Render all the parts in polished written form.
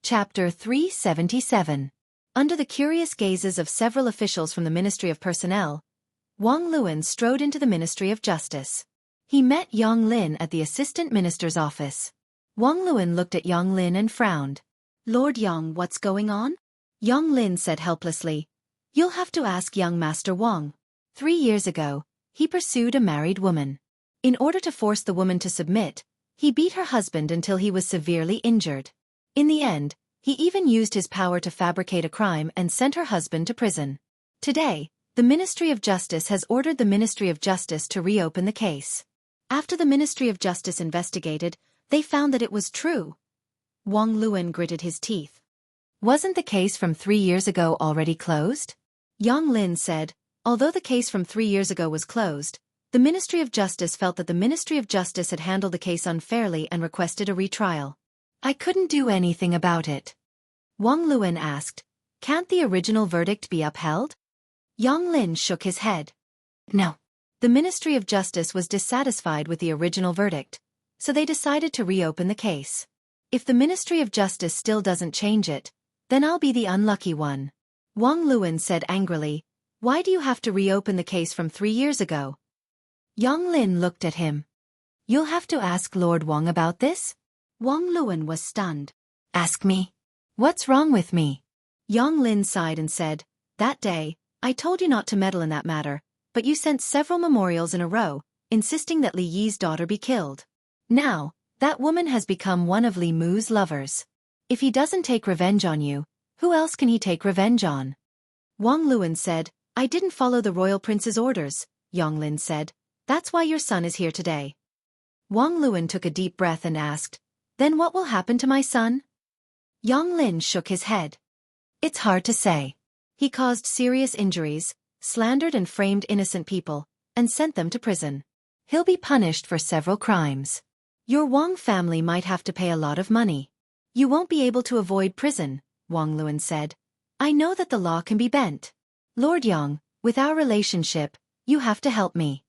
Chapter 377. Under the curious gazes of several officials from the Ministry of Personnel, Wang Luan strode into the Ministry of Justice. He met Yang Lin at the Assistant Minister's office. Wang Luan looked at Yang Lin and frowned. "Lord Yang, what's going on?" Yang Lin said helplessly. "You'll have to ask young Master Wang. 3 years ago, he pursued a married woman. In order to force the woman to submit, he beat her husband until he was severely injured. In the end, he even used his power to fabricate a crime and sent her husband to prison. Today, the Ministry of Justice has ordered the Ministry of Justice to reopen the case. After the Ministry of Justice investigated, they found that it was true." Wang Luan gritted his teeth. "Wasn't the case from 3 years ago already closed?" Yang Lin said, although the case from 3 years ago was closed, the Ministry of Justice felt that the Ministry of Justice had handled the case unfairly and requested a retrial. "I couldn't do anything about it." Wang Luan asked, "Can't the original verdict be upheld?" Yang Lin shook his head. "No." The Ministry of Justice was dissatisfied with the original verdict, so they decided to reopen the case. "If the Ministry of Justice still doesn't change it, then I'll be the unlucky one." Wang Luan said angrily, "Why do you have to reopen the case from 3 years ago?" Yang Lin looked at him. "You'll have to ask Lord Wang about this?" Wang Luan was stunned. "Ask me? What's wrong with me?" Yang Lin sighed and said, "That day, I told you not to meddle in that matter, but you sent several memorials in a row, insisting that Li Yi's daughter be killed. Now, that woman has become one of Li Mu's lovers. If he doesn't take revenge on you, who else can he take revenge on?" Wang Luan said, "I didn't follow the royal prince's orders," Yang Lin said. "That's why your son is here today." Wang Luan took a deep breath and asked, "Then what will happen to my son?" Yang Lin shook his head. "It's hard to say. He caused serious injuries, slandered and framed innocent people, and sent them to prison. He'll be punished for several crimes. Your Wang family might have to pay a lot of money. You won't be able to avoid prison," Wang Luan said. "I know that the law can be bent. Lord Yang, with our relationship, you have to help me."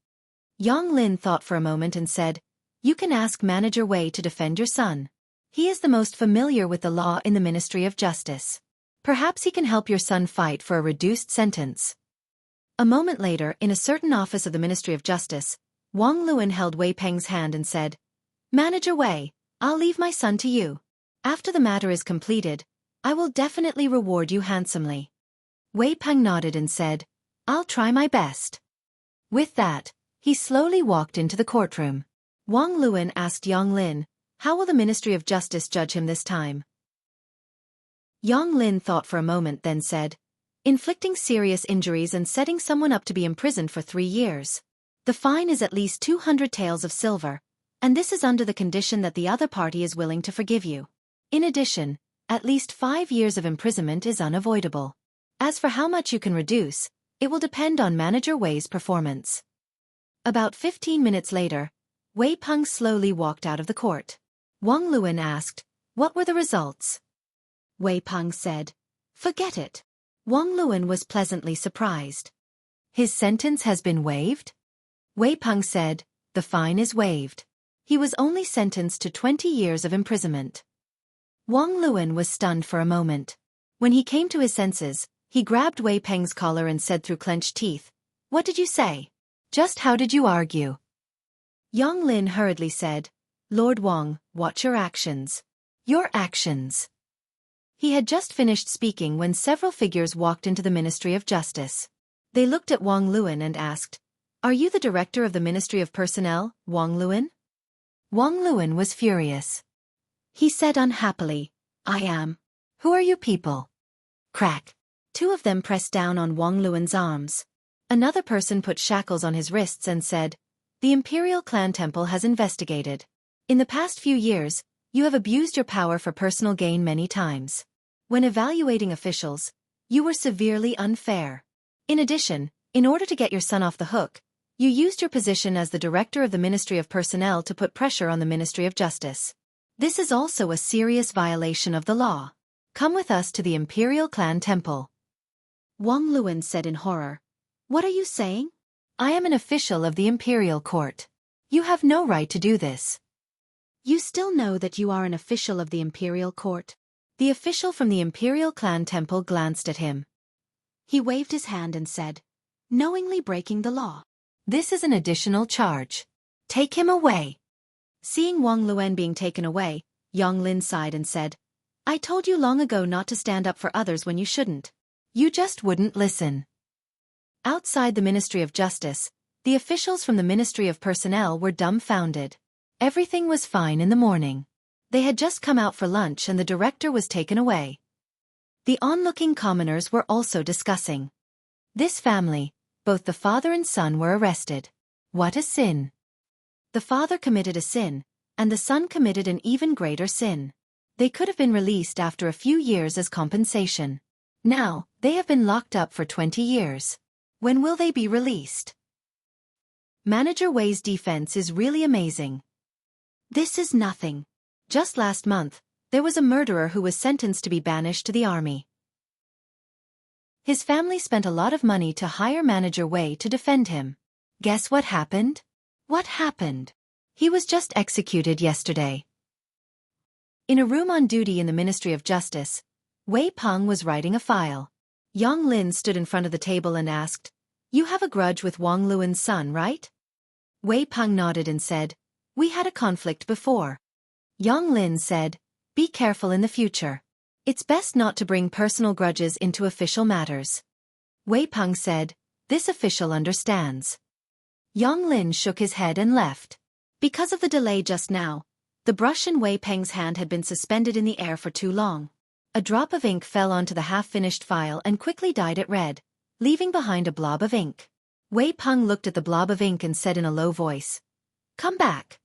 Yang Lin thought for a moment and said, "You can ask Manager Wei to defend your son. He is the most familiar with the law in the Ministry of Justice. Perhaps he can help your son fight for a reduced sentence." A moment later, in a certain office of the Ministry of Justice, Wang Luan held Wei Peng's hand and said, "Manager Wei, I'll leave my son to you. After the matter is completed, I will definitely reward you handsomely." Wei Peng nodded and said, "I'll try my best." With that, he slowly walked into the courtroom. Wang Luan asked Yang Lin, "How will the Ministry of Justice judge him this time?" Yang Lin thought for a moment then said, "Inflicting serious injuries and setting someone up to be imprisoned for 3 years. The fine is at least 200 taels of silver, and this is under the condition that the other party is willing to forgive you. In addition, at least 5 years of imprisonment is unavoidable. As for how much you can reduce, it will depend on Manager Wei's performance." About 15 minutes later, Wei Peng slowly walked out of the court. Wang Luan asked, "What were the results?" Wei Peng said, "Forget it." Wang Luan was pleasantly surprised. "His sentence has been waived?" Wei Peng said, "The fine is waived. He was only sentenced to 20 years of imprisonment." Wang Luan was stunned for a moment. When he came to his senses, he grabbed Wei Peng's collar and said through clenched teeth, "What did you say? Just how did you argue?" Yang Lin hurriedly said, "Lord Wang, watch your actions. Your actions." He had just finished speaking when several figures walked into the Ministry of Justice. They looked at Wang Luan and asked, "Are you the director of the Ministry of Personnel, Wang Luan?" Wang Luan was furious. He said unhappily, "I am." "Who are you people?" Crack. 2 of them pressed down on Wang Luan's arms. Another person put shackles on his wrists and said, "The Imperial Clan Temple has investigated. In the past few years, you have abused your power for personal gain many times. When evaluating officials, you were severely unfair. In addition, in order to get your son off the hook, you used your position as the director of the Ministry of Personnel to put pressure on the Ministry of Justice. This is also a serious violation of the law. Come with us to the Imperial Clan Temple." Wang Luan said in horror, "What are you saying? I am an official of the Imperial Court. You have no right to do this." "You still know that you are an official of the Imperial Court?" The official from the Imperial Clan Temple glanced at him. He waved his hand and said, "Knowingly breaking the law. This is an additional charge. Take him away." Seeing Wang Luwen being taken away, Yang Lin sighed and said, "I told you long ago not to stand up for others when you shouldn't. You just wouldn't listen." Outside the Ministry of Justice, the officials from the Ministry of Personnel were dumbfounded. Everything was fine in the morning. They had just come out for lunch and the director was taken away. The onlooking commoners were also discussing. This family, both the father and son were arrested. What a sin! The father committed a sin, and the son committed an even greater sin. They could have been released after a few years as compensation. Now, they have been locked up for 20 years. When will they be released? Manager Wei's defense is really amazing. This is nothing. Just last month, there was a murderer who was sentenced to be banished to the army. His family spent a lot of money to hire Manager Wei to defend him. Guess what happened? What happened? He was just executed yesterday. In a room on duty in the Ministry of Justice, Wei Peng was writing a file. Yang Lin stood in front of the table and asked, "You have a grudge with Wang Luwen's son, right?" Wei Peng nodded and said, "We had a conflict before." Yang Lin said, "Be careful in the future. It's best not to bring personal grudges into official matters." Wei Peng said, "This official understands." Yang Lin shook his head and left. Because of the delay just now, the brush in Wei Peng's hand had been suspended in the air for too long. A drop of ink fell onto the half-finished file and quickly dyed it red, leaving behind a blob of ink. Wei Peng looked at the blob of ink and said in a low voice, "Come back."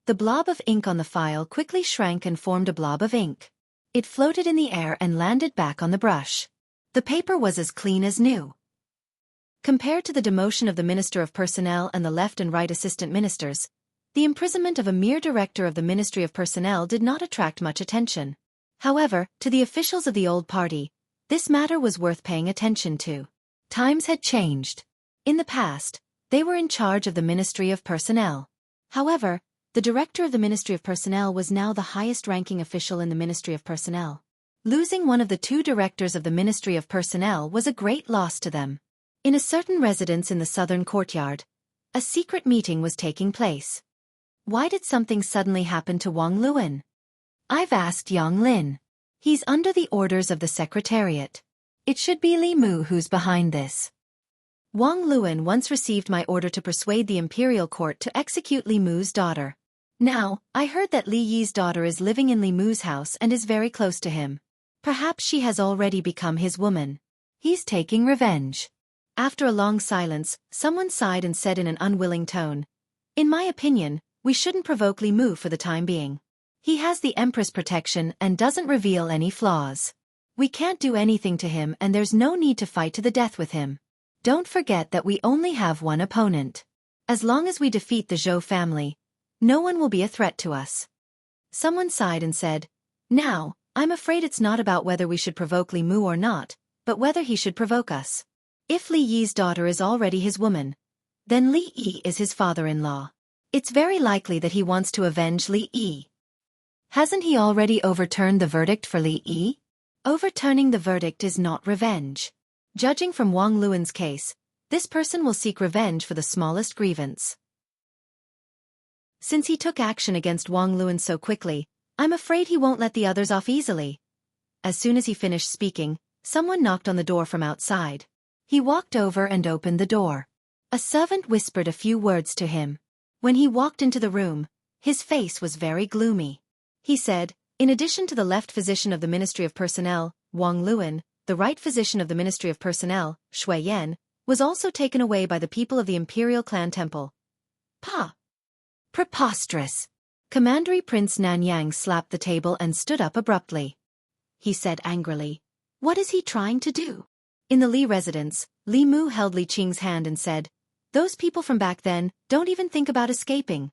The blob of ink on the file quickly shrank and formed a blob of ink. It floated in the air and landed back on the brush. The paper was as clean as new. Compared to the demotion of the Minister of Personnel and the left and right assistant ministers, the imprisonment of a mere director of the Ministry of Personnel did not attract much attention. However, to the officials of the old party, this matter was worth paying attention to. Times had changed. In the past, they were in charge of the Ministry of Personnel. However, the director of the Ministry of Personnel was now the highest-ranking official in the Ministry of Personnel. Losing one of the two directors of the Ministry of Personnel was a great loss to them. In a certain residence in the southern courtyard, a secret meeting was taking place. Why did something suddenly happen to Wang Luwen? I've asked Yang Lin. He's under the orders of the Secretariat. It should be Li Mu who's behind this. Wang Luwen once received my order to persuade the imperial court to execute Li Mu's daughter. Now, I heard that Li Yi's daughter is living in Li Mu's house and is very close to him. Perhaps she has already become his woman. He's taking revenge. After a long silence, someone sighed and said in an unwilling tone, "In my opinion, we shouldn't provoke Li Mu for the time being. He has the Empress protection and doesn't reveal any flaws. We can't do anything to him and there's no need to fight to the death with him. Don't forget that we only have one opponent. As long as we defeat the Zhou family, no one will be a threat to us." Someone sighed and said, "Now, I'm afraid it's not about whether we should provoke Li Mu or not, but whether he should provoke us. If Li Yi's daughter is already his woman, then Li Yi is his father-in-law. It's very likely that he wants to avenge Li Yi. Hasn't he already overturned the verdict for Li Yi? Overturning the verdict is not revenge. Judging from Wang Luwen's case, this person will seek revenge for the smallest grievance. Since he took action against Wang Luwen so quickly, I'm afraid he won't let the others off easily." As soon as he finished speaking, someone knocked on the door from outside. He walked over and opened the door. A servant whispered a few words to him. When he walked into the room, his face was very gloomy. He said, "In addition to the left physician of the Ministry of Personnel, Wang Luwen, the right physician of the Ministry of Personnel, Shui Yan, was also taken away by the people of the Imperial Clan Temple." "Pa! Preposterous!" Commandery Prince Nanyang slapped the table and stood up abruptly. He said angrily, "What is he trying to do?" In the Li residence, Li Mu held Li Qing's hand and said, "Those people from back then, don't even think about escaping."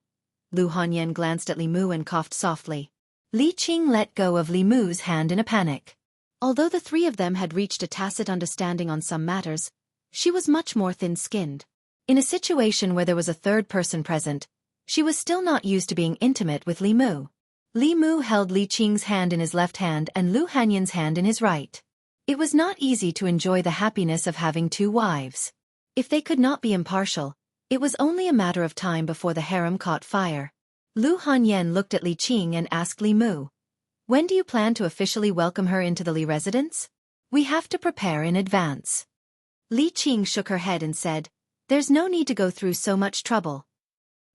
Lu Hanyan glanced at Li Mu and coughed softly. Li Qing let go of Li Mu's hand in a panic. Although the three of them had reached a tacit understanding on some matters, she was much more thin-skinned. In a situation where there was a third person present, she was still not used to being intimate with Li Mu. Li Mu held Li Qing's hand in his left hand and Lu Hanyan's hand in his right. It was not easy to enjoy the happiness of having two wives. If they could not be impartial, it was only a matter of time before the harem caught fire. Lu Hanyan looked at Li Qing and asked Li Mu, "When do you plan to officially welcome her into the Li residence? We have to prepare in advance." Li Qing shook her head and said, "There's no need to go through so much trouble."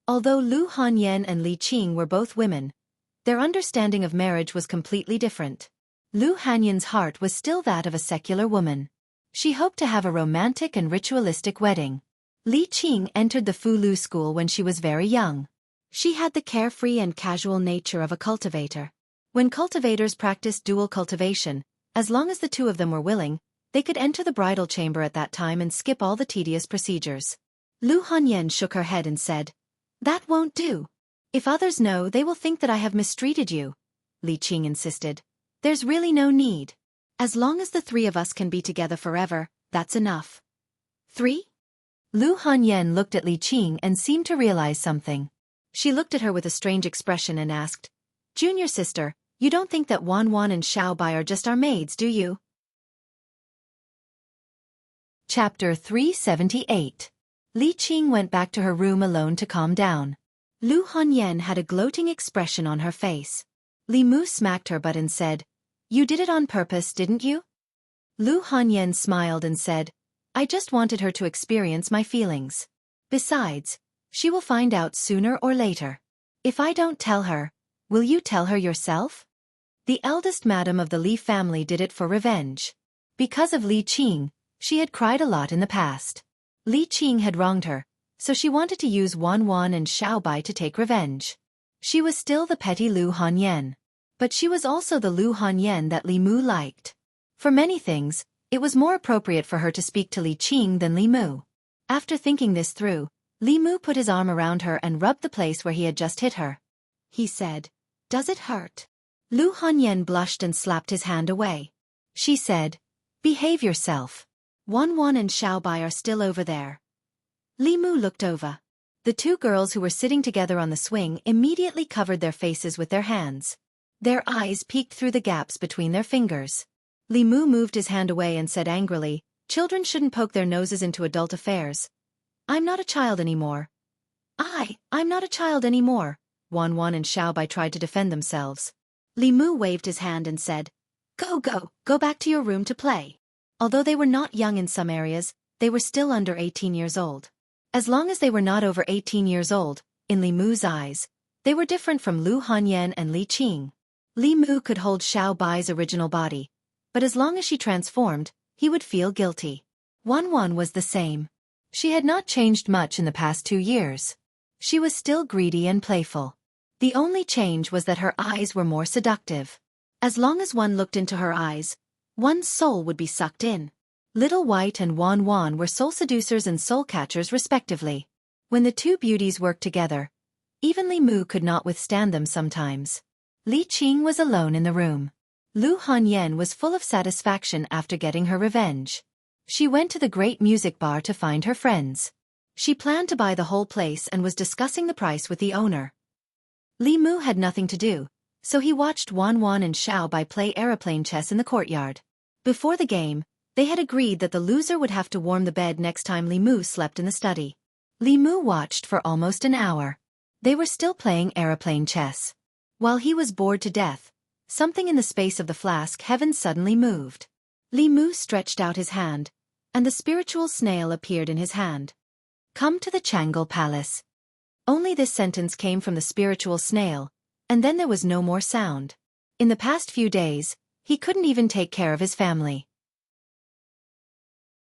Although Lu Hanyan and Li Qing were both women, their understanding of marriage was completely different. Lu Hanyan's heart was still that of a secular woman. She hoped to have a romantic and ritualistic wedding. Li Qing entered the Fu Lu school when she was very young. She had the carefree and casual nature of a cultivator. When cultivators practiced dual cultivation, as long as the two of them were willing, they could enter the bridal chamber at that time and skip all the tedious procedures. Lu Hanyan shook her head and said, "That won't do. If others know, they will think that I have mistreated you." Li Qing insisted, "There's really no need. As long as the three of us can be together forever, that's enough." "Three?" Lu Hanyan looked at Li Qing and seemed to realize something. She looked at her with a strange expression and asked, "Junior sister, you don't think that Wan Wan and Xiao Bai are just our maids, do you?" Chapter 378. Li Qing went back to her room alone to calm down. Lu Hanyan had a gloating expression on her face. Li Mu smacked her butt and said, "You did it on purpose, didn't you?" Lu Hanyan smiled and said, "I just wanted her to experience my feelings. Besides, she will find out sooner or later. If I don't tell her, will you tell her yourself?" The eldest madam of the Li family did it for revenge. Because of Li Qing, she had cried a lot in the past. Li Qing had wronged her, so she wanted to use Wan Wan and Xiao Bai to take revenge. She was still the petty Lu Hanyan. But she was also the Lu Hanyan that Li Mu liked. For many things, it was more appropriate for her to speak to Li Qing than Li Mu. After thinking this through, Li Mu put his arm around her and rubbed the place where he had just hit her. He said, "Does it hurt?" Lu Hanyan blushed and slapped his hand away. She said, "Behave yourself. Wan Wan and Xiao Bai are still over there." Li Mu looked over. The two girls who were sitting together on the swing immediately covered their faces with their hands. Their eyes peeked through the gaps between their fingers. Li Mu moved his hand away and said angrily, "Children shouldn't poke their noses into adult affairs. I'm not a child anymore." I'm not a child anymore," Wan Wan and Xiao Bai tried to defend themselves. Li Mu waved his hand and said, Go back to your room to play." Although they were not young in some areas, they were still under 18 years old. As long as they were not over 18 years old, in Li Mu's eyes, they were different from Lu Hanyan and Li Qing. Li Mu could hold Xiao Bai's original body, but as long as she transformed, he would feel guilty. Wan Wan was the same. She had not changed much in the past 2 years. She was still greedy and playful. The only change was that her eyes were more seductive. As long as one looked into her eyes, one's soul would be sucked in. Little White and Wan Wan were soul seducers and soul catchers respectively. When the two beauties worked together, even Li Mu could not withstand them sometimes. Li Qing was alone in the room. Lu Hanyan was full of satisfaction after getting her revenge. She went to the great music bar to find her friends. She planned to buy the whole place and was discussing the price with the owner. Li Mu had nothing to do, so he watched Wan Wan and Xiao Bai play aeroplane chess in the courtyard. Before the game, they had agreed that the loser would have to warm the bed next time Li Mu slept in the study. Li Mu watched for almost an hour. They were still playing aeroplane chess. While he was bored to death, something in the space of the flask heaven suddenly moved. Li Mu stretched out his hand, and the spiritual snail appeared in his hand. "Come to the Jianghu palace." Only this sentence came from the spiritual snail, and then there was no more sound. In the past few days, he couldn't even take care of his family.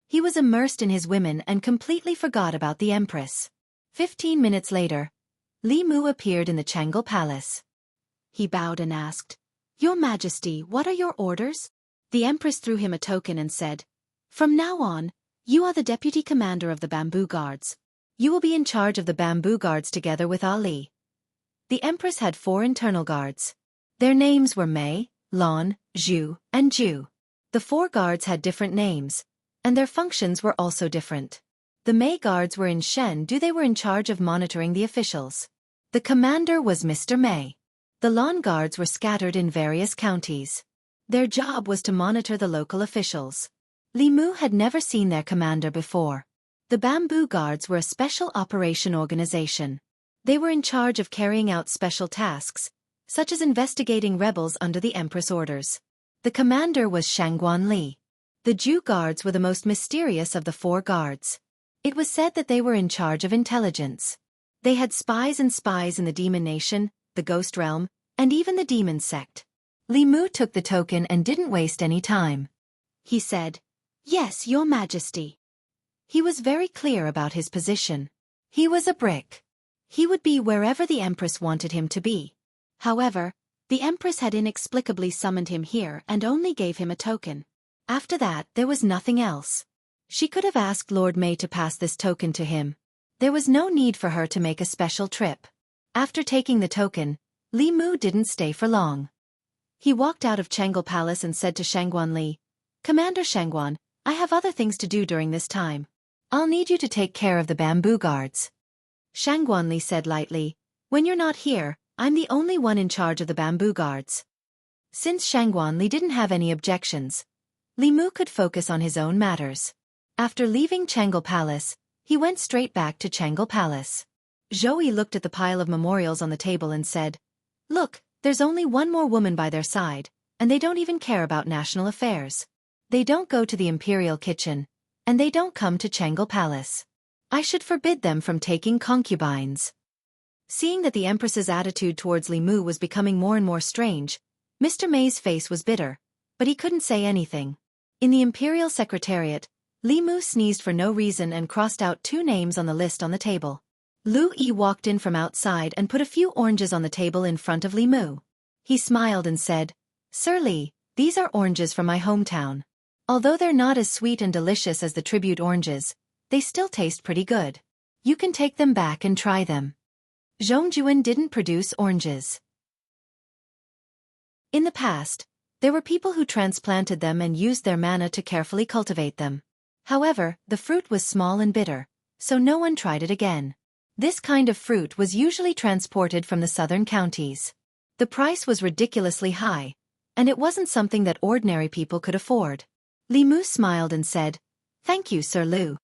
He was immersed in his women and completely forgot about the Empress. 15 minutes later, Li Mu appeared in the Jianghu palace. He bowed and asked, "Your Majesty, what are your orders?" The Empress threw him a token and said, "From now on, you are the deputy commander of the bamboo guards. You will be in charge of the bamboo guards together with Ali." The Empress had 4 internal guards. Their names were Mei, Lan, Zhu, and Ju. The 4 guards had different names, and their functions were also different. The Mei guards were in Shen. They were in charge of monitoring the officials. The commander was Mr. Mei. The lawn guards were scattered in various counties. Their job was to monitor the local officials. Li Mu had never seen their commander before. The bamboo guards were a special operation organization. They were in charge of carrying out special tasks, such as investigating rebels under the Empress orders. The commander was Shangguan Li. The Jew guards were the most mysterious of the 4 guards. It was said that they were in charge of intelligence. They had spies and spies in the demon nation, the ghost realm, and even the demon sect. Li Mu took the token and didn't waste any time. He said, "Yes, Your Majesty." He was very clear about his position. He was a brick. He would be wherever the Empress wanted him to be. However, the Empress had inexplicably summoned him here and only gave him a token. After that, there was nothing else. She could have asked Lord Mei to pass this token to him. There was no need for her to make a special trip. After taking the token, Li Mu didn't stay for long. He walked out of Chang'an Palace and said to Shangguan Li, "Commander Shangguan, I have other things to do during this time. I'll need you to take care of the bamboo guards." Shangguan Li said lightly, "When you're not here, I'm the only one in charge of the bamboo guards." Since Shangguan Li didn't have any objections, Li Mu could focus on his own matters. After leaving Chang'an Palace, he went straight back to Chang'an Palace. Zhou looked at the pile of memorials on the table and said, "Look, there's only one more woman by their side, and they don't even care about national affairs. They don't go to the imperial kitchen, and they don't come to Chang'an Palace. I should forbid them from taking concubines." Seeing that the Empress's attitude towards Li Mu was becoming more and more strange, Mr. Mei's face was bitter, but he couldn't say anything. In the Imperial Secretariat, Li Mu sneezed for no reason and crossed out 2 names on the list on the table. Lu Yi walked in from outside and put a few oranges on the table in front of Li Mu. He smiled and said, "Sir Li, these are oranges from my hometown. Although they're not as sweet and delicious as the tribute oranges, they still taste pretty good. You can take them back and try them." Zhongjuan didn't produce oranges. In the past, there were people who transplanted them and used their mana to carefully cultivate them. However, the fruit was small and bitter, so no one tried it again. This kind of fruit was usually transported from the southern counties. The price was ridiculously high, and it wasn't something that ordinary people could afford. Li Mu smiled and said, "Thank you, Sir Lu."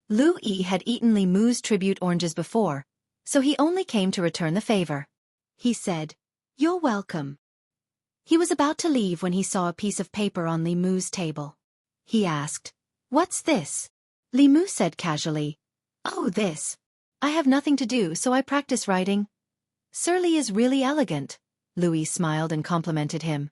Lu Yi had eaten Li Mu's tribute oranges before, so he only came to return the favor. He said, "You're welcome." He was about to leave when he saw a piece of paper on Li Mu's table. He asked, "What's this?" Li Mu said casually, "Oh, this. I have nothing to do, so I practice writing." "Sir Li is really elegant," Louis smiled and complimented him.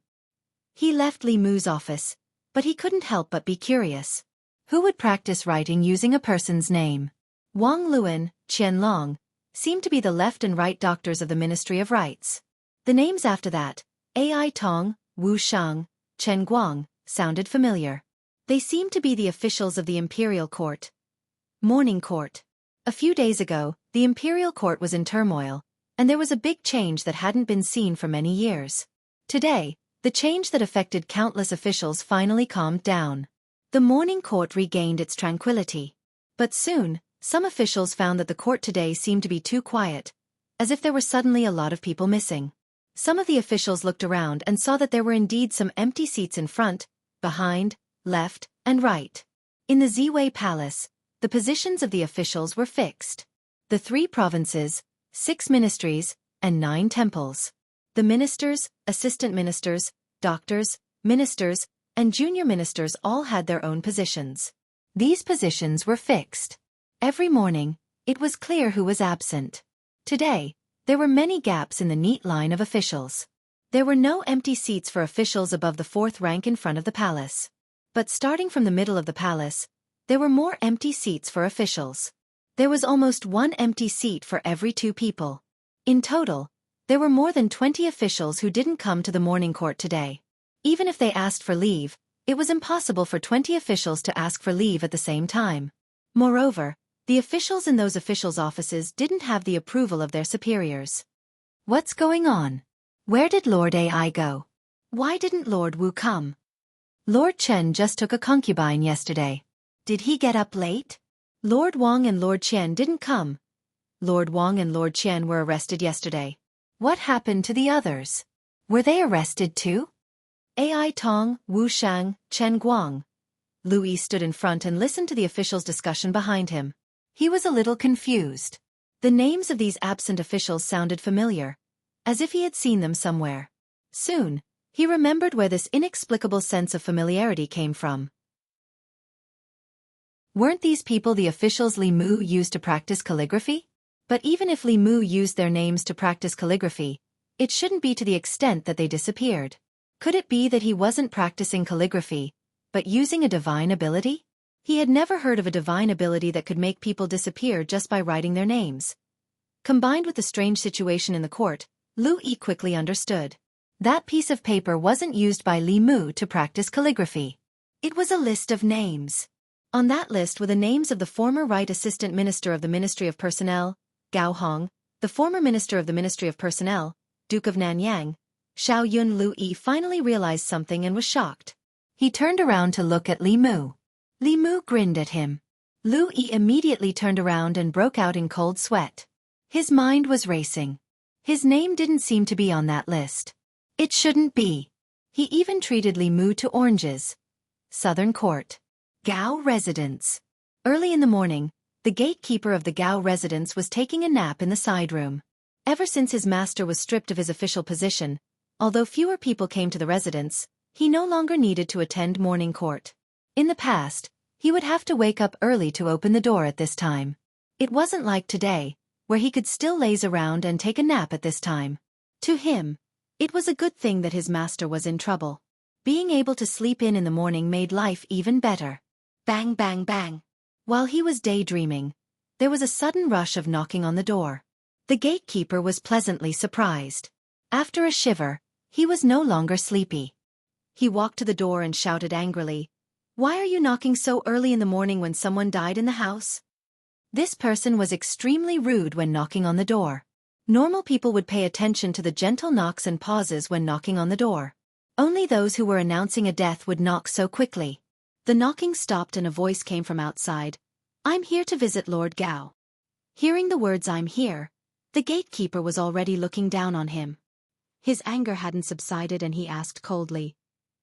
He left Li Mu's office, but he couldn't help but be curious. Who would practice writing using a person's name? Wang Luan, Qian Long, seemed to be the left and right doctors of the Ministry of Rights. The names after that, Ai Tong, Wu Shang, Chen Guang, sounded familiar. They seemed to be the officials of the Imperial Court. Morning Court. A few days ago, the Imperial Court was in turmoil, and there was a big change that hadn't been seen for many years. Today, the change that affected countless officials finally calmed down. The Morning Court regained its tranquility. But soon, some officials found that the court today seemed to be too quiet, as if there were suddenly a lot of people missing. Some of the officials looked around and saw that there were indeed some empty seats in front, behind, left, and right. In the Ziwei Palace, the positions of the officials were fixed. The 3 provinces, 6 ministries, and 9 temples. The ministers, assistant ministers, doctors, ministers, and junior ministers all had their own positions. These positions were fixed. Every morning, it was clear who was absent. Today, there were many gaps in the neat line of officials. There were no empty seats for officials above the 4th rank in front of the palace. But starting from the middle of the palace, there were more empty seats for officials. There was almost 1 empty seat for every 2 people. In total, there were more than 20 officials who didn't come to the morning court today. Even if they asked for leave, it was impossible for 20 officials to ask for leave at the same time. Moreover, the officials in those officials' offices didn't have the approval of their superiors. What's going on? Where did Lord Ai go? Why didn't Lord Wu come? Lord Chen just took a concubine yesterday. Did he get up late? Lord Wang and Lord Qian didn't come. Lord Wang and Lord Qian were arrested yesterday. What happened to the others? Were they arrested too? Ai Tong, Wu Shang, Chen Guang. Louis stood in front and listened to the officials' discussion behind him. He was a little confused. The names of these absent officials sounded familiar, as if he had seen them somewhere. Soon, he remembered where this inexplicable sense of familiarity came from. Weren't these people the officials Li Mu used to practice calligraphy? But even if Li Mu used their names to practice calligraphy, it shouldn't be to the extent that they disappeared. Could it be that he wasn't practicing calligraphy, but using a divine ability? He had never heard of a divine ability that could make people disappear just by writing their names. Combined with the strange situation in the court, Lu Yi quickly understood. That piece of paper wasn't used by Li Mu to practice calligraphy. It was a list of names. On that list were the names of the former Right Assistant Minister of the Ministry of Personnel, Gao Hong, the former Minister of the Ministry of Personnel, Duke of Nanyang. Xiao Yun. Lu Yi finally realized something and was shocked. He turned around to look at Li Mu. Li Mu grinned at him. Lu Yi immediately turned around and broke out in cold sweat. His mind was racing. His name didn't seem to be on that list. It shouldn't be. He even treated Li Mu to oranges. Southern Court. Gao Residence. Early in the morning, the gatekeeper of the Gao residence was taking a nap in the side room. Ever since his master was stripped of his official position, although fewer people came to the residence, he no longer needed to attend morning court. In the past, he would have to wake up early to open the door at this time. It wasn't like today, where he could still laze around and take a nap at this time. To him, it was a good thing that his master was in trouble. Being able to sleep in the morning made life even better. Bang, bang, bang. While he was daydreaming, there was a sudden rush of knocking on the door. The gatekeeper was pleasantly surprised. After a shiver, he was no longer sleepy. He walked to the door and shouted angrily, "Why are you knocking so early in the morning when someone died in the house?" This person was extremely rude when knocking on the door. Normal people would pay attention to the gentle knocks and pauses when knocking on the door. Only those who were announcing a death would knock so quickly. The knocking stopped and a voice came from outside. "I'm here to visit Lord Gao." Hearing the words "I'm here," the gatekeeper was already looking down on him. His anger hadn't subsided and he asked coldly,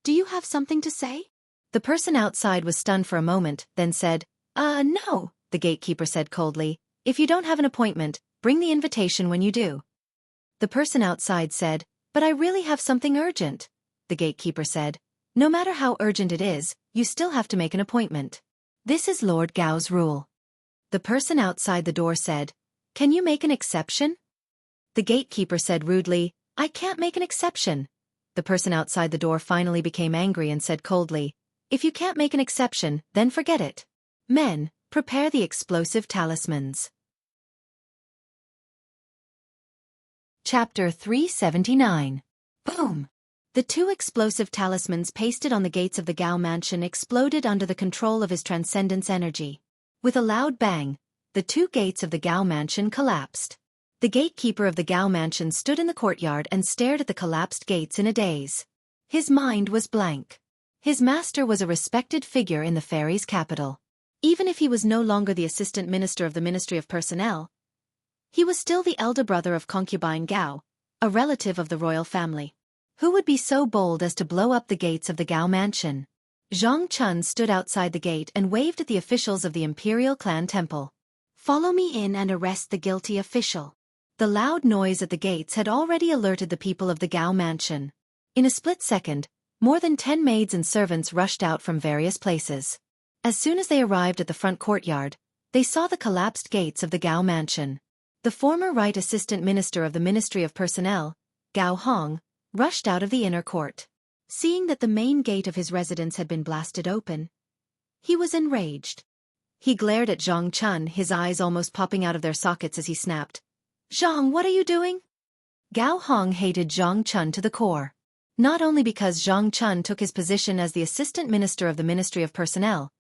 "Do you have something to say?" The person outside was stunned for a moment, then said, No," the gatekeeper said coldly. "If you don't have an appointment, bring the invitation when you do." The person outside said, "But I really have something urgent." The gatekeeper said, "No matter how urgent it is, you still have to make an appointment. This is Lord Gao's rule." The person outside the door said, "Can you make an exception?" The gatekeeper said rudely, "I can't make an exception." The person outside the door finally became angry and said coldly, "If you can't make an exception, then forget it. Men, prepare the explosive talismans." Chapter 379. Boom! The two explosive talismans pasted on the gates of the Gao mansion exploded under the control of his transcendence energy. With a loud bang, the two gates of the Gao mansion collapsed. The gatekeeper of the Gao mansion stood in the courtyard and stared at the collapsed gates in a daze. His mind was blank. His master was a respected figure in the fairies' capital. Even if he was no longer the assistant minister of the Ministry of Personnel, he was still the elder brother of concubine Gao, a relative of the royal family. Who would be so bold as to blow up the gates of the Gao mansion? Zhang Chun stood outside the gate and waved at the officials of the imperial clan temple. "Follow me in and arrest the guilty official." The loud noise at the gates had already alerted the people of the Gao mansion. In a split second, more than 10 maids and servants rushed out from various places. As soon as they arrived at the front courtyard, they saw the collapsed gates of the Gao mansion. The former Right Assistant Minister of the Ministry of Personnel, Gao Hong, rushed out of the inner court. Seeing that the main gate of his residence had been blasted open, he was enraged. He glared at Zhang Chun, his eyes almost popping out of their sockets as he snapped, "Zhang, what are you doing?" Gao Hong hated Zhang Chun to the core. Not only because Zhang Chun took his position as the Assistant Minister of the Ministry of Personnel,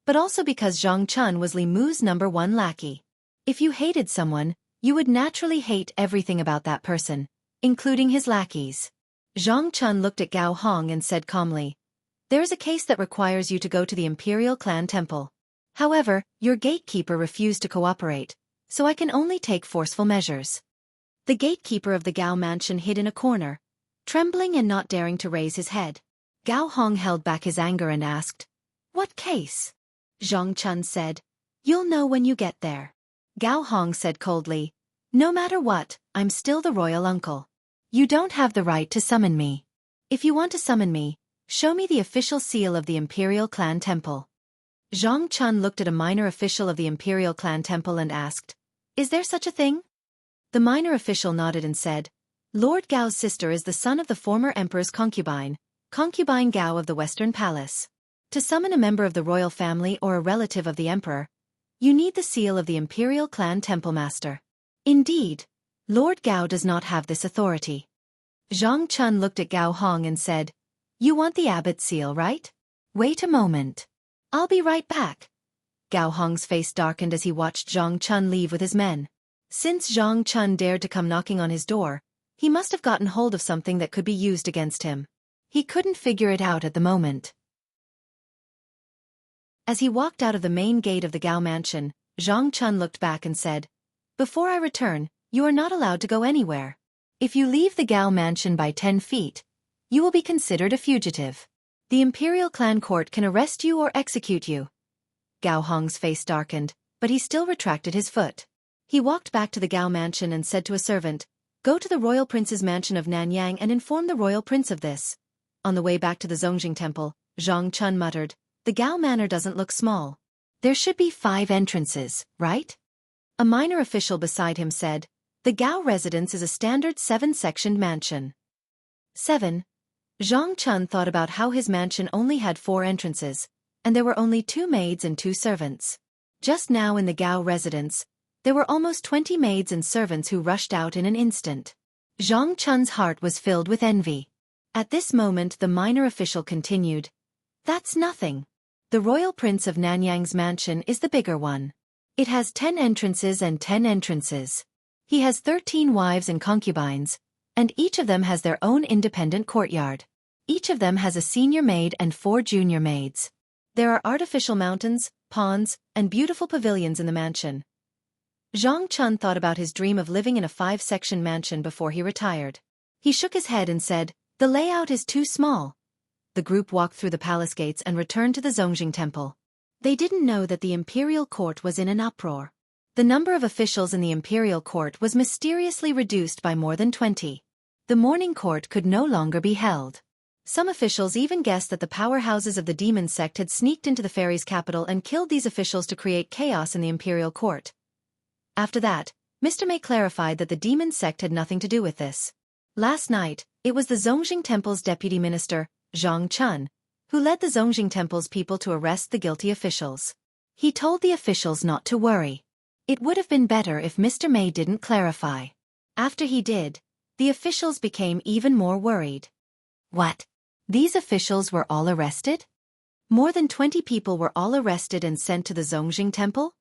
but also because Zhang Chun was Li Mu's #1 lackey. If you hated someone, you would naturally hate everything about that person, including his lackeys. Zhang Chun looked at Gao Hong and said calmly, "There is a case that requires you to go to the Imperial Clan Temple. However, your gatekeeper refused to cooperate, so I can only take forceful measures." The gatekeeper of the Gao mansion hid in a corner, trembling and not daring to raise his head. Gao Hong held back his anger and asked, "What case?" Zhang Chun said, "You'll know when you get there." Gao Hong said coldly, "No matter what, I'm still the royal uncle. You don't have the right to summon me. If you want to summon me, show me the official seal of the Imperial Clan Temple." Zhang Chun looked at a minor official of the Imperial Clan Temple and asked, "Is there such a thing?" The minor official nodded and said, "Lord Gao's sister is the son of the former emperor's concubine, Concubine Gao of the Western Palace. To summon a member of the royal family or a relative of the emperor, you need the seal of the Imperial Clan Temple Master. Indeed, Lord Gao does not have this authority." Zhang Chun looked at Gao Hong and said, "You want the abbot seal, right? Wait a moment. I'll be right back." Gao Hong's face darkened as he watched Zhang Chun leave with his men. Since Zhang Chun dared to come knocking on his door, he must have gotten hold of something that could be used against him. He couldn't figure it out at the moment. As he walked out of the main gate of the Gao mansion, Zhang Chun looked back and said, "Before I return, you are not allowed to go anywhere. If you leave the Gao mansion by 10 feet, you will be considered a fugitive. The Imperial Clan Court can arrest you or execute you." Gao Hong's face darkened, but he still retracted his foot. He walked back to the Gao mansion and said to a servant, "Go to the royal prince's mansion of Nanyang and inform the royal prince of this." On the way back to the Zongjing temple, Zhang Chun muttered, "The Gao manor doesn't look small. There should be 5 entrances, right?" A minor official beside him said, "The Gao residence is a standard 7-sectioned mansion." 7. Zhang Chun thought about how his mansion only had 4 entrances, and there were only 2 maids and 2 servants. Just now in the Gao residence, there were almost 20 maids and servants who rushed out in an instant. Zhang Chun's heart was filled with envy. At this moment the minor official continued, "That's nothing. The royal prince of Nanyang's mansion is the bigger one. It has 10 entrances and 10 entrances. He has 13 wives and concubines, and each of them has their own independent courtyard. Each of them has a senior maid and 4 junior maids. There are artificial mountains, ponds, and beautiful pavilions in the mansion." Zhang Chun thought about his dream of living in a 5-section mansion before he retired. He shook his head and said, "The layout is too small." The group walked through the palace gates and returned to the Zongjing temple. They didn't know that the imperial court was in an uproar. The number of officials in the imperial court was mysteriously reduced by more than 20. The morning court could no longer be held. Some officials even guessed that the powerhouses of the demon sect had sneaked into the fairies' capital and killed these officials to create chaos in the imperial court. After that, Mr. May clarified that the demon sect had nothing to do with this. Last night, it was the Zongjing Temple's deputy minister, Zhang Chun, who led the Zongjing Temple's people to arrest the guilty officials. He told the officials not to worry. It would have been better if Mr. May didn't clarify. After he did, the officials became even more worried. What? These officials were all arrested? More than 20 people were all arrested and sent to the Zongjing Temple?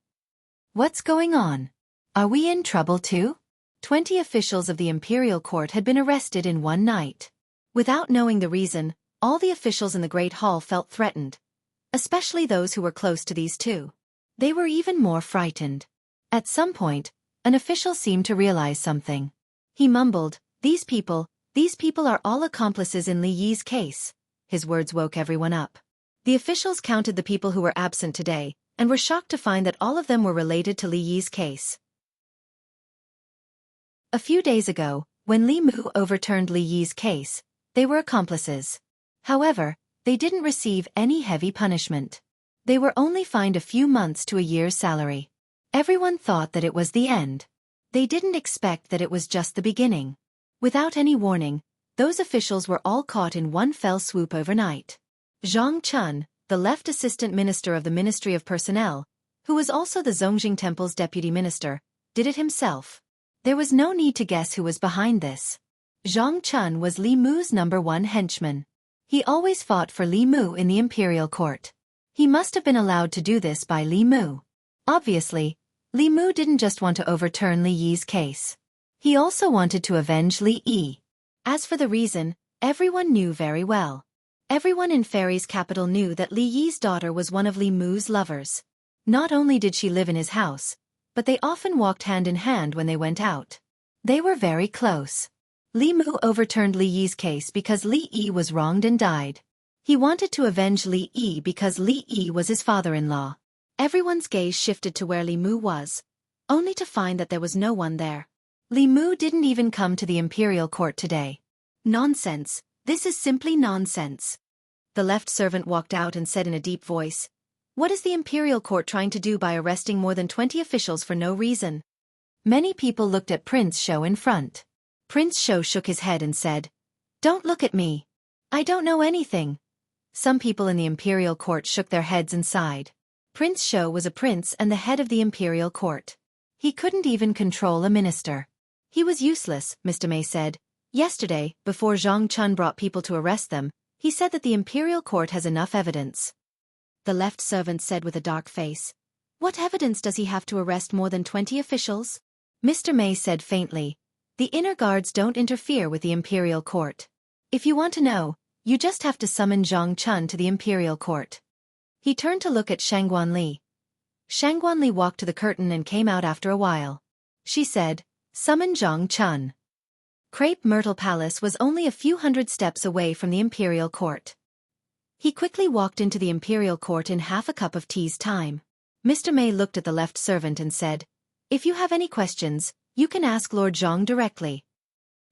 What's going on? Are we in trouble too? 20 officials of the imperial court had been arrested in one night. Without knowing the reason, all the officials in the Great Hall felt threatened, especially those who were close to these 2. They were even more frightened. At some point, an official seemed to realize something. He mumbled, These people are all accomplices in Li Yi's case." His words woke everyone up. The officials counted the people who were absent today, and were shocked to find that all of them were related to Li Yi's case. A few days ago, when Li Mu overturned Li Yi's case, they were accomplices. However, they didn't receive any heavy punishment. They were only fined a few months to a year's salary. Everyone thought that it was the end. They didn't expect that it was just the beginning. Without any warning, those officials were all caught in one fell swoop overnight. Zhang Chun, the left assistant minister of the Ministry of Personnel, who was also the Zongjing Temple's deputy minister, did it himself. There was no need to guess who was behind this. Zhang Chun was Li Mu's #1 henchman. He always fought for Li Mu in the imperial court. He must have been allowed to do this by Li Mu. Obviously, Li Mu didn't just want to overturn Li Yi's case. He also wanted to avenge Li Yi. As for the reason, everyone knew very well. Everyone in Fairy's capital knew that Li Yi's daughter was one of Li Mu's lovers. Not only did she live in his house, but they often walked hand in hand when they went out. They were very close. Li Mu overturned Li Yi's case because Li Yi was wronged and died. He wanted to avenge Li Yi because Li Yi was his father-in-law. Everyone's gaze shifted to where Li Mu was, only to find that there was no one there. Li Mu didn't even come to the imperial court today. Nonsense, this is simply nonsense. The left servant walked out and said in a deep voice, "What is the imperial court trying to do by arresting more than 20 officials for no reason?" Many people looked at Prince Shou in front. Prince Shou shook his head and said, "Don't look at me. I don't know anything." Some people in the imperial court shook their heads and sighed. Prince Shou was a prince and the head of the imperial court. He couldn't even control a minister. He was useless, Mr. May said. Yesterday, before Zhang Chun brought people to arrest them, he said that the imperial court has enough evidence. The left servant said with a dark face, "What evidence does he have to arrest more than 20 officials?" Mr. May said faintly, "The inner guards don't interfere with the imperial court. If you want to know, you just have to summon Zhang Chun to the imperial court." He turned to look at Shangguan Li. Shangguan Li walked to the curtain and came out after a while. She said, "Summon Zhang Chun." Crepe Myrtle Palace was only a few hundred steps away from the imperial court. He quickly walked into the imperial court in half a cup of tea's time. Mr. May looked at the left servant and said, "If you have any questions, you can ask Lord Zhang directly."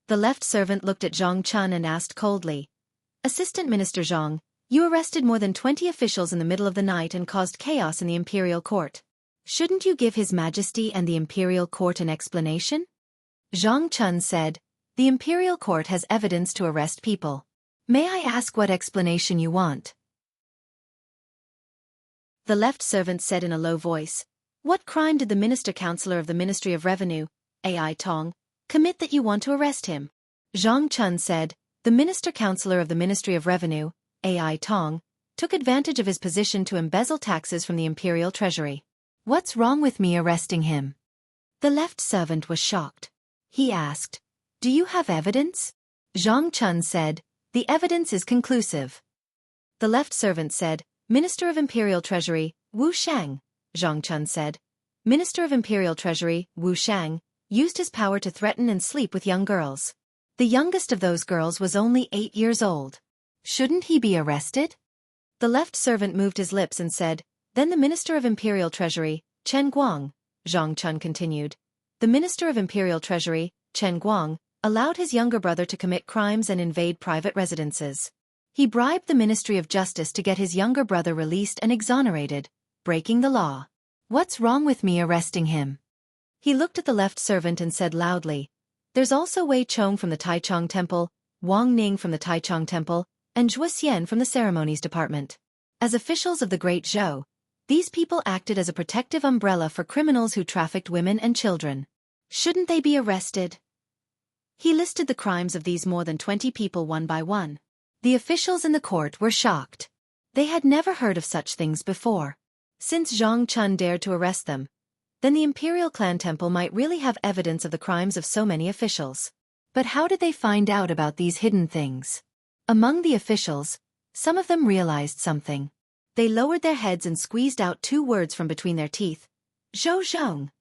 The left servant looked at Zhang Chun and asked coldly, "Assistant Minister Zhang, you arrested more than 20 officials in the middle of the night and caused chaos in the imperial court. Shouldn't you give His Majesty and the imperial court an explanation?" Zhang Chun said, "The imperial court has evidence to arrest people. May I ask what explanation you want?" The left servant said in a low voice, "What crime did the minister-counselor of the Ministry of Revenue, Ai Tong, commit that you want to arrest him?" Zhang Chun said, "The minister-counselor of the Ministry of Revenue, Ai Tong, took advantage of his position to embezzle taxes from the imperial treasury. What's wrong with me arresting him?" The left servant was shocked. He asked, "Do you have evidence?" Zhang Chun said, "The evidence is conclusive." The left servant said, "Minister of Imperial Treasury, Wu Shang." Zhang Chun said, "Minister of Imperial Treasury, Wu Shang, used his power to threaten and sleep with young girls. The youngest of those girls was only 8 years old. Shouldn't he be arrested?" The left servant moved his lips and said, "Then the Minister of Imperial Treasury, Chen Guang," Zhang Chun continued. "The Minister of Imperial Treasury, Chen Guang, allowed his younger brother to commit crimes and invade private residences. He bribed the Ministry of Justice to get his younger brother released and exonerated, breaking the law. What's wrong with me arresting him?" He looked at the left servant and said loudly, "There's also Wei Chong from the Taichung Temple, Wang Ning from the Taichung Temple, and Zhuo Xian from the Ceremonies Department. As officials of the Great Zhou, these people acted as a protective umbrella for criminals who trafficked women and children. Shouldn't they be arrested?" He listed the crimes of these more than 20 people one by one. The officials in the court were shocked. They had never heard of such things before. Since Zhang Chun dared to arrest them, then the Imperial Clan Temple might really have evidence of the crimes of so many officials. But how did they find out about these hidden things? Among the officials, some of them realized something. They lowered their heads and squeezed out 2 words from between their teeth. Zhou Zhong.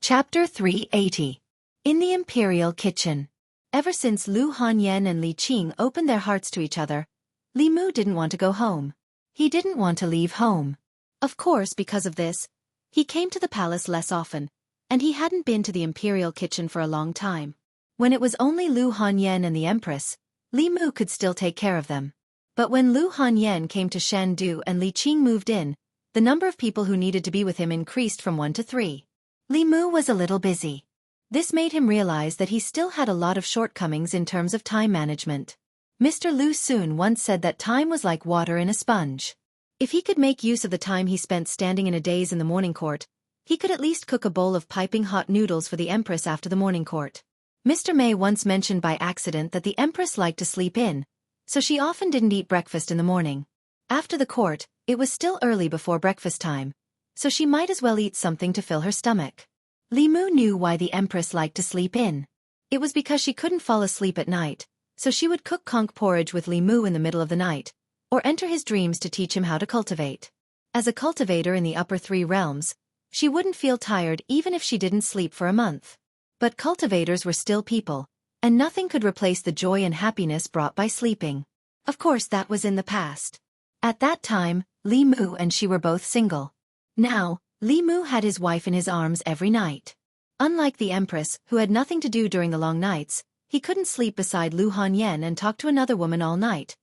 Chapter 380. In the Imperial Kitchen. Ever since Lu Hanyan and Li Qing opened their hearts to each other, Li Mu didn't want to go home. He didn't want to leave home. Of course, because of this, he came to the palace less often, and he hadn't been to the Imperial Kitchen for a long time. When it was only Lu Hanyan and the Empress, Li Mu could still take care of them. But when Lu Hanyan came to Shandu and Li Qing moved in, the number of people who needed to be with him increased from 1 to 3. Li Mu was a little busy. This made him realize that he still had a lot of shortcomings in terms of time management. Mr. Lu Sun once said that time was like water in a sponge. If he could make use of the time he spent standing in a daze in the morning court, he could at least cook a bowl of piping hot noodles for the Empress after the morning court. Mr. May once mentioned by accident that the Empress liked to sleep in, so she often didn't eat breakfast in the morning. After the court, it was still early before breakfast time, so she might as well eat something to fill her stomach. Li Mu knew why the Empress liked to sleep in. It was because she couldn't fall asleep at night, so she would cook conch porridge with Li Mu in the middle of the night, or enter his dreams to teach him how to cultivate. As a cultivator in the upper 3 realms, She wouldn't feel tired even if she didn't sleep for a month. But cultivators were still people, and nothing could replace the joy and happiness brought by sleeping. Of course that was in the past. At that time, Li Mu and she were both single. Now, Li Mu had his wife in his arms every night. Unlike the empress, who had nothing to do during the long nights, he couldn't sleep beside Lu Hanyan and talk to another woman all night,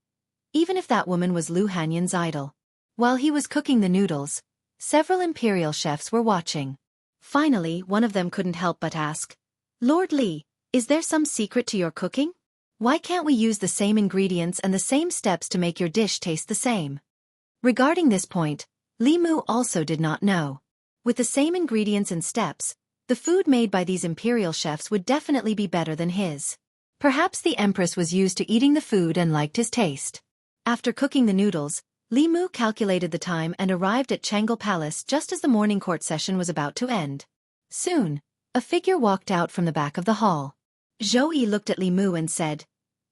even if that woman was Lu Hanyan's idol. While he was cooking the noodles, several imperial chefs were watching. Finally, one of them couldn't help but ask, "Lord Li, is there some secret to your cooking? Why can't we use the same ingredients and the same steps to make your dish taste the same?" Regarding this point, Li Mu also did not know. With the same ingredients and steps, the food made by these imperial chefs would definitely be better than his. Perhaps the empress was used to eating the food and liked his taste. After cooking the noodles, Li Mu calculated the time and arrived at Jianghu Palace just as the morning court session was about to end. Soon, a figure walked out from the back of the hall. Zhou Yi looked at Li Mu and said,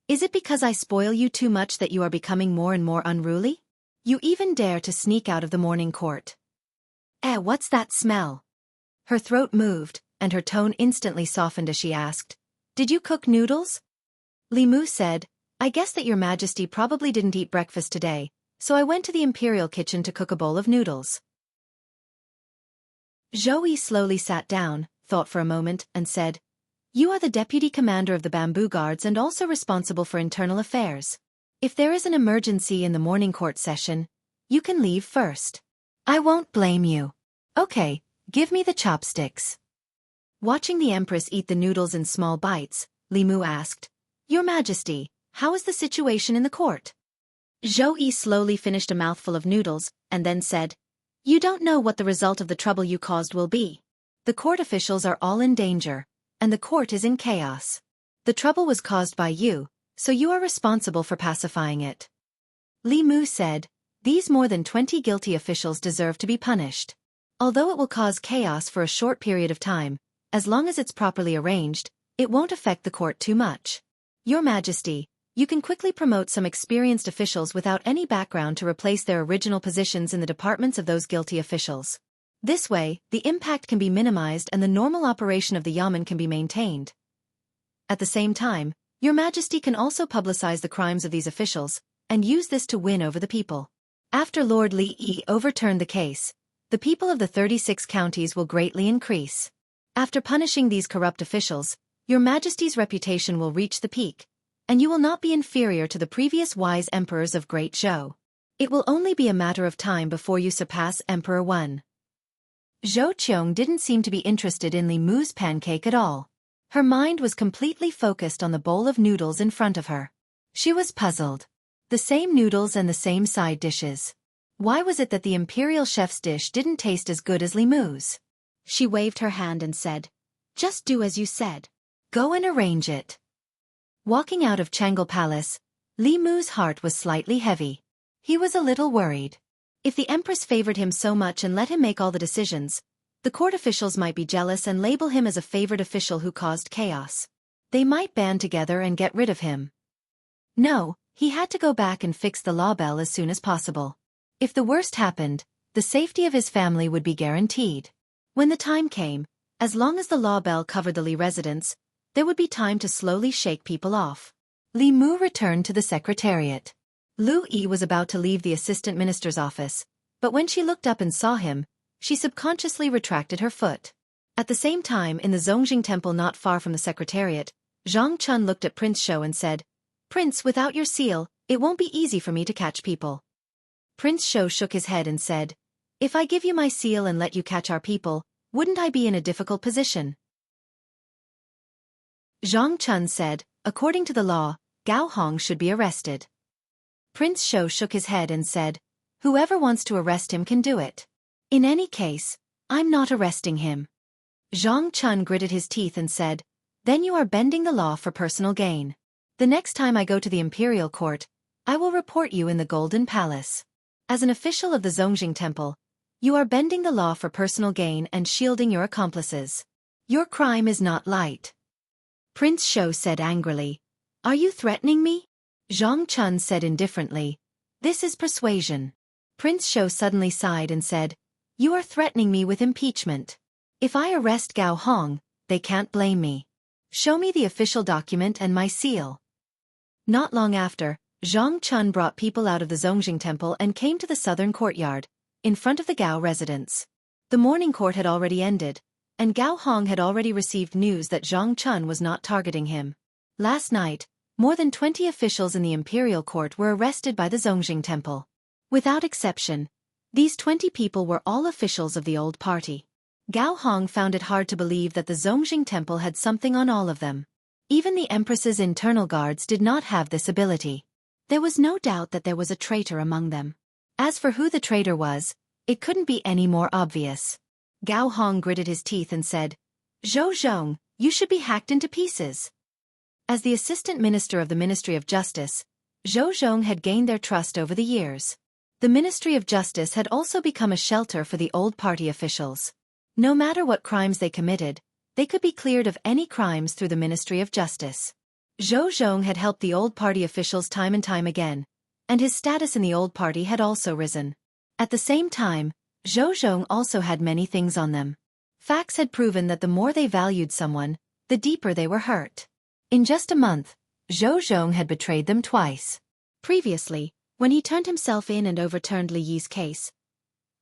"Is it because I spoil you too much that you are becoming more and more unruly? You even dare to sneak out of the morning court." What's that smell?" Her throat moved, and her tone instantly softened as she asked, "Did you cook noodles?" Li Mu said, "I guess that your majesty probably didn't eat breakfast today, so I went to the imperial kitchen to cook a bowl of noodles." Zhou Yi slowly sat down, thought for a moment, and said, "You are the deputy commander of the bamboo guards and also responsible for internal affairs. If there is an emergency in the morning court session, you can leave first. I won't blame you. Okay, give me the chopsticks." Watching the empress eat the noodles in small bites, Li Mu asked, "Your Majesty, how is the situation in the court?" Zhou Yi slowly finished a mouthful of noodles, and then said, "You don't know what the result of the trouble you caused will be. The court officials are all in danger, and the court is in chaos. The trouble was caused by you, so you are responsible for pacifying it." Li Mu said, "These more than 20 guilty officials deserve to be punished. Although it will cause chaos for a short period of time, as long as it's properly arranged, it won't affect the court too much. Your Majesty, you can quickly promote some experienced officials without any background to replace their original positions in the departments of those guilty officials. This way, the impact can be minimized and the normal operation of the yamen can be maintained. At the same time, Your Majesty can also publicize the crimes of these officials, and use this to win over the people. After Lord Li Yi overturned the case, the people of the 36 counties will greatly increase. After punishing these corrupt officials, Your Majesty's reputation will reach the peak, and you will not be inferior to the previous wise emperors of Great Zhou. It will only be a matter of time before you surpass Emperor Wen." Zhou Qiong didn't seem to be interested in Li Mu's pancake at all. Her mind was completely focused on the bowl of noodles in front of her. She was puzzled. The same noodles and the same side dishes. Why was it that the imperial chef's dish didn't taste as good as Li Mu's? She waved her hand and said, "Just do as you said. Go and arrange it." Walking out of Jianghu Palace, Li Mu's heart was slightly heavy. He was a little worried. If the empress favored him so much and let him make all the decisions, the court officials might be jealous and label him as a favored official who caused chaos. They might band together and get rid of him. No, he had to go back and fix the law bell as soon as possible. If the worst happened, the safety of his family would be guaranteed. When the time came, as long as the law bell covered the Li residence, there would be time to slowly shake people off. Li Mu returned to the secretariat. Lu Yi was about to leave the assistant minister's office, but when she looked up and saw him, she subconsciously retracted her foot. At the same time, in the Zongjing temple not far from the secretariat, Zhang Chun looked at Prince Shou and said, "Prince, without your seal, it won't be easy for me to catch people." Prince Shou shook his head and said, "If I give you my seal and let you catch our people, wouldn't I be in a difficult position?" Zhang Chun said, "According to the law, Gao Hong should be arrested." Prince Shou shook his head and said, "Whoever wants to arrest him can do it. In any case, I'm not arresting him." Zhang Chun gritted his teeth and said, "Then you are bending the law for personal gain. The next time I go to the imperial court, I will report you in the Golden Palace. As an official of the Zongjing Temple, you are bending the law for personal gain and shielding your accomplices. Your crime is not light." Prince Shou said angrily, "Are you threatening me?" Zhang Chun said indifferently, "This is persuasion." Prince Shou suddenly sighed and said, You are threatening me with impeachment. If I arrest Gao Hong, they can't blame me. Show me the official document and my seal. Not long after, Zhang Chun brought people out of the Zongjing temple and came to the southern courtyard, in front of the Gao residence. The morning court had already ended, and Gao Hong had already received news that Zhang Chun was not targeting him. Last night, more than 20 officials in the imperial court were arrested by the Zongjing temple. Without exception, these 20 people were all officials of the old party. Gao Hong found it hard to believe that the Zongjing temple had something on all of them. Even the Empress's internal guards did not have this ability. There was no doubt that there was a traitor among them. As for who the traitor was, it couldn't be any more obvious. Gao Hong gritted his teeth and said, "Zhou Zhong, you should be hacked into pieces." As the assistant minister of the Ministry of Justice, Zhou Zhong had gained their trust over the years. The Ministry of Justice had also become a shelter for the old party officials. No matter what crimes they committed, they could be cleared of any crimes through the Ministry of Justice. Zhou Zhong had helped the old party officials time and time again, and his status in the old party had also risen. At the same time, Zhou Zhong also had many things on them. Facts had proven that the more they valued someone, the deeper they were hurt. In just a month, Zhou Zhong had betrayed them twice. Previously, when he turned himself in and overturned Li Yi's case,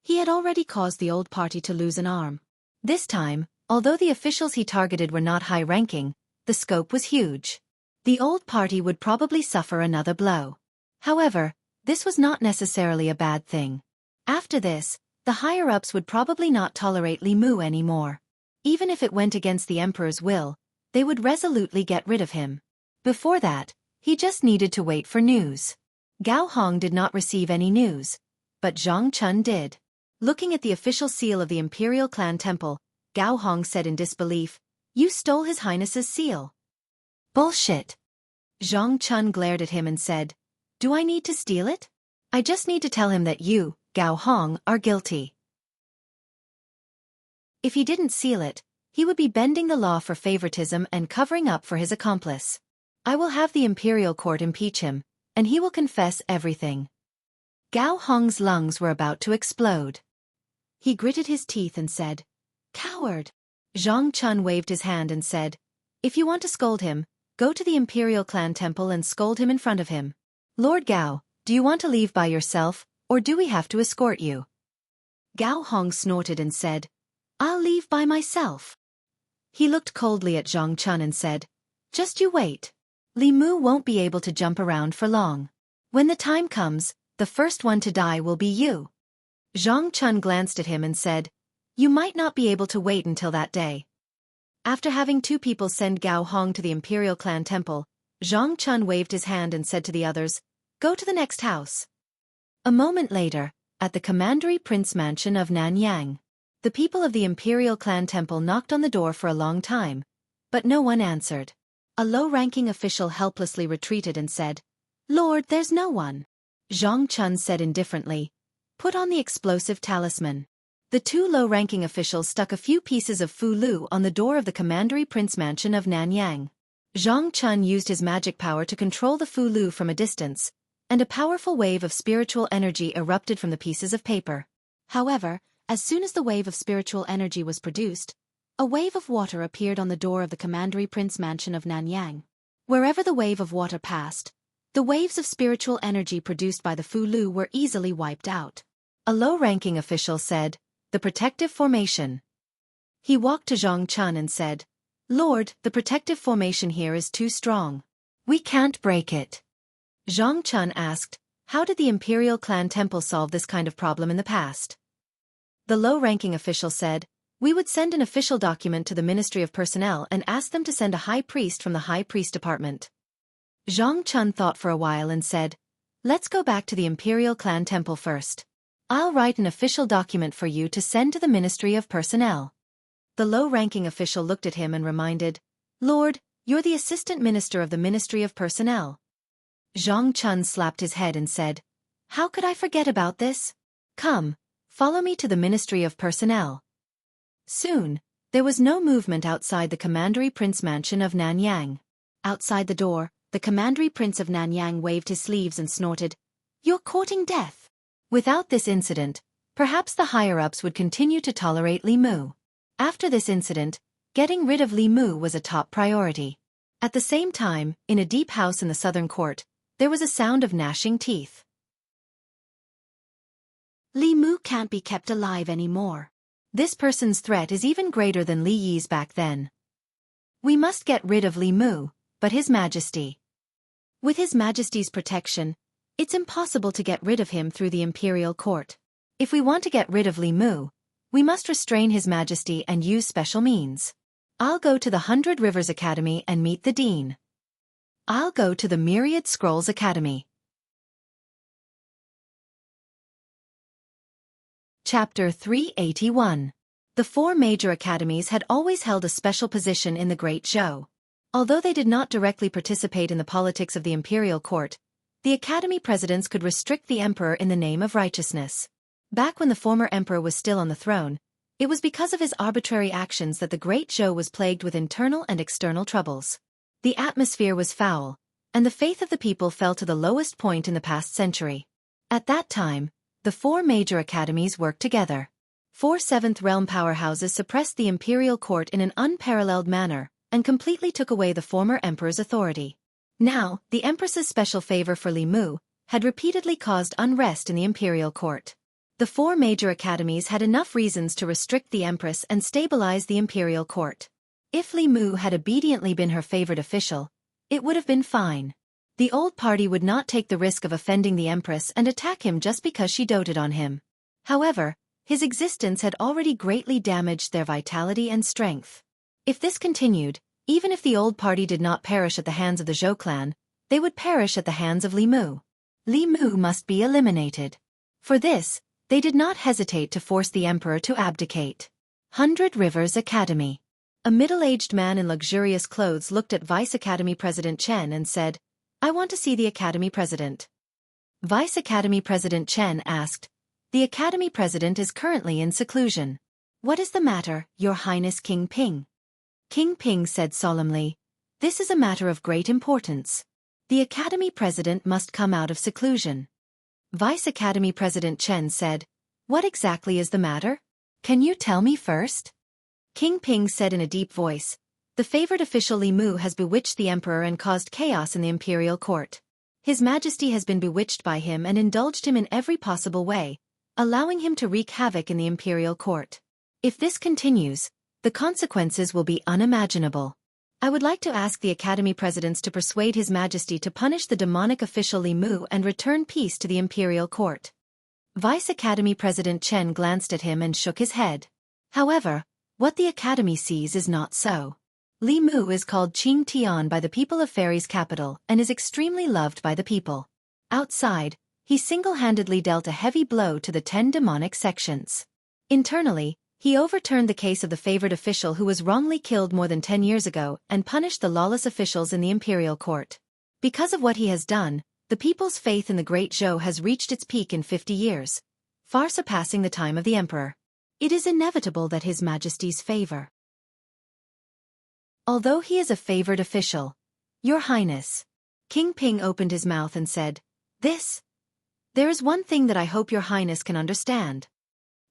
he had already caused the old party to lose an arm. This time, although the officials he targeted were not high-ranking, the scope was huge. The old party would probably suffer another blow. However, this was not necessarily a bad thing. After this, the higher-ups would probably not tolerate Li Mu anymore. Even if it went against the emperor's will, they would resolutely get rid of him. Before that, he just needed to wait for news. Gao Hong did not receive any news, but Zhang Chun did. Looking at the official seal of the Imperial Clan Temple, Gao Hong said in disbelief, "You stole His Highness's seal." "Bullshit." Zhang Chun glared at him and said, "Do I need to steal it? I just need to tell him that you, Gao Hong, are guilty." If he didn't seal it, he would be bending the law for favoritism and covering up for his accomplice. I will have the Imperial Court impeach him, and he will confess everything. Gao Hong's lungs were about to explode. He gritted his teeth and said, "Coward." Zhang Chun waved his hand and said, "If you want to scold him, go to the Imperial Clan Temple and scold him in front of him. Lord Gao, do you want to leave by yourself, or do we have to escort you?" Gao Hong snorted and said, "I'll leave by myself." He looked coldly at Zhang Chun and said, "Just you wait. Li Mu won't be able to jump around for long. When the time comes, the first one to die will be you." Zhang Chun glanced at him and said, "You might not be able to wait until that day." After having two people send Gao Hong to the Imperial Clan Temple, Zhang Chun waved his hand and said to the others, "Go to the next house." A moment later, at the Commandery Prince Mansion of Nanyang, the people of the Imperial Clan Temple knocked on the door for a long time, but no one answered. A low-ranking official helplessly retreated and said, "Lord, there's no one." Zhang Chun said indifferently, "Put on the explosive talisman." The two low-ranking officials stuck a few pieces of fu lu on the door of the Commandery Prince Mansion of Nanyang. Zhang Chun used his magic power to control the fu lu from a distance, and a powerful wave of spiritual energy erupted from the pieces of paper. However, as soon as the wave of spiritual energy was produced, a wave of water appeared on the door of the Commandery Prince Mansion of Nanyang. Wherever the wave of water passed, the waves of spiritual energy produced by the fu lu were easily wiped out. A low-ranking official said, "The protective formation." He walked to Zhang Chun and said, "Lord, the protective formation here is too strong. We can't break it." Zhang Chun asked, "How did the Imperial Clan Temple solve this kind of problem in the past?" The low-ranking official said, "We would send an official document to the Ministry of Personnel and ask them to send a high priest from the High Priest Department." Zhang Chun thought for a while and said, "Let's go back to the Imperial Clan Temple first. I'll write an official document for you to send to the Ministry of Personnel." The low-ranking official looked at him and reminded, "Lord, you're the Assistant Minister of the Ministry of Personnel." Zhang Chun slapped his head and said, "How could I forget about this? Come, follow me to the Ministry of Personnel." Soon, there was no movement outside the Commandery Prince Mansion of Nanyang. Outside the door, the Commandery Prince of Nanyang waved his sleeves and snorted, "You're courting death." Without this incident, Perhaps the higher-ups would continue to tolerate Li Mu. After this incident, getting rid of Li Mu was a top priority. At the same time, in a deep house in the southern court, there was a sound of gnashing teeth. Li Mu can't be kept alive anymore. This person's threat is even greater than Li Yi's back then. We must get rid of Li Mu, but His Majesty. With His Majesty's protection, it's impossible to get rid of him through the imperial court. If we want to get rid of Li Mu, we must restrain His Majesty and use special means. I'll go to the 100 Rivers Academy and meet the Dean. I'll go to the Myriad Scrolls Academy. Chapter 381. The four major academies had always held a special position in the Great Zhou. Although they did not directly participate in the politics of the imperial court, the academy presidents could restrict the emperor in the name of righteousness. Back when the former emperor was still on the throne, it was because of his arbitrary actions that the Great Zhou was plagued with internal and external troubles. The atmosphere was foul, and the faith of the people fell to the lowest point in the past century. At that time, the four major academies worked together. Four seventh realm powerhouses suppressed the imperial court in an unparalleled manner, and completely took away the former emperor's authority. Now, the empress's special favor for Li Mu had repeatedly caused unrest in the imperial court. The four major academies had enough reasons to restrict the empress and stabilize the imperial court. If Li Mu had obediently been her favored official, it would have been fine. The old party would not take the risk of offending the empress and attack him just because she doted on him. However, his existence had already greatly damaged their vitality and strength. If this continued, even if the old party did not perish at the hands of the Zhou clan, they would perish at the hands of Li Mu. Li Mu must be eliminated. For this, they did not hesitate to force the emperor to abdicate. 100 Rivers Academy. A middle-aged man in luxurious clothes looked at Vice Academy President Chen and said, "I want to see the Academy President." Vice Academy President Chen asked, "The Academy President is currently in seclusion. What is the matter, Your Highness King Ping?" King Ping said solemnly, "This is a matter of great importance. The Academy President must come out of seclusion." Vice Academy President Chen said, "What exactly is the matter? Can you tell me first?" King Ping said in a deep voice, "The favored official Li Mu has bewitched the emperor and caused chaos in the imperial court. His Majesty has been bewitched by him and indulged him in every possible way, allowing him to wreak havoc in the imperial court. If this continues, the consequences will be unimaginable. I would like to ask the Academy Presidents to persuade His Majesty to punish the demonic official Li Mu and return peace to the imperial court." Vice Academy President Chen glanced at him and shook his head. However, what the Academy sees is not so. Li Mu is called Qing Tian by the people of Fairy's capital and is extremely loved by the people. Outside, he single-handedly dealt a heavy blow to the 10 demonic sections. Internally, he overturned the case of the favored official who was wrongly killed more than 10 years ago and punished the lawless officials in the imperial court. Because of what he has done, the people's faith in the Great Zhou has reached its peak in 50 years, far surpassing the time of the emperor. It is inevitable that His Majesty's favor. Although he is a favored official, Your Highness. King Ping opened his mouth and said, There is one thing that I hope Your Highness can understand."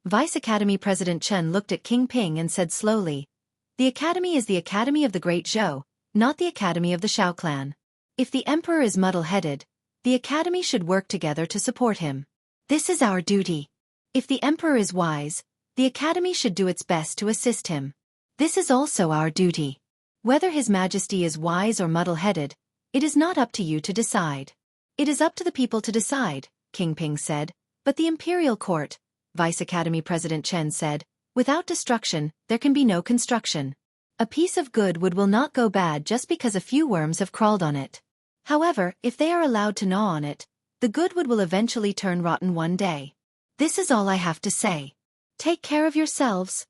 Vice Academy President Chen looked at King Ping and said slowly, "The Academy is the Academy of the Great Zhou, not the Academy of the Shao clan. If the Emperor is muddle-headed, the Academy should work together to support him. This is our duty. If the Emperor is wise, the Academy should do its best to assist him. This is also our duty. Whether His Majesty is wise or muddle-headed, it is not up to you to decide. It is up to the people to decide," King Ping said, "but the Imperial Court," Vice Academy President Chen said, "without destruction, there can be no construction. A piece of good wood will not go bad just because a few worms have crawled on it. However, if they are allowed to gnaw on it, the good wood will eventually turn rotten one day. This is all I have to say. Take care of yourselves."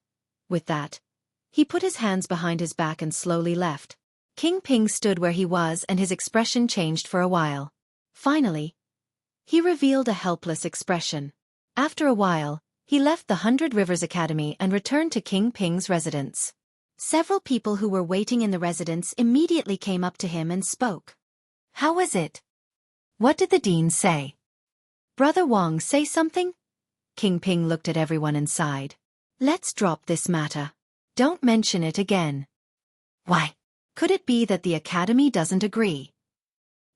With that, he put his hands behind his back and slowly left. King Ping stood where he was and his expression changed for a while. Finally, he revealed a helpless expression. After a while, he left the 100 Rivers Academy and returned to King Ping's residence. Several people who were waiting in the residence immediately came up to him and spoke. "How was it? What did the dean say? Brother Wang say something?" King Ping looked at everyone and sighed. Let's drop this matter. Don't mention it again. Why? Could it be that the academy doesn't agree?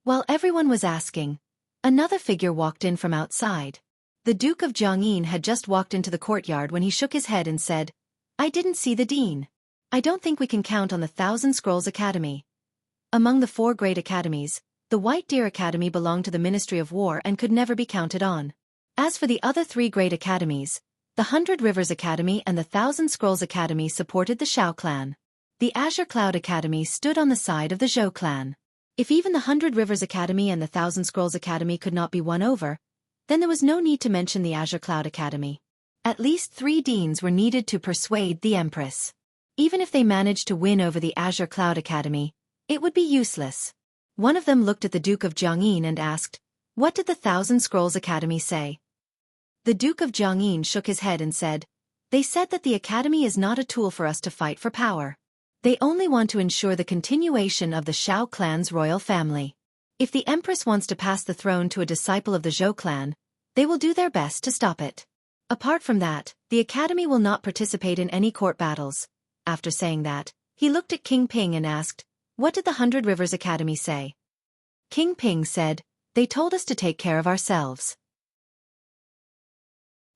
While everyone was asking, another figure walked in from outside. The Duke of Jianghu had just walked into the courtyard when he shook his head and said, I didn't see the dean. I don't think we can count on the Thousand Scrolls Academy. Among the 4 great academies, the White Deer Academy belonged to the Ministry of War and could never be counted on. As for the other 3 great academies, the 100 Rivers Academy and the Thousand Scrolls Academy supported the Shao clan. The Azure Cloud Academy stood on the side of the Zhou clan. If even the 100 Rivers Academy and the Thousand Scrolls Academy could not be won over, then there was no need to mention the Azure Cloud Academy. At least 3 deans were needed to persuade the Empress. Even if they managed to win over the Azure Cloud Academy, it would be useless. One of them looked at the Duke of Jianghu and asked, What did the Thousand Scrolls Academy say? The Duke of Jianghu shook his head and said, They said that the Academy is not a tool for us to fight for power. They only want to ensure the continuation of the Shao clan's royal family. If the Empress wants to pass the throne to a disciple of the Zhou clan, they will do their best to stop it. Apart from that, the Academy will not participate in any court battles. After saying that, he looked at King Ping and asked, What did the 100 Rivers Academy say? King Ping said, They told us to take care of ourselves.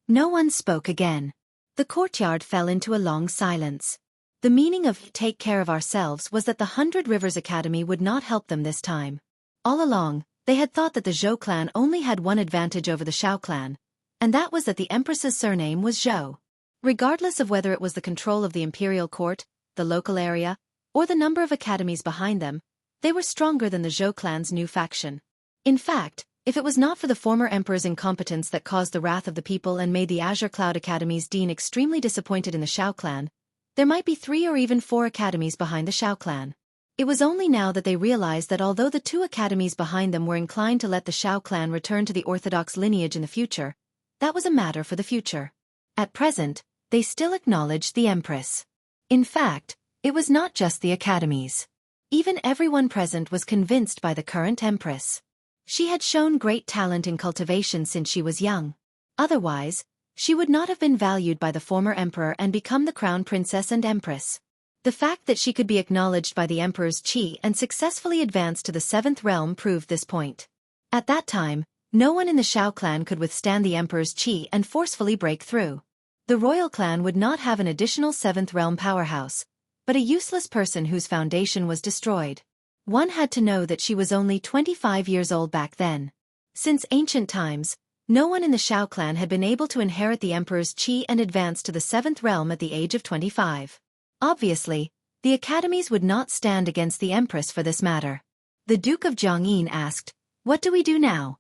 No one spoke again. The courtyard fell into a long silence. The meaning of take care of ourselves was that the 100 Rivers Academy would not help them this time. All along, they had thought that the Zhou clan only had one advantage over the Shao clan, and that was that the Empress's surname was Zhou. Regardless of whether it was the control of the imperial court, the local area, or the number of academies behind them, they were stronger than the Zhou clan's new faction. In fact, if it was not for the former emperor's incompetence that caused the wrath of the people and made the Azure Cloud Academy's dean extremely disappointed in the Shao clan, there might be 3 or even 4 academies behind the Shao clan. It was only now that they realized that although the 2 academies behind them were inclined to let the Shao clan return to the orthodox lineage in the future, that was a matter for the future. At present, they still acknowledged the Empress. In fact, it was not just the academies. Even everyone present was convinced by the current Empress. She had shown great talent in cultivation since she was young. Otherwise, she would not have been valued by the former emperor and become the crown princess and empress. The fact that she could be acknowledged by the emperor's qi and successfully advance to the 7th realm proved this point. At that time, no one in the Shao clan could withstand the emperor's qi and forcefully break through. The royal clan would not have an additional 7th realm powerhouse, but a useless person whose foundation was destroyed. One had to know that she was only 25 years old back then. Since ancient times, no one in the Shao clan had been able to inherit the emperor's qi and advance to the 7th realm at the age of 25. Obviously, the academies would not stand against the empress for this matter. The Duke of Jianghu asked, What do we do now?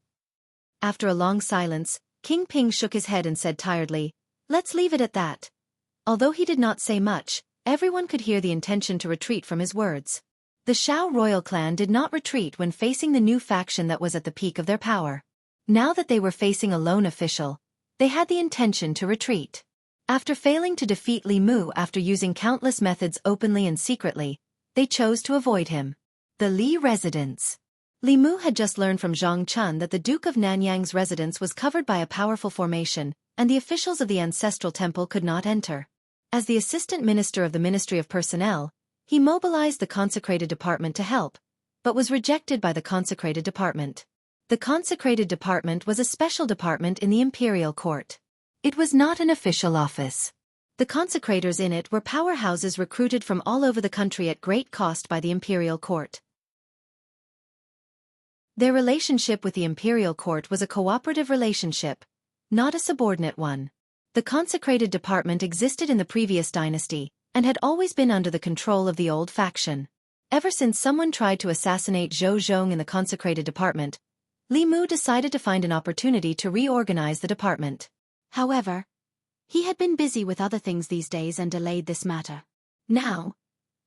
After a long silence, King Ping shook his head and said tiredly, Let's leave it at that. Although he did not say much, everyone could hear the intention to retreat from his words. The Shao royal clan did not retreat when facing the new faction that was at the peak of their power. Now that they were facing a lone official, they had the intention to retreat. After failing to defeat Li Mu after using countless methods openly and secretly, they chose to avoid him. The Li residence. Li Mu had just learned from Zhang Chun that the Duke of Nanyang's residence was covered by a powerful formation, and the officials of the ancestral temple could not enter. As the assistant minister of the Ministry of Personnel, he mobilized the consecrated department to help, but was rejected by the consecrated department. The consecrated department was a special department in the imperial court. It was not an official office. The consecrators in it were powerhouses recruited from all over the country at great cost by the imperial court. Their relationship with the imperial court was a cooperative relationship, not a subordinate one. The consecrated department existed in the previous dynasty, and had always been under the control of the old faction. Ever since someone tried to assassinate Zhou Zhong in the consecrated department, Li Mu decided to find an opportunity to reorganize the department. However, he had been busy with other things these days and delayed this matter. Now,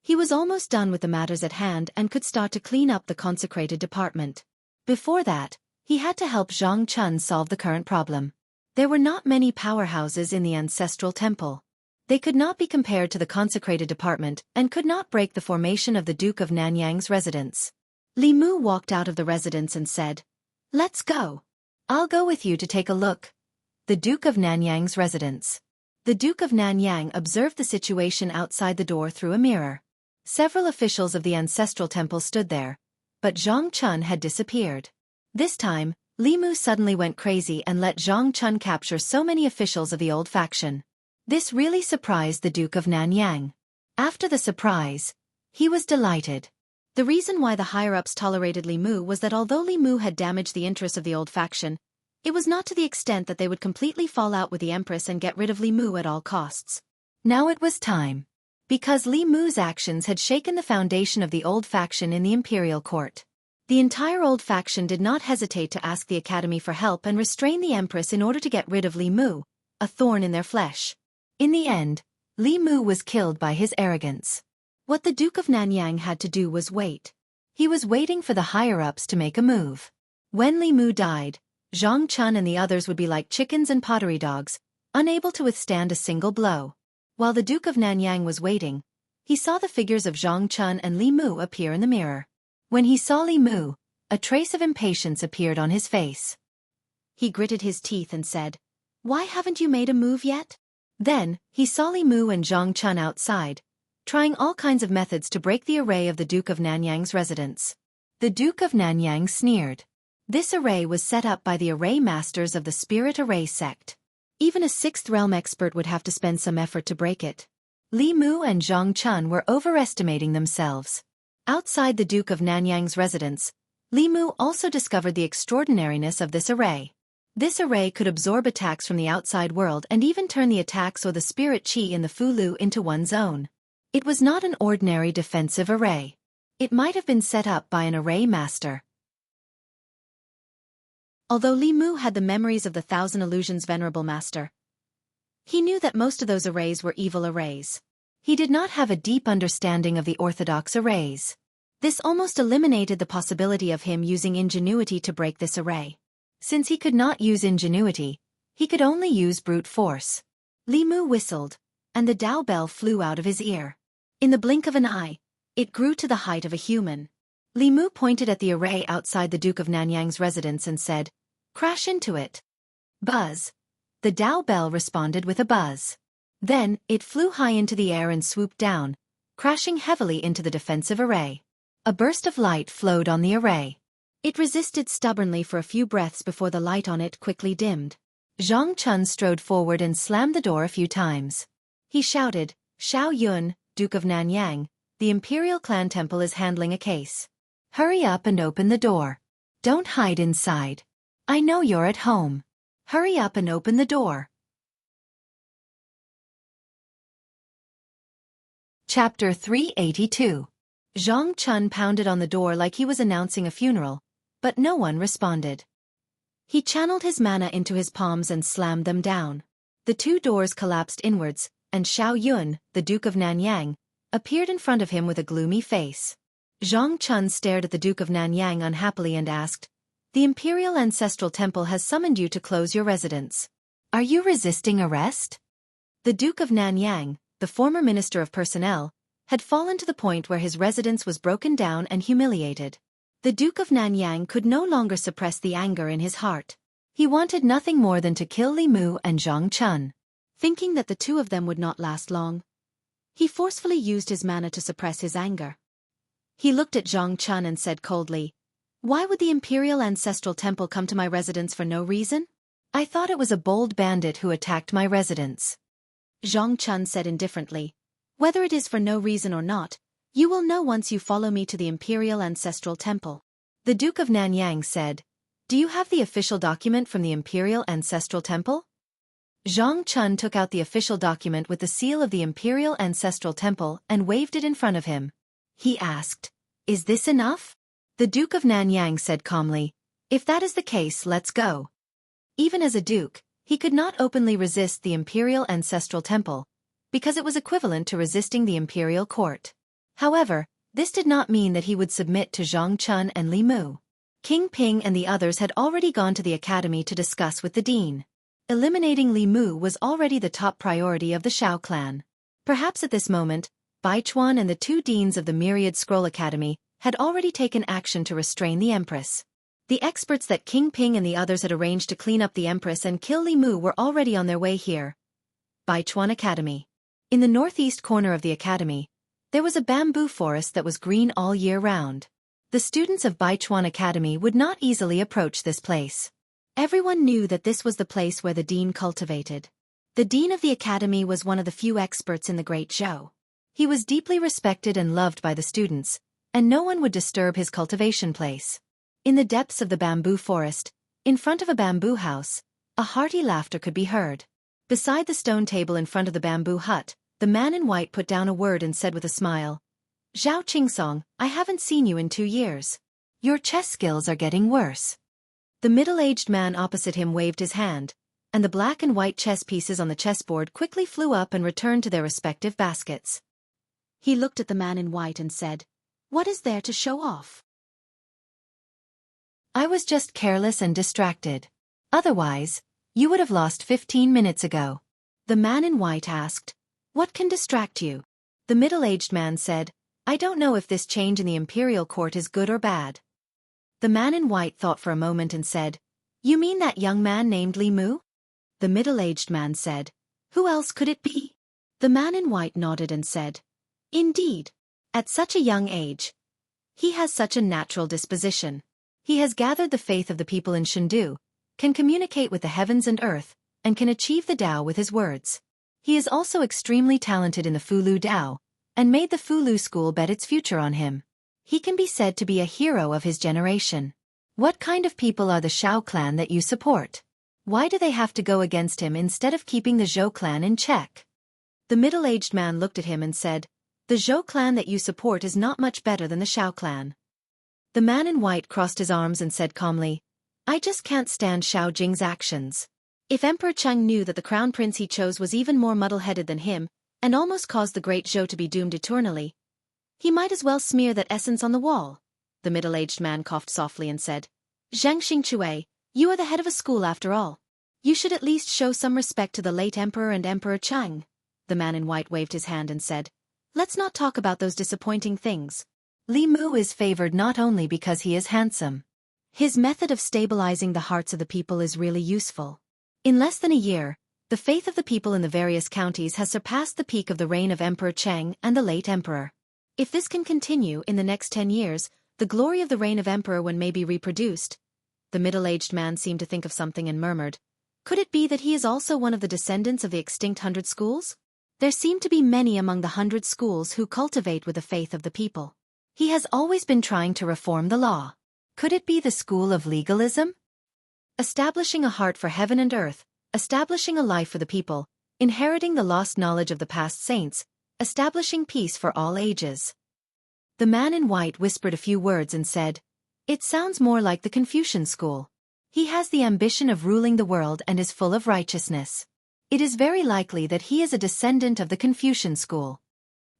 he was almost done with the matters at hand and could start to clean up the consecrated department. Before that, he had to help Zhang Chun solve the current problem. There were not many powerhouses in the ancestral temple. They could not be compared to the consecrated department and could not break the formation of the Duke of Nanyang's residence. Li Mu walked out of the residence and said, Let's go. I'll go with you to take a look. the Duke of Nanyang's residence. The Duke of Nanyang observed the situation outside the door through a mirror. Several officials of the ancestral temple stood there, but Zhang Chun had disappeared. This time, Li Mu suddenly went crazy and let Zhang Chun capture so many officials of the old faction. This really surprised the Duke of Nanyang. After the surprise, he was delighted. The reason why the higher-ups tolerated Li Mu was that although Li Mu had damaged the interests of the old faction, it was not to the extent that they would completely fall out with the Empress and get rid of Li Mu at all costs. Now it was time. Because Li Mu's actions had shaken the foundation of the old faction in the imperial court. The entire old faction did not hesitate to ask the Academy for help and restrain the Empress in order to get rid of Li Mu, a thorn in their flesh. In the end, Li Mu was killed by his arrogance. What the Duke of Nanyang had to do was wait. He was waiting for the higher-ups to make a move. When Li Mu died, Zhang Chun and the others would be like chickens and pottery dogs, unable to withstand a single blow. While the Duke of Nanyang was waiting, he saw the figures of Zhang Chun and Li Mu appear in the mirror. When he saw Li Mu, a trace of impatience appeared on his face. He gritted his teeth and said, "Why haven't you made a move yet?" Then, he saw Li Mu and Zhang Chun outside, trying all kinds of methods to break the array of the Duke of Nanyang's residence. The Duke of Nanyang sneered. This array was set up by the array masters of the Spirit Array sect. Even a sixth realm expert would have to spend some effort to break it. Li Mu and Zhang Chun were overestimating themselves. Outside the Duke of Nanyang's residence, Li Mu also discovered the extraordinariness of this array. This array could absorb attacks from the outside world and even turn the attacks or the spirit chi in the Fulu into one's own. It was not an ordinary defensive array. It might have been set up by an array master. Although Li Mu had the memories of the Thousand Illusions Venerable Master, he knew that most of those arrays were evil arrays. He did not have a deep understanding of the orthodox arrays. This almost eliminated the possibility of him using ingenuity to break this array. Since he could not use ingenuity, he could only use brute force. Li Mu whistled, and the Dao bell flew out of his ear. In the blink of an eye, it grew to the height of a human. Li Mu pointed at the array outside the Duke of Nanyang's residence and said, "Crash into it." Buzz. The Dao bell responded with a buzz. Then, it flew high into the air and swooped down, crashing heavily into the defensive array. A burst of light flowed on the array. It resisted stubbornly for a few breaths before the light on it quickly dimmed. Zhang Chun strode forward and slammed the door a few times. He shouted, "Xiao Yun, Duke of Nanyang, the Imperial Clan Temple is handling a case. Hurry up and open the door. Don't hide inside. I know you're at home. Hurry up and open the door." Chapter 382. Zhang Chun pounded on the door like he was announcing a funeral, but no one responded. He channeled his mana into his palms and slammed them down. The two doors collapsed inwards, and Xiao Yun, the Duke of Nanyang, appeared in front of him with a gloomy face. Zhang Chun stared at the Duke of Nanyang unhappily and asked, "The Imperial Ancestral Temple has summoned you to close your residence. Are you resisting arrest?" The Duke of Nanyang, the former Minister of Personnel, had fallen to the point where his residence was broken down and humiliated. The Duke of Nanyang could no longer suppress the anger in his heart. He wanted nothing more than to kill Li Mu and Zhang Chun. Thinking that the two of them would not last long, he forcefully used his mana to suppress his anger. He looked at Zhang Chun and said coldly, "Why would the Imperial Ancestral Temple come to my residence for no reason? I thought it was a bold bandit who attacked my residence." Zhang Chun said indifferently, "Whether it is for no reason or not, you will know once you follow me to the Imperial Ancestral Temple." The Duke of Nanyang said, "Do you have the official document from the Imperial Ancestral Temple?" Zhang Chun took out the official document with the seal of the Imperial Ancestral Temple and waved it in front of him. He asked, "Is this enough?" The Duke of Nanyang said calmly, "If that is the case, let's go." Even as a duke, he could not openly resist the Imperial Ancestral Temple, because it was equivalent to resisting the Imperial Court. However, this did not mean that he would submit to Zhang Chun and Li Mu. King Ping and the others had already gone to the academy to discuss with the dean. Eliminating Li Mu was already the top priority of the Shao clan. Perhaps at this moment, Bai Chuan and the two deans of the Myriad Scroll Academy had already taken action to restrain the Empress. The experts that King Ping and the others had arranged to clean up the Empress and kill Li Mu were already on their way here. Baichuan Academy. In the northeast corner of the academy, there was a bamboo forest that was green all year round. The students of Baichuan Academy would not easily approach this place. Everyone knew that this was the place where the dean cultivated. The dean of the academy was one of the few experts in the Great Zhou. He was deeply respected and loved by the students, and no one would disturb his cultivation place. In the depths of the bamboo forest, in front of a bamboo house, a hearty laughter could be heard. Beside the stone table in front of the bamboo hut, the man in white put down a word and said with a smile, "Zhao Qingsong, I haven't seen you in 2 years. Your chess skills are getting worse." The middle-aged man opposite him waved his hand, and the black and white chess pieces on the chessboard quickly flew up and returned to their respective baskets. He looked at the man in white and said, "What is there to show off?" "I was just careless and distracted. Otherwise, you would have lost 15 minutes ago." The man in white asked, "What can distract you?" The middle-aged man said, "I don't know if this change in the imperial court is good or bad." The man in white thought for a moment and said, "You mean that young man named Li Mu?" The middle-aged man said, "Who else could it be?" The man in white nodded and said, "Indeed. At such a young age, he has such a natural disposition. He has gathered the faith of the people in Chengdu, can communicate with the heavens and earth, and can achieve the Tao with his words. He is also extremely talented in the Fulu Tao, and made the Fulu school bet its future on him. He can be said to be a hero of his generation. What kind of people are the Shao clan that you support? Why do they have to go against him instead of keeping the Zhou clan in check?" The middle-aged man looked at him and said, "The Zhou clan that you support is not much better than the Shao clan." The man in white crossed his arms and said calmly, "I just can't stand Shao Jing's actions. If Emperor Cheng knew that the crown prince he chose was even more muddle-headed than him, and almost caused the Great Zhou to be doomed eternally, he might as well smear that essence on the wall." The middle-aged man coughed softly and said, "Zhang Xingchui, you are the head of a school after all. You should at least show some respect to the late emperor and Emperor Cheng." The man in white waved his hand and said, "Let's not talk about those disappointing things. Li Mu is favored not only because he is handsome. His method of stabilizing the hearts of the people is really useful. In less than a year, the faith of the people in the various counties has surpassed the peak of the reign of Emperor Cheng and the late emperor. If this can continue in the next 10 years, the glory of the reign of Emperor Wen may be reproduced." The middle-aged man seemed to think of something and murmured, "Could it be that he is also one of the descendants of the extinct 100 schools? There seem to be many among the 100 schools who cultivate with the faith of the people. He has always been trying to reform the law. Could it be the school of legalism? Establishing a heart for heaven and earth, establishing a life for the people, inheriting the lost knowledge of the past saints, establishing peace for all ages." The man in white whispered a few words and said, "It sounds more like the Confucian school. He has the ambition of ruling the world and is full of righteousness. It is very likely that he is a descendant of the Confucian school."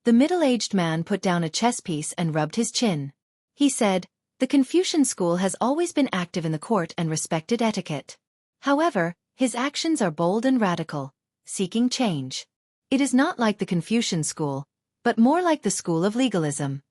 The middle-aged man put down a chess piece and rubbed his chin. He said, "The Confucian school has always been active in the court and respected etiquette. However, his actions are bold and radical, seeking change. It is not like the Confucian school, but more like the school of legalism."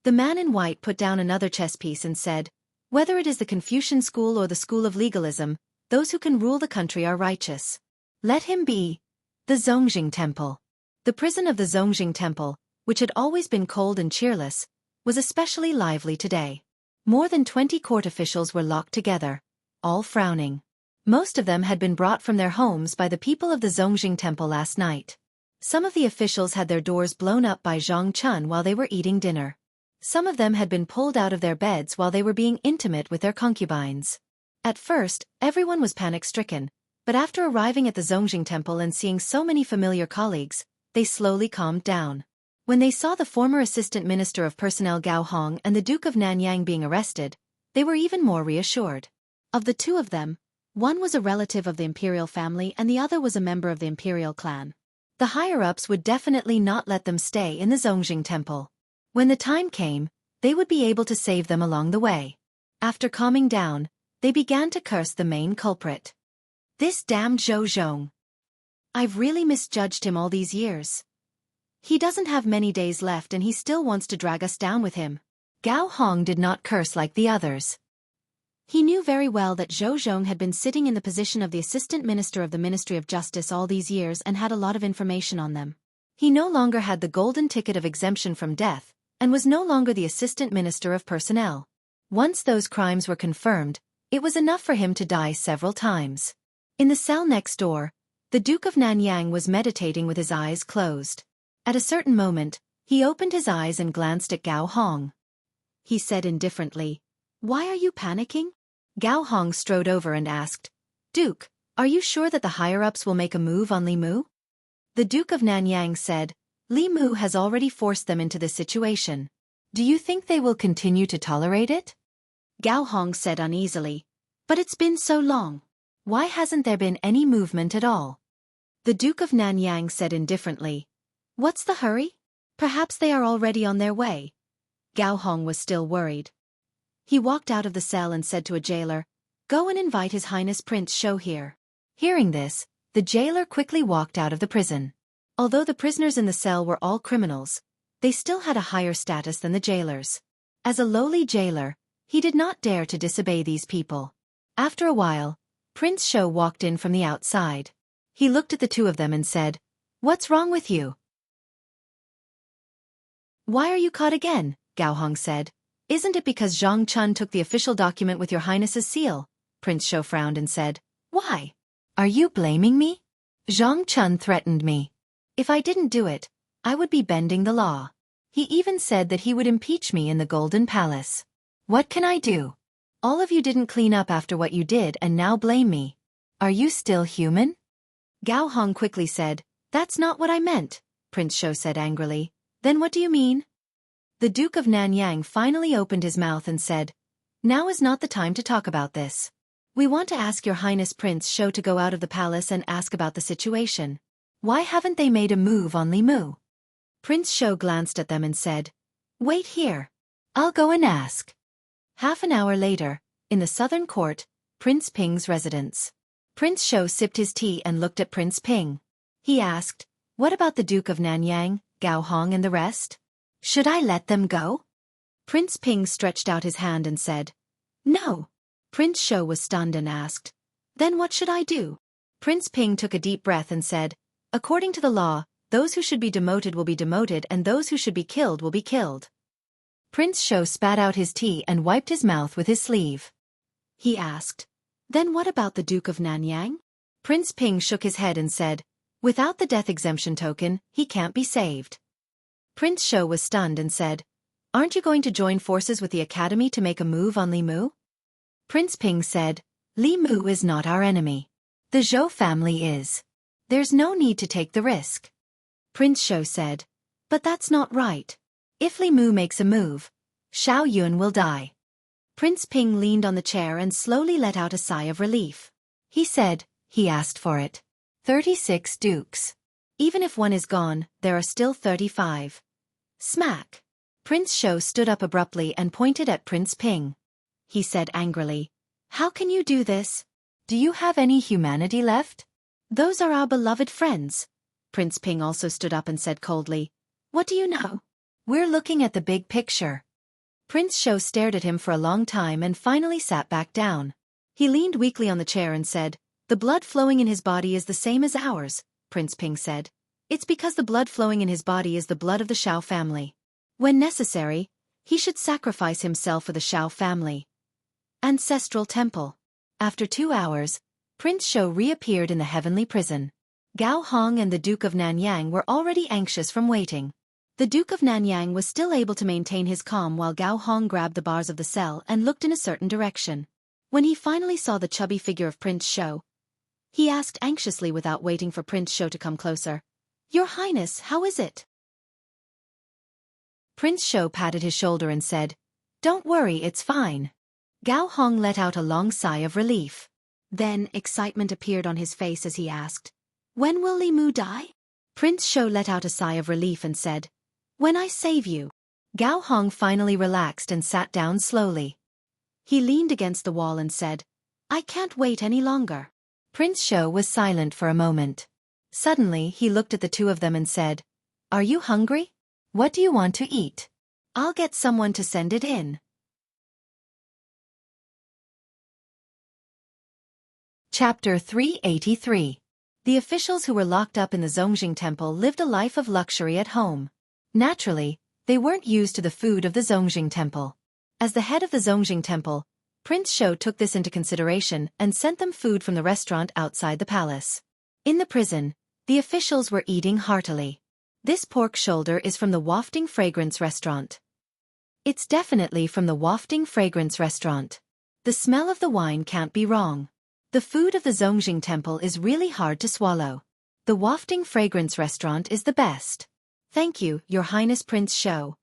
The man in white put down another chess piece and said, "Whether it is the Confucian school or the school of legalism, those who can rule the country are righteous. Let him be." The Zongjing Temple. The prison of the Zongjing Temple, which had always been cold and cheerless, was especially lively today. More than 20 court officials were locked together, all frowning. Most of them had been brought from their homes by the people of the Zongjing Temple last night. Some of the officials had their doors blown up by Zhang Chun while they were eating dinner. Some of them had been pulled out of their beds while they were being intimate with their concubines. At first, everyone was panic-stricken, but after arriving at the Zongjing Temple and seeing so many familiar colleagues, they slowly calmed down. When they saw the former Assistant Minister of Personnel Gao Hong and the Duke of Nanyang being arrested, they were even more reassured. Of the two of them, one was a relative of the imperial family and the other was a member of the imperial clan. The higher-ups would definitely not let them stay in the Zongjing Temple. When the time came, they would be able to save them along the way. After calming down, they began to curse the main culprit. "This damned Zhou Zhong. I've really misjudged him all these years. He doesn't have many days left and he still wants to drag us down with him. Gao Hong did not curse like the others. He knew very well that Zhou Zhong had been sitting in the position of the Assistant Minister of the Ministry of Justice all these years and had a lot of information on them. He no longer had the golden ticket of exemption from death, and was no longer the Assistant Minister of Personnel. Once those crimes were confirmed, it was enough for him to die several times. In the cell next door, the Duke of Nanyang was meditating with his eyes closed. At a certain moment, he opened his eyes and glanced at Gao Hong. He said indifferently, "Why are you panicking?" Gao Hong strode over and asked, "Duke, are you sure that the higher-ups will make a move on Li Mu?" The Duke of Nanyang said, "Li Mu has already forced them into this situation. Do you think they will continue to tolerate it?" Gao Hong said uneasily, "But it's been so long. Why hasn't there been any movement at all?" The Duke of Nanyang said indifferently, "What's the hurry? Perhaps they are already on their way." Gao Hong was still worried. He walked out of the cell and said to a jailer, "Go and invite His Highness Prince Shou here." Hearing this, the jailer quickly walked out of the prison. Although the prisoners in the cell were all criminals, they still had a higher status than the jailers. As a lowly jailer, he did not dare to disobey these people. After a while, Prince Shou walked in from the outside. He looked at the two of them and said, "What's wrong with you?" "Why are you caught again?" Gao Hong said. "Isn't it because Zhang Chun took the official document with your highness's seal?" Prince Shou frowned and said, "Why? Are you blaming me? Zhang Chun threatened me. If I didn't do it, I would be bending the law. He even said that he would impeach me in the Golden Palace. What can I do? All of you didn't clean up after what you did and now blame me. Are you still human?" Gao Hong quickly said, "That's not what I meant," Prince Shou said angrily. "Then what do you mean?" The Duke of Nanyang finally opened his mouth and said, "Now is not the time to talk about this. We want to ask Your Highness Prince Shou to go out of the palace and ask about the situation. Why haven't they made a move on Li Mu?" Prince Shou glanced at them and said, "Wait here. I'll go and ask." Half an hour later, in the southern court, Prince Ping's residence. Prince Shou sipped his tea and looked at Prince Ping. He asked, "What about the Duke of Nanyang, Gao Hong and the rest? Should I let them go?" Prince Ping stretched out his hand and said, "No." Prince Shou was stunned and asked, "Then what should I do?" Prince Ping took a deep breath and said, "According to the law, those who should be demoted will be demoted and those who should be killed will be killed." Prince Shou spat out his tea and wiped his mouth with his sleeve. He asked, "Then what about the Duke of Nanyang?" Prince Ping shook his head and said, "Without the death exemption token, he can't be saved." Prince Shou was stunned and said, "Aren't you going to join forces with the academy to make a move on Li Mu?" Prince Ping said, "Li Mu is not our enemy. The Zhou family is. There's no need to take the risk." Prince Shou said, "But that's not right. If Li Mu makes a move, Xiao Yun will die." Prince Ping leaned on the chair and slowly let out a sigh of relief. He said, "He asked for it. 36 dukes. Even if one is gone, there are still 35. Smack. Prince Shou stood up abruptly and pointed at Prince Ping. He said angrily, "How can you do this? Do you have any humanity left? Those are our beloved friends." Prince Ping also stood up and said coldly, "What do you know? We're looking at the big picture." Prince Shou stared at him for a long time and finally sat back down. He leaned weakly on the chair and said, "The blood flowing in his body is the same as ours," Prince Ping said. "It's because the blood flowing in his body is the blood of the Xiao family. When necessary, he should sacrifice himself for the Xiao family." Ancestral Temple. After 2 hours, Prince Shou reappeared in the heavenly prison. Gao Hong and the Duke of Nanyang were already anxious from waiting. The Duke of Nanyang was still able to maintain his calm while Gao Hong grabbed the bars of the cell and looked in a certain direction. When he finally saw the chubby figure of Prince Shou, he asked anxiously without waiting for Prince Shou to come closer, "Your Highness, how is it?" Prince Shou patted his shoulder and said, "Don't worry, it's fine." Gao Hong let out a long sigh of relief. Then excitement appeared on his face as he asked, "When will Li Mu die?" Prince Shou let out a sigh of relief and said, "When I save you." Gao Hong finally relaxed and sat down slowly. He leaned against the wall and said, "I can't wait any longer." Prince Shou was silent for a moment. Suddenly he looked at the two of them and said, "Are you hungry? What do you want to eat?" I'll get someone to send it in. Chapter 383. The officials who were locked up in the Zongjing Temple lived a life of luxury at home. Naturally, they weren't used to the food of the Zongjing Temple. As the head of the Zongjing Temple, Prince Shou took this into consideration and sent them food from the restaurant outside the palace. In the prison, the officials were eating heartily. This pork shoulder is from the Wafting Fragrance Restaurant. It's definitely from the Wafting Fragrance Restaurant. The smell of the wine can't be wrong. The food of the Zongjing Temple is really hard to swallow. The Wafting Fragrance Restaurant is the best. Thank you, Your Highness Prince Shou.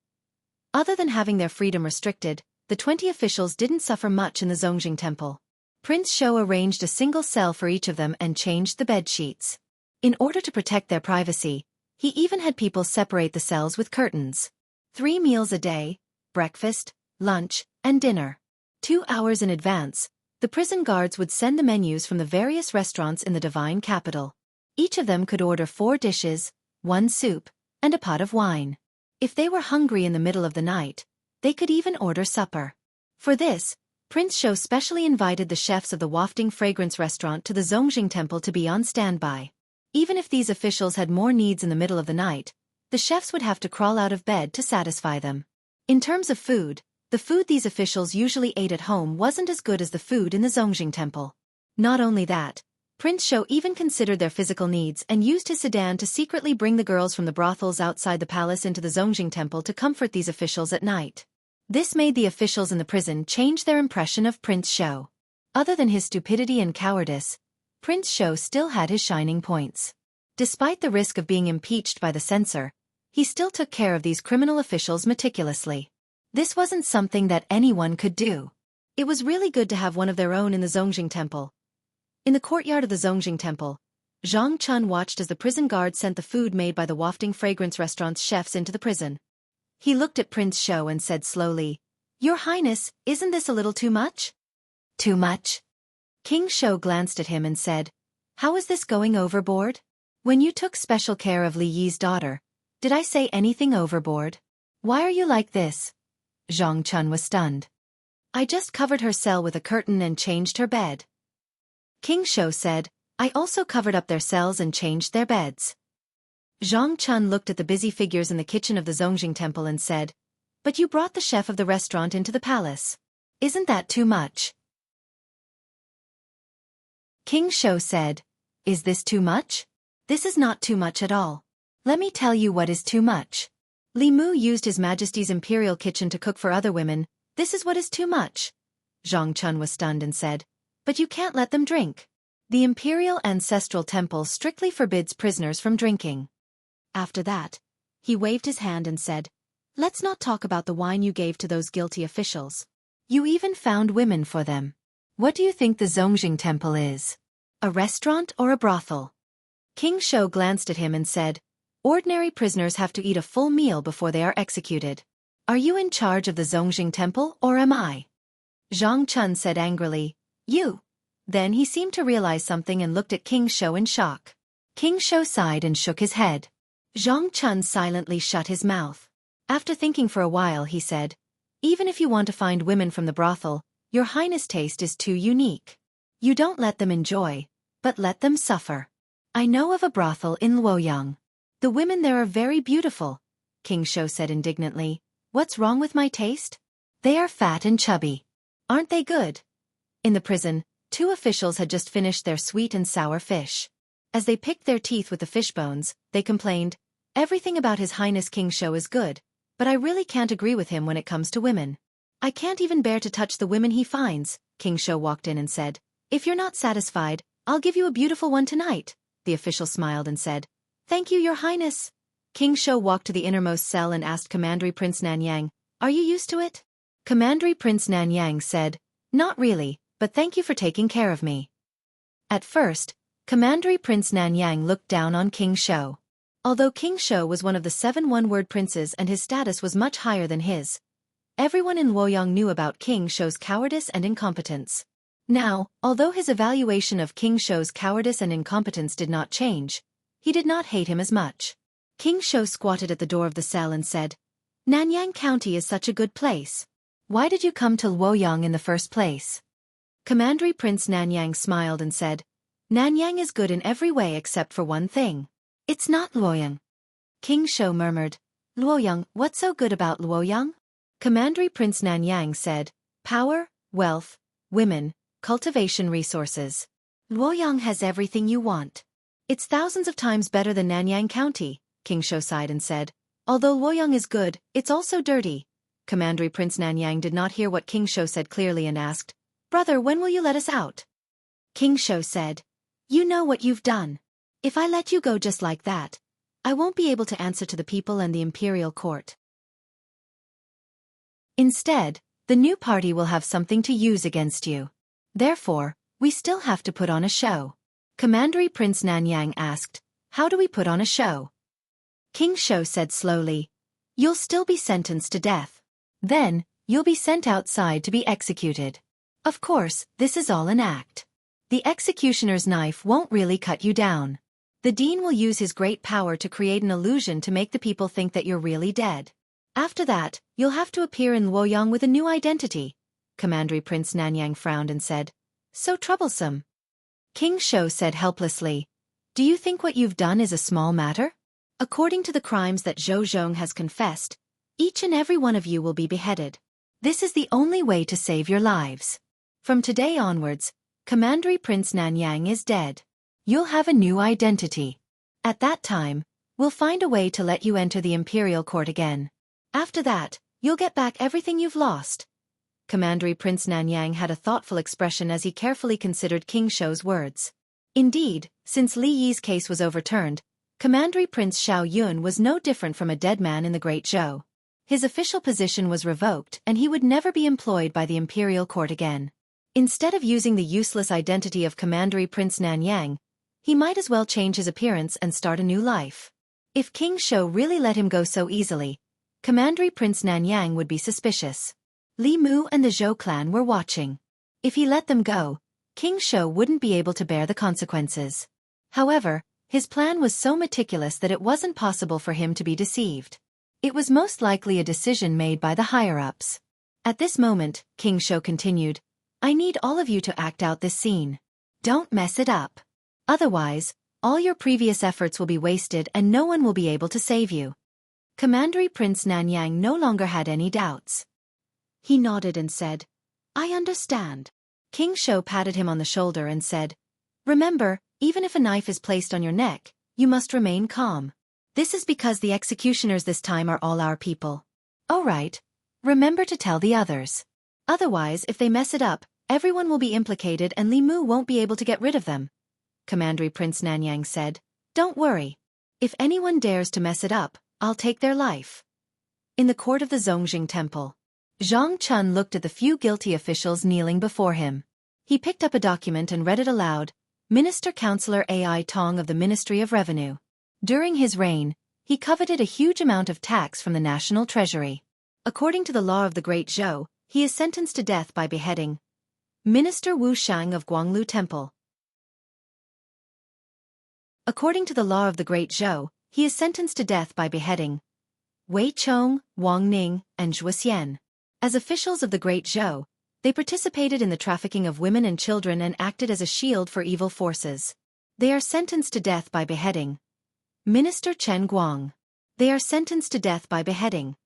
Other than having their freedom restricted, the 20 officials didn't suffer much in the Zongjing Temple. Prince Shou arranged a single cell for each of them and changed the bed sheets. In order to protect their privacy, he even had people separate the cells with curtains. 3 meals a day, breakfast, lunch, and dinner. 2 hours in advance, the prison guards would send the menus from the various restaurants in the divine capital. Each of them could order 4 dishes, 1 soup, and a pot of wine. If they were hungry in the middle of the night, they could even order supper. For this, Prince Shou specially invited the chefs of the Wafting Fragrance Restaurant to the Zongjing Temple to be on standby. Even if these officials had more needs in the middle of the night, the chefs would have to crawl out of bed to satisfy them. In terms of food, the food these officials usually ate at home wasn't as good as the food in the Zongjing Temple. Not only that, Prince Shou even considered their physical needs and used his sedan to secretly bring the girls from the brothels outside the palace into the Zongjing Temple to comfort these officials at night. This made the officials in the prison change their impression of Prince Shou. Other than his stupidity and cowardice, Prince Shou still had his shining points. Despite the risk of being impeached by the censor, he still took care of these criminal officials meticulously. This wasn't something that anyone could do. It was really good to have one of their own in the Zongjing Temple. In the courtyard of the Zongjing Temple, Zhang Chun watched as the prison guard sent the food made by the Wafting Fragrance Restaurant's chefs into the prison. He looked at Prince Shou and said slowly, "Your Highness, isn't this a little too much?" "Too much?" King Shou glanced at him and said, "How is this going overboard? When you took special care of Li Yi's daughter, did I say anything overboard? Why are you like this?" Zhang Chun was stunned. "I just covered her cell with a curtain and changed her bed." King Shou said, "I also covered up their cells and changed their beds." Zhang Chun looked at the busy figures in the kitchen of the Zongjing Temple and said, "But you brought the chef of the restaurant into the palace. Isn't that too much?" King Shou said, "Is this too much? This is not too much at all. Let me tell you what is too much. Li Mu used His Majesty's imperial kitchen to cook for other women. This is what is too much." Zhang Chun was stunned and said, "But you can't let them drink. The imperial ancestral temple strictly forbids prisoners from drinking." After that, he waved his hand and said, "Let's not talk about the wine you gave to those guilty officials. You even found women for them. What do you think the Zongjing Temple is? A restaurant or a brothel?" King Shou glanced at him and said, "Ordinary prisoners have to eat a full meal before they are executed. Are you in charge of the Zongjing Temple or am I?" Zhang Chun said angrily, "You." Then he seemed to realize something and looked at King Shou in shock. King Shou sighed and shook his head. Zhang Chun silently shut his mouth. After thinking for a while he said, "Even if you want to find women from the brothel, Your Highness' taste is too unique. You don't let them enjoy, but let them suffer. I know of a brothel in Luoyang. The women there are very beautiful." King Shou said indignantly, "What's wrong with my taste? They are fat and chubby. Aren't they good?" In the prison, 2 officials had just finished their sweet and sour fish. As they picked their teeth with the fish bones, they complained, "Everything about His Highness King Shou is good, but I really can't agree with him when it comes to women. I can't even bear to touch the women he finds." King Shou walked in and said, "If you're not satisfied, I'll give you a beautiful one tonight." The official smiled and said, "Thank you, Your Highness." King Shou walked to the innermost cell and asked Commandery Prince Nanyang, "Are you used to it?" Commandery Prince Nanyang said, "Not really, but thank you for taking care of me." At first, Commandery Prince Nanyang looked down on King Shou. Although King Shou was one of the 7 one-word princes and his status was much higher than his, everyone in Luoyang knew about King Shou's cowardice and incompetence. Now, although his evaluation of King Shou's cowardice and incompetence did not change, he did not hate him as much. King Shou squatted at the door of the cell and said, Nanyang County is such a good place. Why did you come to Luoyang in the first place? Commander Prince Nanyang smiled and said, Nanyang is good in every way except for one thing. It's not Luoyang. King Shou murmured, Luoyang, what's so good about Luoyang? Commander Prince Nanyang said, power, wealth, women, cultivation resources. Luoyang has everything you want. It's thousands of times better than Nanyang County, King Shou sighed and said. Although Luoyang is good, it's also dirty. Commander Prince Nanyang did not hear what King Shou said clearly and asked, Brother, when will you let us out? King Shou said, You know what you've done. If I let you go just like that, I won't be able to answer to the people and the imperial court. Instead, the new party will have something to use against you. Therefore, we still have to put on a show. Commander Prince Nanyang asked, How do we put on a show? King Shou said slowly, You'll still be sentenced to death. Then, you'll be sent outside to be executed. Of course, this is all an act. The executioner's knife won't really cut you down. The dean will use his great power to create an illusion to make the people think that you're really dead. After that, you'll have to appear in Luoyang with a new identity. Commander Prince Nanyang frowned and said, So troublesome. King Shou said helplessly, Do you think what you've done is a small matter? According to the crimes that Zhou Zhong has confessed, each and every one of you will be beheaded. This is the only way to save your lives. From today onwards, Commander Prince Nanyang is dead. You'll have a new identity. At that time, we'll find a way to let you enter the imperial court again. After that, you'll get back everything you've lost. Commander Prince Nanyang had a thoughtful expression as he carefully considered King Shou's words. Indeed, since Li Yi's case was overturned, Commander Prince Xiao Yun was no different from a dead man in the Great Zhou. His official position was revoked and he would never be employed by the imperial court again. Instead of using the useless identity of Commander Prince Nanyang, he might as well change his appearance and start a new life. If King Shou really let him go so easily, Commander Prince Nanyang would be suspicious. Li Mu and the Zhou clan were watching. If he let them go, King Shou wouldn't be able to bear the consequences. However, his plan was so meticulous that it wasn't possible for him to be deceived. It was most likely a decision made by the higher-ups. At this moment, King Shou continued, I need all of you to act out this scene. Don't mess it up. Otherwise, all your previous efforts will be wasted and no one will be able to save you. Commander Prince Nanyang no longer had any doubts. He nodded and said, I understand. King Shou patted him on the shoulder and said, Remember, even if a knife is placed on your neck, you must remain calm. This is because the executioners this time are all our people. All right. Remember to tell the others. Otherwise, if they mess it up, everyone will be implicated and Li Mu won't be able to get rid of them. Commander Prince Nanyang said, Don't worry. If anyone dares to mess it up, I'll take their life. In the court of the Zongjing Temple, Zhang Chun looked at the few guilty officials kneeling before him. He picked up a document and read it aloud, Minister Counselor Ai Tong of the Ministry of Revenue. During his reign, he coveted a huge amount of tax from the national treasury. According to the law of the Great Zhou, he is sentenced to death by beheading. Minister Wu Shang of Guanglu Temple. According to the law of the Great Zhou, he is sentenced to death by beheading. Wei Chong, Wang Ning, and Zhuo Xian. As officials of the Great Zhou, they participated in the trafficking of women and children and acted as a shield for evil forces. They are sentenced to death by beheading. Minister Chen Guang. They are sentenced to death by beheading.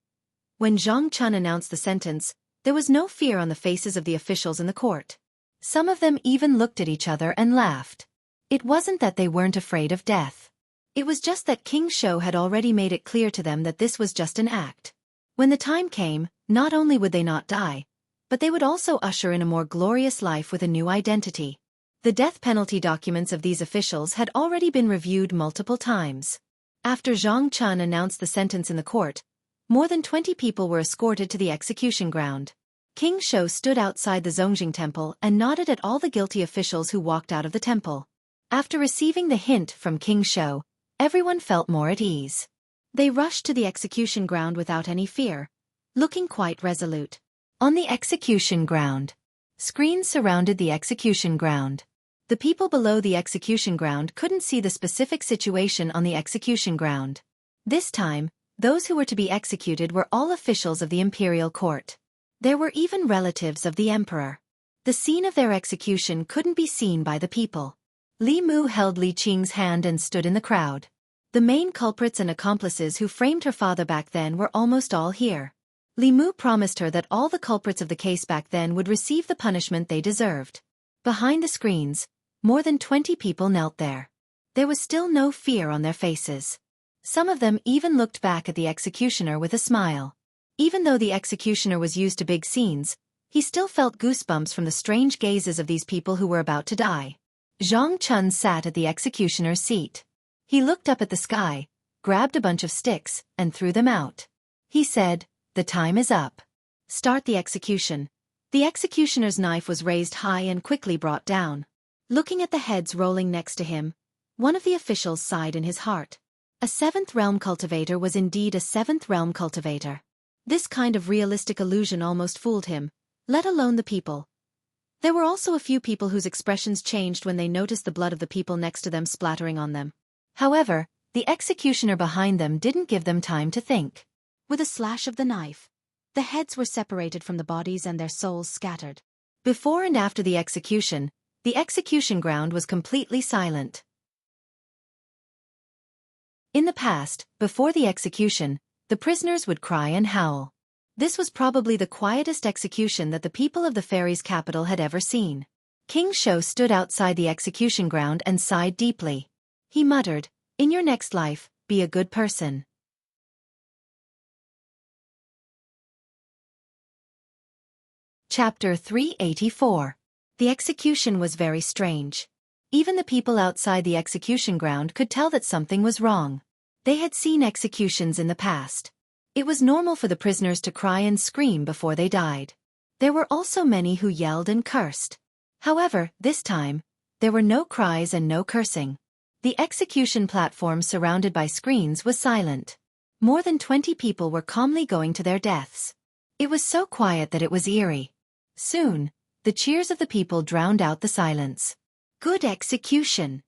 When Zhang Chun announced the sentence, there was no fear on the faces of the officials in the court. Some of them even looked at each other and laughed. It wasn't that they weren't afraid of death. It was just that King Shou had already made it clear to them that this was just an act. When the time came, not only would they not die, but they would also usher in a more glorious life with a new identity. The death penalty documents of these officials had already been reviewed multiple times. After Zhang Chun announced the sentence in the court, more than 20 people were escorted to the execution ground. King Shou stood outside the Zongjing Temple and nodded at all the guilty officials who walked out of the temple. After receiving the hint from King Shou, everyone felt more at ease. They rushed to the execution ground without any fear, looking quite resolute. On the execution ground. Screens surrounded the execution ground. The people below the execution ground couldn't see the specific situation on the execution ground. This time, Those who were to be executed were all officials of the imperial court. There were even relatives of the emperor. The scene of their execution couldn't be seen by the people. Li Mu held Li Qing's hand and stood in the crowd. The main culprits and accomplices who framed her father back then were almost all here. Li Mu promised her that all the culprits of the case back then would receive the punishment they deserved. Behind the screens, more than 20 people knelt there. There was still no fear on their faces. Some of them even looked back at the executioner with a smile. Even though the executioner was used to big scenes, he still felt goosebumps from the strange gazes of these people who were about to die. Zhang Chun sat at the executioner's seat. He looked up at the sky, grabbed a bunch of sticks, and threw them out. He said, "The time is up. Start the execution." The executioner's knife was raised high and quickly brought down. Looking at the heads rolling next to him, one of the officials sighed in his heart. A seventh realm cultivator was indeed a seventh realm cultivator. This kind of realistic illusion almost fooled him, let alone the people. There were also a few people whose expressions changed when they noticed the blood of the people next to them splattering on them. However, the executioner behind them didn't give them time to think. With a slash of the knife, the heads were separated from the bodies and their souls scattered. Before and after the execution ground was completely silent. In the past, before the execution, the prisoners would cry and howl. This was probably the quietest execution that the people of the fairies' capital had ever seen. King Shou stood outside the execution ground and sighed deeply. He muttered, "In your next life, be a good person." Chapter 384. The execution was very strange. Even the people outside the execution ground could tell that something was wrong. They had seen executions in the past. It was normal for the prisoners to cry and scream before they died. There were also many who yelled and cursed. However, this time, there were no cries and no cursing. The execution platform surrounded by screens was silent. More than 20 people were calmly going to their deaths. It was so quiet that it was eerie. Soon, the cheers of the people drowned out the silence. Good execution.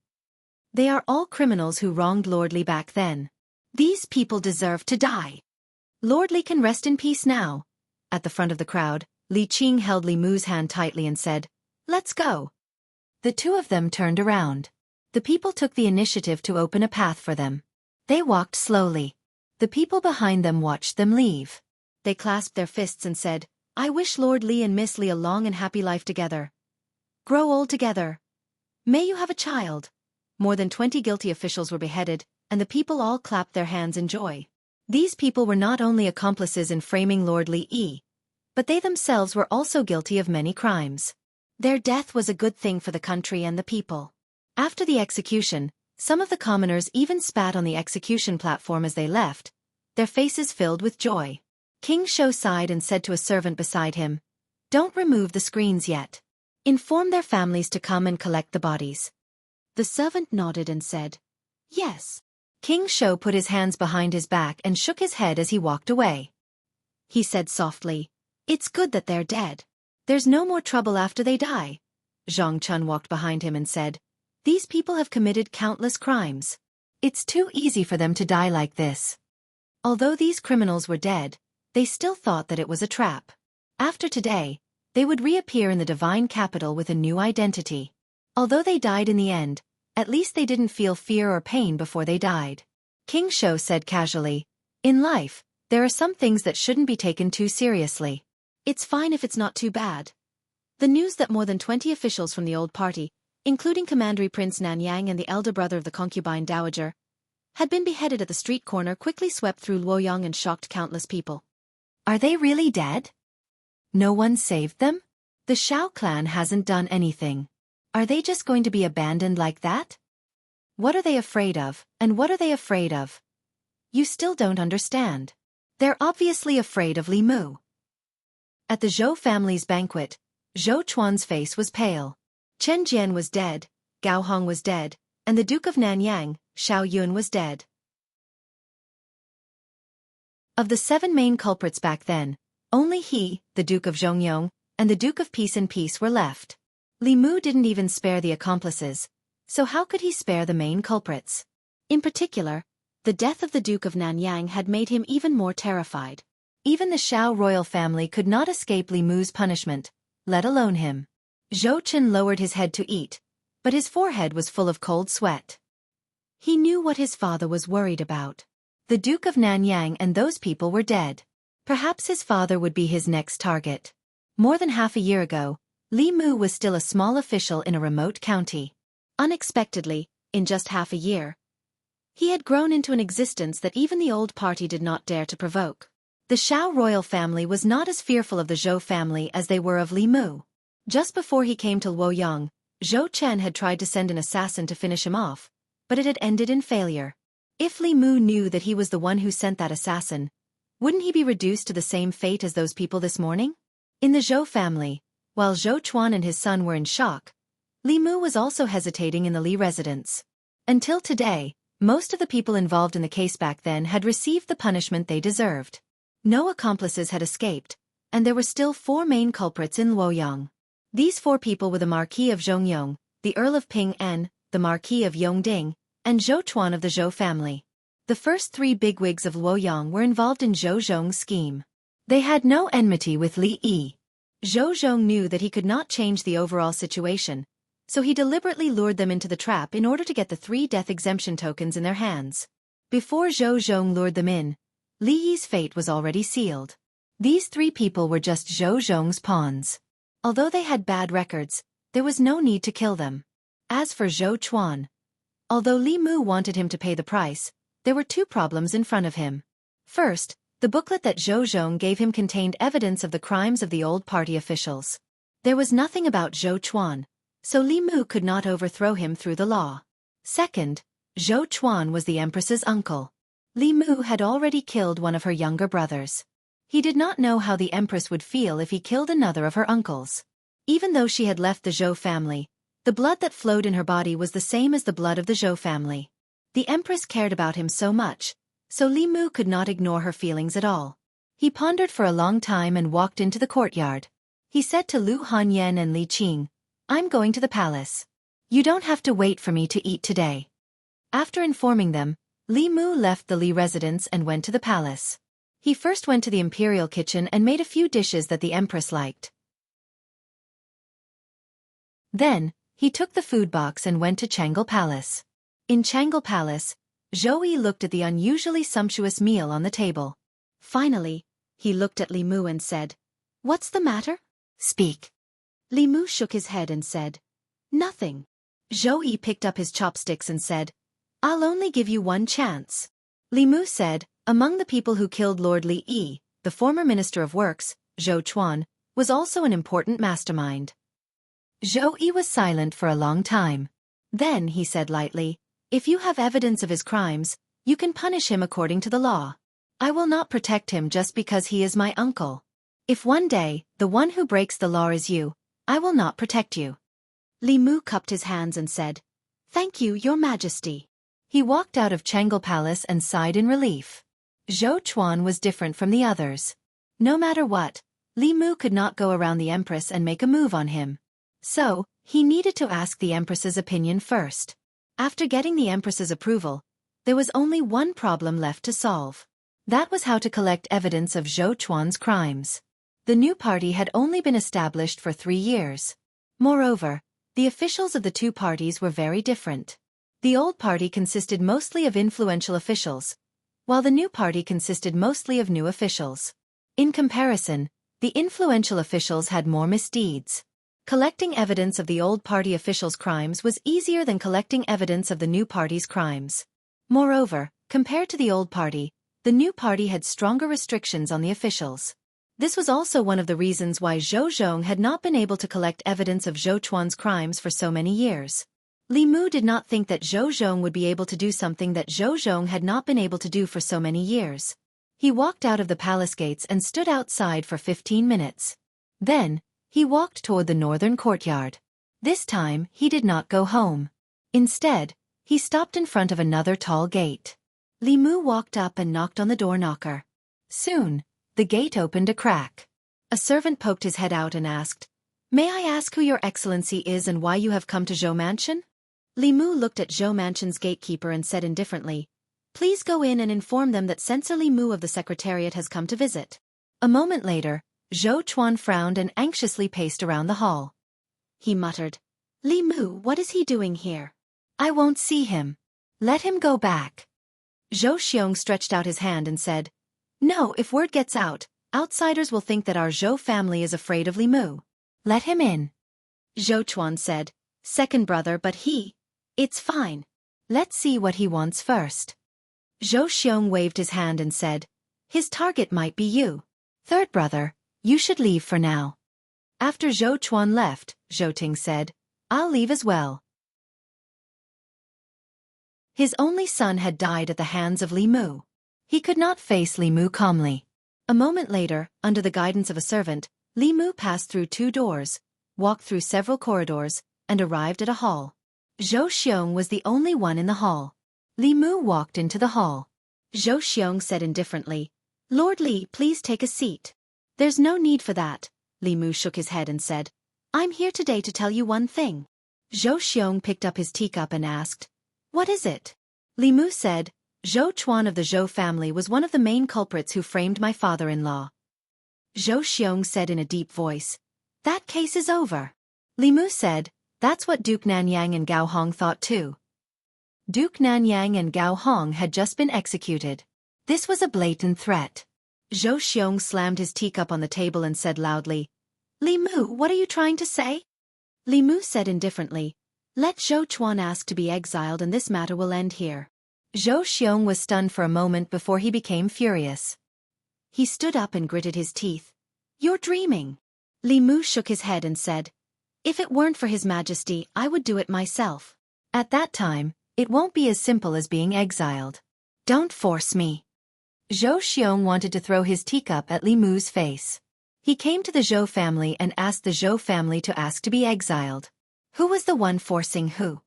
They are all criminals who wronged Lord Li back then. These people deserve to die. Lord Li can rest in peace now. At the front of the crowd, Li Qing held Li Mu's hand tightly and said, "Let's go." The two of them turned around. The people took the initiative to open a path for them. They walked slowly. The people behind them watched them leave. They clasped their fists and said, "I wish Lord Li and Miss Li a long and happy life together. Grow old together. May you have a child." More than 20 guilty officials were beheaded, and the people all clapped their hands in joy. These people were not only accomplices in framing Lord Li, but they themselves were also guilty of many crimes. Their death was a good thing for the country and the people. After the execution, some of the commoners even spat on the execution platform as they left, their faces filled with joy. King Shou sighed and said to a servant beside him, "Don't remove the screens yet. Inform their families to come and collect the bodies." The servant nodded and said, "Yes." King Shou put his hands behind his back and shook his head as he walked away. He said softly, "It's good that they're dead. There's no more trouble after they die." Zhang Chun walked behind him and said, "These people have committed countless crimes. It's too easy for them to die like this." Although these criminals were dead, they still thought that it was a trap. After today, they would reappear in the divine capital with a new identity. Although they died in the end, at least they didn't feel fear or pain before they died. King Shou said casually, "In life, there are some things that shouldn't be taken too seriously. It's fine if it's not too bad." The news that more than 20 officials from the old party, including Commandery Prince Nanyang and the elder brother of the concubine dowager, had been beheaded at the street corner quickly swept through Luoyang and shocked countless people. Are they really dead? No one saved them? The Shao clan hasn't done anything. Are they just going to be abandoned like that? What are they afraid of, and what are they afraid of? You still don't understand. They're obviously afraid of Li Mu. At the Zhou family's banquet, Zhou Chuan's face was pale. Chen Jian was dead, Gao Hong was dead, and the Duke of Nanyang, Xiao Yun, was dead. Of the 7 main culprits back then, only he, the Duke of Zhongyong, and the Duke of Peace and Peace were left. Li Mu didn't even spare the accomplices, so how could he spare the main culprits? In particular, The death of the Duke of Nanyang had made him even more terrified. Even the Xiao royal family could not escape Li Mu's punishment, let alone him. Zhou Chen lowered his head to eat, but his forehead was full of cold sweat. He knew what his father was worried about. The Duke of Nanyang and those people were dead. Perhaps his father would be his next target. More than half a year ago, Li Mu was still a small official in a remote county. Unexpectedly, in just half a year, he had grown into an existence that even the old party did not dare to provoke. The Xiao royal family was not as fearful of the Zhou family as they were of Li Mu. Just before he came to Luoyang, Zhou Chen had tried to send an assassin to finish him off, but it had ended in failure. If Li Mu knew that he was the one who sent that assassin, wouldn't he be reduced to the same fate as those people this morning? In the Zhou family, while Zhou Chuan and his son were in shock, Li Mu was also hesitating in the Li residence. Until today, most of the people involved in the case back then had received the punishment they deserved. No accomplices had escaped, and there were still 4 main culprits in Luoyang. These 4 people were the Marquis of Zhongyong, the Earl of Ping En, the Marquis of Yongding, and Zhou Chuan of the Zhou family. The first 3 bigwigs of Luoyang were involved in Zhou Zhong's scheme. They had no enmity with Li Yi. Zhou Zhong knew that he could not change the overall situation, so he deliberately lured them into the trap in order to get the 3 death exemption tokens in their hands. Before Zhou Zhong lured them in, Li Yi's fate was already sealed. These 3 people were just Zhou Zhong's pawns. Although they had bad records, there was no need to kill them. As for Zhou Chuan, although Li Mu wanted him to pay the price, there were 2 problems in front of him. First, the booklet that Zhou Zhong gave him contained evidence of the crimes of the old party officials. There was nothing about Zhou Chuan, so Li Mu could not overthrow him through the law. Second, Zhou Chuan was the Empress's uncle. Li Mu had already killed one of her younger brothers. He did not know how the Empress would feel if he killed another of her uncles. Even though she had left the Zhou family, the blood that flowed in her body was the same as the blood of the Zhou family. The Empress cared about him so much, so Li Mu could not ignore her feelings at all. He pondered for a long time and walked into the courtyard. He said to Lu Hanyan and Li Qing, "I'm going to the palace. You don't have to wait for me to eat today." After informing them, Li Mu left the Li residence and went to the palace. He first went to the imperial kitchen and made a few dishes that the Empress liked. Then, he took the food box and went to Changle Palace. In Changle Palace, Zhou Yi looked at the unusually sumptuous meal on the table. Finally, he looked at Li Mu and said, "What's the matter? Speak." Li Mu shook his head and said, "Nothing." Zhou Yi picked up his chopsticks and said, "I'll only give you one chance." Li Mu said, "Among the people who killed Lord Li Yi, the former Minister of Works, Zhou Chuan, was also an important mastermind." Zhou Yi was silent for a long time. Then he said lightly, "If you have evidence of his crimes, you can punish him according to the law. I will not protect him just because he is my uncle. If one day, the one who breaks the law is you, I will not protect you." Li Mu cupped his hands and said, "Thank you, Your Majesty." He walked out of Changle Palace and sighed in relief. Zhou Chuan was different from the others. No matter what, Li Mu could not go around the Empress and make a move on him. So, he needed to ask the Empress's opinion first. After getting the Empress's approval, there was only one problem left to solve. That was how to collect evidence of Zhou Chuan's crimes. The new party had only been established for 3 years. Moreover, the officials of the 2 parties were very different. The old party consisted mostly of influential officials, while the new party consisted mostly of new officials. In comparison, the influential officials had more misdeeds. Collecting evidence of the old party officials' crimes was easier than collecting evidence of the new party's crimes. Moreover, compared to the old party, the new party had stronger restrictions on the officials. This was also one of the reasons why Zhou Zhong had not been able to collect evidence of Zhou Chuan's crimes for so many years. Li Mu did not think that Zhou Zhong would be able to do something that Zhou Zhong had not been able to do for so many years. He walked out of the palace gates and stood outside for 15 minutes. Then, he walked toward the northern courtyard. This time, he did not go home. Instead, he stopped in front of another tall gate. Li Mu walked up and knocked on the door knocker. Soon, the gate opened a crack. A servant poked his head out and asked, "May I ask who your excellency is and why you have come to Zhou Mansion?" Li Mu looked at Zhou Mansion's gatekeeper and said indifferently, Please go in and inform them that Censor Li Mu of the Secretariat has come to visit. A moment later, Zhou Chuan frowned and anxiously paced around the hall. He muttered, Li Mu, what is he doing here? I won't see him. Let him go back. Zhou Xiong stretched out his hand and said, No, if word gets out, outsiders will think that our Zhou family is afraid of Li Mu. Let him in. Zhou Chuan said, Second brother, but it's fine. Let's see what he wants first. Zhou Xiong waved his hand and said, His target might be you. Third brother, you should leave for now. After Zhou Chuan left, Zhou Ting said, I'll leave as well. His only son had died at the hands of Li Mu. He could not face Li Mu calmly. A moment later, under the guidance of a servant, Li Mu passed through 2 doors, walked through several corridors, and arrived at a hall. Zhou Xiong was the only one in the hall. Li Mu walked into the hall. Zhou Xiong said indifferently, Lord Li, please take a seat. There's no need for that. Li Mu shook his head and said, I'm here today to tell you one thing. Zhou Xiong picked up his teacup and asked, What is it? Li Mu said, Zhou Chuan of the Zhou family was one of the main culprits who framed my father-in-law. Zhou Xiong said in a deep voice, That case is over. Li Mu said, That's what Duke Nanyang and Gao Hong thought too. Duke Nanyang and Gao Hong had just been executed. This was a blatant threat. Zhou Xiong slammed his teacup on the table and said loudly, Li Mu, what are you trying to say? Li Mu said indifferently, Let Zhou Chuan ask to be exiled and this matter will end here. Zhou Xiong was stunned for a moment before he became furious. He stood up and gritted his teeth. You're dreaming. Li Mu shook his head and said, If it weren't for His Majesty, I would do it myself. At that time, it won't be as simple as being exiled. Don't force me. Zhou Xiong wanted to throw his teacup at Li Mu's face. He came to the Zhou family and asked the Zhou family to ask to be exiled. Who was the one forcing who?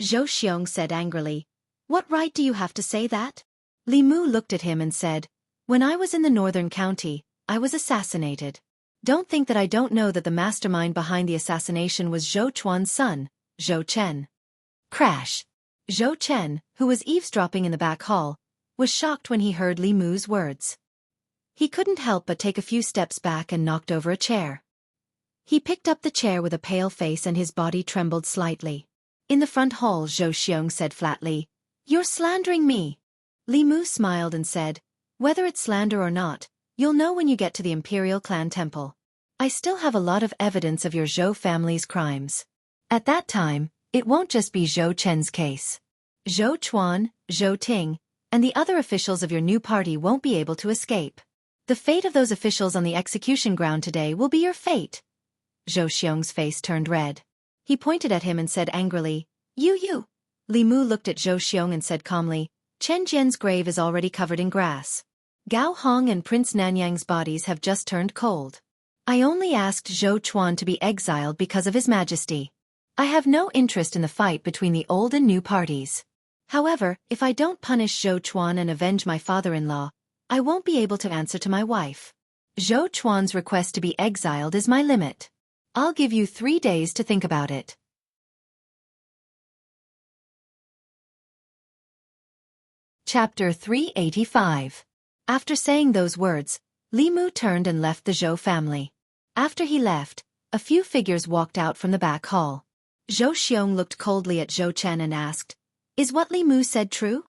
Zhou Xiong said angrily, What right do you have to say that? Li Mu looked at him and said, When I was in the northern county, I was assassinated. Don't think that I don't know that the mastermind behind the assassination was Zhou Chuan's son, Zhou Chen. Crash. Zhou Chen, who was eavesdropping in the back hall, was shocked when he heard Li Mu's words. He couldn't help but take a few steps back and knocked over a chair. He picked up the chair with a pale face and his body trembled slightly. In the front hall, Zhou Xiong said flatly, You're slandering me. Li Mu smiled and said, Whether it's slander or not, you'll know when you get to the Imperial Clan Temple. I still have a lot of evidence of your Zhou family's crimes. At that time, it won't just be Zhou Chen's case. Zhou Chuan, Zhou Ting, and the other officials of your new party won't be able to escape. The fate of those officials on the execution ground today will be your fate. Zhou Xiong's face turned red. He pointed at him and said angrily, You. Li Mu looked at Zhou Xiong and said calmly, Chen Jian's grave is already covered in grass. Gao Hong and Prince Nanyang's bodies have just turned cold. I only asked Zhou Chuan to be exiled because of His Majesty. I have no interest in the fight between the old and new parties. However, if I don't punish Zhou Chuan and avenge my father-in-law, I won't be able to answer to my wife. Zhou Chuan's request to be exiled is my limit. I'll give you 3 days to think about it. Chapter 385. After saying those words, Li Mu turned and left the Zhou family. After he left, a few figures walked out from the back hall. Zhou Xiong looked coldly at Zhou Chen and asked, Is what Li Mu said true?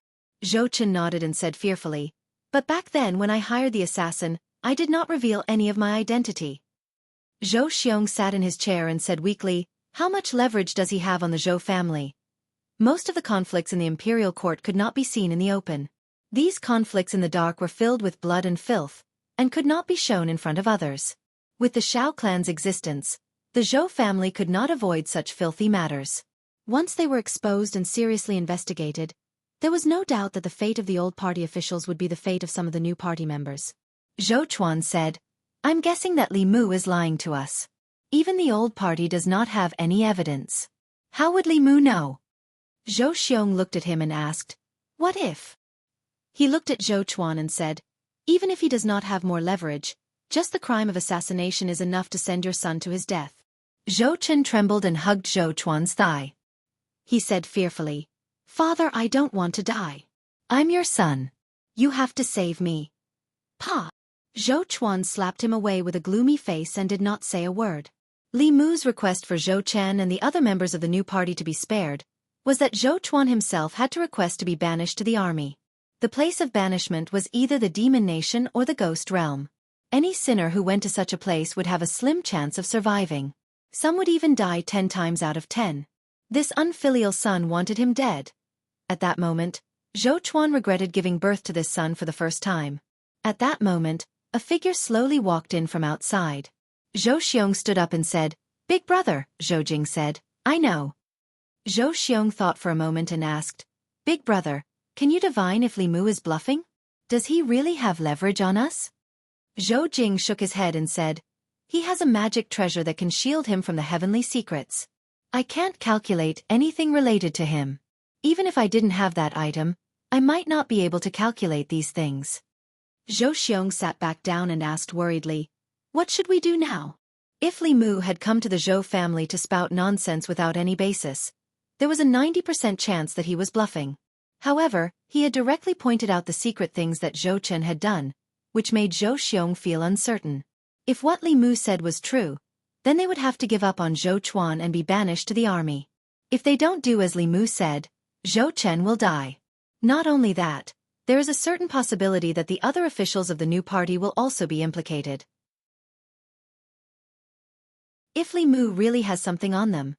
Zhou Chen nodded and said fearfully, But back then when I hired the assassin, I did not reveal any of my identity. Zhou Xiong sat in his chair and said weakly, How much leverage does he have on the Zhou family? Most of the conflicts in the imperial court could not be seen in the open. These conflicts in the dark were filled with blood and filth, and could not be shown in front of others. With the Shao clan's existence, the Zhou family could not avoid such filthy matters. Once they were exposed and seriously investigated, there was no doubt that the fate of the old party officials would be the fate of some of the new party members. Zhou Chuan said, I'm guessing that Li Mu is lying to us. Even the old party does not have any evidence. How would Li Mu know? Zhou Xiong looked at him and asked, What if? He looked at Zhou Chuan and said, Even if he does not have more leverage, just the crime of assassination is enough to send your son to his death. Zhou Chen trembled and hugged Zhou Chuan's thigh. He said fearfully, Father, I don't want to die. I'm your son. You have to save me. Pa! Zhou Chuan slapped him away with a gloomy face and did not say a word. Li Mu's request for Zhou Chen and the other members of the new party to be spared was that Zhou Chuan himself had to request to be banished to the army. The place of banishment was either the demon nation or the ghost realm. Any sinner who went to such a place would have a slim chance of surviving. Some would even die 10 times out of 10. This unfilial son wanted him dead. At that moment, Zhou Chuan regretted giving birth to this son for the first time. At that moment, a figure slowly walked in from outside. Zhou Xiong stood up and said, "Big brother," Zhou Jing said, "I know." Zhou Xiong thought for a moment and asked, "Big brother, can you divine if Li Mu is bluffing? Does he really have leverage on us?" Zhou Jing shook his head and said, "He has a magic treasure that can shield him from the heavenly secrets. I can't calculate anything related to him. Even if I didn't have that item, I might not be able to calculate these things." Zhou Xiong sat back down and asked worriedly, "What should we do now?" If Li Mu had come to the Zhou family to spout nonsense without any basis, there was a 90% chance that he was bluffing. However, he had directly pointed out the secret things that Zhou Chen had done, which made Zhou Xiong feel uncertain. If what Li Mu said was true, then they would have to give up on Zhou Chuan and be banished to the army. If they don't do as Li Mu said, Zhou Chen will die. Not only that, there is a certain possibility that the other officials of the new party will also be implicated. If Li Mu really has something on them,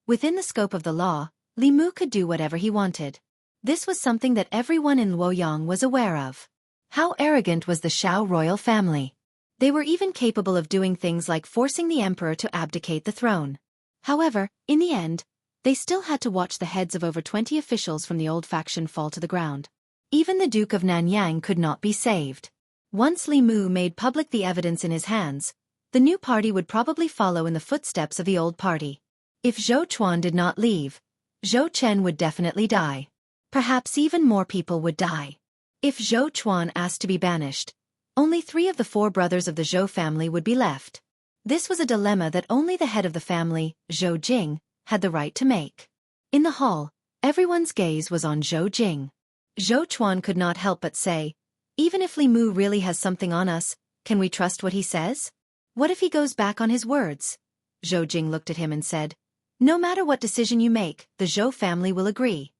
within the scope of the law, Li Mu could do whatever he wanted. This was something that everyone in Luoyang was aware of. How arrogant was the Shao royal family! They were even capable of doing things like forcing the emperor to abdicate the throne. However, in the end, they still had to watch the heads of over 20 officials from the old faction fall to the ground. Even the Duke of Nanyang could not be saved. Once Li Mu made public the evidence in his hands, the new party would probably follow in the footsteps of the old party. If Zhou Chuan did not leave, Zhou Chen would definitely die. Perhaps even more people would die. If Zhou Chuan asked to be banished, only 3 of the 4 brothers of the Zhou family would be left. This was a dilemma that only the head of the family, Zhou Jing, had the right to make. In the hall, everyone's gaze was on Zhou Jing. Zhou Chuan could not help but say, "Even if Li Mu really has something on us, can we trust what he says? What if he goes back on his words?" Zhou Jing looked at him and said, "No matter what decision you make, the Zhou family will agree."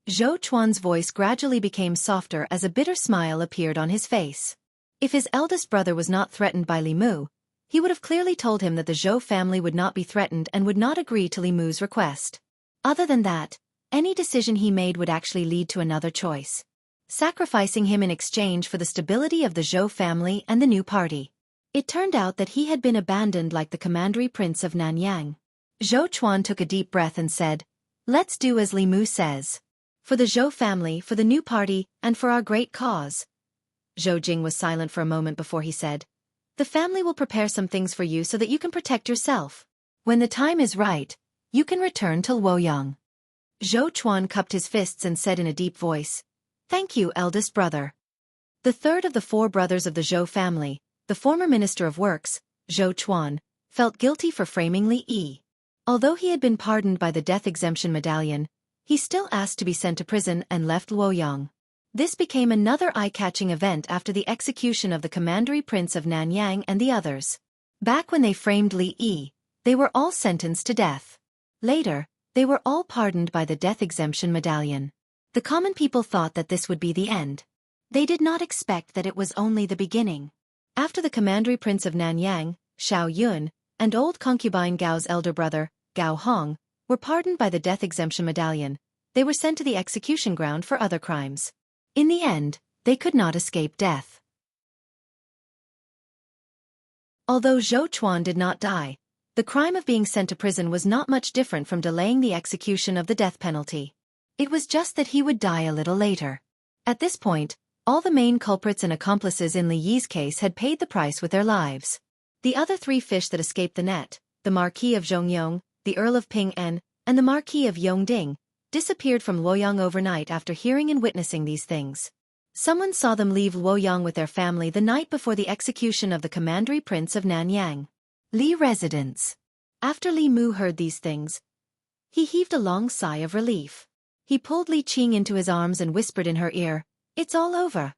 Zhou Chuan's voice gradually became softer as a bitter smile appeared on his face. If his eldest brother was not threatened by Li Mu, he would have clearly told him that the Zhou family would not be threatened and would not agree to Li Mu's request. Other than that, any decision he made would actually lead to another choice, sacrificing him in exchange for the stability of the Zhou family and the new party. It turned out that he had been abandoned like the commandery prince of Nanyang. Zhou Chuan took a deep breath and said, "Let's do as Li Mu says. For the Zhou family, for the new party, and for our great cause." Zhou Jing was silent for a moment before he said, "The family will prepare some things for you so that you can protect yourself. When the time is right, you can return to Luoyang." Zhou Chuan cupped his fists and said in a deep voice, "Thank you, eldest brother." The third of the 4 brothers of the Zhou family, the former Minister of Works, Zhou Chuan, felt guilty for framing Li Yi. Although he had been pardoned by the death exemption medallion, he still asked to be sent to prison and left Luoyang. This became another eye-catching event after the execution of the commandery prince of Nanyang and the others. Back when they framed Li Yi, they were all sentenced to death. Later, they were all pardoned by the death exemption medallion. The common people thought that this would be the end. They did not expect that it was only the beginning. After the commandery prince of Nanyang, Shao Yun, and old concubine Gao's elder brother, Gao Hong, were pardoned by the death exemption medallion, they were sent to the execution ground for other crimes. In the end, they could not escape death. Although Zhou Chuan did not die, the crime of being sent to prison was not much different from delaying the execution of the death penalty. It was just that he would die a little later. At this point, all the main culprits and accomplices in Li Yi's case had paid the price with their lives. The other 3 fish that escaped the net, the Marquis of Zhongyong, the Earl of Ping En, and the Marquis of Yongding, disappeared from Luoyang overnight after hearing and witnessing these things. Someone saw them leave Luoyang with their family the night before the execution of the commandery prince of Nanyang. Li residence. After Li Mu heard these things, he heaved a long sigh of relief. He pulled Li Qing into his arms and whispered in her ear, "It's all over."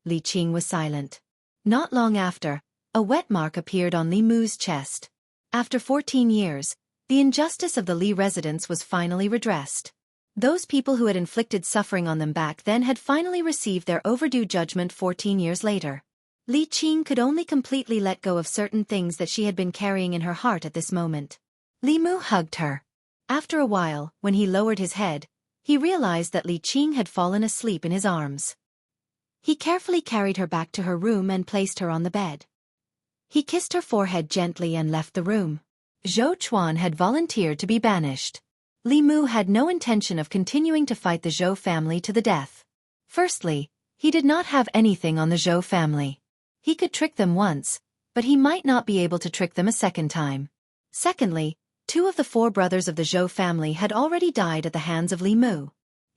Li Qing was silent. Not long after, a wet mark appeared on Li Mu's chest. After 14 years, the injustice of the Li residents was finally redressed. Those people who had inflicted suffering on them back then had finally received their overdue judgment 14 years later. Li Qing could only completely let go of certain things that she had been carrying in her heart at this moment. Li Mu hugged her. After a while, when he lowered his head, he realized that Li Qing had fallen asleep in his arms. He carefully carried her back to her room and placed her on the bed. He kissed her forehead gently and left the room. Zhou Chuan had volunteered to be banished. Li Mu had no intention of continuing to fight the Zhou family to the death. Firstly, he did not have anything on the Zhou family. He could trick them once, but he might not be able to trick them a second time. Secondly, 2 of the 4 brothers of the Zhou family had already died at the hands of Li Mu.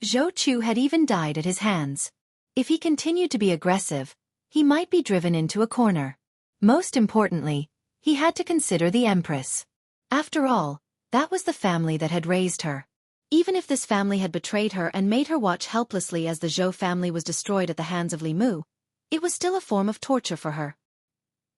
Zhou Chu had even died at his hands. If he continued to be aggressive, he might be driven into a corner. Most importantly, he had to consider the Empress. After all, that was the family that had raised her. Even if this family had betrayed her and made her watch helplessly as the Zhou family was destroyed at the hands of Li Mu, it was still a form of torture for her.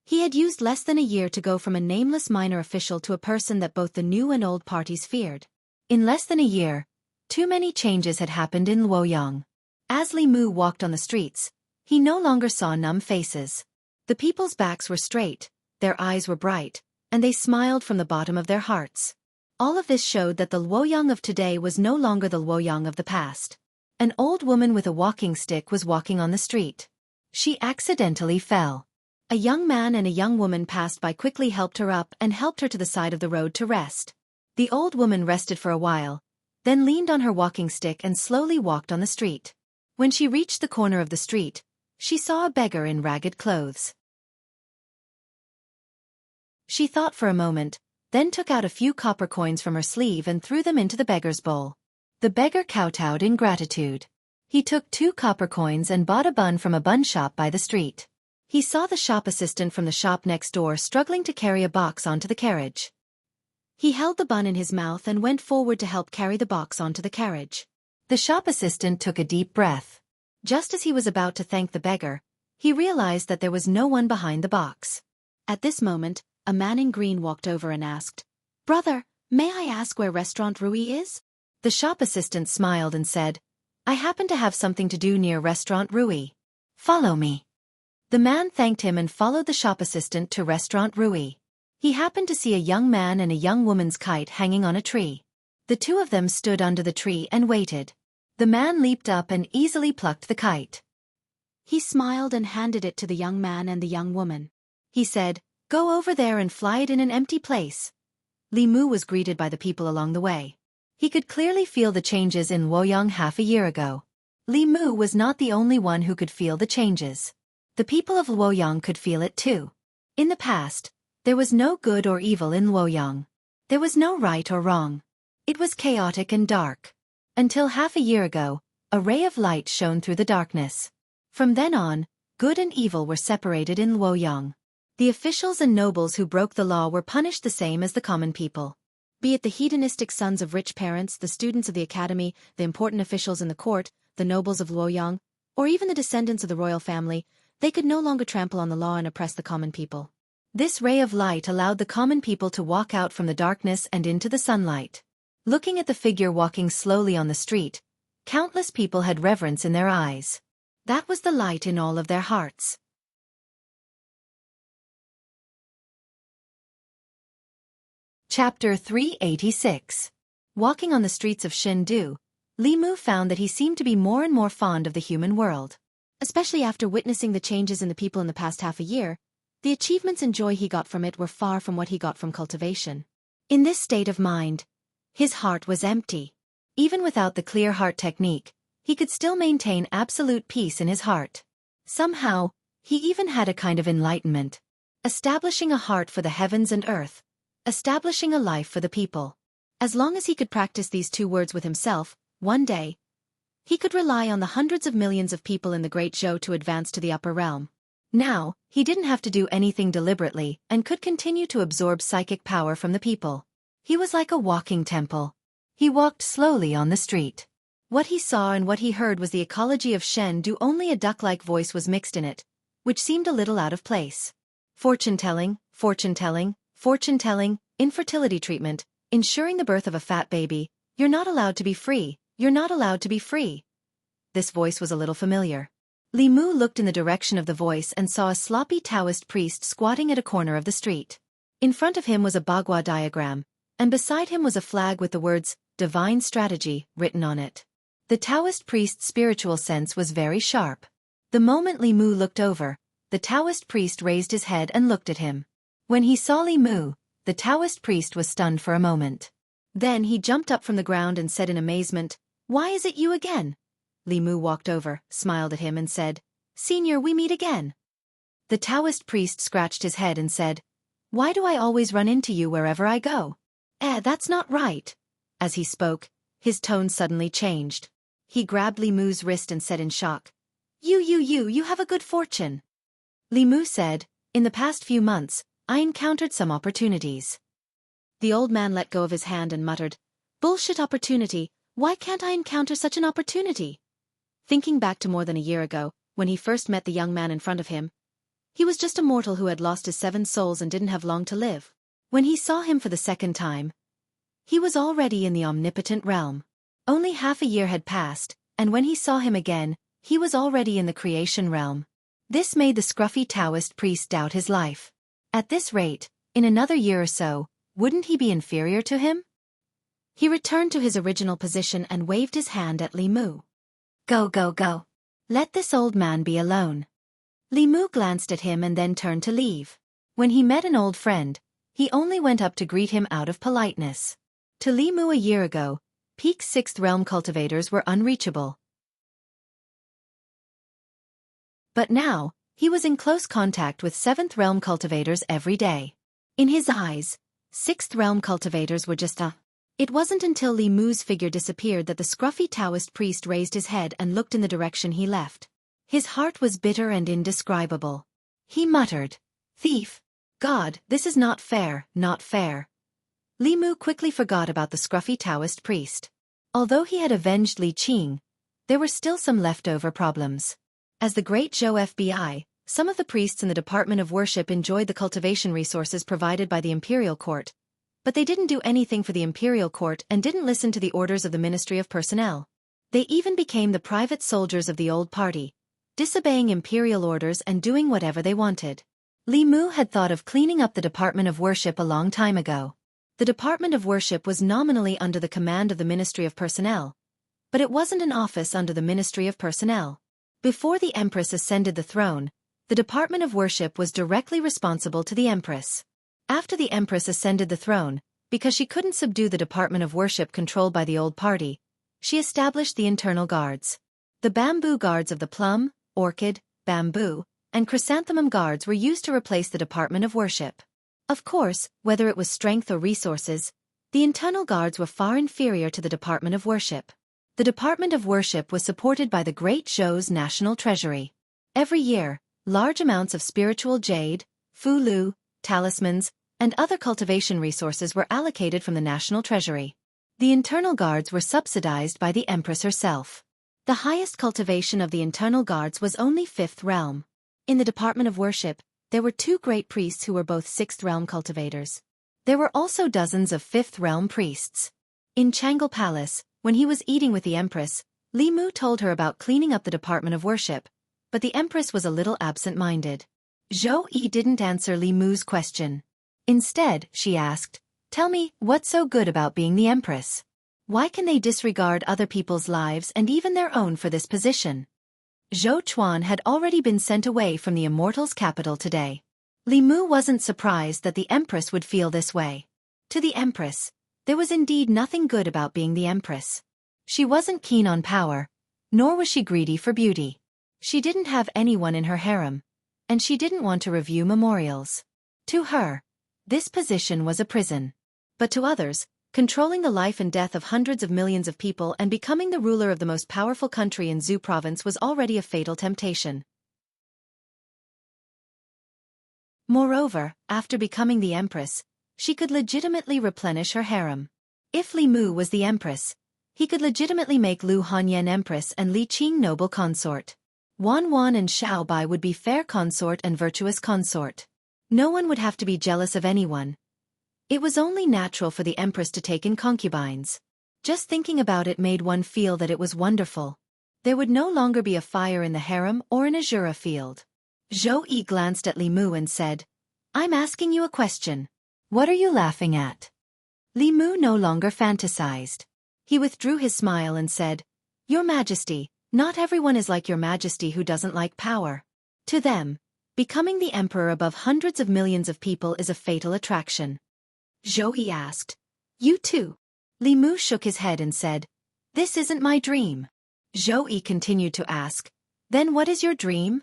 He had used less than a year to go from a nameless minor official to a person that both the new and old parties feared. In less than a year, too many changes had happened in Luoyang. As Li Mu walked on the streets, he no longer saw numb faces. The people's backs were straight, their eyes were bright, and they smiled from the bottom of their hearts. All of this showed that the Luoyang of today was no longer the Luoyang of the past. An old woman with a walking stick was walking on the street. She accidentally fell. A young man and a young woman passed by, quickly helped her up and helped her to the side of the road to rest. The old woman rested for a while, then leaned on her walking stick and slowly walked on the street. When she reached the corner of the street, she saw a beggar in ragged clothes. She thought for a moment, then took out a few copper coins from her sleeve and threw them into the beggar's bowl. The beggar kowtowed in gratitude. He took 2 copper coins and bought a bun from a bun shop by the street. He saw the shop assistant from the shop next door struggling to carry a box onto the carriage. He held the bun in his mouth and went forward to help carry the box onto the carriage. The shop assistant took a deep breath. Just as he was about to thank the beggar, he realized that there was no one behind the box. At this moment, a man in green walked over and asked, "Brother, may I ask where Restaurant Rui is?" The shop assistant smiled and said, "I happen to have something to do near Restaurant Rui. Follow me." The man thanked him and followed the shop assistant to Restaurant Rui. He happened to see a young man and a young woman's kite hanging on a tree. The 2 of them stood under the tree and waited. The man leaped up and easily plucked the kite. He smiled and handed it to the young man and the young woman. He said, "Go over there and fly it in an empty place." Li Mu was greeted by the people along the way. He could clearly feel the changes in Luoyang half a year ago. Li Mu was not the only one who could feel the changes. The people of Luoyang could feel it too. In the past, there was no good or evil in Luoyang. There was no right or wrong. It was chaotic and dark. Until half a year ago, a ray of light shone through the darkness. From then on, good and evil were separated in Luoyang. The officials and nobles who broke the law were punished the same as the common people. Be it the hedonistic sons of rich parents, the students of the academy, the important officials in the court, the nobles of Luoyang, or even the descendants of the royal family, they could no longer trample on the law and oppress the common people. This ray of light allowed the common people to walk out from the darkness and into the sunlight. Looking at the figure walking slowly on the street, countless people had reverence in their eyes. That was the light in all of their hearts. Chapter 386. Walking on the streets of Chengdu, Li Mu found that he seemed to be more and more fond of the human world. Especially after witnessing the changes in the people in the past half a year, the achievements and joy he got from it were far from what he got from cultivation. In this state of mind, his heart was empty. Even without the clear heart technique, he could still maintain absolute peace in his heart. Somehow, he even had a kind of enlightenment. Establishing a heart for the heavens and earth. Establishing a life for the people. As long as he could practice these 2 words with himself, one day, he could rely on the hundreds of millions of people in the Great Zhou to advance to the upper realm. Now, he didn't have to do anything deliberately and could continue to absorb psychic power from the people. He was like a walking temple. He walked slowly on the street. What he saw and what he heard was the ecology of Shen Du. Only a duck-like voice was mixed in it, which seemed a little out of place. Fortune-telling, fortune-telling, fortune-telling, infertility treatment, ensuring the birth of a fat baby, you're not allowed to be free, you're not allowed to be free. This voice was a little familiar. Li Mu looked in the direction of the voice and saw a sloppy Taoist priest squatting at a corner of the street. In front of him was a Bagua diagram, and beside him was a flag with the words, Divine Strategy, written on it. The Taoist priest's spiritual sense was very sharp. The moment Li Mu looked over, the Taoist priest raised his head and looked at him. When he saw Li Mu, the Taoist priest was stunned for a moment. Then he jumped up from the ground and said in amazement, "Why is it you again?" Li Mu walked over, smiled at him and said, "Senior, we meet again." The Taoist priest scratched his head and said, "Why do I always run into you wherever I go?" That's not right." As he spoke, his tone suddenly changed. He grabbed Li Mu's wrist and said in shock, You have a good fortune." Li Mu said, "In the past few months, I encountered some opportunities." The old man let go of his hand and muttered, "Bullshit opportunity, why can't I encounter such an opportunity?" Thinking back to more than a year ago, when he first met the young man in front of him, he was just a mortal who had lost his 7 souls and didn't have long to live. When he saw him for the second time, he was already in the omnipotent realm. Only half a year had passed, and when he saw him again, he was already in the creation realm. This made the scruffy Taoist priest doubt his life. At this rate, in another year or so, wouldn't he be inferior to him? He returned to his original position and waved his hand at Li Mu. Go, go, go. Let this old man be alone." Li Mu glanced at him and then turned to leave. When he met an old friend, he only went up to greet him out of politeness. To Li Mu a year ago, peak 6th realm cultivators were unreachable. But now, he was in close contact with 7th realm cultivators every day. In his eyes, 6th realm cultivators were just a... It wasn't until Li Mu's figure disappeared that the scruffy Taoist priest raised his head and looked in the direction he left. His heart was bitter and indescribable. He muttered, "Thief! God, this is not fair, not fair." Li Mu quickly forgot about the scruffy Taoist priest. Although he had avenged Li Qing, there were still some leftover problems. As the Great Zhou FBI, some of the priests in the Department of Worship enjoyed the cultivation resources provided by the Imperial Court, but they didn't do anything for the Imperial Court and didn't listen to the orders of the Ministry of Personnel. They even became the private soldiers of the old party, disobeying Imperial orders and doing whatever they wanted. Li Mu had thought of cleaning up the Department of Worship a long time ago. The Department of Worship was nominally under the command of the Ministry of Personnel, but it wasn't an office under the Ministry of Personnel. Before the Empress ascended the throne, the Department of Worship was directly responsible to the Empress. After the Empress ascended the throne, because she couldn't subdue the Department of Worship controlled by the old party, she established the internal guards. The bamboo guards of the plum, orchid, bamboo, and chrysanthemum guards were used to replace the Department of Worship. Of course, whether it was strength or resources, the internal guards were far inferior to the Department of Worship. The Department of Worship was supported by the Great Zhou's national treasury. Every year, large amounts of spiritual jade, fulu, talismans, and other cultivation resources were allocated from the national treasury. The internal guards were subsidized by the Empress herself. The highest cultivation of the internal guards was only 5th realm. In the Department of Worship, there were 2 great priests who were both 6th realm cultivators. There were also dozens of 5th realm priests. In Jianghu Palace, when he was eating with the Empress, Li Mu told her about cleaning up the Department of Worship, but the Empress was a little absent-minded. Zhou Yi didn't answer Li Mu's question. Instead, she asked, "Tell me, what's so good about being the Empress? Why can they disregard other people's lives and even their own for this position?" Zhou Chuan had already been sent away from the Immortals' capital today. Li Mu wasn't surprised that the Empress would feel this way. To the Empress, there was indeed nothing good about being the Empress. She wasn't keen on power, nor was she greedy for beauty. She didn't have anyone in her harem, and she didn't want to review memorials. To her, this position was a prison. But to others, controlling the life and death of hundreds of millions of people and becoming the ruler of the most powerful country in Zhou province was already a fatal temptation. Moreover, after becoming the Empress, she could legitimately replenish her harem. If Li Mu was the Empress, He could legitimately make Lu Hanyan empress and Li Qing noble consort. Wan Wan and Xiao Bai would be fair consort and virtuous consort. No one would have to be jealous of anyone. It was only natural for the empress to take in concubines. Just thinking about it made one feel that it was wonderful. There would no longer be a fire in the harem or an azura field. Zhou Yi glanced at Li Mu and said, "I'm asking you a question. What are you laughing at?" Li Mu no longer fantasized. He withdrew his smile and said, "Your Majesty, not everyone is like your Majesty who doesn't like power. To them, becoming the emperor above hundreds of millions of people is a fatal attraction." Zhou Yi asked, "You too?" Li Mu shook his head and said, "This isn't my dream." Zhou Yi continued to ask, "Then what is your dream?"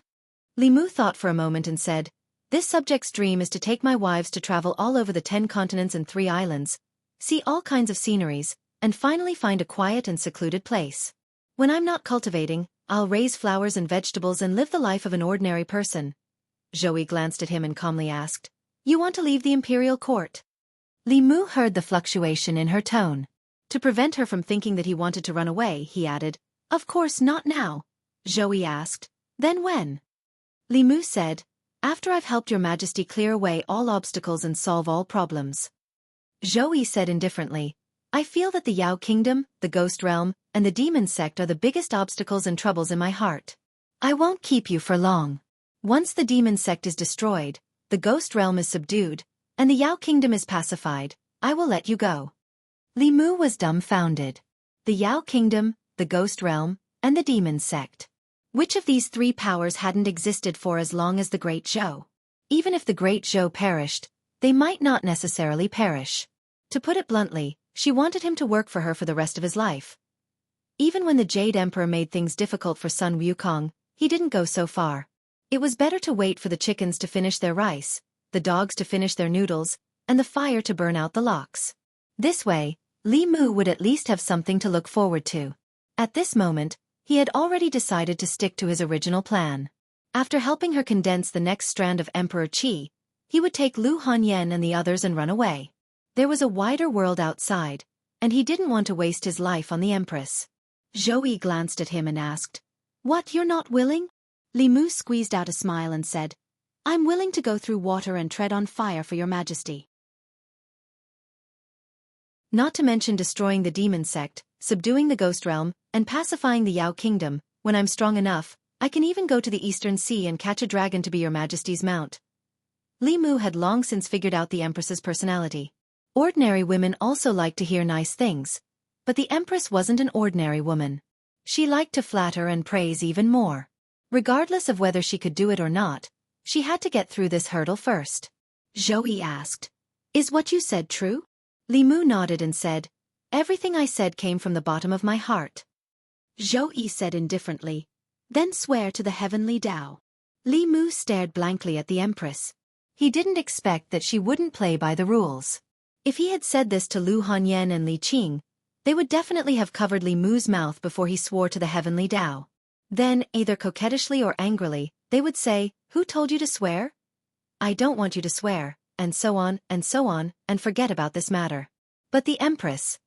Li Mu thought for a moment and said, "This subject's dream is to take my wives to travel all over the 10 continents and 3 islands, see all kinds of sceneries, and finally find a quiet and secluded place. When I'm not cultivating, I'll raise flowers and vegetables and live the life of an ordinary person." Zhou Yi glanced at him and calmly asked, "You want to leave the imperial court?" Li Mu heard the fluctuation in her tone. To prevent her from thinking that he wanted to run away, he added, "Of course not now." Zhou Yi asked, "Then when?" Li Mu said, "After I've helped your Majesty clear away all obstacles and solve all problems." Zhou Yi said indifferently, "I feel that the Yao Kingdom, the Ghost Realm, and the Demon Sect are the biggest obstacles and troubles in my heart. I won't keep you for long. Once the Demon Sect is destroyed, the Ghost Realm is subdued, and the Yao Kingdom is pacified, I will let you go." Li Mu was dumbfounded. The Yao Kingdom, the Ghost Realm, and the Demon Sect. Which of these 3 powers hadn't existed for as long as the Great Zhou? Even if the Great Zhou perished, they might not necessarily perish. To put it bluntly, she wanted him to work for her for the rest of his life. Even when the Jade Emperor made things difficult for Sun Wukong, he didn't go so far. It was better to wait for the chickens to finish their rice, the dogs to finish their noodles, and the fire to burn out the lox. This way, Li Mu would at least have something to look forward to. At this moment, he had already decided to stick to his original plan. After helping her condense the next strand of Emperor Qi, he would take Lu Hanyan and the others and run away. There was a wider world outside, and he didn't want to waste his life on the Empress. Zhou Yi glanced at him and asked, "What, you're not willing?" Li Mu squeezed out a smile and said, "I'm willing to go through water and tread on fire for your Majesty. Not to mention destroying the Demon Sect, subduing the Ghost Realm, and pacifying the Yao Kingdom. When I'm strong enough, I can even go to the Eastern Sea and catch a dragon to be your Majesty's mount." Li Mu had long since figured out the Empress's personality. Ordinary women also liked to hear nice things, but the Empress wasn't an ordinary woman. She liked to flatter and praise even more. Regardless of whether she could do it or not, she had to get through this hurdle first. Zhou Yi asked, "Is what you said true?" Li Mu nodded and said, "Everything I said came from the bottom of my heart." Zhou Yi said indifferently, "Then swear to the heavenly Tao." Li Mu stared blankly at the Empress. He didn't expect that she wouldn't play by the rules. If he had said this to Lu Hanyan and Li Qing, they would definitely have covered Li Mu's mouth before he swore to the heavenly Tao. Then, either coquettishly or angrily, they would say, "Who told you to swear?" "I don't want you to swear," and so on, and forget about this matter. But the Empress.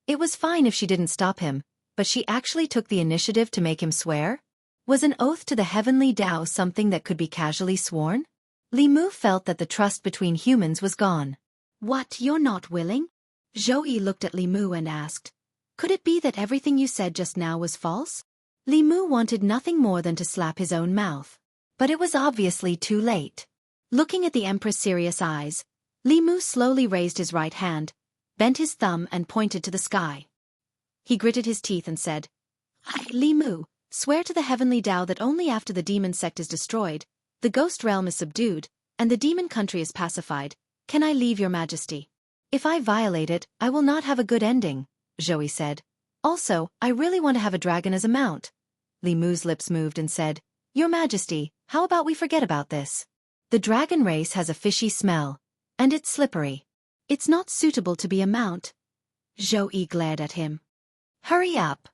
It was fine if she didn't stop him, but she actually took the initiative to make him swear? Was an oath to the heavenly Tao something that could be casually sworn? Li Mu felt that the trust between humans was gone. "What, you're not willing?" Zhou Yi looked at Li Mu and asked, "Could it be that everything you said just now was false?" Li Mu wanted nothing more than to slap his own mouth. But it was obviously too late. Looking at the Empress' serious eyes, Li Mu slowly raised his right hand, bent his thumb and pointed to the sky. He gritted his teeth and said, "I, Li Mu, swear to the heavenly Tao that only after the Demon Sect is destroyed, the Ghost Realm is subdued, and the Demon Country is pacified, can I leave your Majesty. If I violate it, I will not have a good ending," Zhou Yi said. "Also, I really want to have a dragon as a mount." Li Mu's lips moved and said, "Your Majesty, how about we forget about this? The dragon race has a fishy smell, and it's slippery. It's not suitable to be a mount." Zhou Yi glared at him. "Hurry up."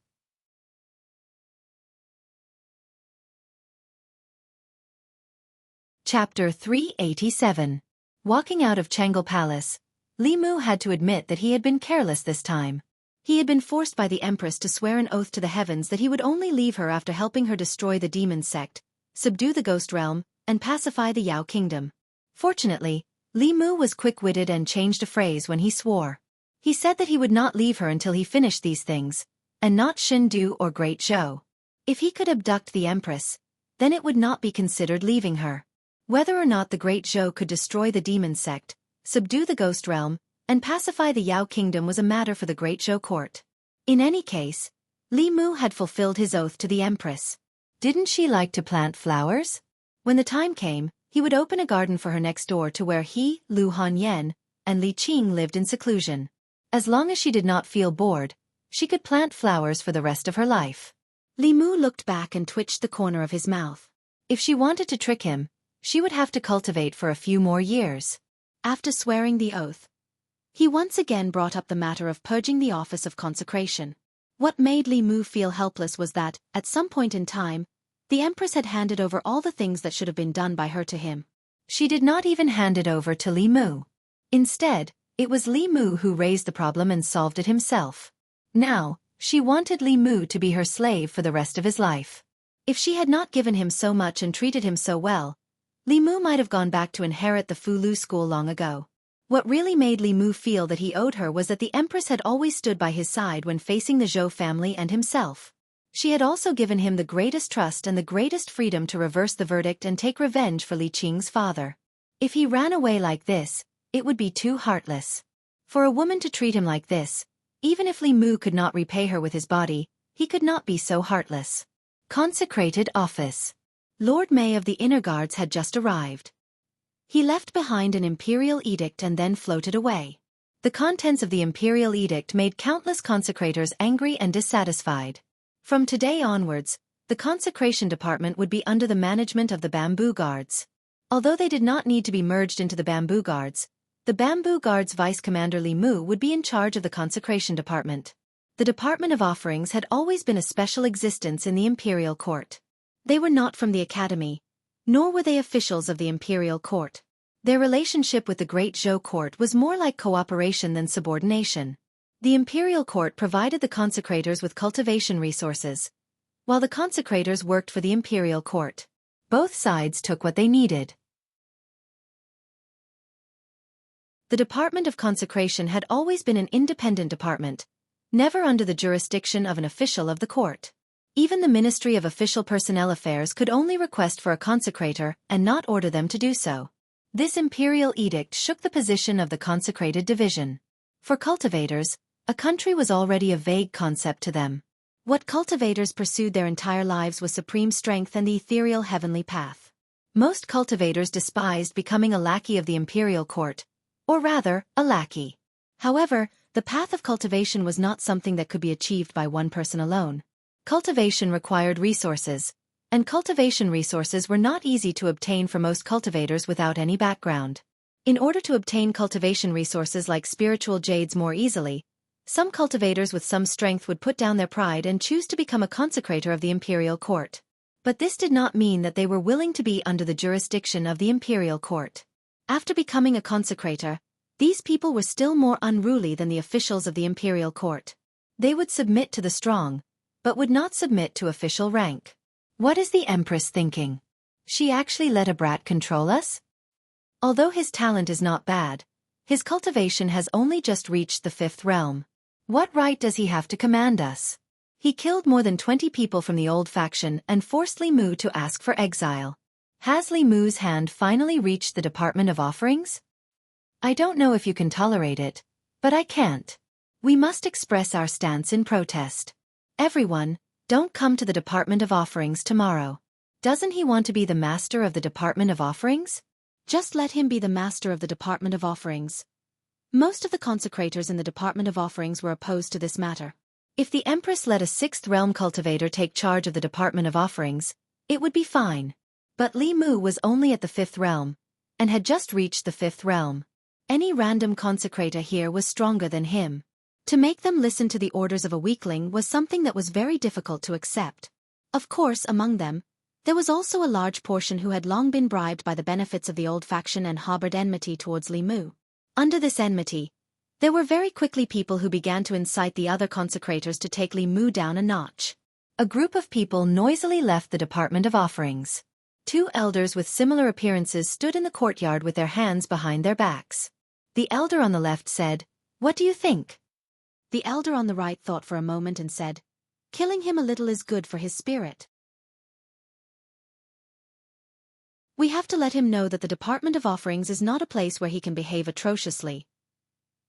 Chapter 387. Walking out of Changle Palace, Li Mu had to admit that he had been careless this time. He had been forced by the Empress to swear an oath to the heavens that he would only leave her after helping her destroy the demon sect, subdue the ghost realm, and pacify the Yao kingdom. Fortunately, Li Mu was quick-witted and changed a phrase when he swore. He said that he would not leave her until he finished these things, and not Xin Du or Great Zhou. If he could abduct the Empress, then it would not be considered leaving her. Whether or not the Great Zhou could destroy the demon sect, subdue the ghost realm, and pacify the Yao kingdom was a matter for the Great Zhou court. In any case, Li Mu had fulfilled his oath to the Empress. Didn't she like to plant flowers? When the time came, he would open a garden for her next door to where he, Lu Hanyan, and Li Qing lived in seclusion. As long as she did not feel bored, she could plant flowers for the rest of her life. Li Mu looked back and twitched the corner of his mouth. If she wanted to trick him, she would have to cultivate for a few more years. After swearing the oath, he once again brought up the matter of purging the office of consecration. What made Li Mu feel helpless was that, at some point in time, the Empress had handed over all the things that should have been done by her to him. She did not even hand it over to Li Mu. Instead, it was Li Mu who raised the problem and solved it himself. Now, she wanted Li Mu to be her slave for the rest of his life. If she had not given him so much and treated him so well, Li Mu might have gone back to inherit the Fulu school long ago. What really made Li Mu feel that he owed her was that the Empress had always stood by his side when facing the Zhou family and himself. She had also given him the greatest trust and the greatest freedom to reverse the verdict and take revenge for Li Qing's father. If he ran away like this, it would be too heartless. For a woman to treat him like this, even if Li Mu could not repay her with his body, he could not be so heartless. Consecrated office. Lord May of the Inner Guards had just arrived. He left behind an imperial edict and then floated away. The contents of the imperial edict made countless consecrators angry and dissatisfied. From today onwards, the consecration department would be under the management of the Bamboo Guards. Although they did not need to be merged into the Bamboo Guards, the Bamboo Guards Vice Commander Li Mu would be in charge of the consecration department. The Department of Offerings had always been a special existence in the imperial court. They were not from the academy, nor were they officials of the imperial court. Their relationship with the Great Zhou court was more like cooperation than subordination. The imperial court provided the consecrators with cultivation resources, while the consecrators worked for the imperial court. Both sides took what they needed. The Department of Consecration had always been an independent department, never under the jurisdiction of an official of the court. Even the Ministry of Official Personnel Affairs could only request for a consecrator and not order them to do so. This imperial edict shook the position of the consecrated division. For cultivators, a country was already a vague concept to them. What cultivators pursued their entire lives was supreme strength and the ethereal heavenly path. Most cultivators despised becoming a lackey of the imperial court, or rather, a lackey. However, the path of cultivation was not something that could be achieved by one person alone. Cultivation required resources, and cultivation resources were not easy to obtain for most cultivators without any background. In order to obtain cultivation resources like spiritual jades more easily, some cultivators with some strength would put down their pride and choose to become a consecrator of the imperial court. But this did not mean that they were willing to be under the jurisdiction of the imperial court. After becoming a consecrator, these people were still more unruly than the officials of the imperial court. They would submit to the strong, but would not submit to official rank. What is the Empress thinking? She actually let a brat control us? Although his talent is not bad, his cultivation has only just reached the 5th realm. What right does he have to command us? He killed more than 20 people from the old faction and forced Li Mu to ask for exile. Has Li Mu's hand finally reached the Department of Offerings? I don't know if you can tolerate it, but I can't. We must express our stance in protest. Everyone, don't come to the Department of Offerings tomorrow. Doesn't he want to be the master of the Department of Offerings? Just let him be the master of the Department of Offerings. Most of the consecrators in the Department of Offerings were opposed to this matter. If the Empress let a 6th realm cultivator take charge of the Department of Offerings, it would be fine. But Li Mu was only at the 5th realm, and had just reached the 5th realm. Any random consecrator here was stronger than him. To make them listen to the orders of a weakling was something that was very difficult to accept. Of course, among them, there was also a large portion who had long been bribed by the benefits of the old faction and harbored enmity towards Li Mu. Under this enmity, There were very quickly people who began to incite the other consecrators to take Li Mu down a notch. A group of people noisily left the Department of Offerings. Two elders with similar appearances stood in the courtyard with their hands behind their backs. The elder on the left said, "What do you think?" The elder on the right thought for a moment and said, "Killing him a little is good for his spirit. We have to let him know that the Department of Offerings is not a place where he can behave atrociously."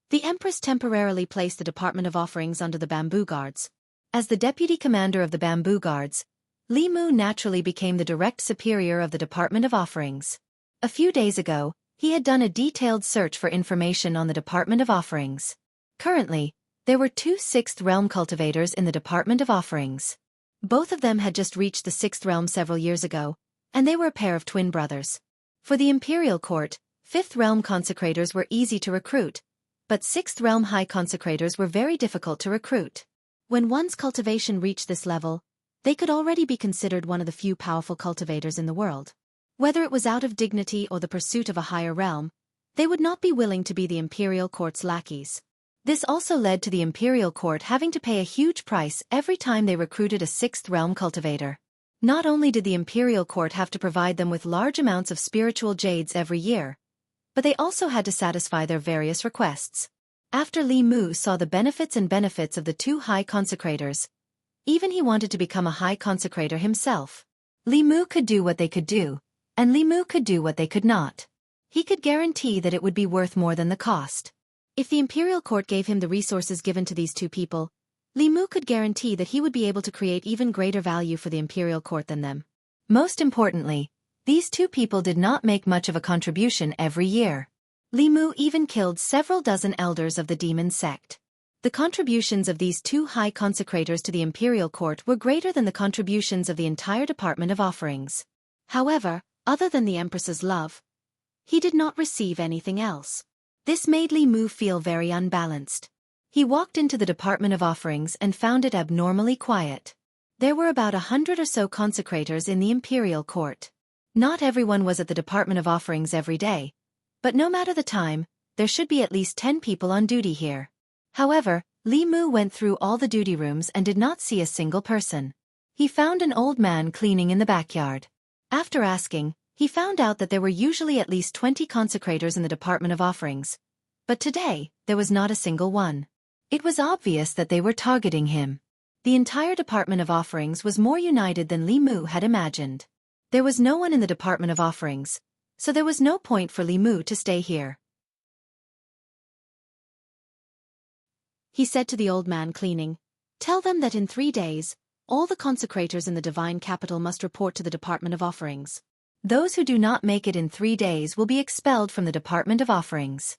The Empress temporarily placed the Department of Offerings under the Bamboo Guards. As the deputy commander of the Bamboo Guards, Li Mu naturally became the direct superior of the Department of Offerings. A few days ago, he had done a detailed search for information on the Department of Offerings. Currently, there were two Sixth Realm cultivators in the Department of Offerings. Both of them had just reached the Sixth Realm several years ago, and they were a pair of twin brothers. For the Imperial Court, Fifth Realm consecrators were easy to recruit, but Sixth Realm high consecrators were very difficult to recruit. When one's cultivation reached this level, they could already be considered one of the few powerful cultivators in the world. Whether it was out of dignity or the pursuit of a higher realm, they would not be willing to be the Imperial Court's lackeys. This also led to the Imperial Court having to pay a huge price every time they recruited a Sixth Realm cultivator. Not only did the Imperial Court have to provide them with large amounts of spiritual jades every year, but they also had to satisfy their various requests. After Li Mu saw the benefits of the two high consecrators, even he wanted to become a high consecrator himself. Li Mu could do what they could do, and Li Mu could do what they could not. He could guarantee that it would be worth more than the cost. If the Imperial Court gave him the resources given to these two people, Li Mu could guarantee that he would be able to create even greater value for the Imperial Court than them. Most importantly, these two people did not make much of a contribution every year. Li Mu even killed several dozen elders of the demon sect. The contributions of these two high consecrators to the Imperial Court were greater than the contributions of the entire Department of Offerings. However, other than the Empress's love, he did not receive anything else. This made Li Mu feel very unbalanced. He walked into the Department of Offerings and found it abnormally quiet. There were about 100 or so consecrators in the Imperial Court. Not everyone was at the Department of Offerings every day, but no matter the time, there should be at least 10 people on duty here. However, Li Mu went through all the duty rooms and did not see a single person. He found an old man cleaning in the backyard. After asking, he found out that there were usually at least 20 consecrators in the Department of Offerings, but today, there was not a single one. It was obvious that they were targeting him. The entire Department of Offerings was more united than Li Mu had imagined. There was no one in the Department of Offerings, so there was no point for Li Mu to stay here. He said to the old man cleaning, "Tell them that in 3 days, all the consecrators in the divine capital must report to the Department of Offerings. Those who do not make it in 3 days will be expelled from the Department of Offerings."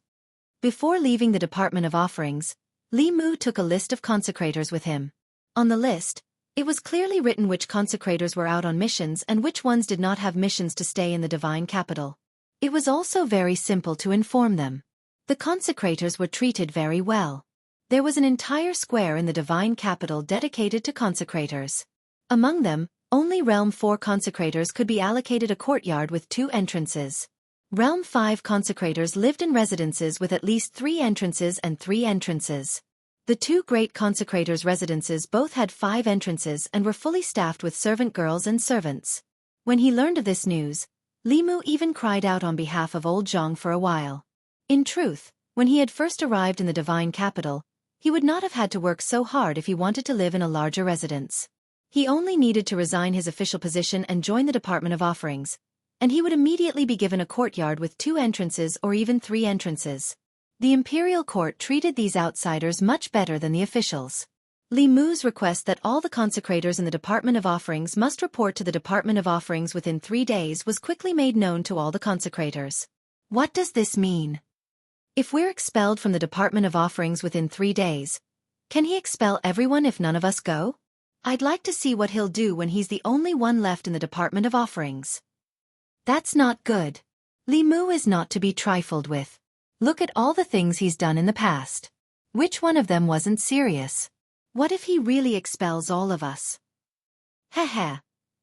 Before leaving the Department of Offerings, Li Mu took a list of consecrators with him. On the list, it was clearly written which consecrators were out on missions and which ones did not have missions to stay in the divine capital. It was also very simple to inform them. The consecrators were treated very well. There was an entire square in the divine capital dedicated to consecrators. Among them, only Realm 4 consecrators could be allocated a courtyard with 2 entrances. Realm 5 consecrators lived in residences with at least 3 entrances and 3 entrances. The 2 great consecrators' residences both had 5 entrances and were fully staffed with servant girls and servants. When he learned of this news, Li Mu even cried out on behalf of old Jianghu for a while. In truth, when he had first arrived in the divine capital, he would not have had to work so hard if he wanted to live in a larger residence. He only needed to resign his official position and join the Department of Offerings, and he would immediately be given a courtyard with 2 entrances or even 3 entrances. The Imperial Court treated these outsiders much better than the officials. Li Mu's request that all the consecrators in the Department of Offerings must report to the Department of Offerings within 3 days was quickly made known to all the consecrators. What does this mean? If we're expelled from the Department of Offerings within 3 days, can he expel everyone if none of us go? I'd like to see what he'll do when he's the only one left in the Department of Offerings. That's not good. Li Mu is not to be trifled with. Look at all the things he's done in the past. Which one of them wasn't serious? What if he really expels all of us? Heh.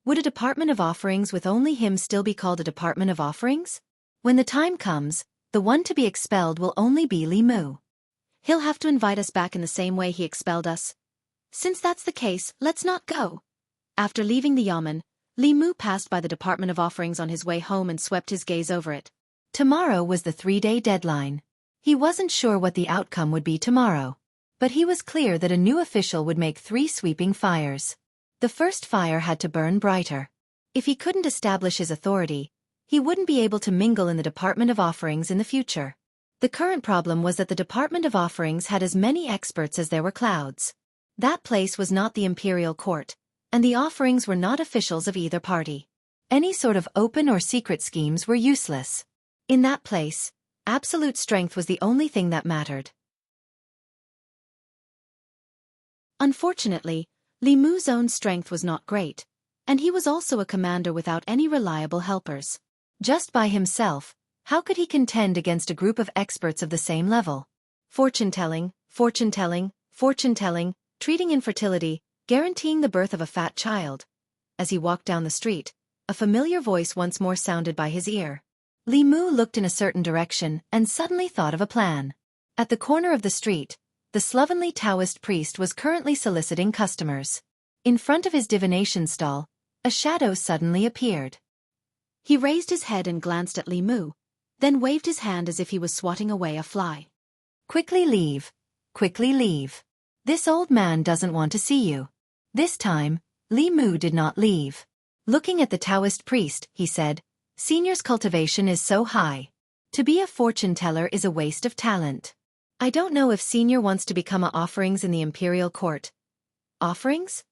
Would a Department of Offerings with only him still be called a Department of Offerings? When the time comes, the one to be expelled will only be Li Mu. He'll have to invite us back in the same way he expelled us. Since that's the case, let's not go. After leaving the yamen, Li Mu passed by the Department of Offerings on his way home and swept his gaze over it. Tomorrow was the 3-day deadline. He wasn't sure what the outcome would be tomorrow. But he was clear that a new official would make 3 sweeping fires. The first fire had to burn brighter. If he couldn't establish his authority, he wouldn't be able to mingle in the Department of Offerings in the future. The current problem was that the Department of Offerings had as many experts as there were clouds. That place was not the imperial court, and the offerings were not officials of either party. Any sort of open or secret schemes were useless. In that place, absolute strength was the only thing that mattered. Unfortunately, Li Mu's own strength was not great, and he was also a commander without any reliable helpers. Just by himself, how could he contend against a group of experts of the same level? Fortune-telling, fortune-telling, fortune-telling, treating infertility, guaranteeing the birth of a fat child. As he walked down the street, a familiar voice once more sounded by his ear. Li Mu looked in a certain direction and suddenly thought of a plan. At the corner of the street, the slovenly Taoist priest was currently soliciting customers. In front of his divination stall, a shadow suddenly appeared. He raised his head and glanced at Li Mu, then waved his hand as if he was swatting away a fly. Quickly leave. Quickly leave. This old man doesn't want to see you. This time, Li Mu did not leave. Looking at the Taoist priest, he said, Senior's cultivation is so high. To be a fortune teller is a waste of talent. I don't know if Senior wants to become a offerings in the imperial court. Offerings?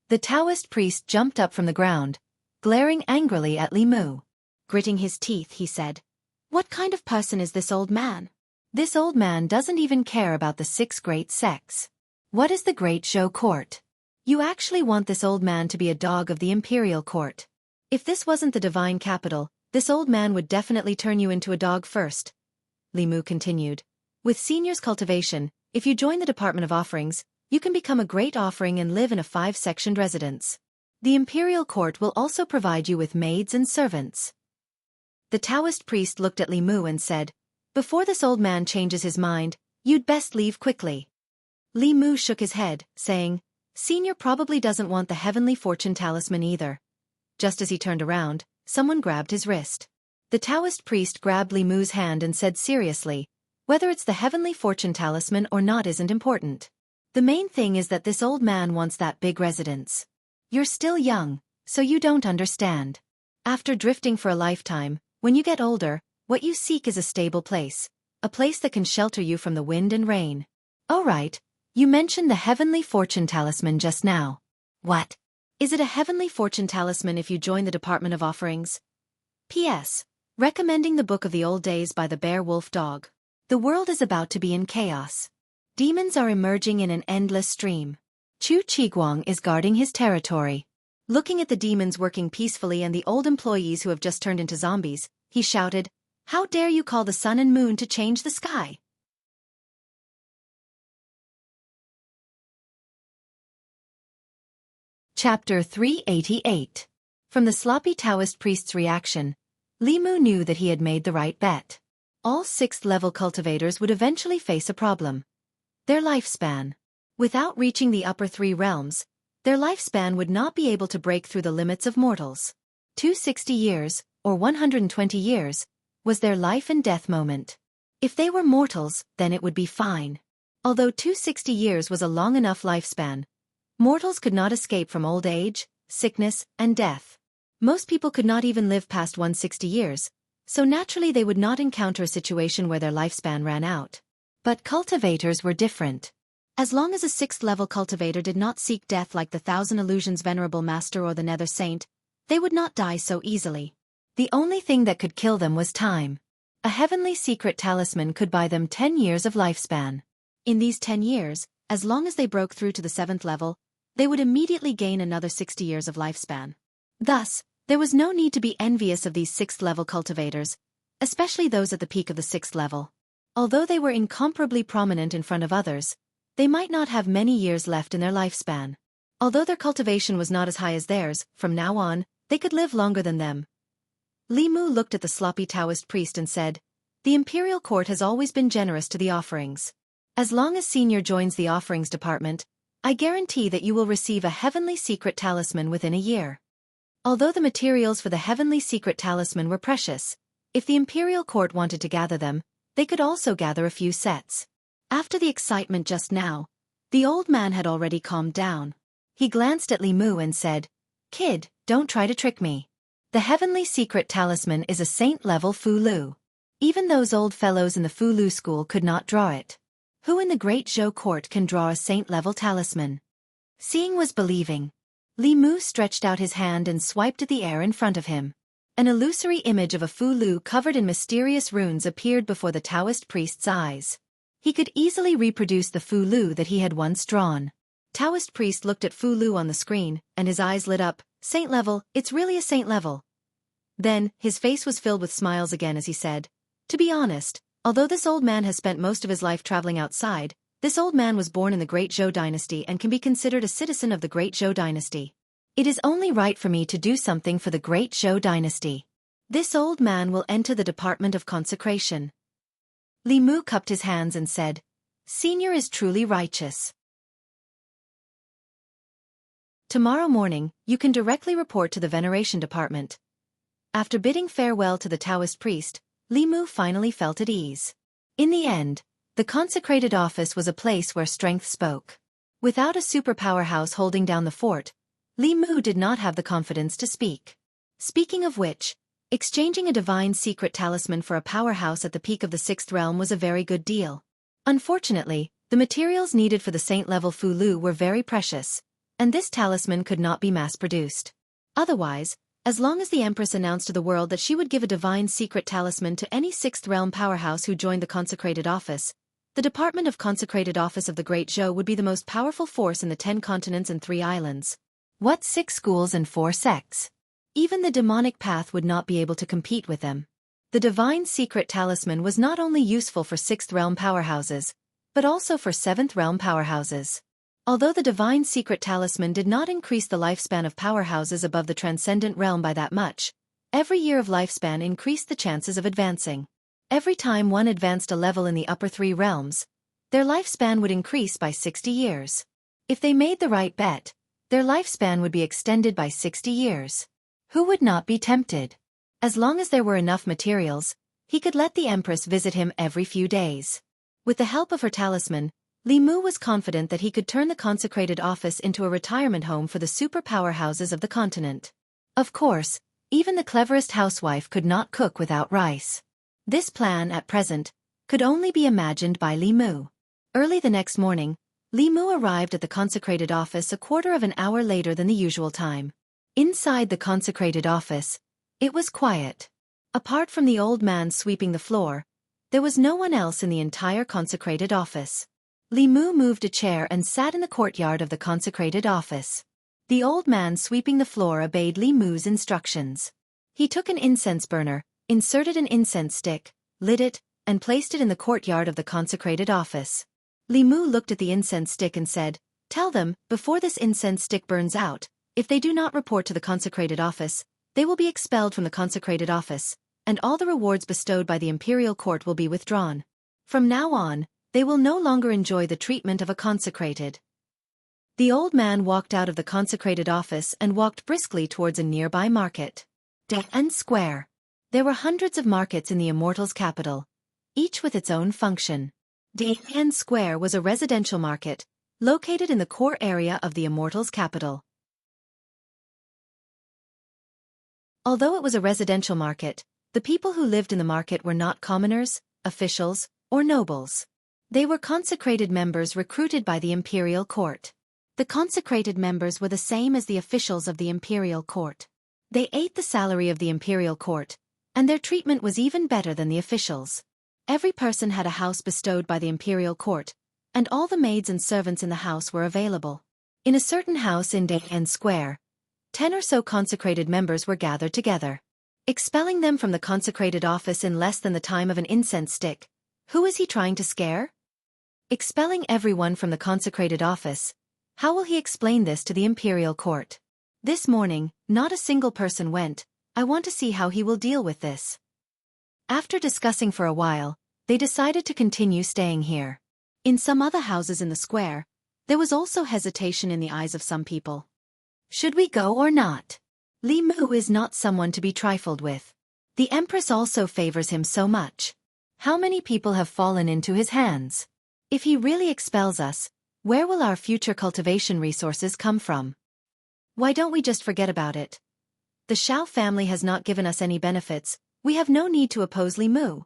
The Taoist priest jumped up from the ground, glaring angrily at Li Mu. Gritting his teeth, he said, What kind of person is this old man? This old man doesn't even care about the 6 great sects. What is the Great Show Court? You actually want this old man to be a dog of the imperial court. If this wasn't the divine capital, this old man would definitely turn you into a dog first. Li Mu continued. With Senior's cultivation, if you join the Department of Offerings, you can become a great offering and live in a 5-sectioned residence. The imperial court will also provide you with maids and servants. The Taoist priest looked at Li Mu and said, Before this old man changes his mind, you'd best leave quickly. Li Mu shook his head, saying, Senior probably doesn't want the heavenly fortune talisman either. Just as he turned around, someone grabbed his wrist. The Taoist priest grabbed Li Mu's hand and said seriously, Whether it's the heavenly fortune talisman or not isn't important. The main thing is that this old man wants that big residence. You're still young, so you don't understand. After drifting for a lifetime, when you get older, what you seek is a stable place, a place that can shelter you from the wind and rain. Oh right, you mentioned the heavenly fortune talisman just now. What? Is it a heavenly fortune talisman if you join the Department of Offerings? P.S. Recommending the Book of the Old Days by the Bear Wolf Dog. The world is about to be in chaos. Demons are emerging in an endless stream. Chu Qiguang is guarding his territory. Looking at the demons working peacefully and the old employees who have just turned into zombies, he shouted, How dare you call the sun and moon to change the sky? Chapter 388. From the sloppy Taoist priest's reaction, Li Mu knew that he had made the right bet. All 6th-level cultivators would eventually face a problem. Their lifespan. Without reaching the upper 3 realms, their lifespan would not be able to break through the limits of mortals. 260 years, or 120 years, was their life and death moment. If they were mortals, then it would be fine. Although 260 years was a long enough lifespan, mortals could not escape from old age, sickness, and death. Most people could not even live past 160 years, so naturally they would not encounter a situation where their lifespan ran out. But cultivators were different. As long as a 6th-level cultivator did not seek death like the Thousand Illusions Venerable Master or the Nether Saint, they would not die so easily. The only thing that could kill them was time. A heavenly secret talisman could buy them 10 years of lifespan. In these 10 years, as long as they broke through to the 7th level, they would immediately gain another 60 years of lifespan. Thus, there was no need to be envious of these 6th-level cultivators, especially those at the peak of the 6th level. Although they were incomparably prominent in front of others, they might not have many years left in their lifespan. Although their cultivation was not as high as theirs, from now on, they could live longer than them. Li Mu looked at the sloppy Taoist priest and said, The imperial court has always been generous to the offerings. As long as Senior joins the offerings department, I guarantee that you will receive a heavenly secret talisman within a year. Although the materials for the heavenly secret talisman were precious, if the imperial court wanted to gather them, they could also gather a few sets. After the excitement just now, the old man had already calmed down. He glanced at Li Mu and said, "Kid, don't try to trick me. The heavenly secret talisman is a saint-level Fu Lu. Even those old fellows in the Fu Lu school could not draw it. Who in the great Zhou court can draw a saint-level talisman?" Seeing was believing. Li Mu stretched out his hand and swiped at the air in front of him. An illusory image of a Fu Lu covered in mysterious runes appeared before the Taoist priest's eyes. He could easily reproduce the Fu Lu that he had once drawn. Taoist priest looked at Fu Lu on the screen, and his eyes lit up. "Saint level, it's really a saint level." Then, his face was filled with smiles again as he said, "To be honest, although this old man has spent most of his life traveling outside, this old man was born in the Great Zhou dynasty and can be considered a citizen of the Great Zhou dynasty. It is only right for me to do something for the Great Zhou dynasty. This old man will enter the Department of Consecration." Li Mu cupped his hands and said, "Senior is truly righteous. Tomorrow morning, you can directly report to the Veneration Department." After bidding farewell to the Taoist priest, Li Mu finally felt at ease. In the end, the consecrated office was a place where strength spoke. Without a superpower house holding down the fort, Li Mu did not have the confidence to speak. Speaking of which, exchanging a divine secret talisman for a powerhouse at the peak of the sixth realm was a very good deal. Unfortunately, the materials needed for the saint-level Fu Lu were very precious, and this talisman could not be mass-produced. Otherwise, as long as the Empress announced to the world that she would give a divine secret talisman to any sixth realm powerhouse who joined the consecrated office, the Department of Consecrated Office of the Great Zhou would be the most powerful force in the 10 continents and 3 islands. What 6 schools and 4 sects? Even the demonic path would not be able to compete with them. The divine secret talisman was not only useful for 6th realm powerhouses, but also for 7th realm powerhouses. Although the divine secret talisman did not increase the lifespan of powerhouses above the transcendent realm by that much, every year of lifespan increased the chances of advancing. Every time one advanced a level in the upper 3 realms, their lifespan would increase by 60 years. If they made the right bet, their lifespan would be extended by 60 years. Who would not be tempted? As long as there were enough materials, he could let the Empress visit him every few days. With the help of her talisman, Li Mu was confident that he could turn the consecrated office into a retirement home for the super powerhouses of the continent. Of course, even the cleverest housewife could not cook without rice. This plan, at present, could only be imagined by Li Mu. Early the next morning, Li Mu arrived at the consecrated office a quarter of an hour later than the usual time. Inside the consecrated office, it was quiet. Apart from the old man sweeping the floor, there was no one else in the entire consecrated office. Li Mu moved a chair and sat in the courtyard of the consecrated office. The old man sweeping the floor obeyed Li Mu's instructions. He took an incense burner, inserted an incense stick, lit it, and placed it in the courtyard of the consecrated office. Li Mu looked at the incense stick and said, "Tell them, before this incense stick burns out, if they do not report to the consecrated office, they will be expelled from the consecrated office, and all the rewards bestowed by the imperial court will be withdrawn. From now on, they will no longer enjoy the treatment of a consecrated." The old man walked out of the consecrated office and walked briskly towards a nearby market. Jianghu Square. There were hundreds of markets in the Immortals' capital, each with its own function. Jianghu Square was a residential market, located in the core area of the Immortals' capital. Although it was a residential market, the people who lived in the market were not commoners, officials, or nobles. They were consecrated members recruited by the imperial court. The consecrated members were the same as the officials of the imperial court. They ate the salary of the imperial court, and their treatment was even better than the officials. Every person had a house bestowed by the imperial court, and all the maids and servants in the house were available. In a certain house in Jianghu Square, 10 or so consecrated members were gathered together. Expelling them from the consecrated office in less than the time of an incense stick. Who is he trying to scare? Expelling everyone from the consecrated office. How will he explain this to the imperial court? This morning, not a single person went. I want to see how he will deal with this. After discussing for a while, they decided to continue staying here. In some other houses in the square, there was also hesitation in the eyes of some people. Should we go or not? Li Mu is not someone to be trifled with. The Empress also favors him so much. How many people have fallen into his hands? If he really expels us, where will our future cultivation resources come from? Why don't we just forget about it? The Xiao family has not given us any benefits, we have no need to oppose Li Mu.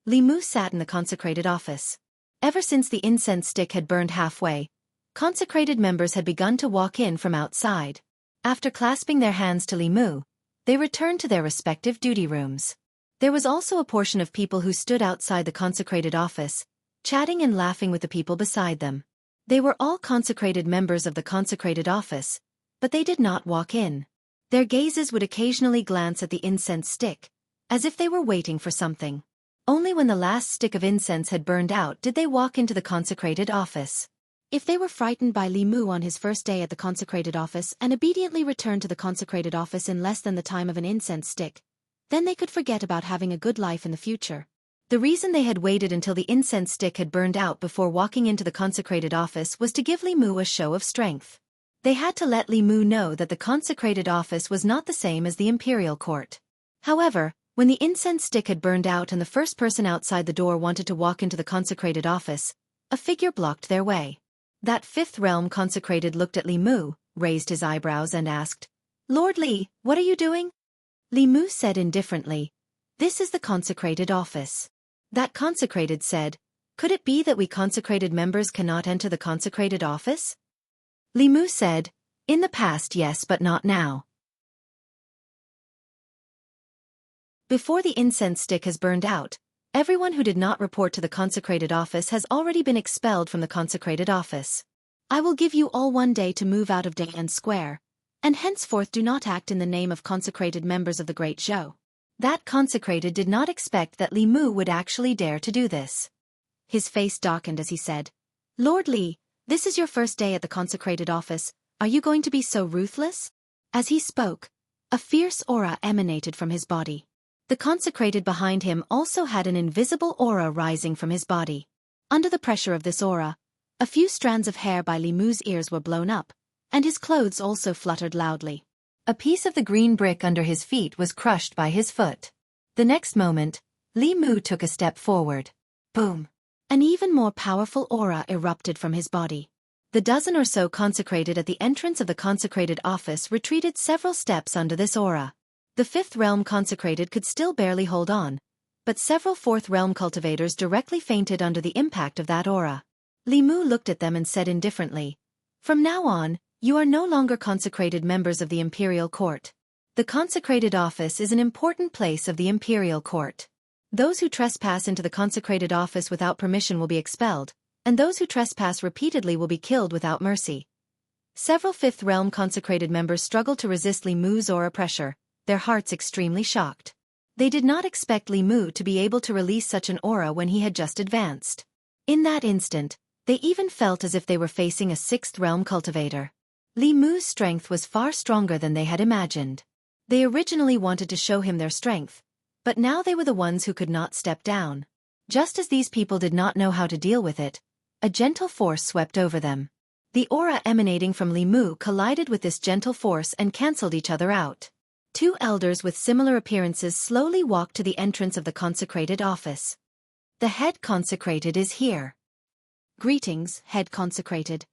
Li Mu sat in the consecrated office. Ever since the incense stick had burned halfway, consecrated members had begun to walk in from outside. After clasping their hands to Li Mu, they returned to their respective duty rooms. There was also a portion of people who stood outside the consecrated office, chatting and laughing with the people beside them. They were all consecrated members of the consecrated office, but they did not walk in. Their gazes would occasionally glance at the incense stick, as if they were waiting for something. Only when the last stick of incense had burned out did they walk into the consecrated office. If they were frightened by Li Mu on his first day at the consecrated office and obediently returned to the consecrated office in less than the time of an incense stick, then they could forget about having a good life in the future. The reason they had waited until the incense stick had burned out before walking into the consecrated office was to give Li Mu a show of strength. They had to let Li Mu know that the consecrated office was not the same as the imperial court. However, when the incense stick had burned out and the first person outside the door wanted to walk into the consecrated office, a figure blocked their way. That fifth realm consecrated looked at Li Mu, raised his eyebrows and asked, "Lord Li, what are you doing?" Li Mu said indifferently, "This is the consecrated office." That consecrated said, "Could it be that we consecrated members cannot enter the consecrated office?" Li Mu said, "In the past yes, but not now. Before the incense stick has burned out, everyone who did not report to the consecrated office has already been expelled from the consecrated office. I will give you all 1 day to move out of Dang'an Square, and henceforth do not act in the name of consecrated members of the Great Zhou." That consecrated did not expect that Li Mu would actually dare to do this. His face darkened as he said, "Lord Li, this is your first day at the consecrated office, are you going to be so ruthless?" As he spoke, a fierce aura emanated from his body. The consecrated behind him also had an invisible aura rising from his body. Under the pressure of this aura, a few strands of hair by Li Mu's ears were blown up, and his clothes also fluttered loudly. A piece of the green brick under his feet was crushed by his foot. The next moment, Li Mu took a step forward. Boom! An even more powerful aura erupted from his body. The dozen or so consecrated at the entrance of the consecrated office retreated several steps under this aura. The fifth realm consecrated could still barely hold on, but several fourth realm cultivators directly fainted under the impact of that aura. Li Mu looked at them and said indifferently, "From now on, you are no longer consecrated members of the imperial court. The consecrated office is an important place of the imperial court. Those who trespass into the consecrated office without permission will be expelled, and those who trespass repeatedly will be killed without mercy." Several fifth realm consecrated members struggled to resist Li Mu's aura pressure, their hearts extremely shocked. They did not expect Li Mu to be able to release such an aura when he had just advanced. In that instant, they even felt as if they were facing a sixth realm cultivator. Li Mu's strength was far stronger than they had imagined. They originally wanted to show him their strength, but now they were the ones who could not step down. Just as these people did not know how to deal with it, a gentle force swept over them. The aura emanating from Li Mu collided with this gentle force and cancelled each other out. Two elders with similar appearances slowly walked to the entrance of the consecrated office. "The head consecrated is here." "Greetings, head consecrated."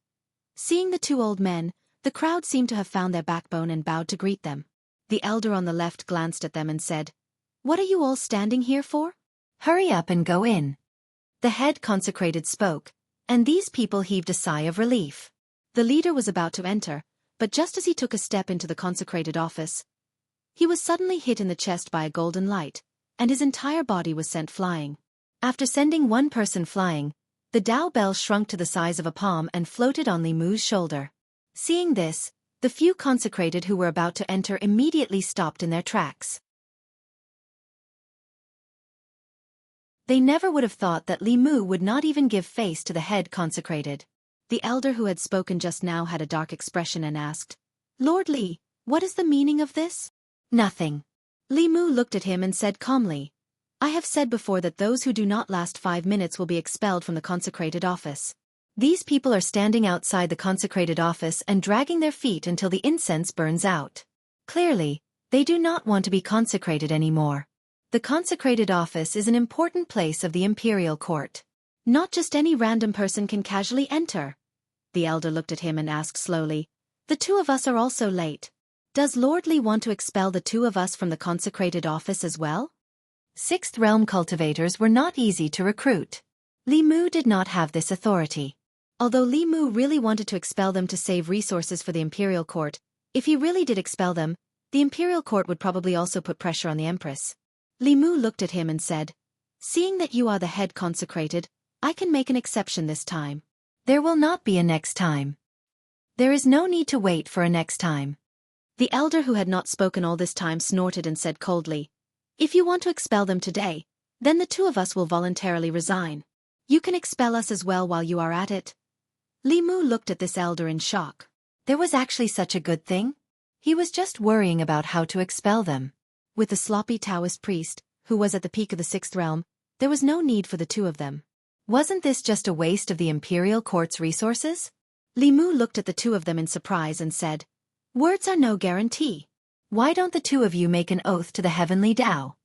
Seeing the two old men, the crowd seemed to have found their backbone and bowed to greet them. The elder on the left glanced at them and said, "What are you all standing here for? Hurry up and go in." The head consecrated spoke, and these people heaved a sigh of relief. The leader was about to enter, but just as he took a step into the consecrated office, he was suddenly hit in the chest by a golden light, and his entire body was sent flying. After sending one person flying, the Dao bell shrunk to the size of a palm and floated on Li Mu's shoulder. Seeing this, the few consecrated who were about to enter immediately stopped in their tracks. They never would have thought that Li Mu would not even give face to the head consecrated. The elder who had spoken just now had a dark expression and asked, "Lord Li, what is the meaning of this?" "Nothing." Li Mu looked at him and said calmly, I have said before that those who do not last 5 minutes will be expelled from the consecrated office. These people are standing outside the consecrated office and dragging their feet until the incense burns out. Clearly, they do not want to be consecrated anymore. The consecrated office is an important place of the imperial court. Not just any random person can casually enter. The elder looked at him and asked slowly, "The two of us are also late. Does Lord Li want to expel the two of us from the consecrated office as well?" Sixth realm cultivators were not easy to recruit. Li Mu did not have this authority. Although Li Mu really wanted to expel them to save resources for the imperial court, if he really did expel them, the imperial court would probably also put pressure on the empress. Li Mu looked at him and said, "Seeing that you are the head consecrated, I can make an exception this time." "There will not be a next time. There is no need to wait for a next time." The elder who had not spoken all this time snorted and said coldly, "If you want to expel them today, then the two of us will voluntarily resign. You can expel us as well while you are at it." Li Mu looked at this elder in shock. There was actually such a good thing? He was just worrying about how to expel them. With the sloppy Taoist priest, who was at the peak of the sixth realm, there was no need for the two of them. Wasn't this just a waste of the imperial court's resources? Li Mu looked at the two of them in surprise and said, "Words are no guarantee. Why don't the two of you make an oath to the heavenly Tao?"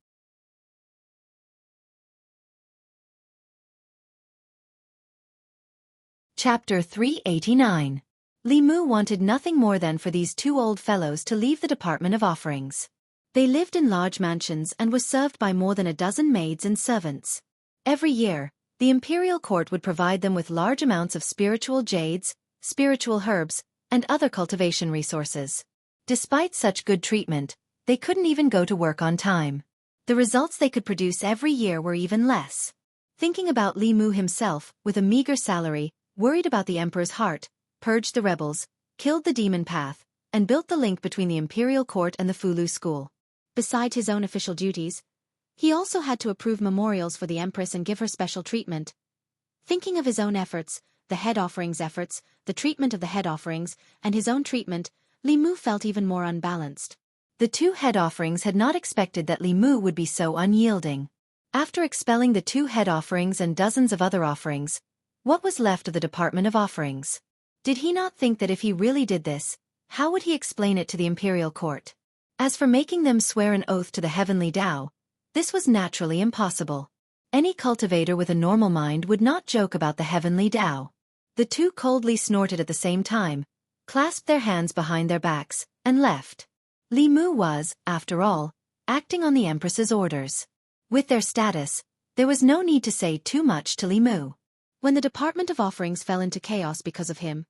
Chapter 389. Li Mu wanted nothing more than for these two old fellows to leave the Department of Offerings. They lived in large mansions and were served by more than a dozen maids and servants. Every year, the imperial court would provide them with large amounts of spiritual jades, spiritual herbs, and other cultivation resources. Despite such good treatment, they couldn't even go to work on time. The results they could produce every year were even less. Thinking about Li Mu himself, with a meager salary, worried about the emperor's heart, purged the rebels, killed the demon path, and built the link between the imperial court and the Fulu school. Besides his own official duties, he also had to approve memorials for the empress and give her special treatment. Thinking of his own efforts, the head offerings efforts, the treatment of the head offerings, and his own treatment, Li Mu felt even more unbalanced. The two head offerings had not expected that Li Mu would be so unyielding. After expelling the two head offerings and dozens of other offerings, what was left of the Department of Offerings? Did he not think that if he really did this, how would he explain it to the imperial court? As for making them swear an oath to the heavenly Tao, this was naturally impossible. Any cultivator with a normal mind would not joke about the heavenly Tao. The two coldly snorted at the same time, clasped their hands behind their backs, and left. Li Mu was, after all, acting on the empress's orders. With their status, there was no need to say too much to Li Mu. When the Department of Offerings fell into chaos because of him,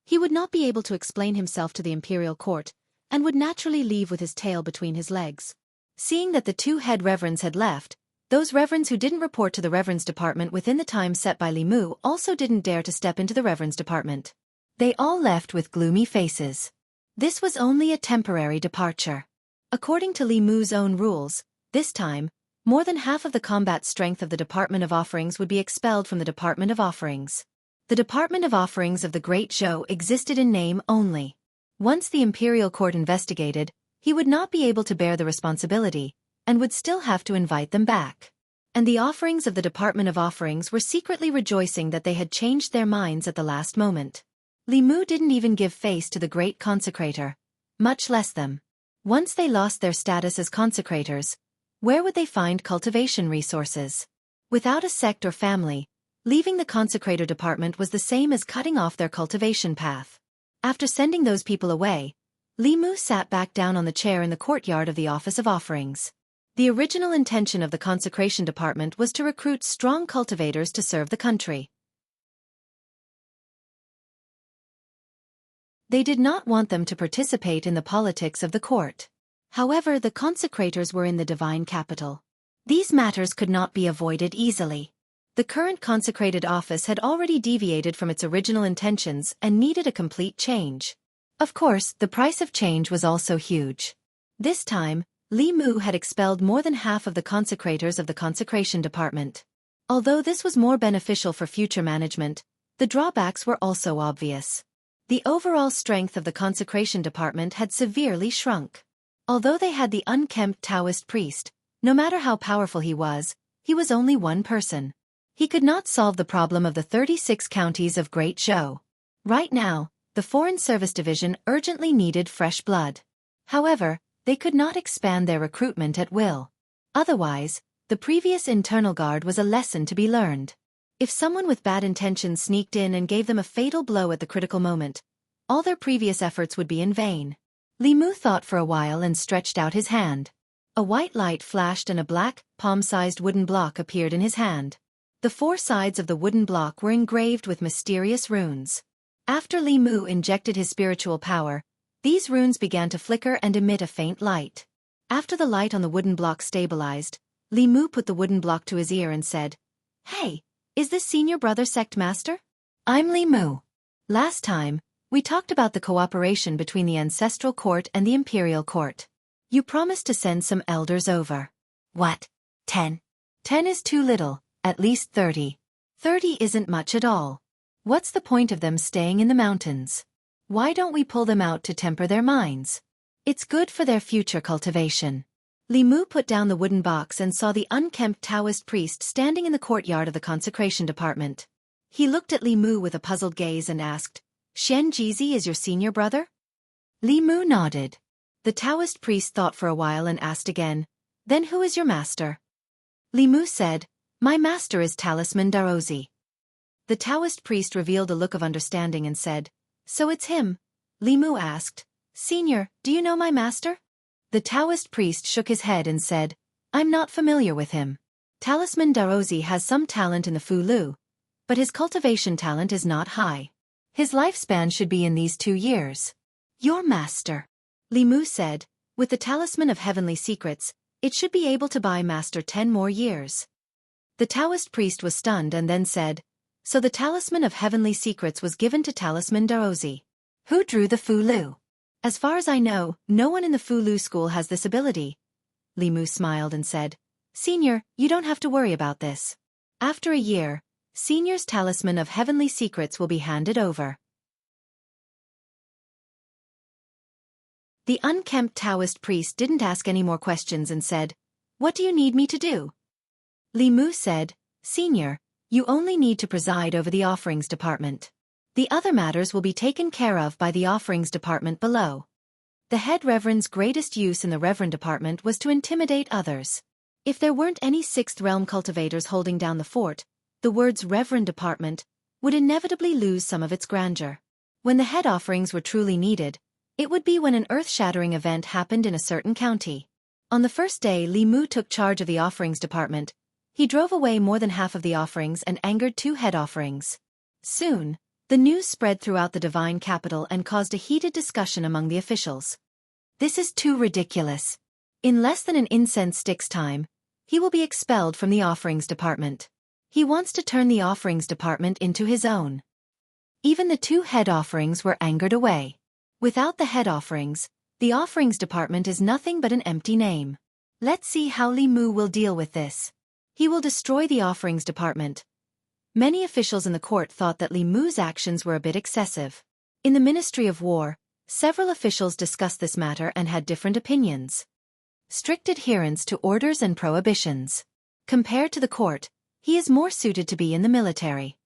he would not be able to explain himself to the imperial court, and would naturally leave with his tail between his legs. Seeing that the two head reverends had left, those reverends who didn't report to the reverends department within the time set by Li Mu also didn't dare to step into the reverends department. They all left with gloomy faces. This was only a temporary departure. According to Li Mu's own rules, this time, more than half of the combat strength of the Department of Offerings would be expelled from the Department of Offerings. The Department of Offerings of the Great Zhou existed in name only. Once the imperial court investigated, he would not be able to bear the responsibility, and would still have to invite them back. And the offerings of the Department of Offerings were secretly rejoicing that they had changed their minds at the last moment. Li Mu didn't even give face to the great consecrator, much less them. Once they lost their status as consecrators, where would they find cultivation resources? Without a sect or family, leaving the consecrator department was the same as cutting off their cultivation path. After sending those people away, Li Mu sat back down on the chair in the courtyard of the Office of Offerings. The original intention of the consecration department was to recruit strong cultivators to serve the country. They did not want them to participate in the politics of the court. However, the consecrators were in the divine capital. These matters could not be avoided easily. The current consecrated office had already deviated from its original intentions and needed a complete change. Of course, the price of change was also huge. This time, Li Mu had expelled more than half of the consecrators of the consecration department. Although this was more beneficial for future management, the drawbacks were also obvious. The overall strength of the consecration department had severely shrunk. Although they had the unkempt Taoist priest, No matter how powerful he was only one person. He could not solve the problem of the 36 counties of Great Zhou. Right now, the Foreign Service Division urgently needed fresh blood. However, they could not expand their recruitment at will. Otherwise, the previous internal guard was a lesson to be learned. If someone with bad intentions sneaked in and gave them a fatal blow at the critical moment, all their previous efforts would be in vain. Li Mu thought for a while and stretched out his hand. A white light flashed and a black, palm-sized wooden block appeared in his hand. The four sides of the wooden block were engraved with mysterious runes. After Li Mu injected his spiritual power, these runes began to flicker and emit a faint light. After the light on the wooden block stabilized, Li Mu put the wooden block to his ear and said, "Hey, is this senior brother sect master? I'm Li Mu. Last time, we talked about the cooperation between the ancestral court and the imperial court. You promised to send some elders over. What? 10? 10 is too little, at least 30. 30 isn't much at all. What's the point of them staying in the mountains? Why don't we pull them out to temper their minds? It's good for their future cultivation." Li Mu put down the wooden box and saw the unkempt Taoist priest standing in the courtyard of the consecration department. He looked at Li Mu with a puzzled gaze and asked, "Xianxia is your senior brother?" Li Mu nodded. The Taoist priest thought for a while and asked again, "Then who is your master?" Li Mu said, "My master is talisman.At." The Taoist priest revealed a look of understanding and said, "So it's him." Li Mu asked, "Senior, do you know my master?" The Taoist priest shook his head and said, "I'm not familiar with him. Talisman.At has some talent in the Fu Lu, but his cultivation talent is not high. His lifespan should be in these 2 years. Your master," Li Mu said, "with the Talisman of Heavenly Secrets, it should be able to buy master 10 more years." The Taoist priest was stunned and then said, "So the Talisman of Heavenly Secrets was given to Talisman.At. Who drew the Fu Lu?" "As far as I know, no one in the Fu Lu school has this ability." Li Mu smiled and said, "Senior, you don't have to worry about this. After a year, Senior's Talisman of Heavenly Secrets will be handed over." The unkempt Taoist priest didn't ask any more questions and said, "What do you need me to do?" Li Mu said, "Senior, you only need to preside over the offerings department. The other matters will be taken care of by the offerings department below." The head reverend's greatest use in the reverend department was to intimidate others. If there weren't any sixth realm cultivators holding down the fort, the words reverend department would inevitably lose some of its grandeur. When the head offerings were truly needed, it would be when an earth-shattering event happened in a certain county. On the first day Li Mu took charge of the offerings department, he drove away more than half of the offerings and angered 2 head offerings. Soon, the news spread throughout the divine capital and caused a heated discussion among the officials. "This is too ridiculous. In less than an incense stick's time, he will be expelled from the offerings department. He wants to turn the offerings department into his own." Even the 2 head offerings were angered away. Without the head offerings, the offerings department is nothing but an empty name. Let's see how Li Mu will deal with this. He will destroy the offerings department. Many officials in the court thought that Li Mu's actions were a bit excessive. In the Ministry of War, several officials discussed this matter and had different opinions. Strict adherence to orders and prohibitions. Compared to the court, he is more suited to be in the military.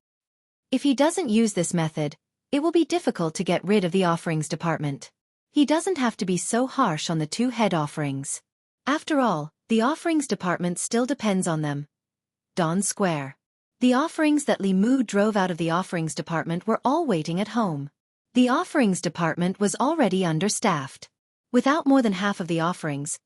If he doesn't use this method, it will be difficult to get rid of the offerings department. He doesn't have to be so harsh on the 2 head offerings. After all, the offerings department still depends on them. Dawn Square. The offerings that Li Mu drove out of the offerings department were all waiting at home. The offerings department was already understaffed. Without more than half of the offerings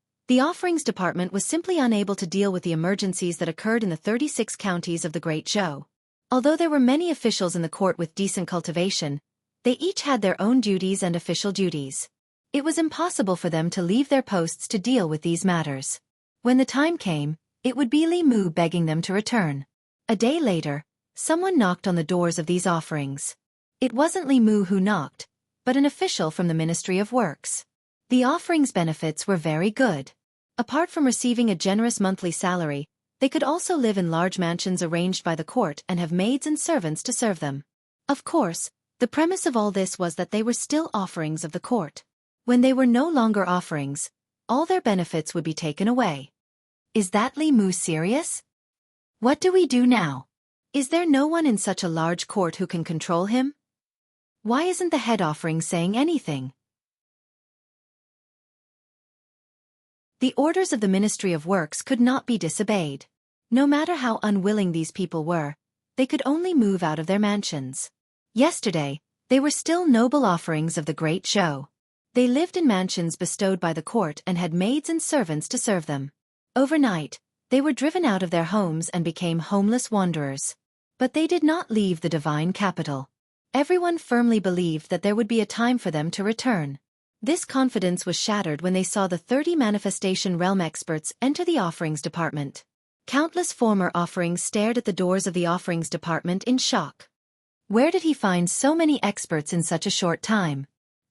department was simply unable to deal with the emergencies that occurred in the 36 counties of the Great Zhou. Although there were many officials in the court with decent cultivation, they each had their own duties and official duties. It was impossible for them to leave their posts to deal with these matters. When the time came, it would be Li Mu begging them to return. A day later, someone knocked on the doors of these offerings. It wasn't Li Mu who knocked, but an official from the Ministry of Works. The offerings benefits were very good. Apart from receiving a generous monthly salary, they could also live in large mansions arranged by the court and have maids and servants to serve them. Of course, the premise of all this was that they were still offerings of the court. When they were no longer offerings, all their benefits would be taken away. Is that Li Mu serious? What do we do now? Is there no one in such a large court who can control him? Why isn't the head offering saying anything? The orders of the Ministry of Works could not be disobeyed. No matter how unwilling these people were, they could only move out of their mansions. Yesterday, they were still noble offerings of the great show. They lived in mansions bestowed by the court and had maids and servants to serve them. Overnight, they were driven out of their homes and became homeless wanderers. But they did not leave the divine capital. Everyone firmly believed that there would be a time for them to return. This confidence was shattered when they saw the 30 manifestation realm experts enter the offerings department. Countless former offerings stared at the doors of the offerings department in shock. Where did he find so many experts in such a short time?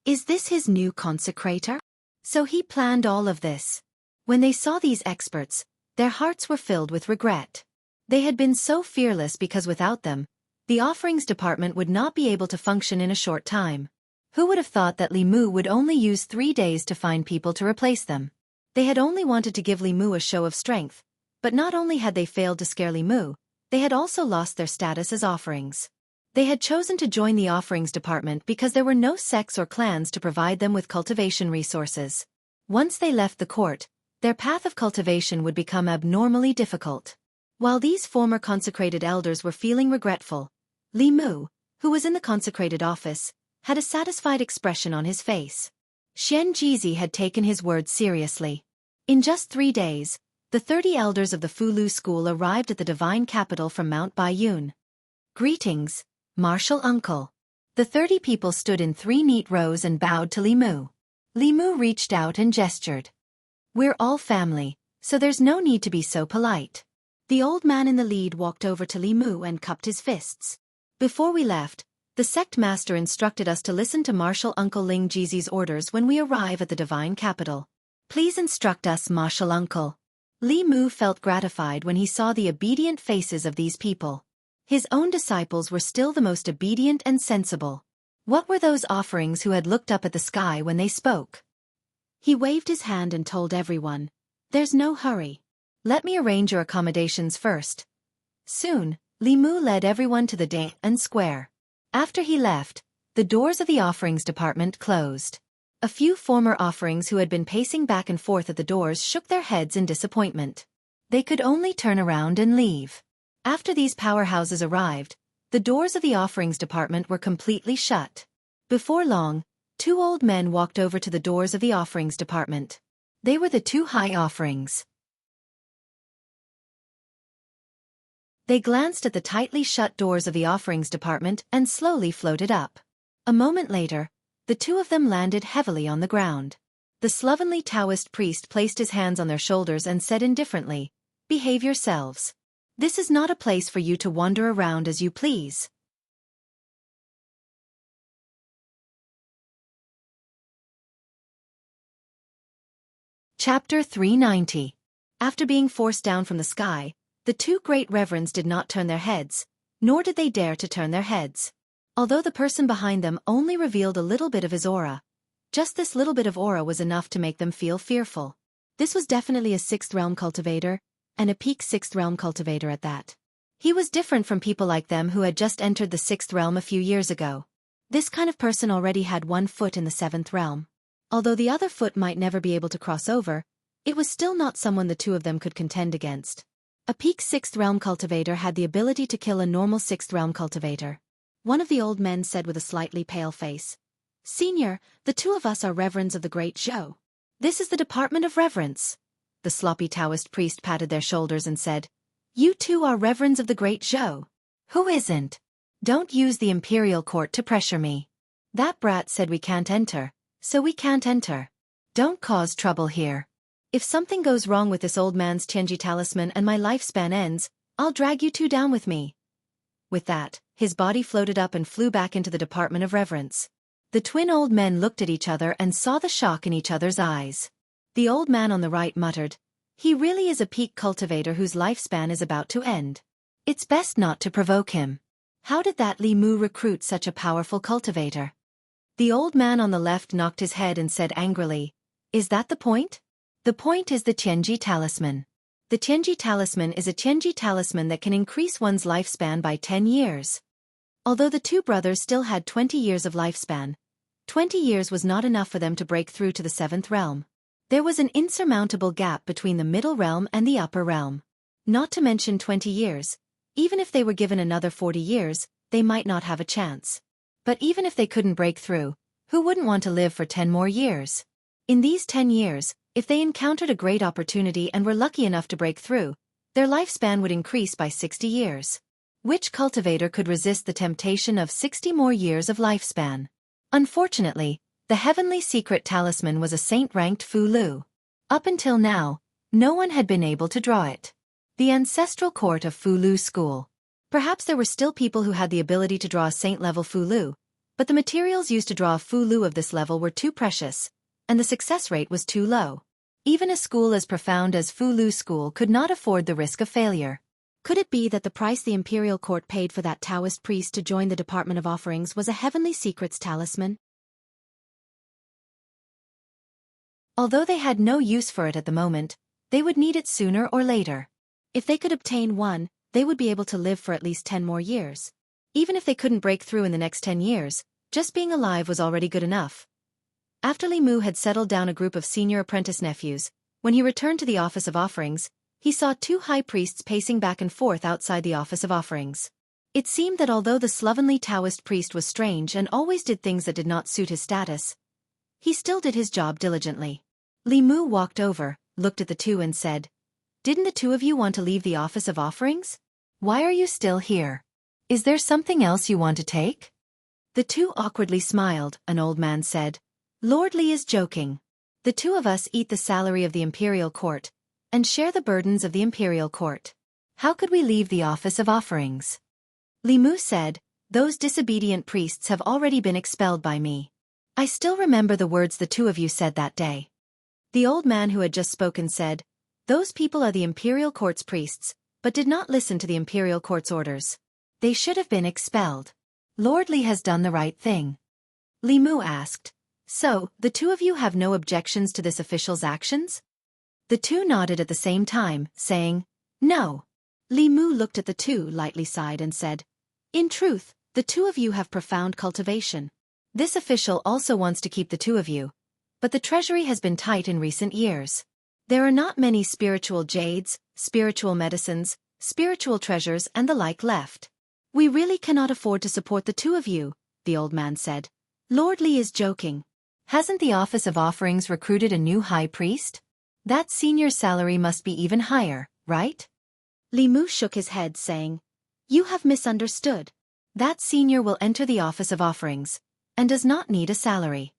Is this his new consecrator? So he planned all of this. When they saw these experts, their hearts were filled with regret. They had been so fearless because without them, the offerings department would not be able to function in a short time. Who would have thought that Li Mu would only use 3 days to find people to replace them? They had only wanted to give Li Mu a show of strength, but not only had they failed to scare Li Mu, they had also lost their status as offerings. They had chosen to join the offerings department because there were no sects or clans to provide them with cultivation resources. Once they left the court, their path of cultivation would become abnormally difficult. While these former consecrated elders were feeling regretful, Li Mu, who was in the consecrated office, had a satisfied expression on his face. Xianxia had taken his words seriously. In just 3 days, the 30 elders of the Fulu school arrived at the divine capital from Mount Baiyun. Greetings, martial uncle. The 30 people stood in 3 neat rows and bowed to Li Mu. Li Mu reached out and gestured. We're all family, so there's no need to be so polite. The old man in the lead walked over to Li Mu and cupped his fists. Before we left, the sect master instructed us to listen to Martial Uncle Ling Jizi's orders when we arrive at the divine capital. Please instruct us, Martial Uncle. Li Mu felt gratified when he saw the obedient faces of these people. His own disciples were still the most obedient and sensible. What were those offerings who had looked up at the sky when they spoke? He waved his hand and told everyone, "There's no hurry. Let me arrange your accommodations first." Soon, Li Mu led everyone to the Da'an square. After he left, the doors of the offerings department closed. A few former offerings who had been pacing back and forth at the doors shook their heads in disappointment. They could only turn around and leave. After these powerhouses arrived, the doors of the offerings department were completely shut. Before long, 2 old men walked over to the doors of the offerings department. They were the 2 high offerings. They glanced at the tightly shut doors of the offerings department and slowly floated up. A moment later, the 2 of them landed heavily on the ground. The slovenly Taoist priest placed his hands on their shoulders and said indifferently, "Behave yourselves. This is not a place for you to wander around as you please." Chapter 390. After being forced down from the sky, the 2 great reverends did not turn their heads, nor did they dare to turn their heads. Although the person behind them only revealed a little bit of his aura, just this little bit of aura was enough to make them feel fearful. This was definitely a 6th realm cultivator, and a peak 6th realm cultivator at that. He was different from people like them who had just entered the 6th realm a few years ago. This kind of person already had 1 foot in the 7th realm. Although the other foot might never be able to cross over, it was still not someone the 2 of them could contend against. A peak 6th realm cultivator had the ability to kill a normal 6th realm cultivator. One of the old men said with a slightly pale face, "Senior, the 2 of us are reverends of the great show." "This is the Department of Reverence." The sloppy Taoist priest patted their shoulders and said, "You 2 are reverends of the great show." "Who isn't? Don't use the imperial court to pressure me." "That brat said we can't enter, so we can't enter. Don't cause trouble here. If something goes wrong with this old man's Tianji talisman and my lifespan ends, I'll drag you 2 down with me." With that, his body floated up and flew back into the Department of Reverence. The twin old men looked at each other and saw the shock in each other's eyes. The old man on the right muttered, "He really is a peak cultivator whose lifespan is about to end. It's best not to provoke him. How did that Li Mu recruit such a powerful cultivator?" The old man on the left knocked his head and said angrily, "Is that the point? The point is the Tianji talisman. The Tianji talisman is a Tianji talisman that can increase one's lifespan by 10 years. Although the two brothers still had 20 years of lifespan, 20 years was not enough for them to break through to the 7th realm. There was an insurmountable gap between the middle realm and the upper realm. Not to mention 20 years. Even if they were given another 40 years, they might not have a chance. But even if they couldn't break through, who wouldn't want to live for 10 more years? In these 10 years, if they encountered a great opportunity and were lucky enough to break through, their lifespan would increase by 60 years. Which cultivator could resist the temptation of 60 more years of lifespan? Unfortunately, the heavenly secret talisman was a saint-ranked Fu Lu. Up until now, no one had been able to draw it. The ancestral court of Fu Lu school. Perhaps there were still people who had the ability to draw a saint-level Fu Lu, but the materials used to draw a Fu Lu of this level were too precious, and the success rate was too low. Even a school as profound as Fu Lu school could not afford the risk of failure. Could it be that the price the imperial court paid for that Taoist priest to join the Department of Offerings was a heavenly secrets talisman? Although they had no use for it at the moment, they would need it sooner or later. If they could obtain one, they would be able to live for at least 10 more years. Even if they couldn't break through in the next 10 years, just being alive was already good enough. After Li Mu had settled down a group of senior apprentice nephews, when he returned to the Office of Offerings, he saw two high priests pacing back and forth outside the Office of Offerings. It seemed that although the slovenly Taoist priest was strange and always did things that did not suit his status, he still did his job diligently. Li Mu walked over, looked at the two and said, "Didn't the two of you want to leave the Office of Offerings? Why are you still here? Is there something else you want to take?" The two awkwardly smiled. An old man said, "Lord Li is joking. The two of us eat the salary of the imperial court, and share the burdens of the imperial court. How could we leave the Office of Offerings?" Li Mu said, "Those disobedient priests have already been expelled by me. I still remember the words the two of you said that day." The old man who had just spoken said, "Those people are the imperial court's priests, but did not listen to the imperial court's orders. They should have been expelled. Lord Li has done the right thing." Li Mu asked, "So, the two of you have no objections to this official's actions?" The two nodded at the same time, saying, "No." Li Mu looked at the two, lightly sighed and said, "In truth, the two of you have profound cultivation. This official also wants to keep the two of you, but the treasury has been tight in recent years. There are not many spiritual jades, spiritual medicines, spiritual treasures and the like left. We really cannot afford to support the two of you," the old man said. "Lord Li is joking. Hasn't the Office of Offerings recruited a new high priest? That senior's salary must be even higher, right?" Li Mu shook his head, saying, "You have misunderstood. That senior will enter the Office of Offerings, and does not need a salary."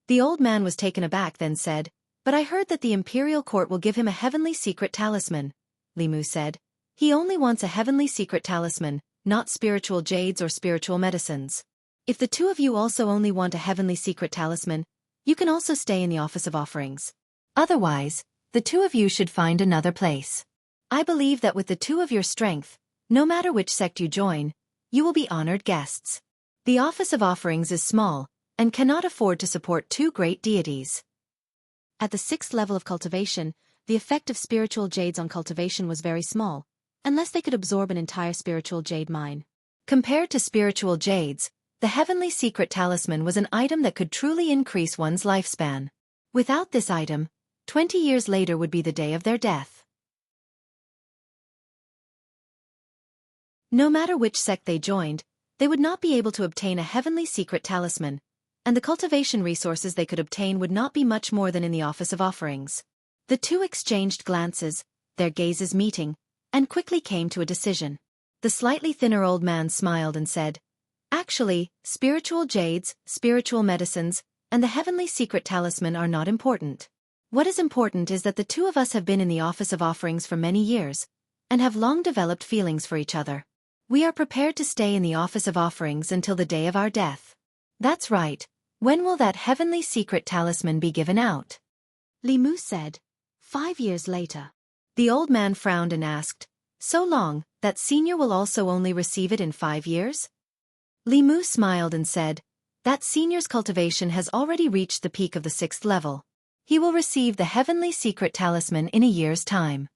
The old man was taken aback, then said, "But I heard that the imperial court will give him a heavenly secret talisman." Li Mu said, "He only wants a heavenly secret talisman, not spiritual jades or spiritual medicines. If the two of you also only want a heavenly secret talisman, you can also stay in the Office of Offerings. Otherwise, the two of you should find another place. I believe that with the two of your strength, no matter which sect you join, you will be honored guests. The Office of Offerings is small, and cannot afford to support two great deities." At the 6th level of cultivation, the effect of spiritual jades on cultivation was very small, unless they could absorb an entire spiritual jade mine. Compared to spiritual jades, the heavenly secret talisman was an item that could truly increase one's lifespan. Without this item, 20 years later would be the day of their death. No matter which sect they joined, they would not be able to obtain a heavenly secret talisman, and the cultivation resources they could obtain would not be much more than in the Office of Offerings. The two exchanged glances, their gazes meeting, and quickly came to a decision. The slightly thinner old man smiled and said, "Actually, spiritual jades, spiritual medicines, and the heavenly secret talisman are not important. What is important is that the two of us have been in the Office of Offerings for many years, and have long developed feelings for each other. We are prepared to stay in the Office of Offerings until the day of our death." "That's right. When will that heavenly secret talisman be given out?" Li Mu said, 5 years later. The old man frowned and asked, "So long, that senior will also only receive it in 5 years? Li Mu smiled and said, "That senior's cultivation has already reached the peak of the 6th level. He will receive the heavenly secret talisman in a year's time."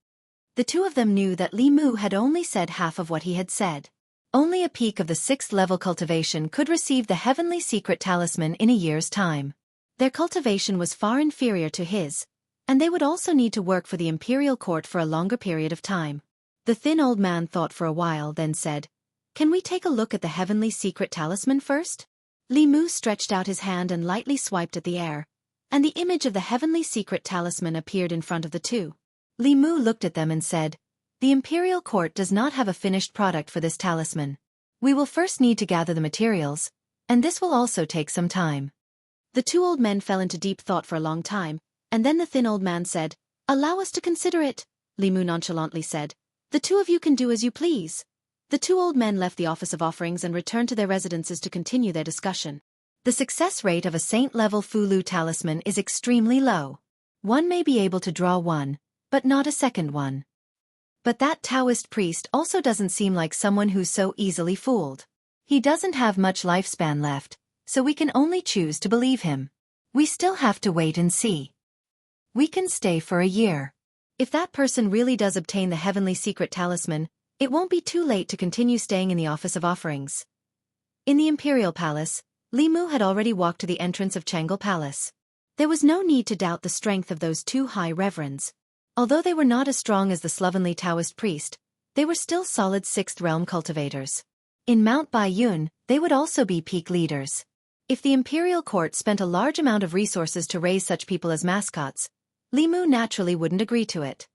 The two of them knew that Li Mu had only said half of what he had said. Only a peak of the 6th level cultivation could receive the heavenly secret talisman in a year's time. Their cultivation was far inferior to his, and they would also need to work for the imperial court for a longer period of time. The thin old man thought for a while, then said, "Can we take a look at the heavenly secret talisman first?" Li Mu stretched out his hand and lightly swiped at the air, and the image of the heavenly secret talisman appeared in front of the two. Li Mu looked at them and said, "The imperial court does not have a finished product for this talisman. We will first need to gather the materials, and this will also take some time." The two old men fell into deep thought for a long time, and then the thin old man said, "Allow us to consider it," Li Mu nonchalantly said. "The two of you can do as you please." The two old men left the office of offerings and returned to their residences to continue their discussion. The success rate of a saint-level Fulu talisman is extremely low. One may be able to draw one, but not a second one. But that Taoist priest also doesn't seem like someone who's so easily fooled. He doesn't have much lifespan left, so we can only choose to believe him. We still have to wait and see. We can stay for a year. If that person really does obtain the heavenly secret talisman, it won't be too late to continue staying in the office of offerings. In the imperial palace, Li Mu had already walked to the entrance of Xianxia Palace. There was no need to doubt the strength of those two high reverends. Although they were not as strong as the slovenly Taoist priest, they were still solid 6th realm cultivators. In Mount Baiyun, they would also be peak leaders. If the imperial court spent a large amount of resources to raise such people as mascots, Li Mu naturally wouldn't agree to it.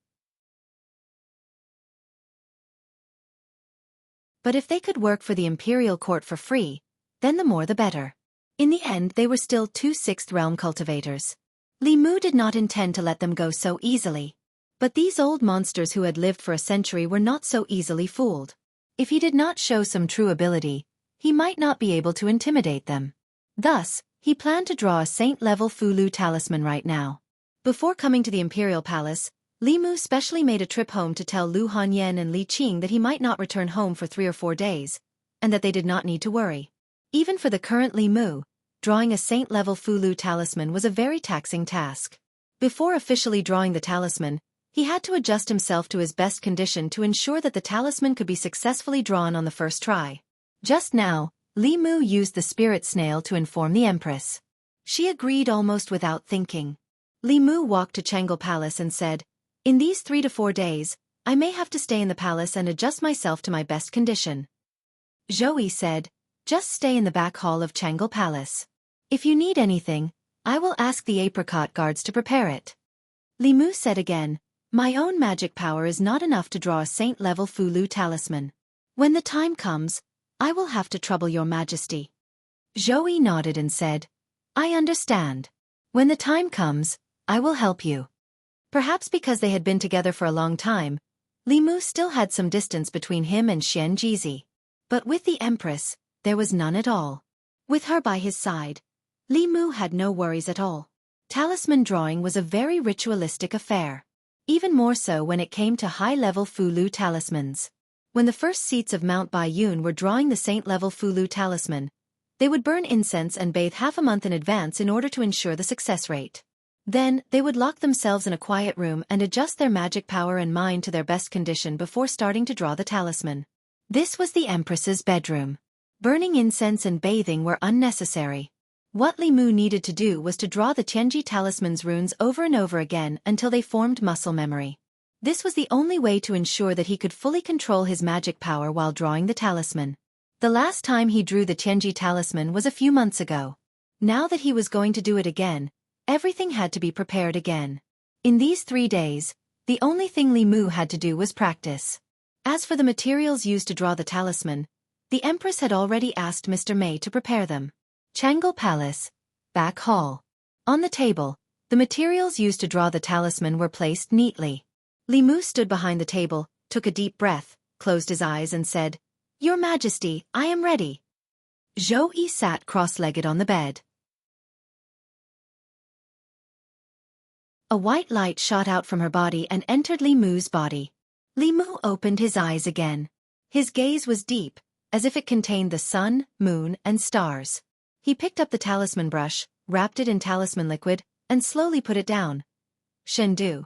But if they could work for the imperial court for free, then the more the better. In the end, they were still two 6th realm cultivators. Li Mu did not intend to let them go so easily. But these old monsters who had lived for a century were not so easily fooled. If he did not show some true ability, he might not be able to intimidate them. Thus, he planned to draw a saint-level Fulu talisman right now. Before coming to the imperial palace, Li Mu specially made a trip home to tell Lu Hanyan and Li Qing that he might not return home for 3 or 4 days, and that they did not need to worry. Even for the current Li Mu, drawing a saint-level Fulu talisman was a very taxing task. Before officially drawing the talisman, he had to adjust himself to his best condition to ensure that the talisman could be successfully drawn on the first try. Just now, Li Mu used the spirit snail to inform the Empress. She agreed almost without thinking. Li Mu walked to Xianxia Palace and said, "In these 3 to 4 days, I may have to stay in the palace and adjust myself to my best condition." Zhou said, "Just stay in the back hall of Xianxia Palace. If you need anything, I will ask the apricot guards to prepare it." Li Mu said again, "My own magic power is not enough to draw a saint-level Fulu talisman. When the time comes, I will have to trouble your majesty." Zhou nodded and said, "I understand. When the time comes, I will help you." Perhaps because they had been together for a long time, Li Mu still had some distance between him and Xianxia. But with the Empress, there was none at all. With her by his side, Li Mu had no worries at all. Talisman drawing was a very ritualistic affair. Even more so when it came to high-level Fulu talismans. When the first seats of Mount Baiyun were drawing the saint-level Fulu talisman, they would burn incense and bathe half a month in advance in order to ensure the success rate. Then, they would lock themselves in a quiet room and adjust their magic power and mind to their best condition before starting to draw the talisman. This was the Empress's bedroom. Burning incense and bathing were unnecessary. What Li Mu needed to do was to draw the Tianji talisman's runes over and over again until they formed muscle memory. This was the only way to ensure that he could fully control his magic power while drawing the talisman. The last time he drew the Tianji talisman was a few months ago. Now that he was going to do it again, everything had to be prepared again. In these 3 days, the only thing Li Mu had to do was practice. As for the materials used to draw the talisman, the Empress had already asked Mr. Mei to prepare them. Xianxia Palace, back hall. On the table, the materials used to draw the talisman were placed neatly. Li Mu stood behind the table, took a deep breath, closed his eyes and said, "Your Majesty, I am ready." Zhou sat cross-legged on the bed. A white light shot out from her body and entered Li Mu's body. Li Mu opened his eyes again. His gaze was deep, as if it contained the sun, moon, and stars. He picked up the talisman brush, wrapped it in talisman liquid, and slowly put it down. "Shendu.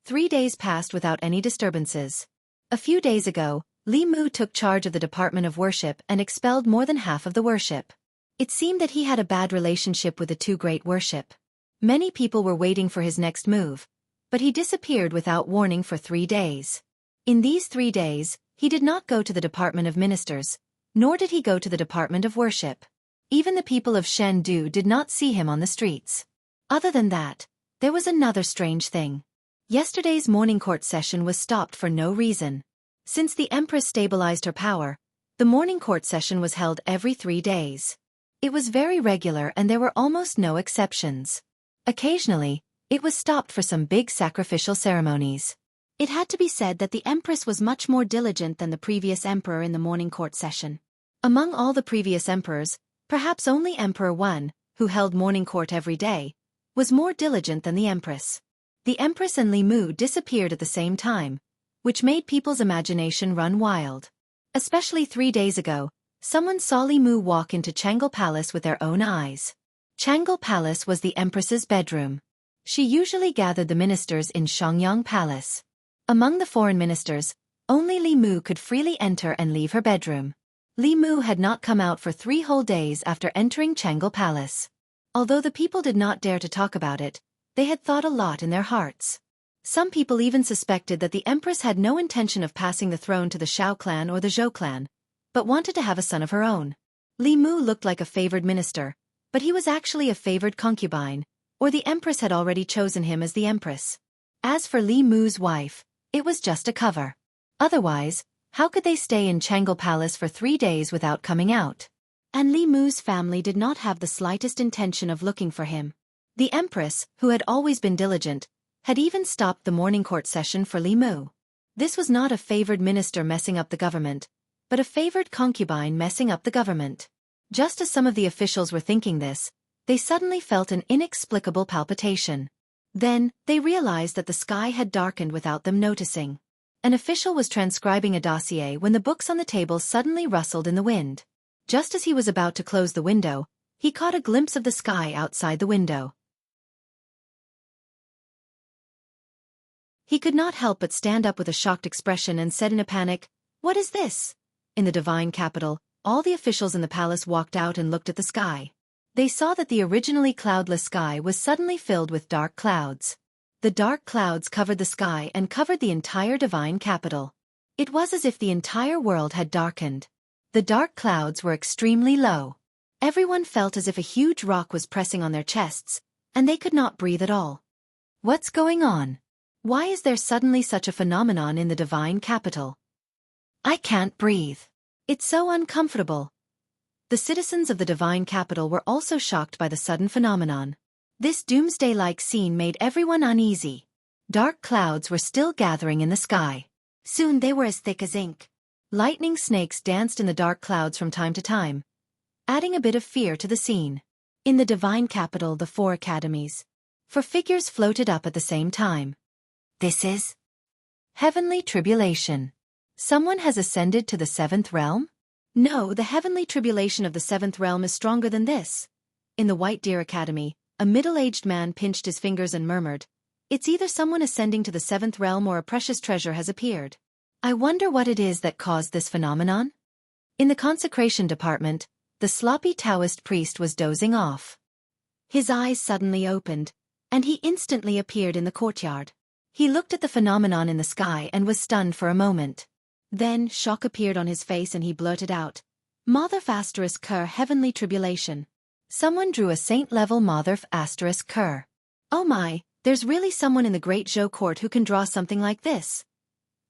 3 days passed without any disturbances. A few days ago, Li Mu took charge of the Department of Worship and expelled more than half of the worship. It seemed that he had a bad relationship with the two great worship. Many people were waiting for his next move, but he disappeared without warning for 3 days. In these 3 days, he did not go to the Department of Ministers, nor did he go to the Department of Worship. Even the people of Chengdu did not see him on the streets. Other than that, there was another strange thing. Yesterday's morning court session was stopped for no reason. Since the Empress stabilized her power, the morning court session was held every 3 days. It was very regular and there were almost no exceptions. Occasionally, it was stopped for some big sacrificial ceremonies. It had to be said that the Empress was much more diligent than the previous emperor in the morning court session. Among all the previous emperors, perhaps only Emperor Wen, who held morning court every day, was more diligent than the Empress. The Empress and Li Mu disappeared at the same time, which made people's imagination run wild. Especially 3 days ago, someone saw Li Mu walk into Changle Palace with their own eyes. Changle Palace was the Empress's bedroom. She usually gathered the ministers in Xianxia Palace. Among the foreign ministers, only Li Mu could freely enter and leave her bedroom. Li Mu had not come out for 3 whole days after entering Changle Palace. Although the people did not dare to talk about it, they had thought a lot in their hearts. Some people even suspected that the Empress had no intention of passing the throne to the Shao clan or the Zhou clan, but wanted to have a son of her own. Li Mu looked like a favored minister, but he was actually a favored concubine, or the Empress had already chosen him as the Empress. As for Li Mu's wife, it was just a cover. Otherwise, how could they stay in Changle Palace for 3 days without coming out? And Li Mu's family did not have the slightest intention of looking for him. The Empress, who had always been diligent, had even stopped the morning court session for Li Mu. This was not a favored minister messing up the government, but a favored concubine messing up the government. Just as some of the officials were thinking this, they suddenly felt an inexplicable palpitation. Then, they realized that the sky had darkened without them noticing. An official was transcribing a dossier when the books on the table suddenly rustled in the wind. Just as he was about to close the window, he caught a glimpse of the sky outside the window. He could not help but stand up with a shocked expression and said in a panic, "What is this?" In the divine capital, all the officials in the palace walked out and looked at the sky. They saw that the originally cloudless sky was suddenly filled with dark clouds. The dark clouds covered the sky and covered the entire divine capital. It was as if the entire world had darkened. The dark clouds were extremely low. Everyone felt as if a huge rock was pressing on their chests, and they could not breathe at all. What's going on? Why is there suddenly such a phenomenon in the divine capital? I can't breathe. It's so uncomfortable. The citizens of the divine capital were also shocked by the sudden phenomenon. This doomsday-like scene made everyone uneasy. Dark clouds were still gathering in the sky. Soon they were as thick as ink. Lightning snakes danced in the dark clouds from time to time, adding a bit of fear to the scene. In the divine capital, the 4 academies, 4 figures floated up at the same time. This is heavenly tribulation. Someone has ascended to the 7th realm? No, the heavenly tribulation of the 7th realm is stronger than this. In the White Deer Academy, a middle-aged man pinched his fingers and murmured, "It's either someone ascending to the 7th realm or a precious treasure has appeared. I wonder what it is that caused this phenomenon?" In the consecration department, the sloppy Taoist priest was dozing off. His eyes suddenly opened, and he instantly appeared in the courtyard. He looked at the phenomenon in the sky and was stunned for a moment. Then shock appeared on his face and he blurted out, "Motherf asterisk Ker heavenly tribulation." Someone drew a saint-level Motherf asterisk Ker. Oh my, there's really someone in the Great Zhou court who can draw something like this.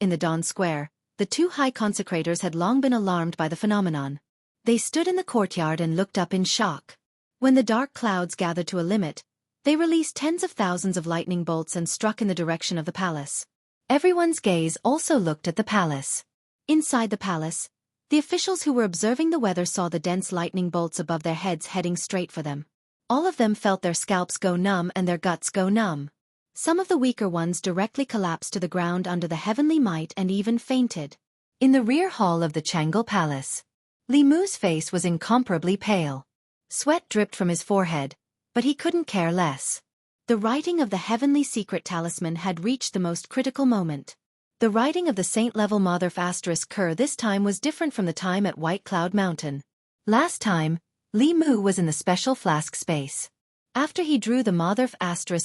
In the Dawn Square, the 2 high consecrators had long been alarmed by the phenomenon. They stood in the courtyard and looked up in shock. When the dark clouds gathered to a limit, they released tens of thousands of lightning bolts and struck in the direction of the palace. Everyone's gaze also looked at the palace. Inside the palace, the officials who were observing the weather saw the dense lightning bolts above their heads heading straight for them. All of them felt their scalps go numb and their guts go numb. Some of the weaker ones directly collapsed to the ground under the heavenly might and even fainted. In the rear hall of the Changle Palace, Li Mu's face was incomparably pale. Sweat dripped from his forehead, but he couldn't care less. The writing of the heavenly secret talisman had reached the most critical moment. The writing of the saint-level Mother *Cur this time was different from the time at White Cloud Mountain. Last time, Li Mu was in the special flask space. After he drew the Mother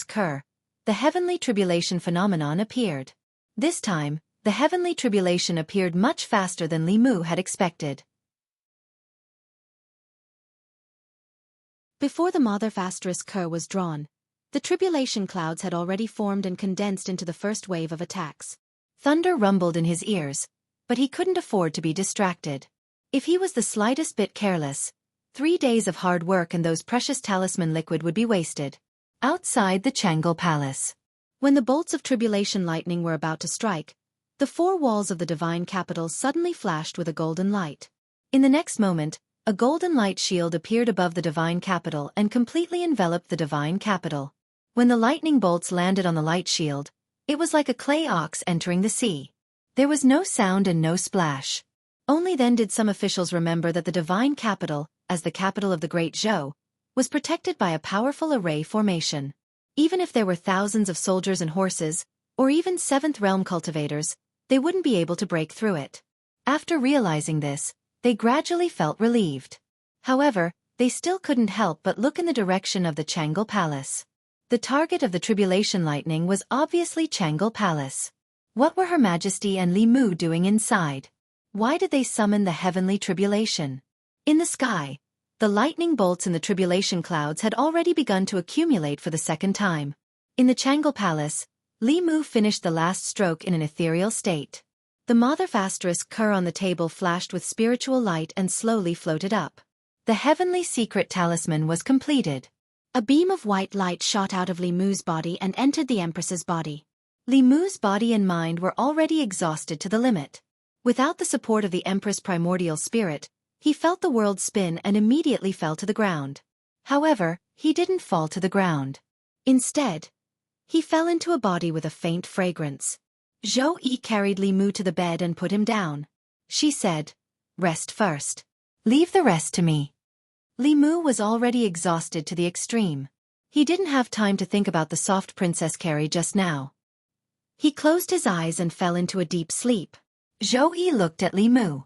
Cur, the heavenly tribulation phenomenon appeared. This time, the heavenly tribulation appeared much faster than Li Mu had expected. Before the Mother Cur was drawn, the tribulation clouds had already formed and condensed into the first wave of attacks. Thunder rumbled in his ears, but he couldn't afford to be distracted. If he was the slightest bit careless, 3 days of hard work and those precious talisman liquid would be wasted. Outside the Xianxia Palace. When the bolts of tribulation lightning were about to strike, the 4 walls of the divine capital suddenly flashed with a golden light. In the next moment, a golden light shield appeared above the divine capital and completely enveloped the divine capital. When the lightning bolts landed on the light shield, it was like a clay ox entering the sea. There was no sound and no splash. Only then did some officials remember that the divine capital, as the capital of the great Zhou, was protected by a powerful array formation. Even if there were thousands of soldiers and horses, or even 7th realm cultivators, they wouldn't be able to break through it. After realizing this, they gradually felt relieved. However, they still couldn't help but look in the direction of the Xianxia Palace. The target of the tribulation lightning was obviously Xianxia Palace. What were Her Majesty and Li Mu doing inside? Why did they summon the heavenly tribulation? In the sky, the lightning bolts in the tribulation clouds had already begun to accumulate for the second time. In the Xianxia Palace, Li Mu finished the last stroke in an ethereal state. The Mother Cur on the table flashed with spiritual light and slowly floated up. The heavenly secret talisman was completed. A beam of white light shot out of Li Mu's body and entered the Empress's body. Li Mu's body and mind were already exhausted to the limit. Without the support of the Empress' primordial spirit, he felt the world spin and immediately fell to the ground. However, he didn't fall to the ground. Instead, he fell into a body with a faint fragrance. Zhou Yi carried Li Mu to the bed and put him down. She said, "Rest first. Leave the rest to me." Li Mu was already exhausted to the extreme. He didn't have time to think about the soft princess carry just now. He closed his eyes and fell into a deep sleep. Zhou Yi looked at Li Mu.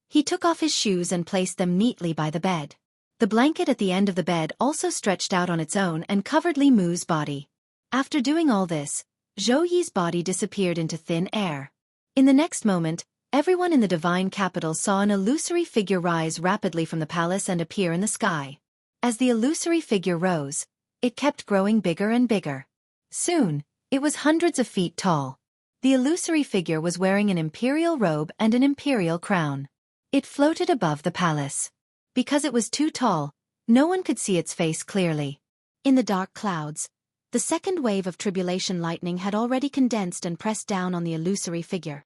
He took off his shoes and placed them neatly by the bed. The blanket at the end of the bed also stretched out on its own and covered Li Mu's body. After doing all this, Zhou Yi's body disappeared into thin air. In the next moment, everyone in the divine capital saw an illusory figure rise rapidly from the palace and appear in the sky. As the illusory figure rose, it kept growing bigger and bigger. Soon, it was hundreds of feet tall. The illusory figure was wearing an imperial robe and an imperial crown. It floated above the palace. Because it was too tall, no one could see its face clearly. In the dark clouds, the second wave of tribulation lightning had already condensed and pressed down on the illusory figure.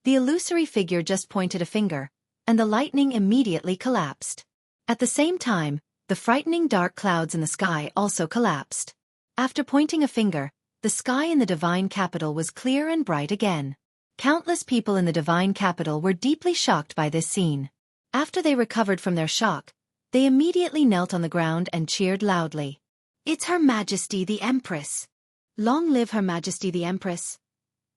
The illusory figure just pointed a finger, and the lightning immediately collapsed. At the same time, the frightening dark clouds in the sky also collapsed. After pointing a finger, the sky in the divine capital was clear and bright again. Countless people in the divine capital were deeply shocked by this scene. After they recovered from their shock, they immediately knelt on the ground and cheered loudly. "It's Her Majesty the Empress! Long live Her Majesty the Empress!"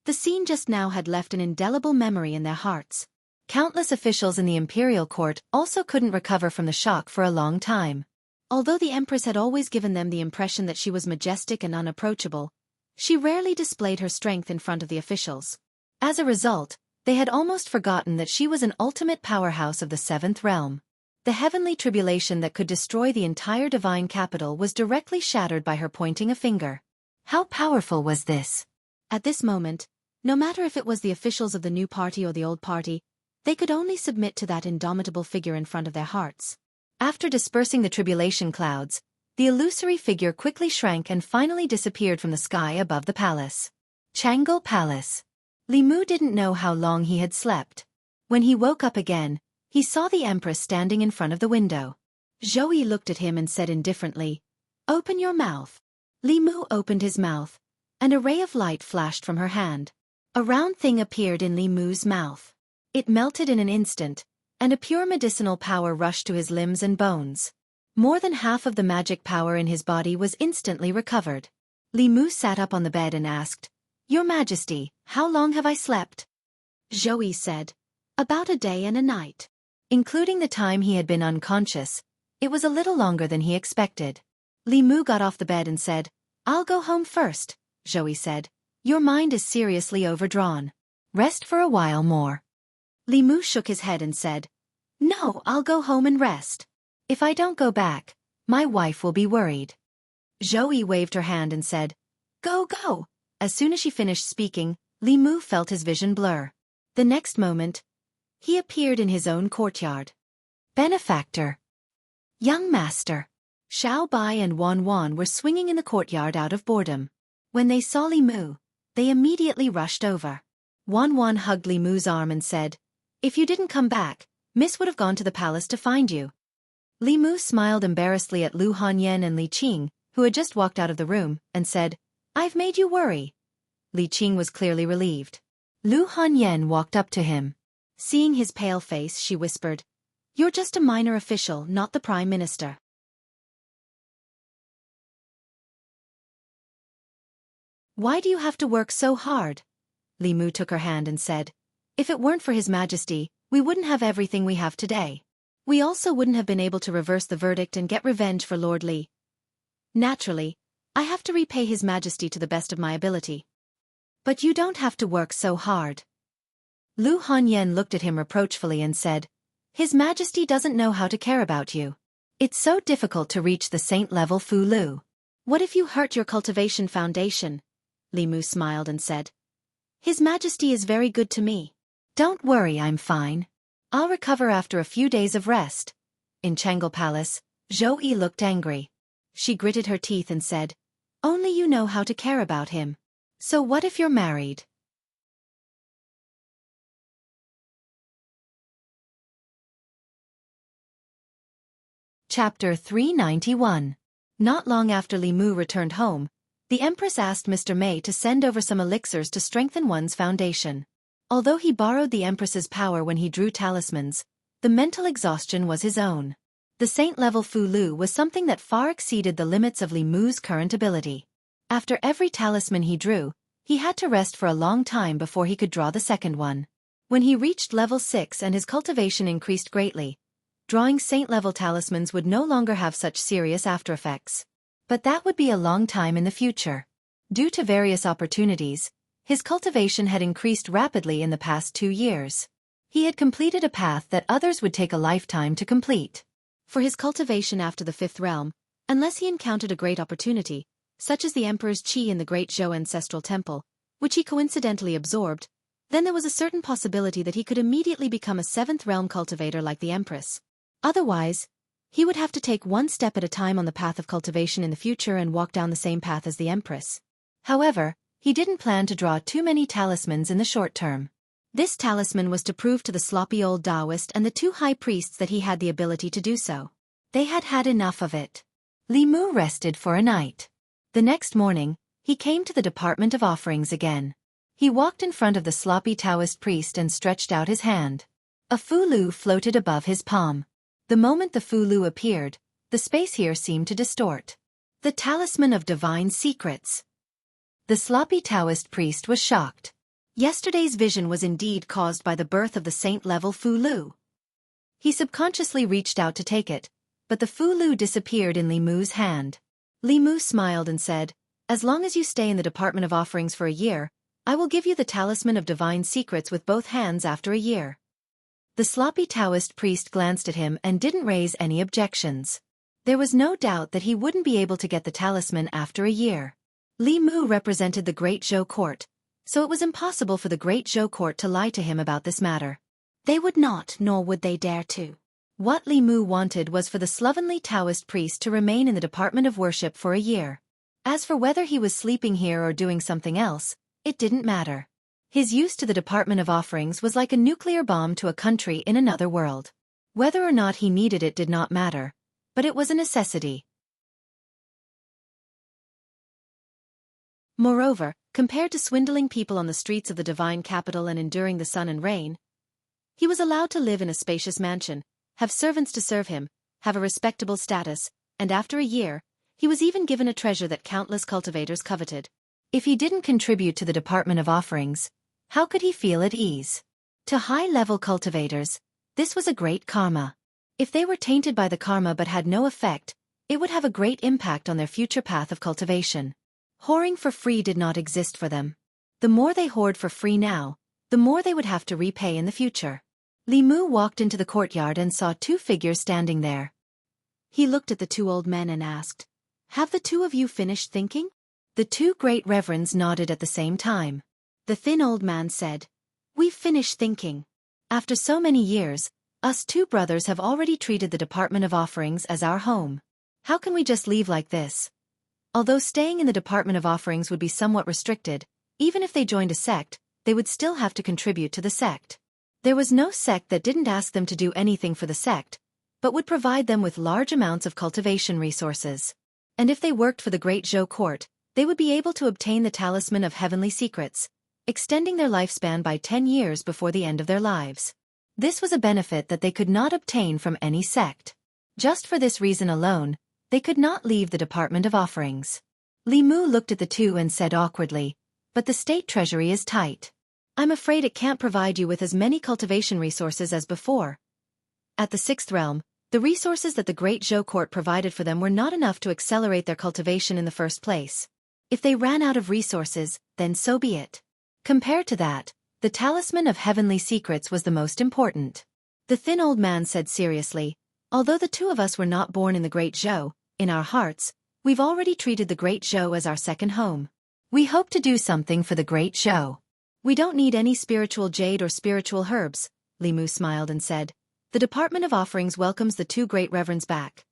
The scene just now had left an indelible memory in their hearts. Countless officials in the imperial court also couldn't recover from the shock for a long time. Although the Empress had always given them the impression that she was majestic and unapproachable, she rarely displayed her strength in front of the officials. As a result, they had almost forgotten that she was an ultimate powerhouse of the 7th realm. The heavenly tribulation that could destroy the entire divine capital was directly shattered by her pointing a finger. How powerful was this? At this moment, no matter if it was the officials of the new party or the old party, they could only submit to that indomitable figure in front of their hearts. After dispersing the tribulation clouds, the illusory figure quickly shrank and finally disappeared from the sky above the palace. Xianxia Palace. Li Mu didn't know how long he had slept. When he woke up again, he saw the Empress standing in front of the window. Zhou Yi looked at him and said indifferently, "Open your mouth." Li Mu opened his mouth, and a ray of light flashed from her hand. A round thing appeared in Li Mu's mouth. It melted in an instant, and a pure medicinal power rushed to his limbs and bones. More than half of the magic power in his body was instantly recovered. Li Mu sat up on the bed and asked, "Your Majesty, how long have I slept?" Zhou said, "About a day and a night." Including the time he had been unconscious, it was a little longer than he expected. Li Mu got off the bed and said, "I'll go home first," Zhou said. "Your mind is seriously overdrawn. Rest for a while more." Li Mu shook his head and said, "No, I'll go home and rest. If I don't go back, my wife will be worried." Zhou waved her hand and said, "Go, go." As soon as she finished speaking, Li Mu felt his vision blur. The next moment, he appeared in his own courtyard. Benefactor. Young master. Xiao Bai and Wan Wan were swinging in the courtyard out of boredom. When they saw Li Mu, they immediately rushed over. Wan Wan hugged Li Mu's arm and said, "If you didn't come back, Miss would have gone to the palace to find you." Li Mu smiled embarrassedly at Lu Hanyan and Li Qing, who had just walked out of the room, and said, "I've made you worry." Li Qing was clearly relieved. Lu Hanyan walked up to him. Seeing his pale face, she whispered, "You're just a minor official, not the prime minister." "Why do you have to work so hard?" Li Mu took her hand and said, "If it weren't for His Majesty, we wouldn't have everything we have today. We also wouldn't have been able to reverse the verdict and get revenge for Lord Li. Naturally, I have to repay His Majesty to the best of my ability. But you don't have to work so hard." Lu Hanyan looked at him reproachfully and said, "His Majesty doesn't know how to care about you. It's so difficult to reach the saint-level Fu Lu. What if you hurt your cultivation foundation?" Li Mu smiled and said, "His Majesty is very good to me. Don't worry, I'm fine. I'll recover after a few days of rest." In Chang'e Palace, Zhou Yi looked angry. She gritted her teeth and said, "Only you know how to care about him. So what if you're married?" Chapter 391. Not long after Li Mu returned home, the Empress asked Mr. Mei to send over some elixirs to strengthen one's foundation. Although he borrowed the Empress's power when he drew talismans, the mental exhaustion was his own. The saint-level Fu Lu was something that far exceeded the limits of Li Mu's current ability. After every talisman he drew, he had to rest for a long time before he could draw the second one. When he reached level 6 and his cultivation increased greatly, drawing saint-level talismans would no longer have such serious aftereffects. But that would be a long time in the future. Due to various opportunities, his cultivation had increased rapidly in the past 2 years. He had completed a path that others would take a lifetime to complete. For his cultivation after the 5th realm, unless he encountered a great opportunity, such as the Emperor's Qi in the Great Zhou Ancestral Temple, which he coincidentally absorbed, then there was a certain possibility that he could immediately become a 7th realm cultivator like the Empress. Otherwise, he would have to take one step at a time on the path of cultivation in the future and walk down the same path as the Empress. However, he didn't plan to draw too many talismans in the short term. This talisman was to prove to the sloppy old Taoist and the 2 high priests that he had the ability to do so. They had had enough of it. Li Mu rested for a night. The next morning, he came to the Department of Offerings again. He walked in front of the sloppy Taoist priest and stretched out his hand. A Fu Lu floated above his palm. The moment the Fu Lu appeared, the space here seemed to distort. The Talisman of Divine Secrets. The sloppy Taoist priest was shocked. Yesterday's vision was indeed caused by the birth of the saint-level Fu Lu. He subconsciously reached out to take it, but the Fu Lu disappeared in Li Mu's hand. Li Mu smiled and said, "As long as you stay in the Department of Offerings for a year, I will give you the Talisman of Divine Secrets with both hands after a year." The sloppy Taoist priest glanced at him and didn't raise any objections. There was no doubt that he wouldn't be able to get the talisman after a year. Li Mu represented the Great Zhou court, so it was impossible for the Great Zhou court to lie to him about this matter. They would not, nor would they dare to. What Li Mu wanted was for the slovenly Taoist priest to remain in the Department of Worship for a year. As for whether he was sleeping here or doing something else, it didn't matter. His use to the Department of Offerings was like a nuclear bomb to a country in another world. Whether or not he needed it did not matter, but it was a necessity. Moreover, compared to swindling people on the streets of the divine capital and enduring the sun and rain, he was allowed to live in a spacious mansion, have servants to serve him, have a respectable status, and after a year, he was even given a treasure that countless cultivators coveted. If he didn't contribute to the Department of Offerings, how could he feel at ease? To high-level cultivators, this was a great karma. If they were tainted by the karma but had no effect, it would have a great impact on their future path of cultivation. Hoarding for free did not exist for them. The more they hoard for free now, the more they would have to repay in the future. Li Mu walked into the courtyard and saw two figures standing there. He looked at the two old men and asked, "Have the two of you finished thinking?" The two great reverends nodded at the same time. The thin old man said, "We've finished thinking. After so many years, us two brothers have already treated the Department of Offerings as our home. How can we just leave like this?" Although staying in the Department of Offerings would be somewhat restricted, even if they joined a sect, they would still have to contribute to the sect. There was no sect that didn't ask them to do anything for the sect, but would provide them with large amounts of cultivation resources. And if they worked for the Great Zhou Court, they would be able to obtain the Talisman of Heavenly Secrets, extending their lifespan by 10 years before the end of their lives. This was a benefit that they could not obtain from any sect. Just for this reason alone, they could not leave the Department of Offerings. Li Mu looked at the two and said awkwardly, "But the state treasury is tight. I'm afraid it can't provide you with as many cultivation resources as before." At the sixth realm, the resources that the Great Zhou Court provided for them were not enough to accelerate their cultivation in the first place. If they ran out of resources, then so be it. Compared to that, the Talisman of Heavenly Secrets was the most important. The thin old man said seriously, "Although the two of us were not born in the Great Zhou, in our hearts, we've already treated the Great Zhou as our second home. We hope to do something for the Great Zhou. We don't need any spiritual jade or spiritual herbs," Li Mu smiled and said. "The Department of Offerings welcomes the two great reverends back."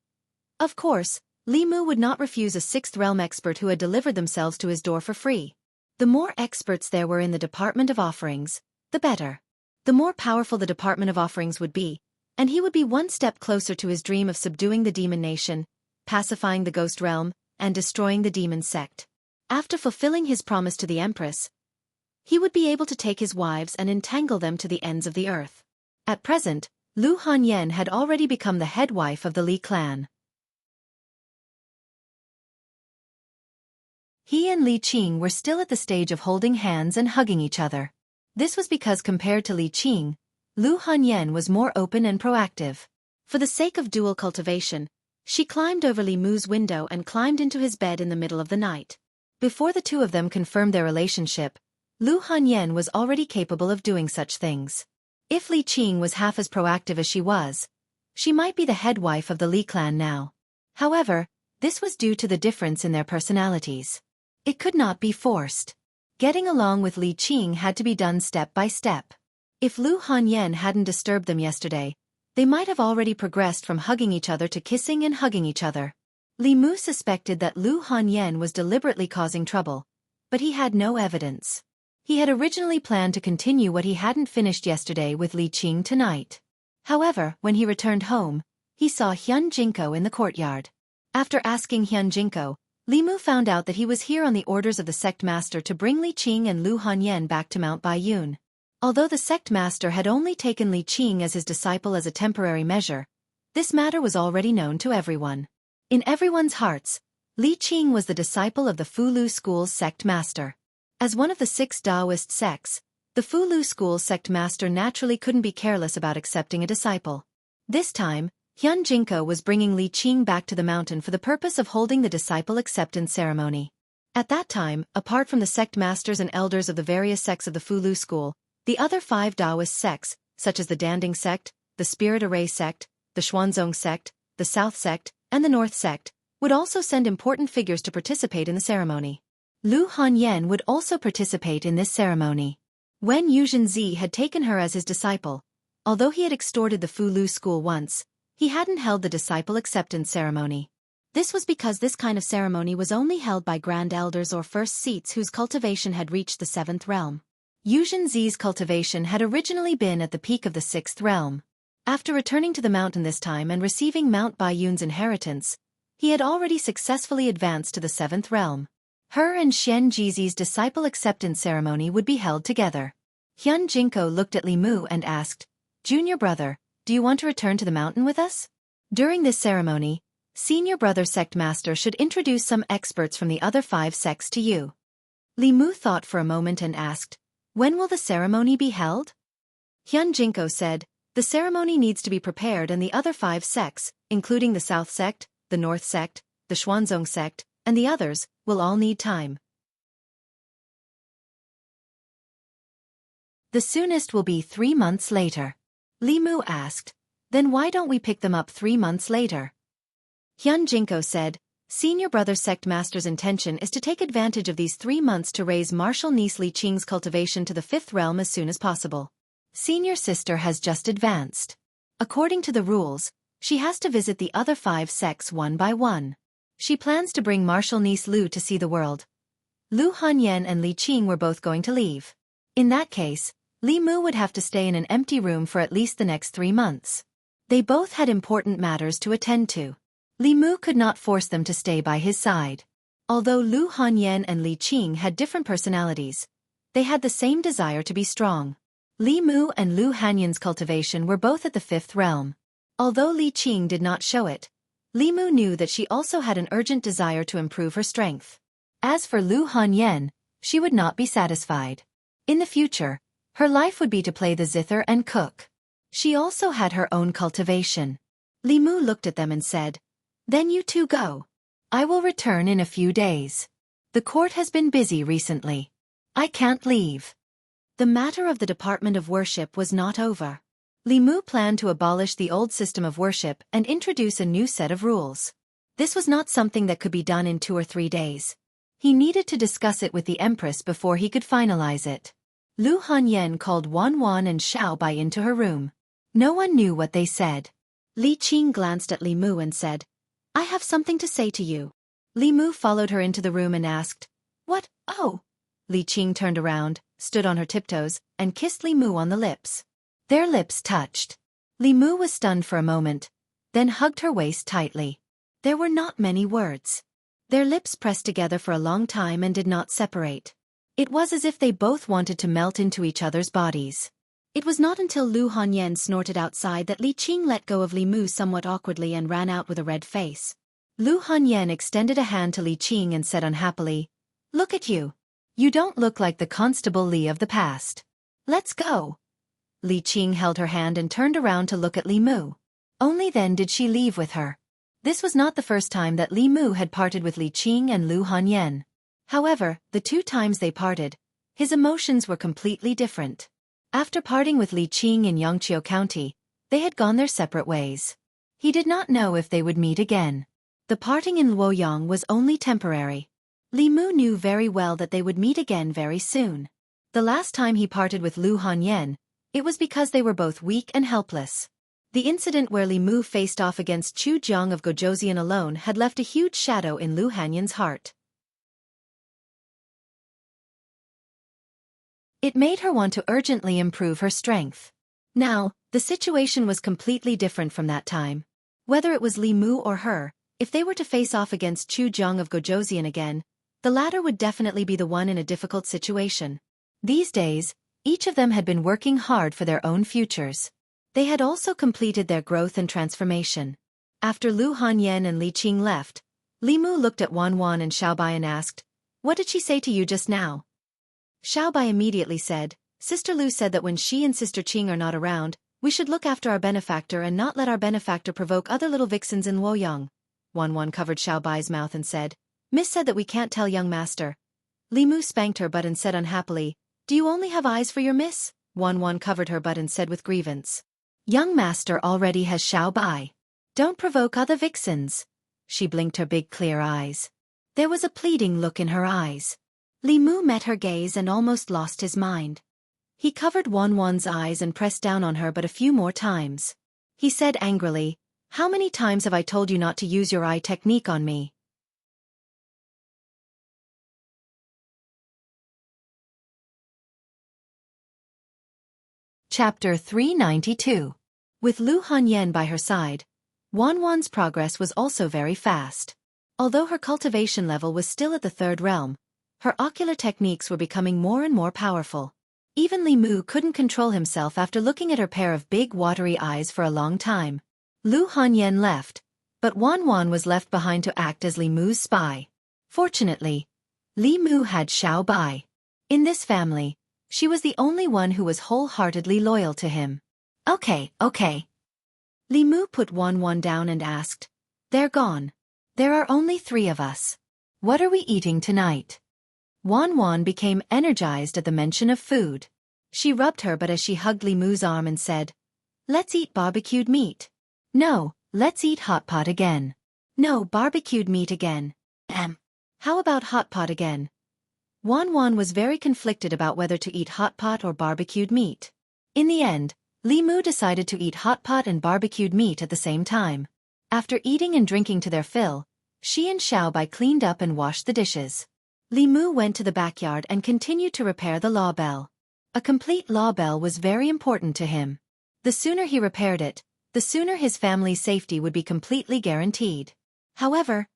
Of course, Li Mu would not refuse a sixth realm expert who had delivered themselves to his door for free. The more experts there were in the Department of Offerings, the better. The more powerful the Department of Offerings would be, and he would be one step closer to his dream of subduing the demon nation, pacifying the ghost realm, and destroying the demon sect. After fulfilling his promise to the Empress, he would be able to take his wives and entangle them to the ends of the earth. At present, Lu Hanyan had already become the head wife of the Li clan. He and Li Qing were still at the stage of holding hands and hugging each other. This was because compared to Li Qing, Lu Hanyan was more open and proactive. For the sake of dual cultivation, she climbed over Li Mu's window and climbed into his bed in the middle of the night. Before the two of them confirmed their relationship, Lu Hanyan was already capable of doing such things. If Li Qing was half as proactive as she might be the head wife of the Li clan now. However, this was due to the difference in their personalities. It could not be forced. Getting along with Li Qing had to be done step by step. If Lu Hanyan hadn't disturbed them yesterday, they might have already progressed from hugging each other to kissing and hugging each other. Li Mu suspected that Lu Hanyan was deliberately causing trouble, but he had no evidence. He had originally planned to continue what he hadn't finished yesterday with Li Qing tonight. However, when he returned home, he saw Xianxia in the courtyard. After asking Xianxia, Li Mu found out that he was here on the orders of the sect master to bring Li Qing and Lu Hanyan back to Mount Baiyun. Although the sect master had only taken Li Qing as his disciple as a temporary measure, this matter was already known to everyone. In everyone's hearts, Li Qing was the disciple of the Fulu School's sect master. As one of the 6 Taoist sects, the Fulu School sect master naturally couldn't be careless about accepting a disciple. This time, Xianxia was bringing Li Qing back to the mountain for the purpose of holding the disciple acceptance ceremony. At that time, apart from the sect masters and elders of the various sects of the Fulu School, the other 5 Taoist sects, such as the Danding sect, the Spirit Array sect, the Xuanzong sect, the South sect, and the North sect, would also send important figures to participate in the ceremony. Lu Hanyan would also participate in this ceremony. When Yuzhenzi had taken her as his disciple, although he had extorted the Fulu School once, he hadn't held the disciple acceptance ceremony. This was because this kind of ceremony was only held by grand elders or first seats whose cultivation had reached the 7th realm. Yuzhenzi's cultivation had originally been at the peak of the 6th realm. After returning to the mountain this time and receiving Mount Baiyun's inheritance, he had already successfully advanced to the 7th realm. Her and Shen Jizi's disciple acceptance ceremony would be held together. Xianxia looked at Li Mu and asked, "Junior brother, do you want to return to the mountain with us?" During this ceremony, Senior Brother Sect Master should introduce some experts from the other 5 sects to you. Li Mu thought for a moment and asked, when will the ceremony be held? Jianghu said, the ceremony needs to be prepared and the other 5 sects, including the South Sect, the North Sect, the Xuanzong Sect, and the others, will all need time. The soonest will be 3 months later. Li Mu asked, then why don't we pick them up 3 months later? Jianghu said, Senior Brother Sect Master's intention is to take advantage of these 3 months to raise Martial Niece Li Qing's cultivation to the 5th realm as soon as possible. Senior Sister has just advanced. According to the rules, she has to visit the other 5 sects one by one. She plans to bring Martial Niece Lu to see the world. Lu Hanyan and Li Qing were both going to leave. In that case, Li Mu would have to stay in an empty room for at least the next 3 months. They both had important matters to attend to. Li Mu could not force them to stay by his side. Although Lu Hanyan and Li Qing had different personalities, they had the same desire to be strong. Li Mu and Lu Hanyan's cultivation were both at the 5th realm. Although Li Qing did not show it, Li Mu knew that she also had an urgent desire to improve her strength. As for Lu Hanyan, she would not be satisfied. In the future, her life would be to play the zither and cook. She also had her own cultivation. Li Mu looked at them and said, then you two go. I will return in a few days. The court has been busy recently. I can't leave. The matter of the Department of Worship was not over. Li Mu planned to abolish the old system of worship and introduce a new set of rules. This was not something that could be done in 2 or 3 days. He needed to discuss it with the Empress before he could finalize it. Lu Hanyan called Wan Wan and Xiao Bai into her room. No one knew what they said. Li Qing glanced at Li Mu and said, I have something to say to you. Li Mu followed her into the room and asked, what? Oh! Li Qing turned around, stood on her tiptoes, and kissed Li Mu on the lips. Their lips touched. Li Mu was stunned for a moment, then hugged her waist tightly. There were not many words. Their lips pressed together for a long time and did not separate. It was as if they both wanted to melt into each other's bodies. It was not until Lu Hanyan snorted outside that Li Qing let go of Li Mu somewhat awkwardly and ran out with a red face. Lu Hanyan extended a hand to Li Qing and said unhappily, look at you. You don't look like the Constable Li of the past. Let's go. Li Qing held her hand and turned around to look at Li Mu. Only then did she leave with her. This was not the first time that Li Mu had parted with Li Qing and Lu Hanyan. However, the 2 times they parted, his emotions were completely different. After parting with Li Qing in Yangqiu County, they had gone their separate ways. He did not know if they would meet again. The parting in Luoyang was only temporary. Li Mu knew very well that they would meet again very soon. The last time he parted with Lu Hanyan, it was because they were both weak and helpless. The incident where Li Mu faced off against Chu Jiang of Gojoseon alone had left a huge shadow in Lu Hanyan's heart. It made her want to urgently improve her strength. Now, the situation was completely different from that time. Whether it was Li Mu or her, if they were to face off against Chu Jiang of Gojoseon again, the latter would definitely be the one in a difficult situation. These days, each of them had been working hard for their own futures. They had also completed their growth and transformation. After Lu Hanyan and Li Qing left, Li Mu looked at Wan Wan and Xiao Bai and asked, what did she say to you just now? Xiao Bai immediately said, Sister Lu said that when she and Sister Qing are not around, we should look after our benefactor and not let our benefactor provoke other little vixens in Luoyang. Wan Wan covered Xiao Bai's mouth and said, Miss said that we can't tell young master. Li Mu spanked her butt and said unhappily, do you only have eyes for your miss? Wan Wan covered her butt and said with grievance, young master already has Xiao Bai. Don't provoke other vixens. She blinked her big clear eyes. There was a pleading look in her eyes. Li Mu met her gaze and almost lost his mind. He covered Wan Wan's eyes and pressed down on her but a few more times. He said angrily, how many times have I told you not to use your eye technique on me? Chapter 392. With Lu Hanyan by her side, Wan Wan's progress was also very fast. Although her cultivation level was still at the 3rd realm, her ocular techniques were becoming more and more powerful. Even Li Mu couldn't control himself after looking at her pair of big watery eyes for a long time. Lu Hanyan left, but Wan Wan was left behind to act as Li Mu's spy. Fortunately, Li Mu had Xiao Bai. In this family, she was the only one who was wholeheartedly loyal to him. Okay. Li Mu put Wan Wan down and asked, "They're gone. There are only 3 of us. What are we eating tonight?" Wan Wan became energized at the mention of food. She rubbed her butt as she hugged Li Mu's arm and said, "Let's eat barbecued meat." "No, let's eat hot pot again." "No, barbecued meat again." How about hot pot again?" Wan Wan was very conflicted about whether to eat hot pot or barbecued meat. In the end, Li Mu decided to eat hot pot and barbecued meat at the same time. After eating and drinking to their fill, she and Xiao Bai cleaned up and washed the dishes. Li Mu went to the backyard and continued to repair the law bell. A complete law bell was very important to him. The sooner he repaired it, the sooner his family's safety would be completely guaranteed. However,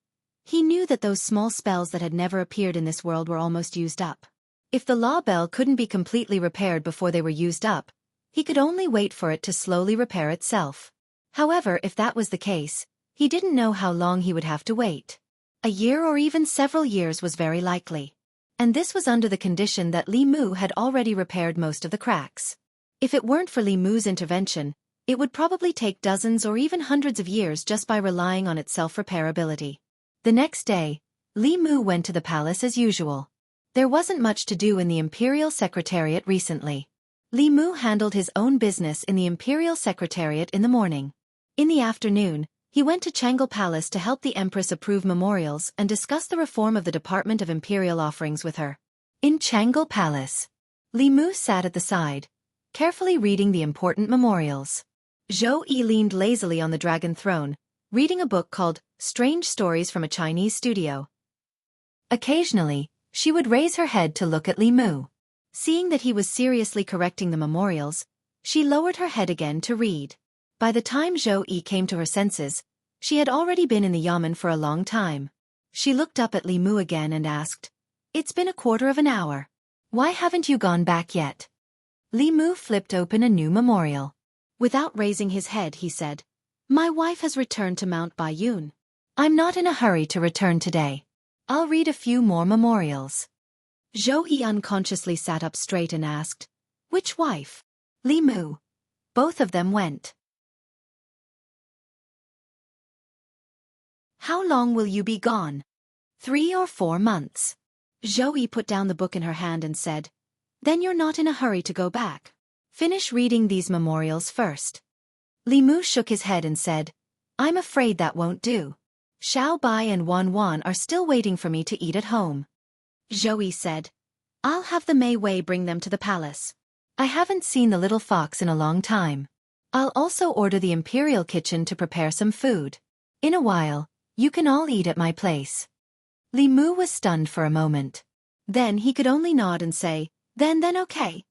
he knew that those small spells that had never appeared in this world were almost used up. If the law bell couldn't be completely repaired before they were used up, he could only wait for it to slowly repair itself. However, if that was the case, he didn't know how long he would have to wait. A year or even several years was very likely. And this was under the condition that Li Mu had already repaired most of the cracks. If it weren't for Li Mu's intervention, it would probably take dozens or even hundreds of years just by relying on its self-repair ability. The next day, Li Mu went to the palace as usual. There wasn't much to do in the Imperial Secretariat recently. Li Mu handled his own business in the Imperial Secretariat in the morning. In the afternoon, he went to Jianghu Palace to help the Empress approve memorials and discuss the reform of the Department of Imperial Offerings with her. In Jianghu Palace, Li Mu sat at the side, carefully reading the important memorials. Zhou Yi leaned lazily on the dragon throne, reading a book called Strange Stories from a Chinese Studio. Occasionally, she would raise her head to look at Li Mu. Seeing that he was seriously correcting the memorials, she lowered her head again to read. By the time Zhou Yi came to her senses, she had already been in the yamen for a long time. She looked up at Li Mu again and asked, "It's been a quarter of an hour. Why haven't you gone back yet?" Li Mu flipped open a new memorial. Without raising his head, he said, "My wife has returned to Mount Baiyun. I'm not in a hurry to return today. I'll read a few more memorials." Zhou Yi unconsciously sat up straight and asked, "Which wife?" "Li Mu." Both of them went. "How long will you be gone?" 3 or 4 months. Zhou Yi put down the book in her hand and said, "Then you're not in a hurry to go back. Finish reading these memorials first." Li Mu shook his head and said, "I'm afraid that won't do. Xiao Bai and Wan Wan are still waiting for me to eat at home." Zhou Yi said, "I'll have the Mei Wei bring them to the palace. I haven't seen the little fox in a long time. I'll also order the Imperial kitchen to prepare some food. In a while, you can all eat at my place." Li Mu was stunned for a moment. Then he could only nod and say, Then okay.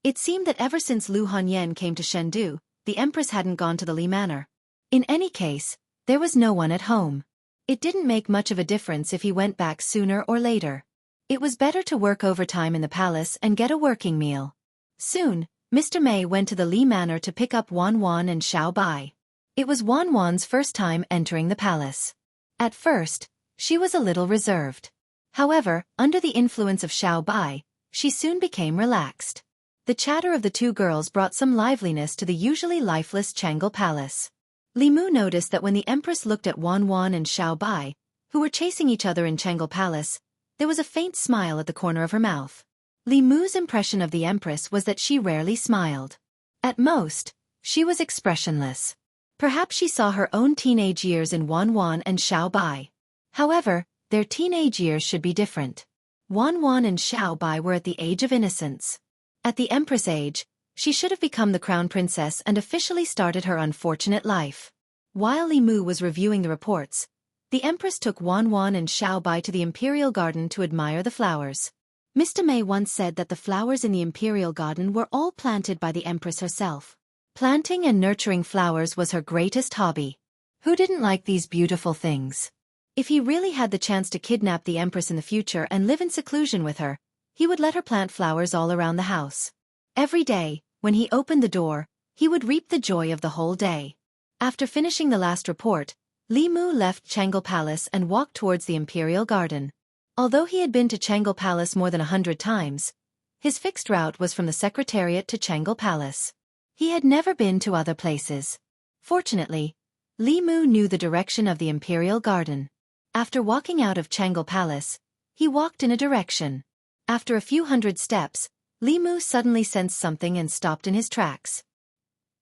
It seemed that ever since Lu Hanyan came to Chengdu, the Empress hadn't gone to the Li Manor. In any case, there was no one at home. It didn't make much of a difference if he went back sooner or later. It was better to work overtime in the palace and get a working meal. Soon, Mr. Mei went to the Li Manor to pick up Wan Wan and Xiao Bai. It was Wan Wan's first time entering the palace. At first, she was a little reserved. However, under the influence of Xiao Bai, she soon became relaxed. The chatter of the 2 girls brought some liveliness to the usually lifeless Jianghu Palace. Li Mu noticed that when the Empress looked at Wan Wan and Xiao Bai, who were chasing each other in Jianghu Palace, there was a faint smile at the corner of her mouth. Li Mu's impression of the Empress was that she rarely smiled. At most, she was expressionless. Perhaps she saw her own teenage years in Wan Wan and Xiao Bai. However, their teenage years should be different. Wan Wan and Xiao Bai were at the age of innocence. At the Empress age, she should have become the crown princess and officially started her unfortunate life. While Li Mu was reviewing the reports, the Empress took Wan Wan and Xiao Bai to the Imperial Garden to admire the flowers. Mr. Mei once said that the flowers in the Imperial Garden were all planted by the Empress herself. Planting and nurturing flowers was her greatest hobby. Who didn't like these beautiful things? If he really had the chance to kidnap the Empress in the future and live in seclusion with her, he would let her plant flowers all around the house. Every day, when he opened the door, he would reap the joy of the whole day. After finishing the last report, Li Mu left Changle Palace and walked towards the Imperial Garden. Although he had been to Changle Palace more than 100 times, his fixed route was from the Secretariat to Changle Palace. He had never been to other places. Fortunately, Li Mu knew the direction of the Imperial Garden. After walking out of Changle Palace, he walked in a direction. After a few hundred steps, Li Mu suddenly sensed something and stopped in his tracks.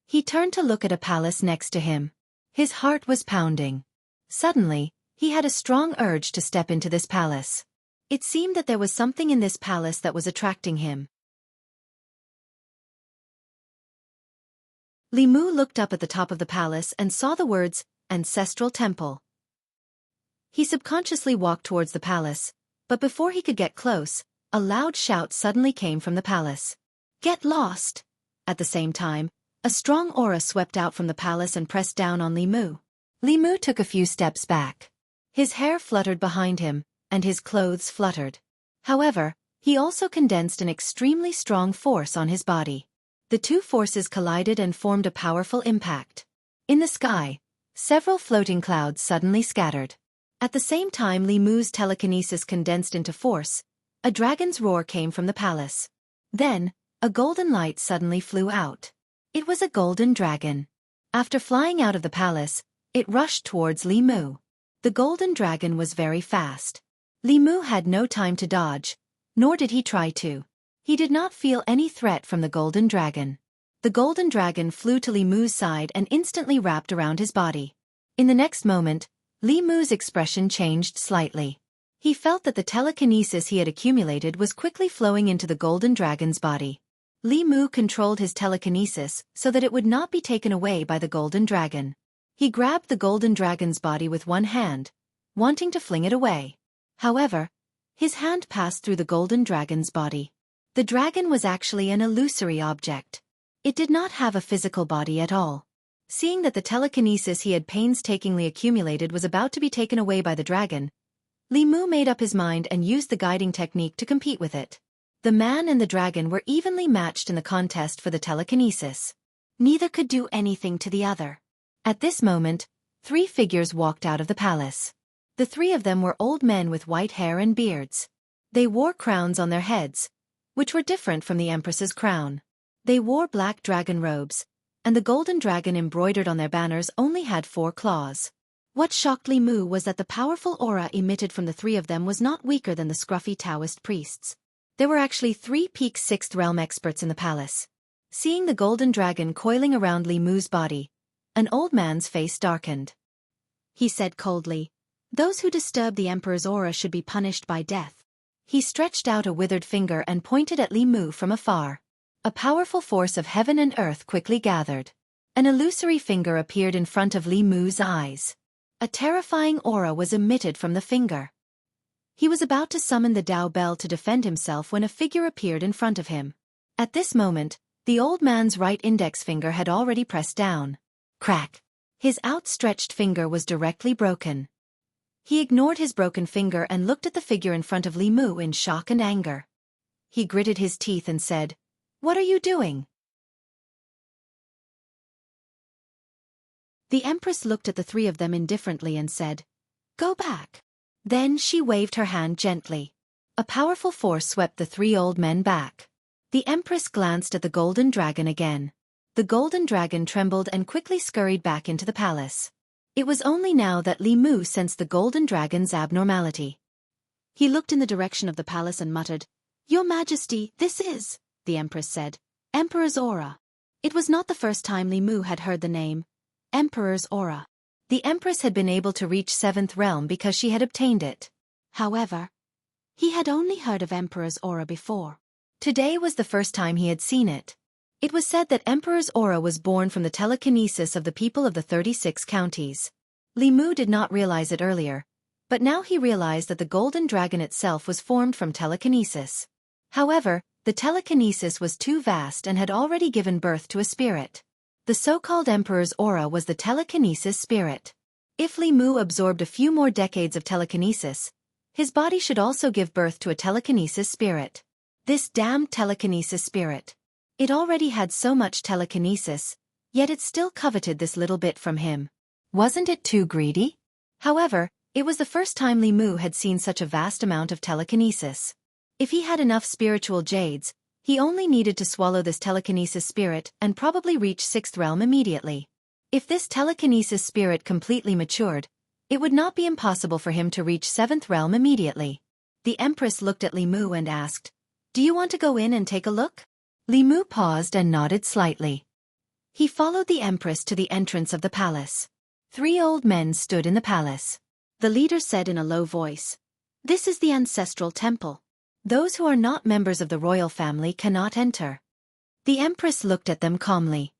He turned to look at a palace next to him. His heart was pounding. Suddenly, he had a strong urge to step into this palace. It seemed that there was something in this palace that was attracting him. Li Mu looked up at the top of the palace and saw the words, Ancestral Temple. He subconsciously walked towards the palace, but before he could get close, a loud shout suddenly came from the palace. Get lost! At the same time, a strong aura swept out from the palace and pressed down on Li Mu. Li Mu took a few steps back. His hair fluttered behind him, and his clothes fluttered. However, he also condensed an extremely strong force on his body. The two forces collided and formed a powerful impact. In the sky, several floating clouds suddenly scattered. At the same time Li Mu's telekinesis condensed into force, a dragon's roar came from the palace. Then, a golden light suddenly flew out. It was a golden dragon. After flying out of the palace, it rushed towards Li Mu. The golden dragon was very fast. Li Mu had no time to dodge, nor did he try to. He did not feel any threat from the golden dragon. The golden dragon flew to Li Mu's side and instantly wrapped around his body. In the next moment, Li Mu's expression changed slightly. He felt that the telekinesis he had accumulated was quickly flowing into the golden dragon's body. Li Mu controlled his telekinesis so that it would not be taken away by the golden dragon. He grabbed the golden dragon's body with one hand, wanting to fling it away. However, his hand passed through the golden dragon's body. The dragon was actually an illusory object. It did not have a physical body at all. Seeing that the telekinesis he had painstakingly accumulated was about to be taken away by the dragon, Li Mu made up his mind and used the guiding technique to compete with it. The man and the dragon were evenly matched in the contest for the telekinesis. Neither could do anything to the other. At this moment, 3 figures walked out of the palace. The 3 of them were old men with white hair and beards. They wore crowns on their heads, which were different from the Empress's crown. They wore black dragon robes, and the golden dragon embroidered on their banners only had 4 claws. What shocked Li Mu was that the powerful aura emitted from the 3 of them was not weaker than the scruffy Taoist priests. There were actually 3 peak 6th realm experts in the palace. Seeing the golden dragon coiling around Li Mu's body, an old man's face darkened. He said coldly, "Those who disturb the Emperor's aura should be punished by death." He stretched out a withered finger and pointed at Li Mu from afar. A powerful force of heaven and earth quickly gathered. An illusory finger appeared in front of Li Mu's eyes. A terrifying aura was emitted from the finger. He was about to summon the Dao Bell to defend himself when a figure appeared in front of him. At this moment, the old man's right index finger had already pressed down. Crack! His outstretched finger was directly broken. He ignored his broken finger and looked at the figure in front of Li Mu in shock and anger. He gritted his teeth and said, "What are you doing?" The Empress looked at the 3 of them indifferently and said, "Go back." Then she waved her hand gently. A powerful force swept the 3 old men back. The Empress glanced at the golden dragon again. The golden dragon trembled and quickly scurried back into the palace. It was only now that Li Mu sensed the golden dragon's abnormality. He looked in the direction of the palace and muttered, "Your Majesty, this is," the Empress said, "Emperor's aura." It was not the first time Li Mu had heard the name, Emperor's aura. The Empress had been able to reach 7th realm because she had obtained it. However, he had only heard of Emperor's aura before. Today was the first time he had seen it. It was said that Emperor's aura was born from the telekinesis of the people of the 36 counties. Li Mu did not realize it earlier, but now he realized that the golden dragon itself was formed from telekinesis. However, the telekinesis was too vast and had already given birth to a spirit. The so-called Emperor's aura was the telekinesis spirit. If Li Mu absorbed a few more decades of telekinesis, his body should also give birth to a telekinesis spirit. This damned telekinesis spirit. It already had so much telekinesis, Yet it still coveted this little bit from him. Wasn't it too greedy? However, it was the first time Li Mu had seen such a vast amount of telekinesis. If he had enough spiritual jades, he only needed to swallow this telekinesis spirit and probably reach 6th realm immediately. If this telekinesis spirit completely matured, it would not be impossible for him to reach 7th realm immediately. The Empress looked at Li Mu and asked, "Do you want to go in and take a look?" Li Mu paused and nodded slightly. He followed the Empress to the entrance of the palace. 3 old men stood in the palace. The leader said in a low voice, "This is the ancestral temple. Those who are not members of the royal family cannot enter." The Empress looked at them calmly.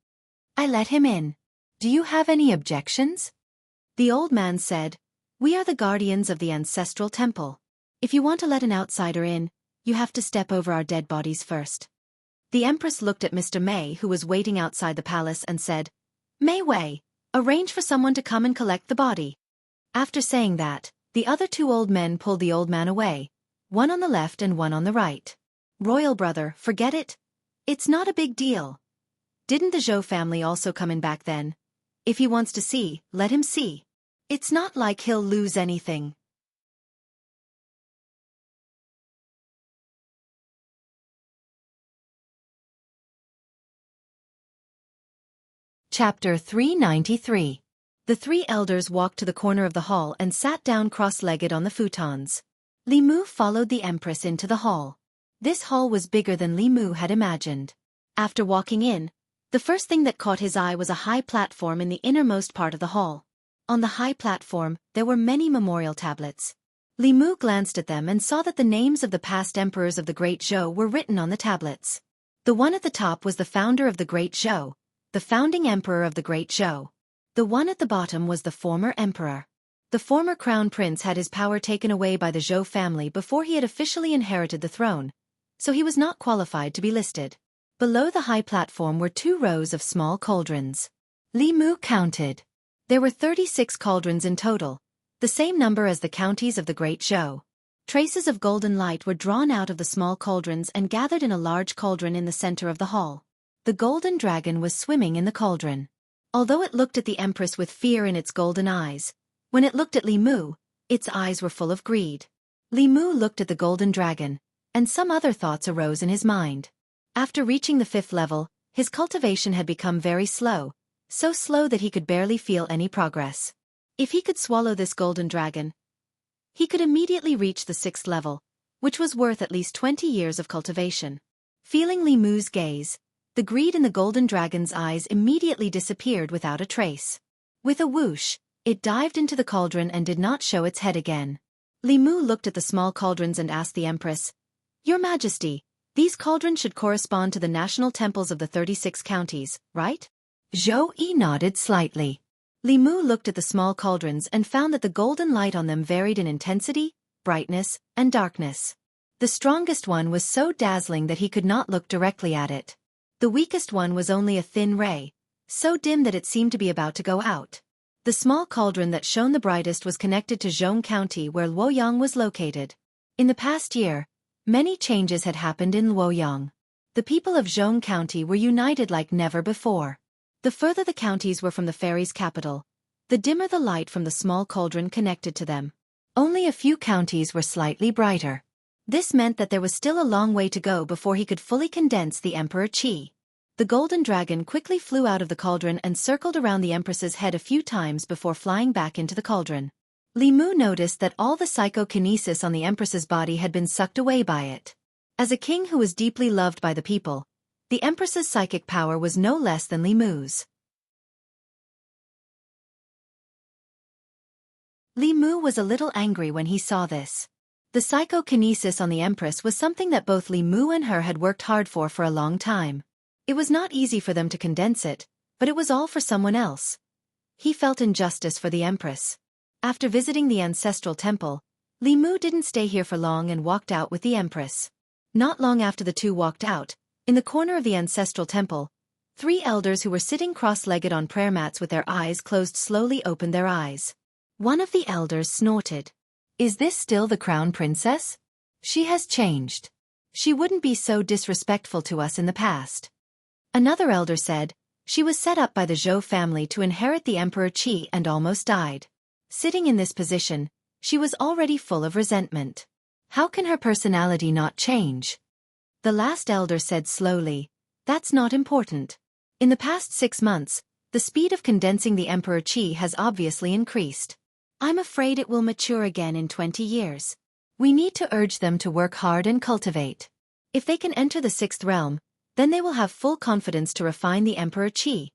"I let him in. Do you have any objections?" The old man said, "We are the guardians of the ancestral temple. If you want to let an outsider in, you have to step over our dead bodies first." The Empress looked at Mr. Mei, who was waiting outside the palace, and said, "Mei Wei, arrange for someone to come and collect the body." After saying that, the other 2 old men pulled the old man away, one on the left and one on the right. "Royal brother, forget it. It's not a big deal. Didn't the Zhou family also come in back then? If he wants to see, let him see. It's not like he'll lose anything." Chapter 393. The 3 elders walked to the corner of the hall and sat down cross-legged on the futons. Li Mu followed the Empress into the hall. This hall was bigger than Li Mu had imagined. After walking in, the first thing that caught his eye was a high platform in the innermost part of the hall. On the high platform, there were many memorial tablets. Li Mu glanced at them and saw that the names of the past emperors of the Great Zhou were written on the tablets. The one at the top was the founder of the Great Zhou, the founding emperor of the Great Zhou. The one at the bottom was the former emperor. The former crown prince had his power taken away by the Zhou family before he had officially inherited the throne, so he was not qualified to be listed. Below the high platform were 2 rows of small cauldrons. Li Mu counted. There were 36 cauldrons in total, the same number as the counties of the Great Zhou. Traces of golden light were drawn out of the small cauldrons and gathered in a large cauldron in the center of the hall. The golden dragon was swimming in the cauldron. Although it looked at the Empress with fear in its golden eyes, when it looked at Li Mu, its eyes were full of greed. Li Mu looked at the golden dragon, and some other thoughts arose in his mind. After reaching the 5th level, his cultivation had become very slow, so slow that he could barely feel any progress. If he could swallow this golden dragon, he could immediately reach the 6th level, which was worth at least 20 years of cultivation. Feeling Li Mu's gaze, the greed in the golden dragon's eyes immediately disappeared without a trace. With a whoosh, it dived into the cauldron and did not show its head again. Li Mu looked at the small cauldrons and asked the Empress, "Your Majesty, these cauldrons should correspond to the national temples of the 36 counties, right?" Zhou Yi nodded slightly. Li Mu looked at the small cauldrons and found that the golden light on them varied in intensity, brightness, and darkness. The strongest one was so dazzling that he could not look directly at it. The weakest one was only a thin ray, so dim that it seemed to be about to go out. The small cauldron that shone the brightest was connected to Zhong County where Luoyang was located. In the past year, many changes had happened in Luoyang. The people of Zhong County were united like never before. The further the counties were from the fairies' capital, the dimmer the light from the small cauldron connected to them. Only a few counties were slightly brighter. This meant that there was still a long way to go before he could fully condense the Emperor Qi. The golden dragon quickly flew out of the cauldron and circled around the Empress's head a few times before flying back into the cauldron. Li Mu noticed that all the psychokinesis on the Empress's body had been sucked away by it. As a king who was deeply loved by the people, the Empress's psychic power was no less than Li Mu's. Li Mu was a little angry when he saw this. The psychokinesis on the Empress was something that both Li Mu and her had worked hard for a long time. It was not easy for them to condense it, but it was all for someone else. He felt injustice for the Empress. After visiting the ancestral temple, Li Mu didn't stay here for long and walked out with the Empress. Not long after the 2 walked out, in the corner of the ancestral temple, 3 elders who were sitting cross-legged on prayer mats with their eyes closed slowly opened their eyes. One of the elders snorted. "Is this still the crown princess? She has changed. She wouldn't be so disrespectful to us in the past." Another elder said, She was set up by the Zhou family to inherit the Emperor Qi and almost died. Sitting in this position, she was already full of resentment. How can her personality not change? The last elder said slowly, "That's not important. In the past 6 months, the speed of condensing the Emperor Qi has obviously increased. I'm afraid it will mature again in 20 years. We need to urge them to work hard and cultivate. If they can enter the 6th realm, then they will have full confidence to refine the Emperor Qi."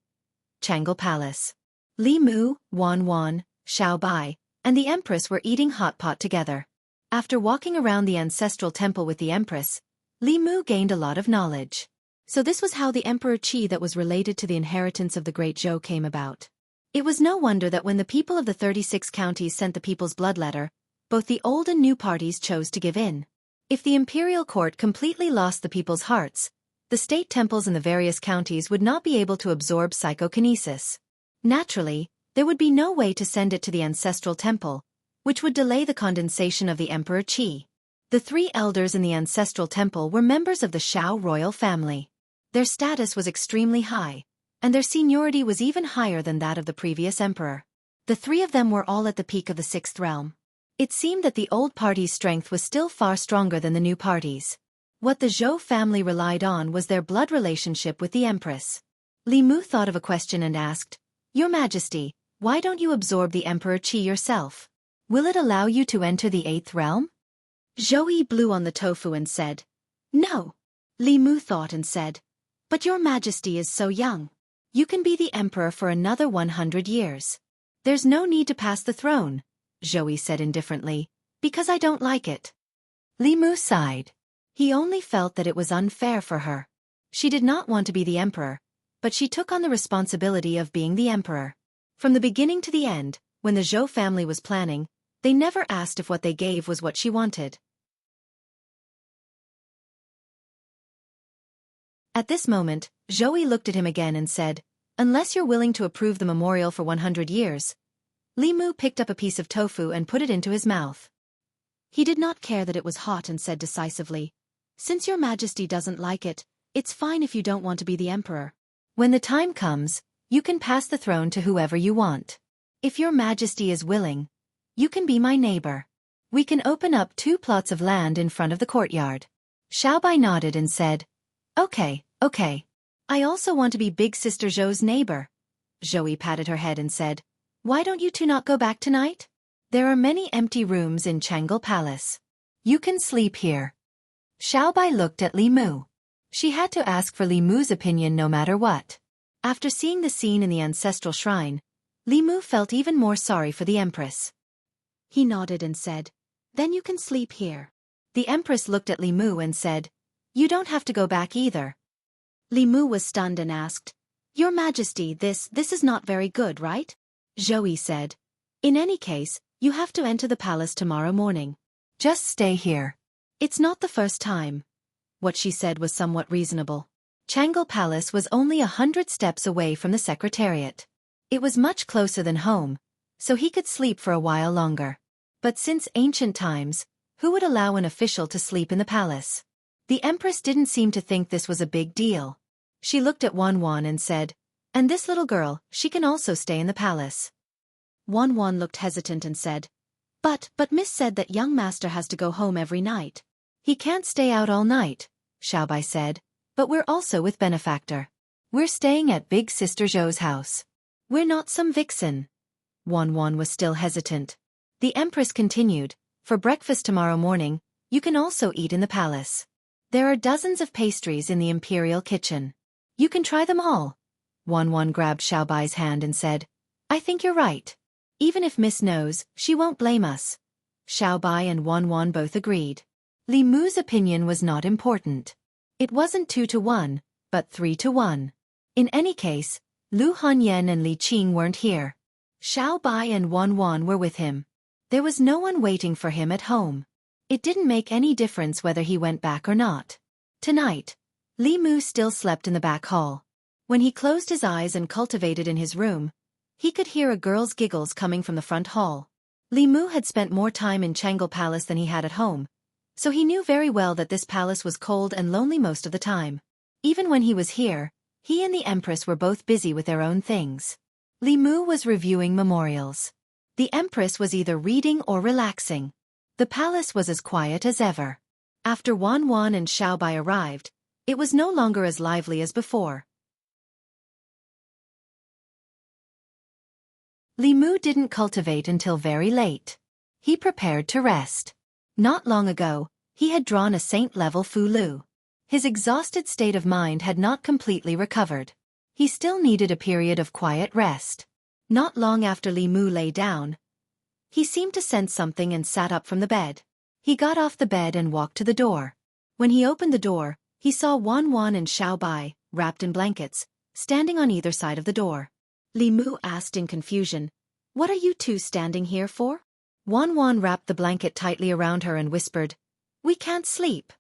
Chang'e Palace. Li Mu, Wan, Xiao Bai, and the Empress were eating hot pot together. After walking around the ancestral temple with the Empress, Li Mu gained a lot of knowledge. So this was how the Emperor Qi that was related to the inheritance of the Great Zhou came about. It was no wonder that when the people of the 36 counties sent the people's blood letter, both the old and new parties chose to give in. If the imperial court completely lost the people's hearts, the state temples in the various counties would not be able to absorb psychokinesis. Naturally, there would be no way to send it to the ancestral temple, which would delay the condensation of the Emperor Qi. The 3 elders in the ancestral temple were members of the Shao royal family. Their status was extremely high, and their seniority was even higher than that of the previous emperor. The 3 of them were all at the peak of the 6th realm. It seemed that the old party's strength was still far stronger than the new party's. What the Zhou family relied on was their blood relationship with the Empress. Li Mu thought of a question and asked, "Your Majesty, why don't you absorb the Emperor Qi yourself? Will it allow you to enter the 8th realm?" Zhou Yi blew on the tofu and said, "No." Li Mu thought and said, "But your Majesty is so young. You can be the emperor for another 100 years. There's no need to pass the throne," Zhou Yi said indifferently, "because I don't like it." Li Mu sighed. He only felt that it was unfair for her. She did not want to be the emperor, but she took on the responsibility of being the emperor. From the beginning to the end, when the Zhou family was planning, they never asked if what they gave was what she wanted. At this moment, Zhou Yi looked at him again and said, "Unless you're willing to approve the memorial for 100 years. Li Mu picked up a piece of tofu and put it into his mouth. He did not care that it was hot and said decisively, "Since your Majesty doesn't like it, it's fine if you don't want to be the emperor. When the time comes, you can pass the throne to whoever you want. If your Majesty is willing, you can be my neighbor. We can open up 2 plots of land in front of the courtyard." Xiao Bai nodded and said, Okay. I also want to be Big Sister Zhou's neighbor." Zhou Yi patted her head and said, "Why don't you 2 not go back tonight? There are many empty rooms in Chang'e Palace. You can sleep here." Xiao Bai looked at Li Mu. She had to ask for Li Mu's opinion no matter what. After seeing the scene in the ancestral shrine, Li Mu felt even more sorry for the Empress. He nodded and said, "Then you can sleep here." The Empress looked at Li Mu and said, "You don't have to go back either." Li Mu was stunned and asked, "Your Majesty, this is not very good, right?" Zhou Yi said, "In any case, you have to enter the palace tomorrow morning. Just stay here. It's not the first time." What she said was somewhat reasonable. Chang'e Palace was only 100 steps away from the secretariat. It was much closer than home, so he could sleep for a while longer. But since ancient times, who would allow an official to sleep in the palace? The Empress didn't seem to think this was a big deal. She looked at Wan and said, "And this little girl, she can also stay in the palace." Wan looked hesitant and said, But Miss said that young master has to go home every night." "He can't stay out all night," Xiao Bai said, "but we're also with benefactor. We're staying at Big Sister Zhou's house. We're not some vixen." Wan was still hesitant. The Empress continued, "For breakfast tomorrow morning, you can also eat in the palace. There are dozens of pastries in the imperial kitchen. You can try them all." Wan grabbed Xiao Bai's hand and said, "I think you're right. Even if Miss knows, she won't blame us." Xiao Bai and Wan both agreed. Li Mu's opinion was not important. It wasn't 2 to 1, but 3 to 1. In any case, Lu Hanyan and Li Qing weren't here. Xiao Bai and Wan were with him. There was no one waiting for him at home. It didn't make any difference whether he went back or not. Tonight, Li Mu still slept in the back hall. When he closed his eyes and cultivated in his room, he could hear a girl's giggles coming from the front hall. Li Mu had spent more time in Chang'e Palace than he had at home, so he knew very well that this palace was cold and lonely most of the time. Even when he was here, He and the Empress were both busy with their own things. Li Mu was reviewing memorials. The Empress was either reading or relaxing. The palace was as quiet as ever. After Wan Wan and Xiao Bai arrived, it was no longer as lively as before. Li Mu didn't cultivate until very late. He prepared to rest. Not long ago, he had drawn a saint-level Fu Lu. His exhausted state of mind had not completely recovered. He still needed a period of quiet rest. Not long after Li Mu lay down, he seemed to sense something and sat up from the bed. He got off the bed and walked to the door. When he opened the door, he saw Wan Wan and Xiao Bai, wrapped in blankets, standing on either side of the door. Li Mu asked in confusion, "What are you two standing here for?" Wan Wan wrapped the blanket tightly around her and whispered, "We can't sleep."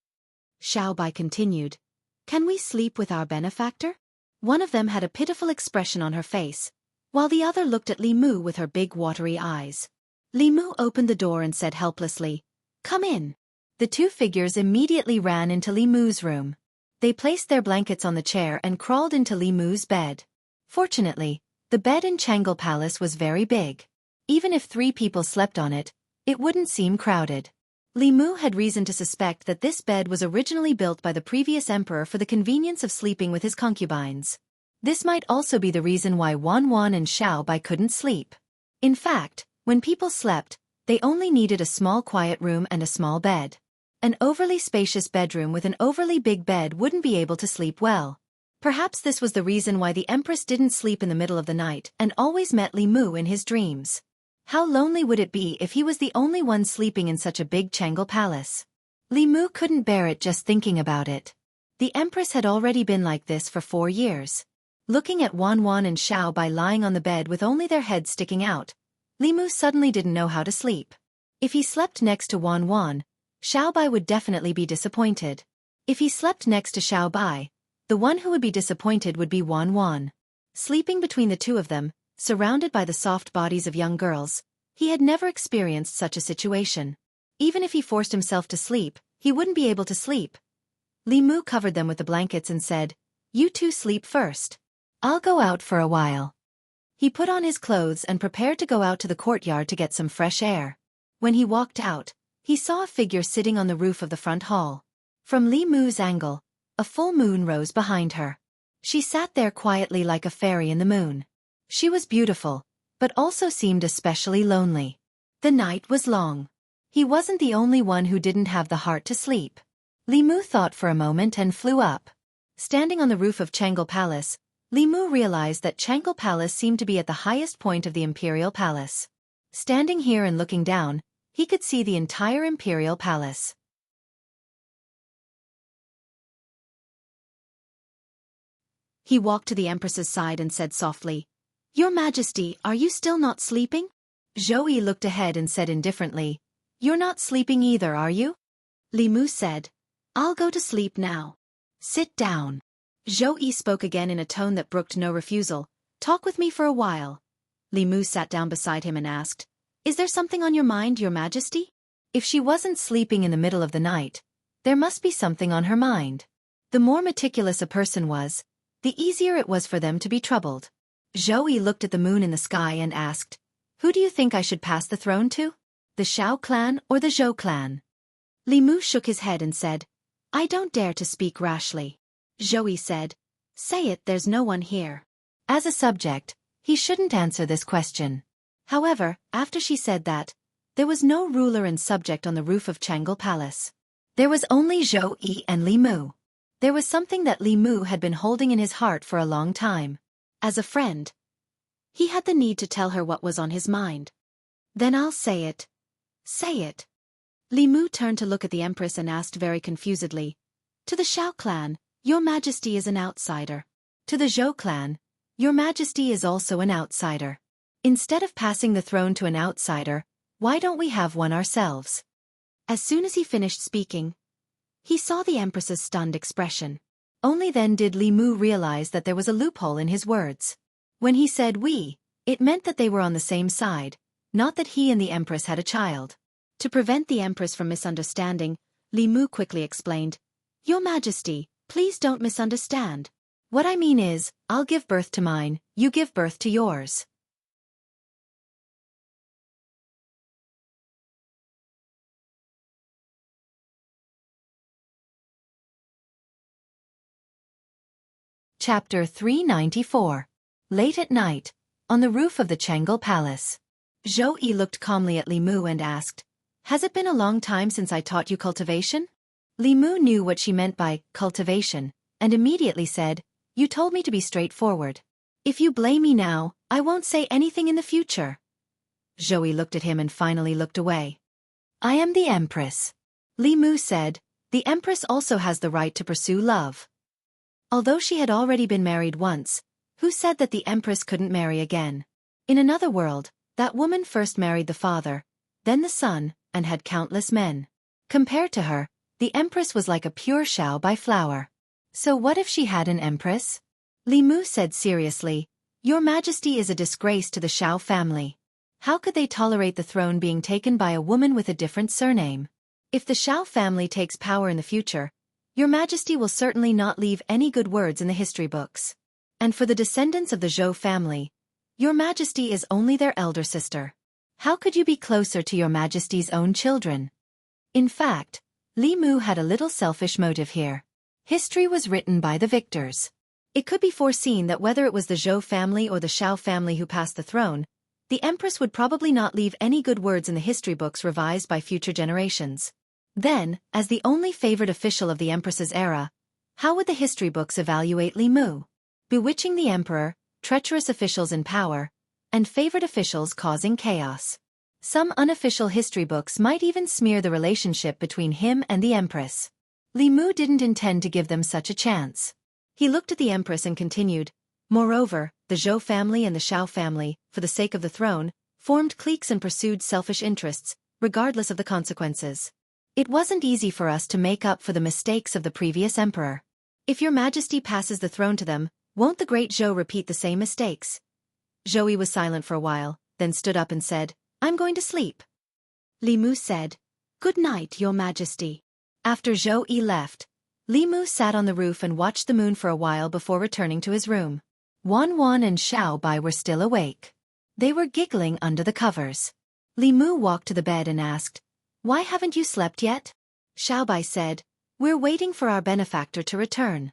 Xiao Bai continued, "Can we sleep with our benefactor?" One of them had a pitiful expression on her face, while the other looked at Li Mu with her big watery eyes. Li Mu opened the door and said helplessly, "Come in." The two figures immediately ran into Li Mu's room. They placed their blankets on the chair and crawled into Li Mu's bed. Fortunately, the bed in Jianghu Palace was very big. Even if 3 people slept on it, it wouldn't seem crowded. Li Mu had reason to suspect that this bed was originally built by the previous emperor for the convenience of sleeping with his concubines. This might also be the reason why Wan Wan and Xiao Bai couldn't sleep. In fact, when people slept, they only needed a small quiet room and a small bed. An overly spacious bedroom with an overly big bed wouldn't be able to sleep well. Perhaps this was the reason why the Empress didn't sleep in the middle of the night and always met Li Mu in his dreams. How lonely would it be if he was the only one sleeping in such a big Jianghu palace? Li Mu couldn't bear it just thinking about it. The Empress had already been like this for 4 years. Looking at Wan Wan and Xiao Bai lying on the bed with only their heads sticking out, Li Mu suddenly didn't know how to sleep. If he slept next to Wan Wan, Xiao Bai would definitely be disappointed. If he slept next to Xiao Bai, the one who would be disappointed would be Wan Wan. Sleeping between the two of them, surrounded by the soft bodies of young girls, he had never experienced such a situation. Even if he forced himself to sleep, he wouldn't be able to sleep. Li Mu covered them with the blankets and said, "You two sleep first. I'll go out for a while." He put on his clothes and prepared to go out to the courtyard to get some fresh air. When he walked out, he saw a figure sitting on the roof of the front hall. From Li Mu's angle, a full moon rose behind her. She sat there quietly like a fairy in the moon. She was beautiful, but also seemed especially lonely. The night was long. He wasn't the only one who didn't have the heart to sleep. Li Mu thought for a moment and flew up. Standing on the roof of Jianghu Palace, Li Mu realized that Jianghu Palace seemed to be at the highest point of the imperial palace. Standing here and looking down, he could see the entire imperial palace. He walked to the Empress's side and said softly, "Your Majesty, are you still not sleeping?" Zhou looked ahead and said indifferently, "You're not sleeping either, are you?" Li Mu said, "I'll go to sleep now. Sit down." Zhou spoke again in a tone that brooked no refusal, "Talk with me for a while." Li Mu sat down beside him and asked, "Is there something on your mind, Your Majesty?" If she wasn't sleeping in the middle of the night, there must be something on her mind. The more meticulous a person was, the easier it was for them to be troubled. Zhou looked at the moon in the sky and asked, "Who do you think I should pass the throne to? The Xiao clan or the Zhou clan?" Li Mu shook his head and said, "I don't dare to speak rashly." Zhou said, "Say it, there's no one here." As a subject, he shouldn't answer this question. However, after she said that, there was no ruler and subject on the roof of Jianghu Palace. There was only Zhou and Li Mu. There was something that Li Mu had been holding in his heart for a long time. As a friend, he had the need to tell her what was on his mind. "Then I'll say it. Say it." Li Mu turned to look at the Empress and asked very confusedly, "To the Xiao clan, Your Majesty is an outsider. To the Zhou clan, Your Majesty is also an outsider. Instead of passing the throne to an outsider, why don't we have one ourselves?" As soon as he finished speaking, he saw the Empress's stunned expression. Only then did Li Mu realize that there was a loophole in his words. When he said "we," it meant that they were on the same side, not that he and the Empress had a child. To prevent the Empress from misunderstanding, Li Mu quickly explained, "Your Majesty, please don't misunderstand. What I mean is, I'll give birth to mine, you give birth to yours. Chapter 394. Late at night, on the roof of the Chang'e Palace. Zhou Yi looked calmly at Li Mu and asked, "Has it been a long time since I taught you cultivation?" Li Mu knew what she meant by cultivation, and immediately said, "You told me to be straightforward. If you blame me now, I won't say anything in the future." Zhou Yi looked at him and finally looked away. "I am the Empress." Li Mu said, "The Empress also has the right to pursue love." Although she had already been married once, who said that the Empress couldn't marry again? In another world, that woman first married the father, then the son, and had countless men. Compared to her, the Empress was like a pure Xiaobai flower. So what if she had an Empress? Li Mu said seriously, "Your Majesty is a disgrace to the Xiao family. How could they tolerate the throne being taken by a woman with a different surname? If the Xiao family takes power in the future, Your Majesty will certainly not leave any good words in the history books. And for the descendants of the Zhou family, Your Majesty is only their elder sister. How could you be closer to Your Majesty's own children?" In fact, Li Mu had a little selfish motive here. History was written by the victors. It could be foreseen that whether it was the Zhou family or the Xiao family who passed the throne, the Empress would probably not leave any good words in the history books revised by future generations. Then, as the only favored official of the Empress's era, how would the history books evaluate Li Mu? Bewitching the emperor, treacherous officials in power, and favored officials causing chaos. Some unofficial history books might even smear the relationship between him and the Empress. Li Mu didn't intend to give them such a chance. He looked at the Empress and continued, "Moreover, the Zhou family and the Xiao family, for the sake of the throne, formed cliques and pursued selfish interests, regardless of the consequences. It wasn't easy for us to make up for the mistakes of the previous emperor. If Your Majesty passes the throne to them, won't the great Zhou repeat the same mistakes?" Zhou Yi was silent for a while, then stood up and said, "I'm going to sleep." Li Mu said, "Good night, Your Majesty." After Zhou Yi left, Li Mu sat on the roof and watched the moon for a while before returning to his room. Wan Wan and Xiao Bai were still awake. They were giggling under the covers. Li Mu walked to the bed and asked, "Why haven't you slept yet?" Xiao Bai said, "We're waiting for our benefactor to return."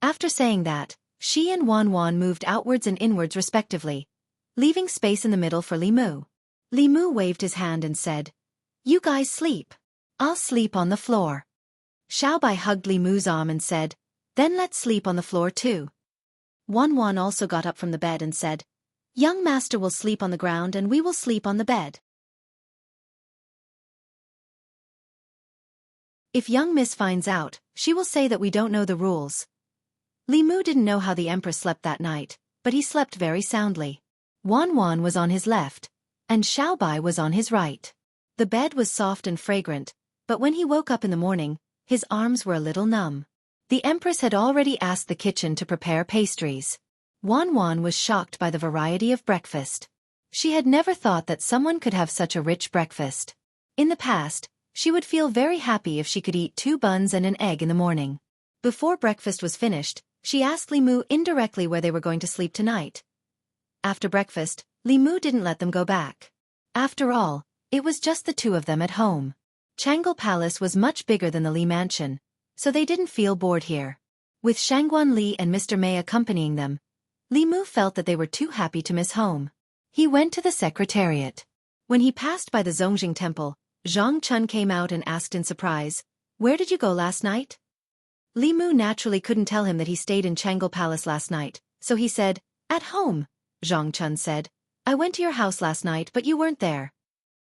After saying that, she and Wan Wan moved outwards and inwards respectively, leaving space in the middle for Li Mu. Li Mu waved his hand and said, "You guys sleep. I'll sleep on the floor." Xiao Bai hugged Li Mu's arm and said, "Then let's sleep on the floor too." Wan Wan also got up from the bed and said, "Young master will sleep on the ground and we will sleep on the bed." "If young miss finds out, she will say that we don't know the rules." Li Mu didn't know how the Empress slept that night, but he slept very soundly. Wan Wan was on his left, and Xiao Bai was on his right. The bed was soft and fragrant, but when he woke up in the morning, his arms were a little numb. The Empress had already asked the kitchen to prepare pastries. Wan Wan was shocked by the variety of breakfast. She had never thought that someone could have such a rich breakfast. In the past, she would feel very happy if she could eat 2 buns and an egg in the morning. Before breakfast was finished, she asked Li Mu indirectly where they were going to sleep tonight. After breakfast, Li Mu didn't let them go back. After all, it was just the two of them at home. Chang'e Palace was much bigger than the Li Mansion, so they didn't feel bored here. With Shangguan Li and Mr. Mei accompanying them, Li Mu felt that they were too happy to miss home. He went to the secretariat. When he passed by the Zongjing Temple, Zhang Chun came out and asked in surprise, "Where did you go last night?" Li Mu naturally couldn't tell him that he stayed in Chang'e Palace last night, so he said, "At home." Zhang Chun said, "I went to your house last night but you weren't there."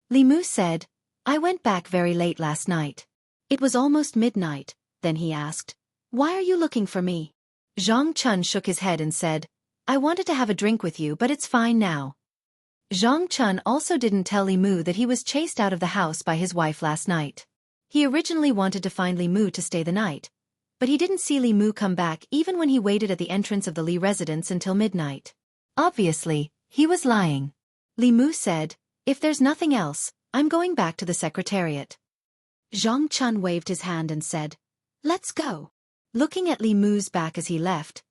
Li Mu said, "I went back very late last night. It was almost midnight." Then he asked, "Why are you looking for me?" Zhang Chun shook his head and said, "I wanted to have a drink with you but it's fine now." Zhang Chun also didn't tell Li Mu that he was chased out of the house by his wife last night. He originally wanted to find Li Mu to stay the night, but he didn't see Li Mu come back even when he waited at the entrance of the Li residence until midnight. Obviously, he was lying. Li Mu said, "If there's nothing else, I'm going back to the secretariat." Zhang Chun waved his hand and said, "Let's go." Looking at Li Mu's back as he left,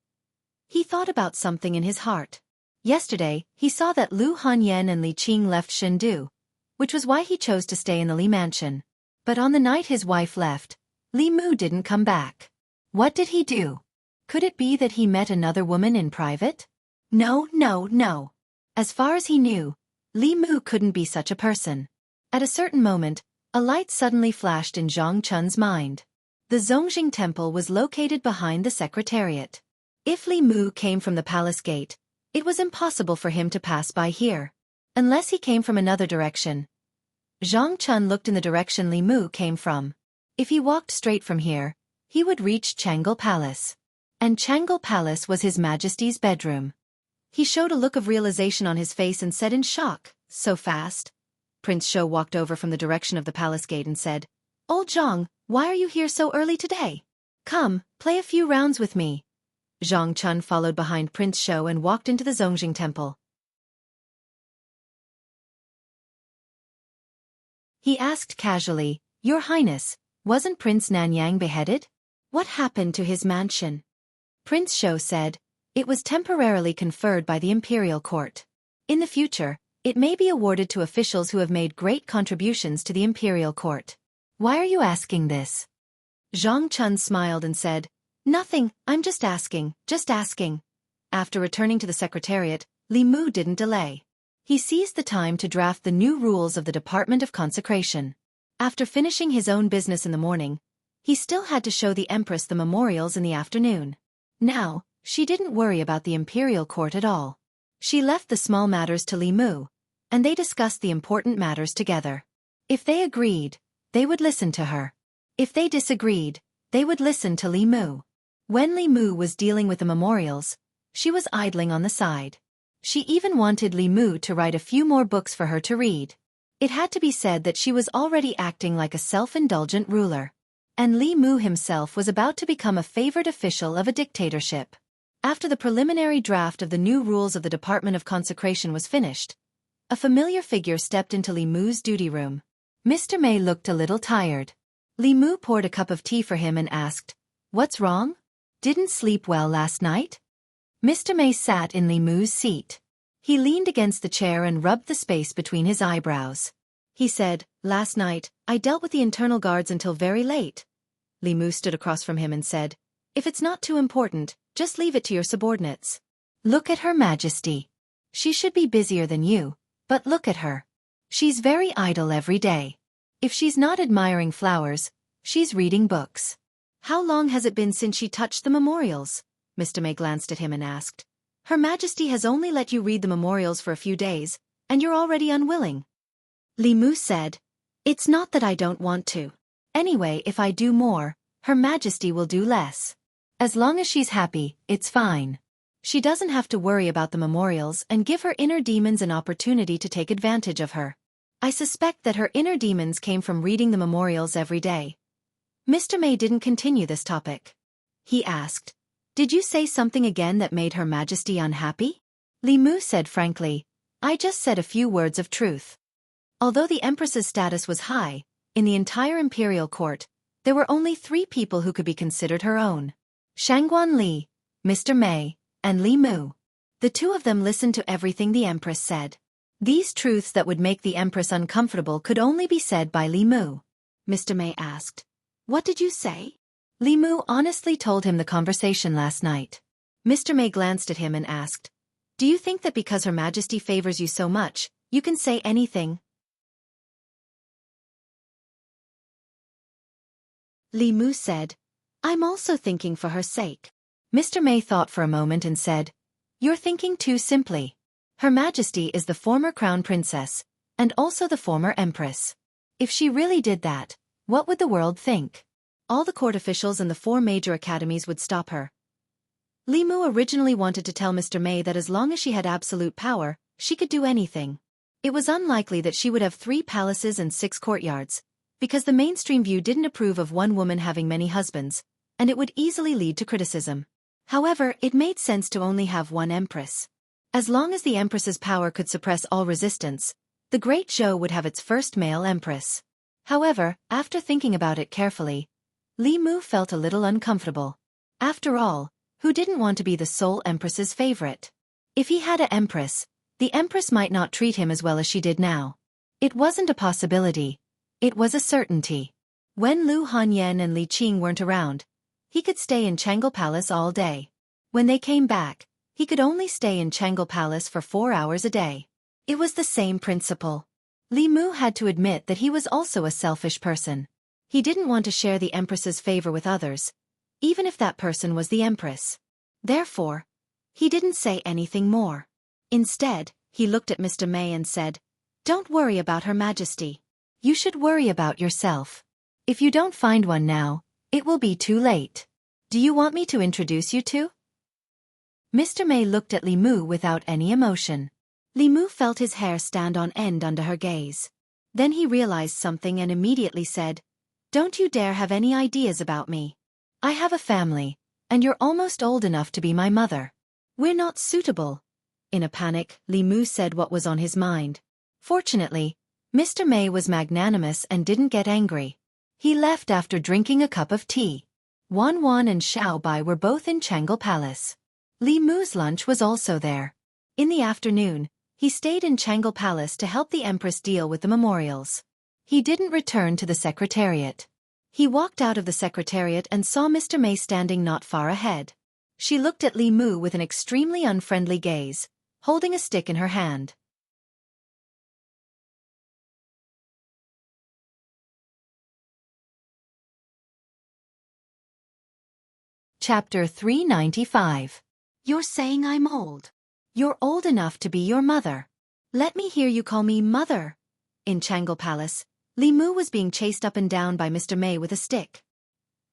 He thought about something in his heart. Yesterday, he saw that Lu Hanyan and Li Qing left Chengdu, which was why he chose to stay in the Li mansion. But on the night his wife left, Li Mu didn't come back. What did he do? Could it be that he met another woman in private? No. As far as he knew, Li Mu couldn't be such a person. At a certain moment, a light suddenly flashed in Zhang Chun's mind. The Zongjing Temple was located behind the Secretariat. If Li Mu came from the palace gate, it was impossible for him to pass by here. Unless he came from another direction. Zhang Chun looked in the direction Li Mu came from. If he walked straight from here, he would reach Changle Palace. And Changle Palace was His Majesty's bedroom. He showed a look of realization on his face and said in shock, "So fast?" Prince Shou walked over from the direction of the palace gate and said, "Old Zhang, why are you here so early today? Come, play a few rounds with me." Zhang Chun followed behind Prince Shou and walked into the Zongjing Temple. He asked casually, "Your Highness, wasn't Prince Nanyang beheaded? What happened to his mansion?" Prince Shou said, "It was temporarily conferred by the imperial court. In the future, it may be awarded to officials who have made great contributions to the imperial court." "Why are you asking this?" Zhang Chun smiled and said, "Nothing, I'm just asking. After returning to the Secretariat, Li Mu didn't delay. He seized the time to draft the new rules of the Department of Consecration. After finishing his own business in the morning, he still had to show the Empress the memorials in the afternoon. Now, she didn't worry about the imperial court at all. She left the small matters to Li Mu, and they discussed the important matters together. If they agreed, they would listen to her. If they disagreed, they would listen to Li Mu. When Li Mu was dealing with the memorials, she was idling on the side. She even wanted Li Mu to write a few more books for her to read. It had to be said that she was already acting like a self-indulgent ruler. And Li Mu himself was about to become a favored official of a dictatorship. After the preliminary draft of the new rules of the Department of Consecration was finished, a familiar figure stepped into Li Mu's duty room. Mr. May looked a little tired. Li Mu poured a cup of tea for him and asked, "What's wrong? Didn't sleep well last night?" Mr. May sat in Li Mu's seat. He leaned against the chair and rubbed the space between his eyebrows. He said, "Last night, I dealt with the internal guards until very late." Li Mu stood across from him and said, "If it's not too important, just leave it to your subordinates. Look at Her Majesty. She should be busier than you, but look at her. She's very idle every day. If she's not admiring flowers, she's reading books. How long has it been since she touched the memorials?" Mr. May glanced at him and asked. "Her Majesty has only let you read the memorials for a few days, and you're already unwilling." Li Mu said, "It's not that I don't want to. Anyway, if I do more, Her Majesty will do less. As long as she's happy, it's fine. She doesn't have to worry about the memorials and give her inner demons an opportunity to take advantage of her. I suspect that her inner demons came from reading the memorials every day." Mr. May didn't continue this topic. He asked, "Did you say something again that made Her Majesty unhappy?" Li Mu said frankly, "I just said a few words of truth." Although the Empress's status was high, in the entire imperial court, there were only 3 people who could be considered her own: Shangguan Li, Mr. May, and Li Mu. The 2 of them listened to everything the Empress said. These truths that would make the Empress uncomfortable could only be said by Li Mu. Mr. May asked, "What did you say?" Li Mu honestly told him the conversation last night. Mr. May glanced at him and asked, "Do you think that because Her Majesty favors you so much, you can say anything?" Li Mu said, "I'm also thinking for her sake." Mr. May thought for a moment and said, "You're thinking too simply. Her Majesty is the former crown princess, and also the former empress. If she really did that, what would the world think? All the court officials and the 4 major academies would stop her." Li Mu originally wanted to tell Mr. May that as long as she had absolute power, she could do anything. It was unlikely that she would have 3 palaces and 6 courtyards, because the mainstream view didn't approve of one woman having many husbands, and it would easily lead to criticism. However, it made sense to only have one empress. As long as the empress's power could suppress all resistance, the Great Zhou would have its first male empress. However, after thinking about it carefully, Li Mu felt a little uncomfortable. After all, Who didn't want to be the sole empress's favorite? If he had an empress, the empress might not treat him as well as she did now. It wasn't a possibility. It was a certainty. When Lu Hanyan and Li Qing weren't around, he could stay in Changle Palace all day. When they came back, he could only stay in Changle Palace for 4 hours a day. It was the same principle. Li Mu had to admit that he was also a selfish person. He didn't want to share the empress's favor with others, even if that person was the empress. Therefore, he didn't say anything more. Instead, he looked at Mr. May and said, "Don't worry about Her Majesty. You should worry about yourself. If you don't find one now, it will be too late. Do you want me to introduce you to?" Mr. May looked at Li Mu without any emotion. Li Mu felt his hair stand on end under her gaze. Then he realized something and immediately said, "Don't you dare have any ideas about me. I have a family, and you're almost old enough to be my mother. We're not suitable." In a panic, Li Mu said what was on his mind. Fortunately, Mr. May was magnanimous and didn't get angry. He left after drinking a cup of tea. Wan Wan and Xiao Bai were both in Changle Palace. Li Mu's lunch was also there. In the afternoon, he stayed in Changle Palace to help the Empress deal with the memorials. He didn't return to the secretariat. He walked out of the secretariat and saw Mr. May standing not far ahead. She looked at Li Mu with an extremely unfriendly gaze, holding a stick in her hand. Chapter 395. You're saying I'm old. You're old enough to be your mother. Let me hear you call me mother. In Changle Palace, Li Mu was being chased up and down by Mr. May with a stick.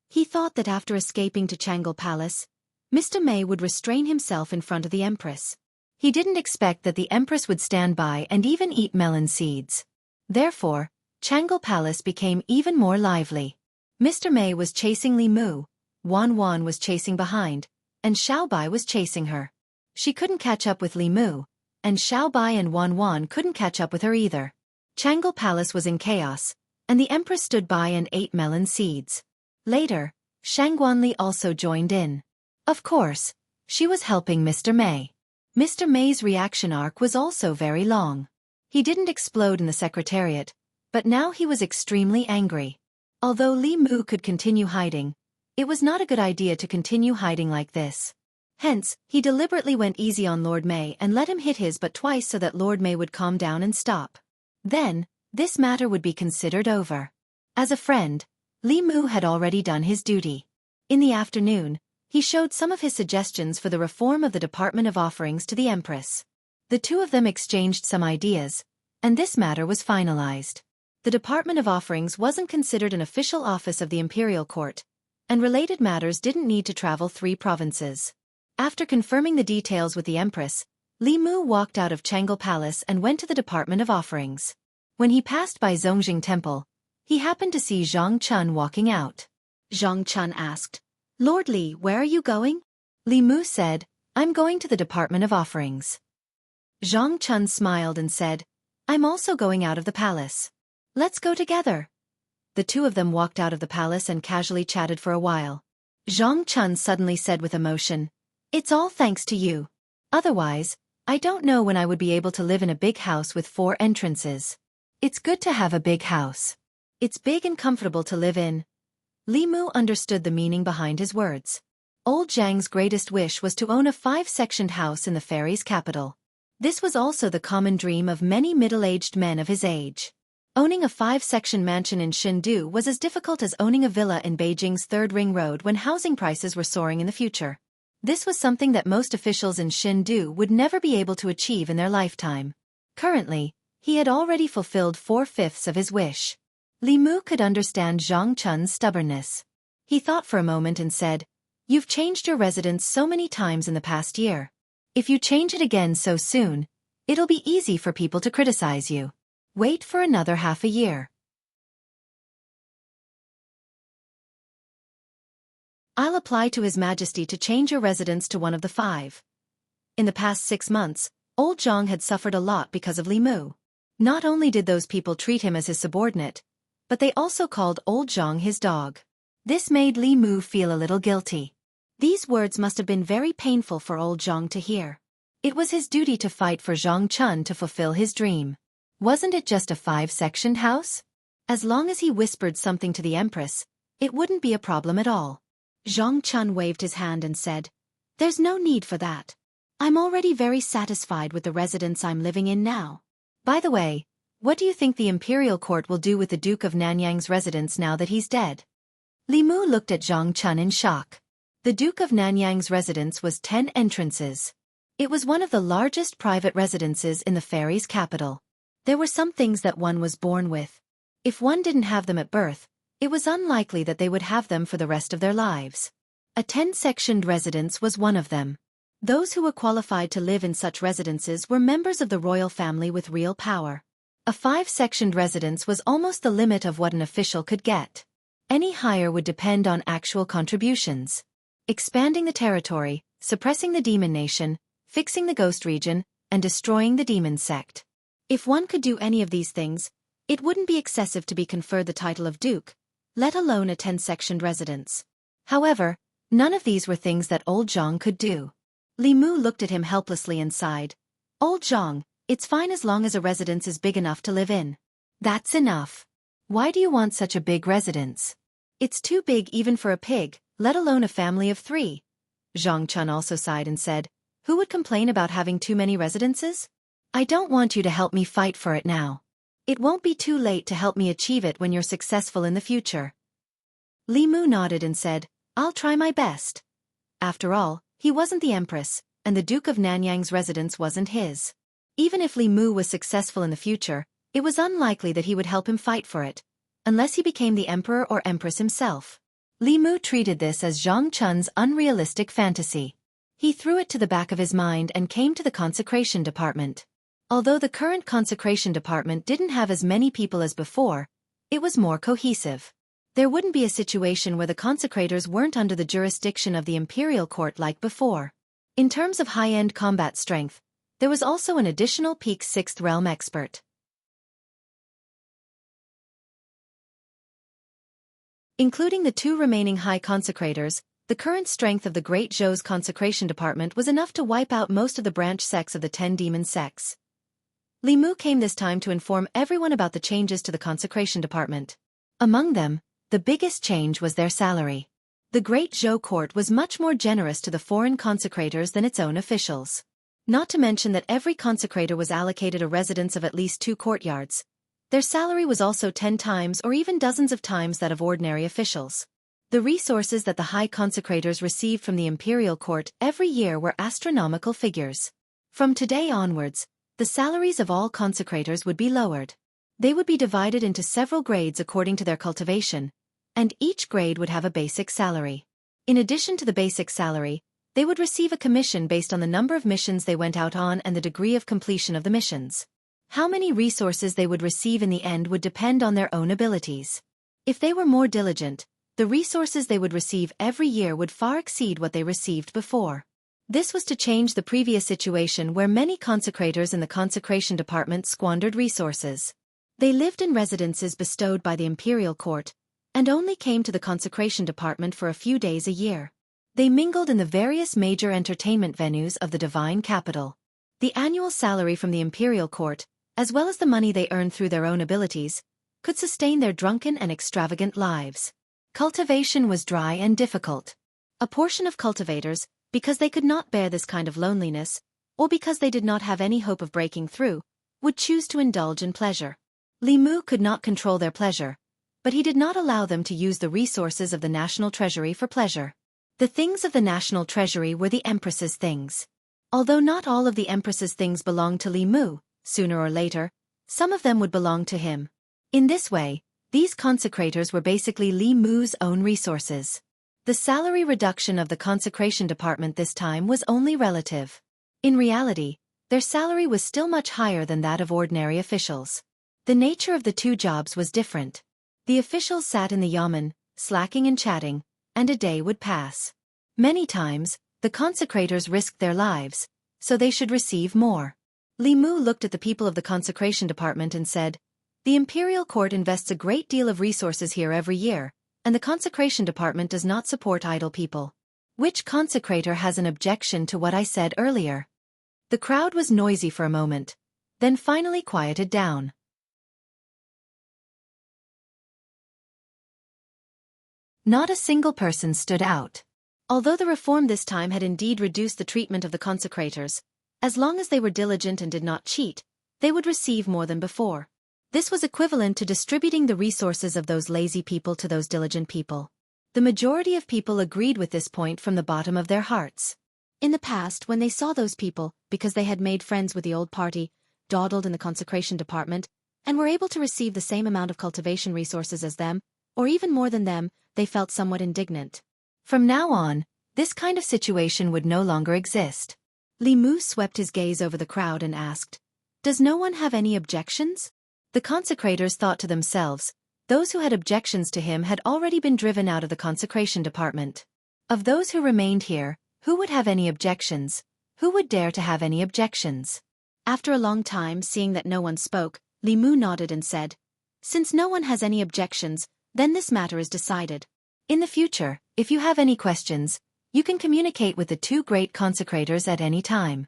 He thought that after escaping to Changle Palace, Mr. May would restrain himself in front of the Empress. He didn't expect that the Empress would stand by and even eat melon seeds. Therefore, Changle Palace became even more lively. Mr. May was chasing Li Mu, Wan Wan was chasing behind, and Xiao Bai was chasing her. She couldn't catch up with Li Mu, and Xiao Bai and Wan Wan couldn't catch up with her either. Changle Palace was in chaos, and the Empress stood by and ate melon seeds. Later, Shangguanli also joined in. Of course, she was helping Mr. May. Mr. May's reaction arc was also very long. He didn't explode in the secretariat, but now he was extremely angry. Although Li Mu could continue hiding, it was not a good idea to continue hiding like this. Hence, he deliberately went easy on Lord May and let him hit his butt twice so that Lord May would calm down and stop. Then, this matter would be considered over. As a friend, Li Mu had already done his duty. In the afternoon, he showed some of his suggestions for the reform of the Department of Offerings to the Empress. The two of them exchanged some ideas, and this matter was finalized. The Department of Offerings wasn't considered an official office of the Imperial Court, and related matters didn't need to travel 3 provinces. After confirming the details with the Empress, Li Mu walked out of Changle Palace and went to the Department of Offerings. When he passed by Zongjing Temple, he happened to see Zhang Chun walking out. Zhang Chun asked, "Lord Li, where are you going?" Li Mu said, "I'm going to the Department of Offerings." Zhang Chun smiled and said, "I'm also going out of the palace. Let's go together." The two of them walked out of the palace and casually chatted for a while. Zhang Chun suddenly said with emotion, "It's all thanks to you. Otherwise, I don't know when I would be able to live in a big house with 4 entrances. It's good to have a big house. It's big and comfortable to live in." Li Mu understood the meaning behind his words. Old Zhang's greatest wish was to own a 5-sectioned house in the fairy's capital. This was also the common dream of many middle-aged men of his age. Owning a 5-section mansion in Chengdu was as difficult as owning a villa in Beijing's Third Ring Road when housing prices were soaring in the future. This was something that most officials in Chengdu would never be able to achieve in their lifetime. Currently, he had already fulfilled 4/5 of his wish. Li Mu could understand Zhang Chun's stubbornness. He thought for a moment and said, "You've changed your residence so many times in the past year. If you change it again so soon, it'll be easy for people to criticize you. Wait for another half a year. I'll apply to His Majesty to change your residence to one of the 5. In the past 6 months, old Zhang had suffered a lot because of Li Mu. Not only did those people treat him as his subordinate, but they also called old Zhang his dog. This made Li Mu feel a little guilty. These words must have been very painful for old Zhang to hear. It was his duty to fight for Zhang Chun to fulfill his dream. Wasn't it just a 5-sectioned house? As long as he whispered something to the Empress, it wouldn't be a problem at all. Zhang Chun waved his hand and said, "There's no need for that. I'm already very satisfied with the residence I'm living in now. By the way, what do you think the imperial court will do with the Duke of Nanyang's residence now that he's dead?" Li Mu looked at Zhang Chun in shock. The Duke of Nanyang's residence was 10 entrances. It was one of the largest private residences in the fairy's capital. There were some things that one was born with. If one didn't have them at birth, it was unlikely that they would have them for the rest of their lives. A 10-sectioned residence was one of them. Those who were qualified to live in such residences were members of the royal family with real power. A 5-sectioned residence was almost the limit of what an official could get. Any higher would depend on actual contributions. Expanding the territory, suppressing the demon nation, fixing the ghost region, and destroying the demon sect. If one could do any of these things, it wouldn't be excessive to be conferred the title of Duke, let alone a 10-sectioned residence. However, none of these were things that old Zhang could do. Li Mu looked at him helplessly and sighed. "Old Zhang, it's fine as long as a residence is big enough to live in. That's enough. Why do you want such a big residence? It's too big even for a pig, let alone a family of 3. Zhang Chun also sighed and said, "Who would complain about having too many residences? I don't want you to help me fight for it now. It won't be too late to help me achieve it when you're successful in the future." Li Mu nodded and said, "I'll try my best." After all, he wasn't the Empress, and the Duke of Nanyang's residence wasn't his. Even if Li Mu was successful in the future, it was unlikely that he would help him fight for it, unless he became the Emperor or Empress himself. Li Mu treated this as Zhang Chun's unrealistic fantasy. He threw it to the back of his mind and came to the consecration department. Although the current consecration department didn't have as many people as before, it was more cohesive. There wouldn't be a situation where the consecrators weren't under the jurisdiction of the imperial court like before. In terms of high-end combat strength, there was also an additional peak 6th realm expert. Including the 2 remaining high consecrators, the current strength of the Great Zhou's consecration department was enough to wipe out most of the branch sects of the 10 demon sects. Li Mu came this time to inform everyone about the changes to the consecration department. Among them, the biggest change was their salary. The Great Zhou court was much more generous to the foreign consecrators than its own officials. Not to mention that every consecrator was allocated a residence of at least 2 courtyards. Their salary was also 10 times or even dozens of times that of ordinary officials. The resources that the high consecrators received from the imperial court every year were astronomical figures. From today onwards, the salaries of all consecrators would be lowered. They would be divided into several grades according to their cultivation, and each grade would have a basic salary. In addition to the basic salary, they would receive a commission based on the number of missions they went out on and the degree of completion of the missions. How many resources they would receive in the end would depend on their own abilities. If they were more diligent, the resources they would receive every year would far exceed what they received before. This was to change the previous situation where many consecrators in the consecration department squandered resources. They lived in residences bestowed by the imperial court, and only came to the consecration department for a few days a year. They mingled in the various major entertainment venues of the divine capital. The annual salary from the imperial court, as well as the money they earned through their own abilities, could sustain their drunken and extravagant lives. Cultivation was dry and difficult. A portion of cultivators, because they could not bear this kind of loneliness, or because they did not have any hope of breaking through, would choose to indulge in pleasure. Li Mu could not control their pleasure, but he did not allow them to use the resources of the national treasury for pleasure. The things of the national treasury were the Empress's things. Although not all of the Empress's things belonged to Li Mu, sooner or later, some of them would belong to him. In this way, these consecrators were basically Li Mu's own resources. The salary reduction of the consecration department this time was only relative. In reality, their salary was still much higher than that of ordinary officials. The nature of the 2 jobs was different. The officials sat in the yamen, slacking and chatting, and a day would pass. Many times, the consecrators risked their lives, so they should receive more. Li Mu looked at the people of the consecration department and said, "The imperial court invests a great deal of resources here every year, and the consecration department does not support idle people. Which consecrator has an objection to what I said earlier? The crowd was noisy for a moment, then finally quieted down. Not a single person stood out. Although the reform this time had indeed reduced the treatment of the consecrators, as long as they were diligent and did not cheat, they would receive more than before. This was equivalent to distributing the resources of those lazy people to those diligent people. The majority of people agreed with this point from the bottom of their hearts. In the past, when they saw those people, because they had made friends with the old party, dawdled in the consecration department, and were able to receive the same amount of cultivation resources as them, or even more than them, they felt somewhat indignant. From now on, this kind of situation would no longer exist. Li Mu swept his gaze over the crowd and asked, "Does no one have any objections?" The consecrators thought to themselves, those who had objections to him had already been driven out of the consecration department. Of those who remained here, who would have any objections? Who would dare to have any objections? After a long time, seeing that no one spoke, Li Mu nodded and said, "Since no one has any objections, then this matter is decided. In the future, if you have any questions, you can communicate with the two great consecrators at any time."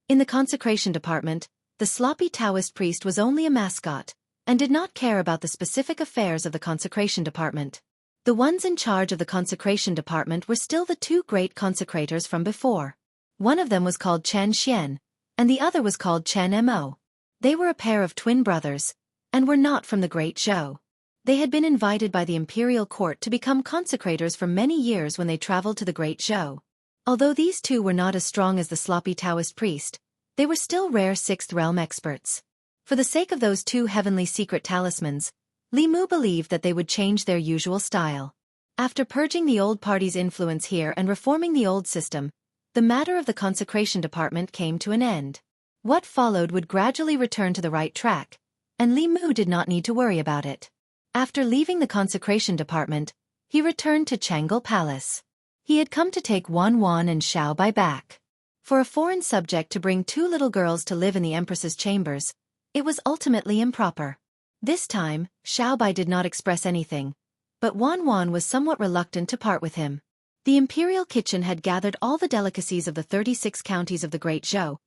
In the consecration department, the sloppy Taoist priest was only a mascot, and did not care about the specific affairs of the consecration department. The ones in charge of the consecration department were still the two great consecrators from before. One of them was called Xianxia, and the other was called Chen Mo. They were a pair of twin brothers, and were not from the Great Zhou. They had been invited by the imperial court to become consecrators for many years when they traveled to the Great Zhou. Although these two were not as strong as the sloppy Taoist priest, they were still rare sixth realm experts. For the sake of those two heavenly secret talismans, Li Mu believed that they would change their usual style. After purging the old party's influence here and reforming the old system, the matter of the consecration department came to an end. What followed would gradually return to the right track, and Li Mu did not need to worry about it. After leaving the consecration department, he returned to Jianghu Palace. He had come to take Wan and Xiaobai back. For a foreign subject to bring two little girls to live in the Empress's chambers, it was ultimately improper. This time, Xiaobai did not express anything, but Wan was somewhat reluctant to part with him. The imperial kitchen had gathered all the delicacies of the 36 counties of the Great Zhou,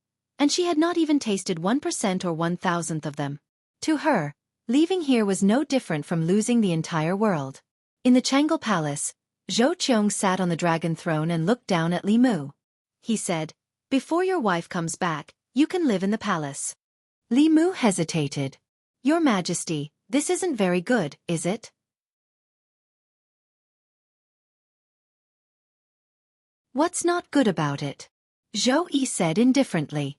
and she had not even tasted 1% or 1,000th of them. To her, leaving here was no different from losing the entire world. In the Jianghu Palace, Zhou Qiong sat on the dragon throne and looked down at Li Mu. He said, "Before your wife comes back, you can live in the palace." Li Mu hesitated. "Your Majesty, this isn't very good, is it?" "What's not good about it?" Zhou Yi said indifferently.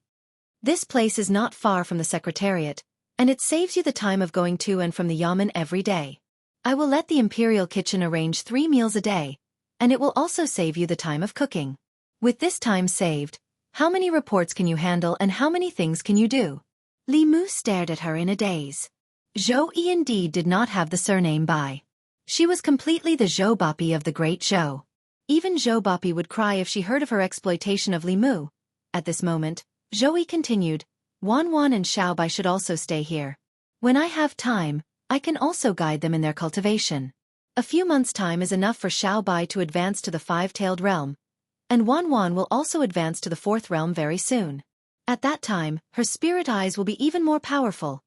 "This place is not far from the secretariat, and it saves you the time of going to and from the yamen every day. I will let the imperial kitchen arrange 3 meals a day, and it will also save you the time of cooking. With this time saved, how many reports can you handle and how many things can you do?" Li Mu stared at her in a daze. Zhou Yi indeed did not have the surname Bai. She was completely the Zhou Bapi of the Great Zhou. Even Zhou Bapi would cry if she heard of her exploitation of Li Mu. At this moment, Zhou Yi continued, Wan and Xiaobai should also stay here. When I have time, I can also guide them in their cultivation. A few months' time is enough for Xiaobai to advance to the 5-tailed realm, and Wan will also advance to the 4th realm very soon. At that time, her spirit eyes will be even more powerful.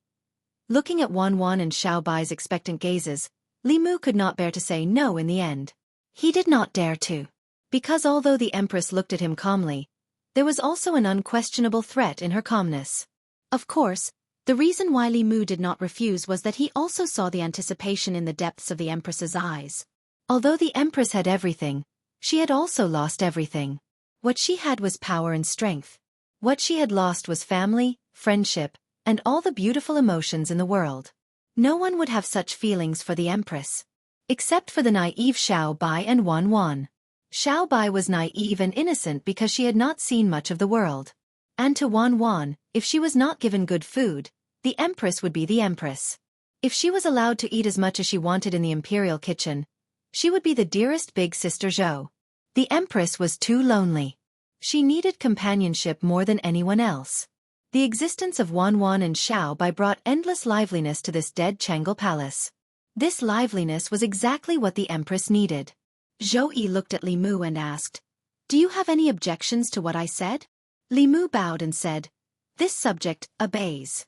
Looking at Wan and Xiaobai's expectant gazes, Li Mu could not bear to say no in the end. He did not dare to. Because although the Empress looked at him calmly, there was also an unquestionable threat in her calmness. Of course, the reason why Li Mu did not refuse was that he also saw the anticipation in the depths of the Empress's eyes. Although the Empress had everything, she had also lost everything. What she had was power and strength. What she had lost was family, friendship, and all the beautiful emotions in the world. No one would have such feelings for the Empress. Except for the naive Xiaobai and Wan. Xiaobai was naive and innocent because she had not seen much of the world. And to Wan, if she was not given good food, the Empress would be the Empress. If she was allowed to eat as much as she wanted in the imperial kitchen, she would be the dearest big sister Zhou. The Empress was too lonely. She needed companionship more than anyone else. The existence of Wan and Xiaobai brought endless liveliness to this dead Jianghu Palace. This liveliness was exactly what the Empress needed. Zhou Yi looked at Li Mu and asked, Do you have any objections to what I said? Li Mu bowed and said, "This subject obeys."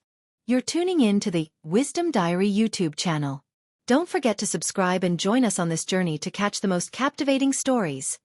You're tuning in to the Wisdom Diary YouTube channel. Don't forget to subscribe and join us on this journey to catch the most captivating stories.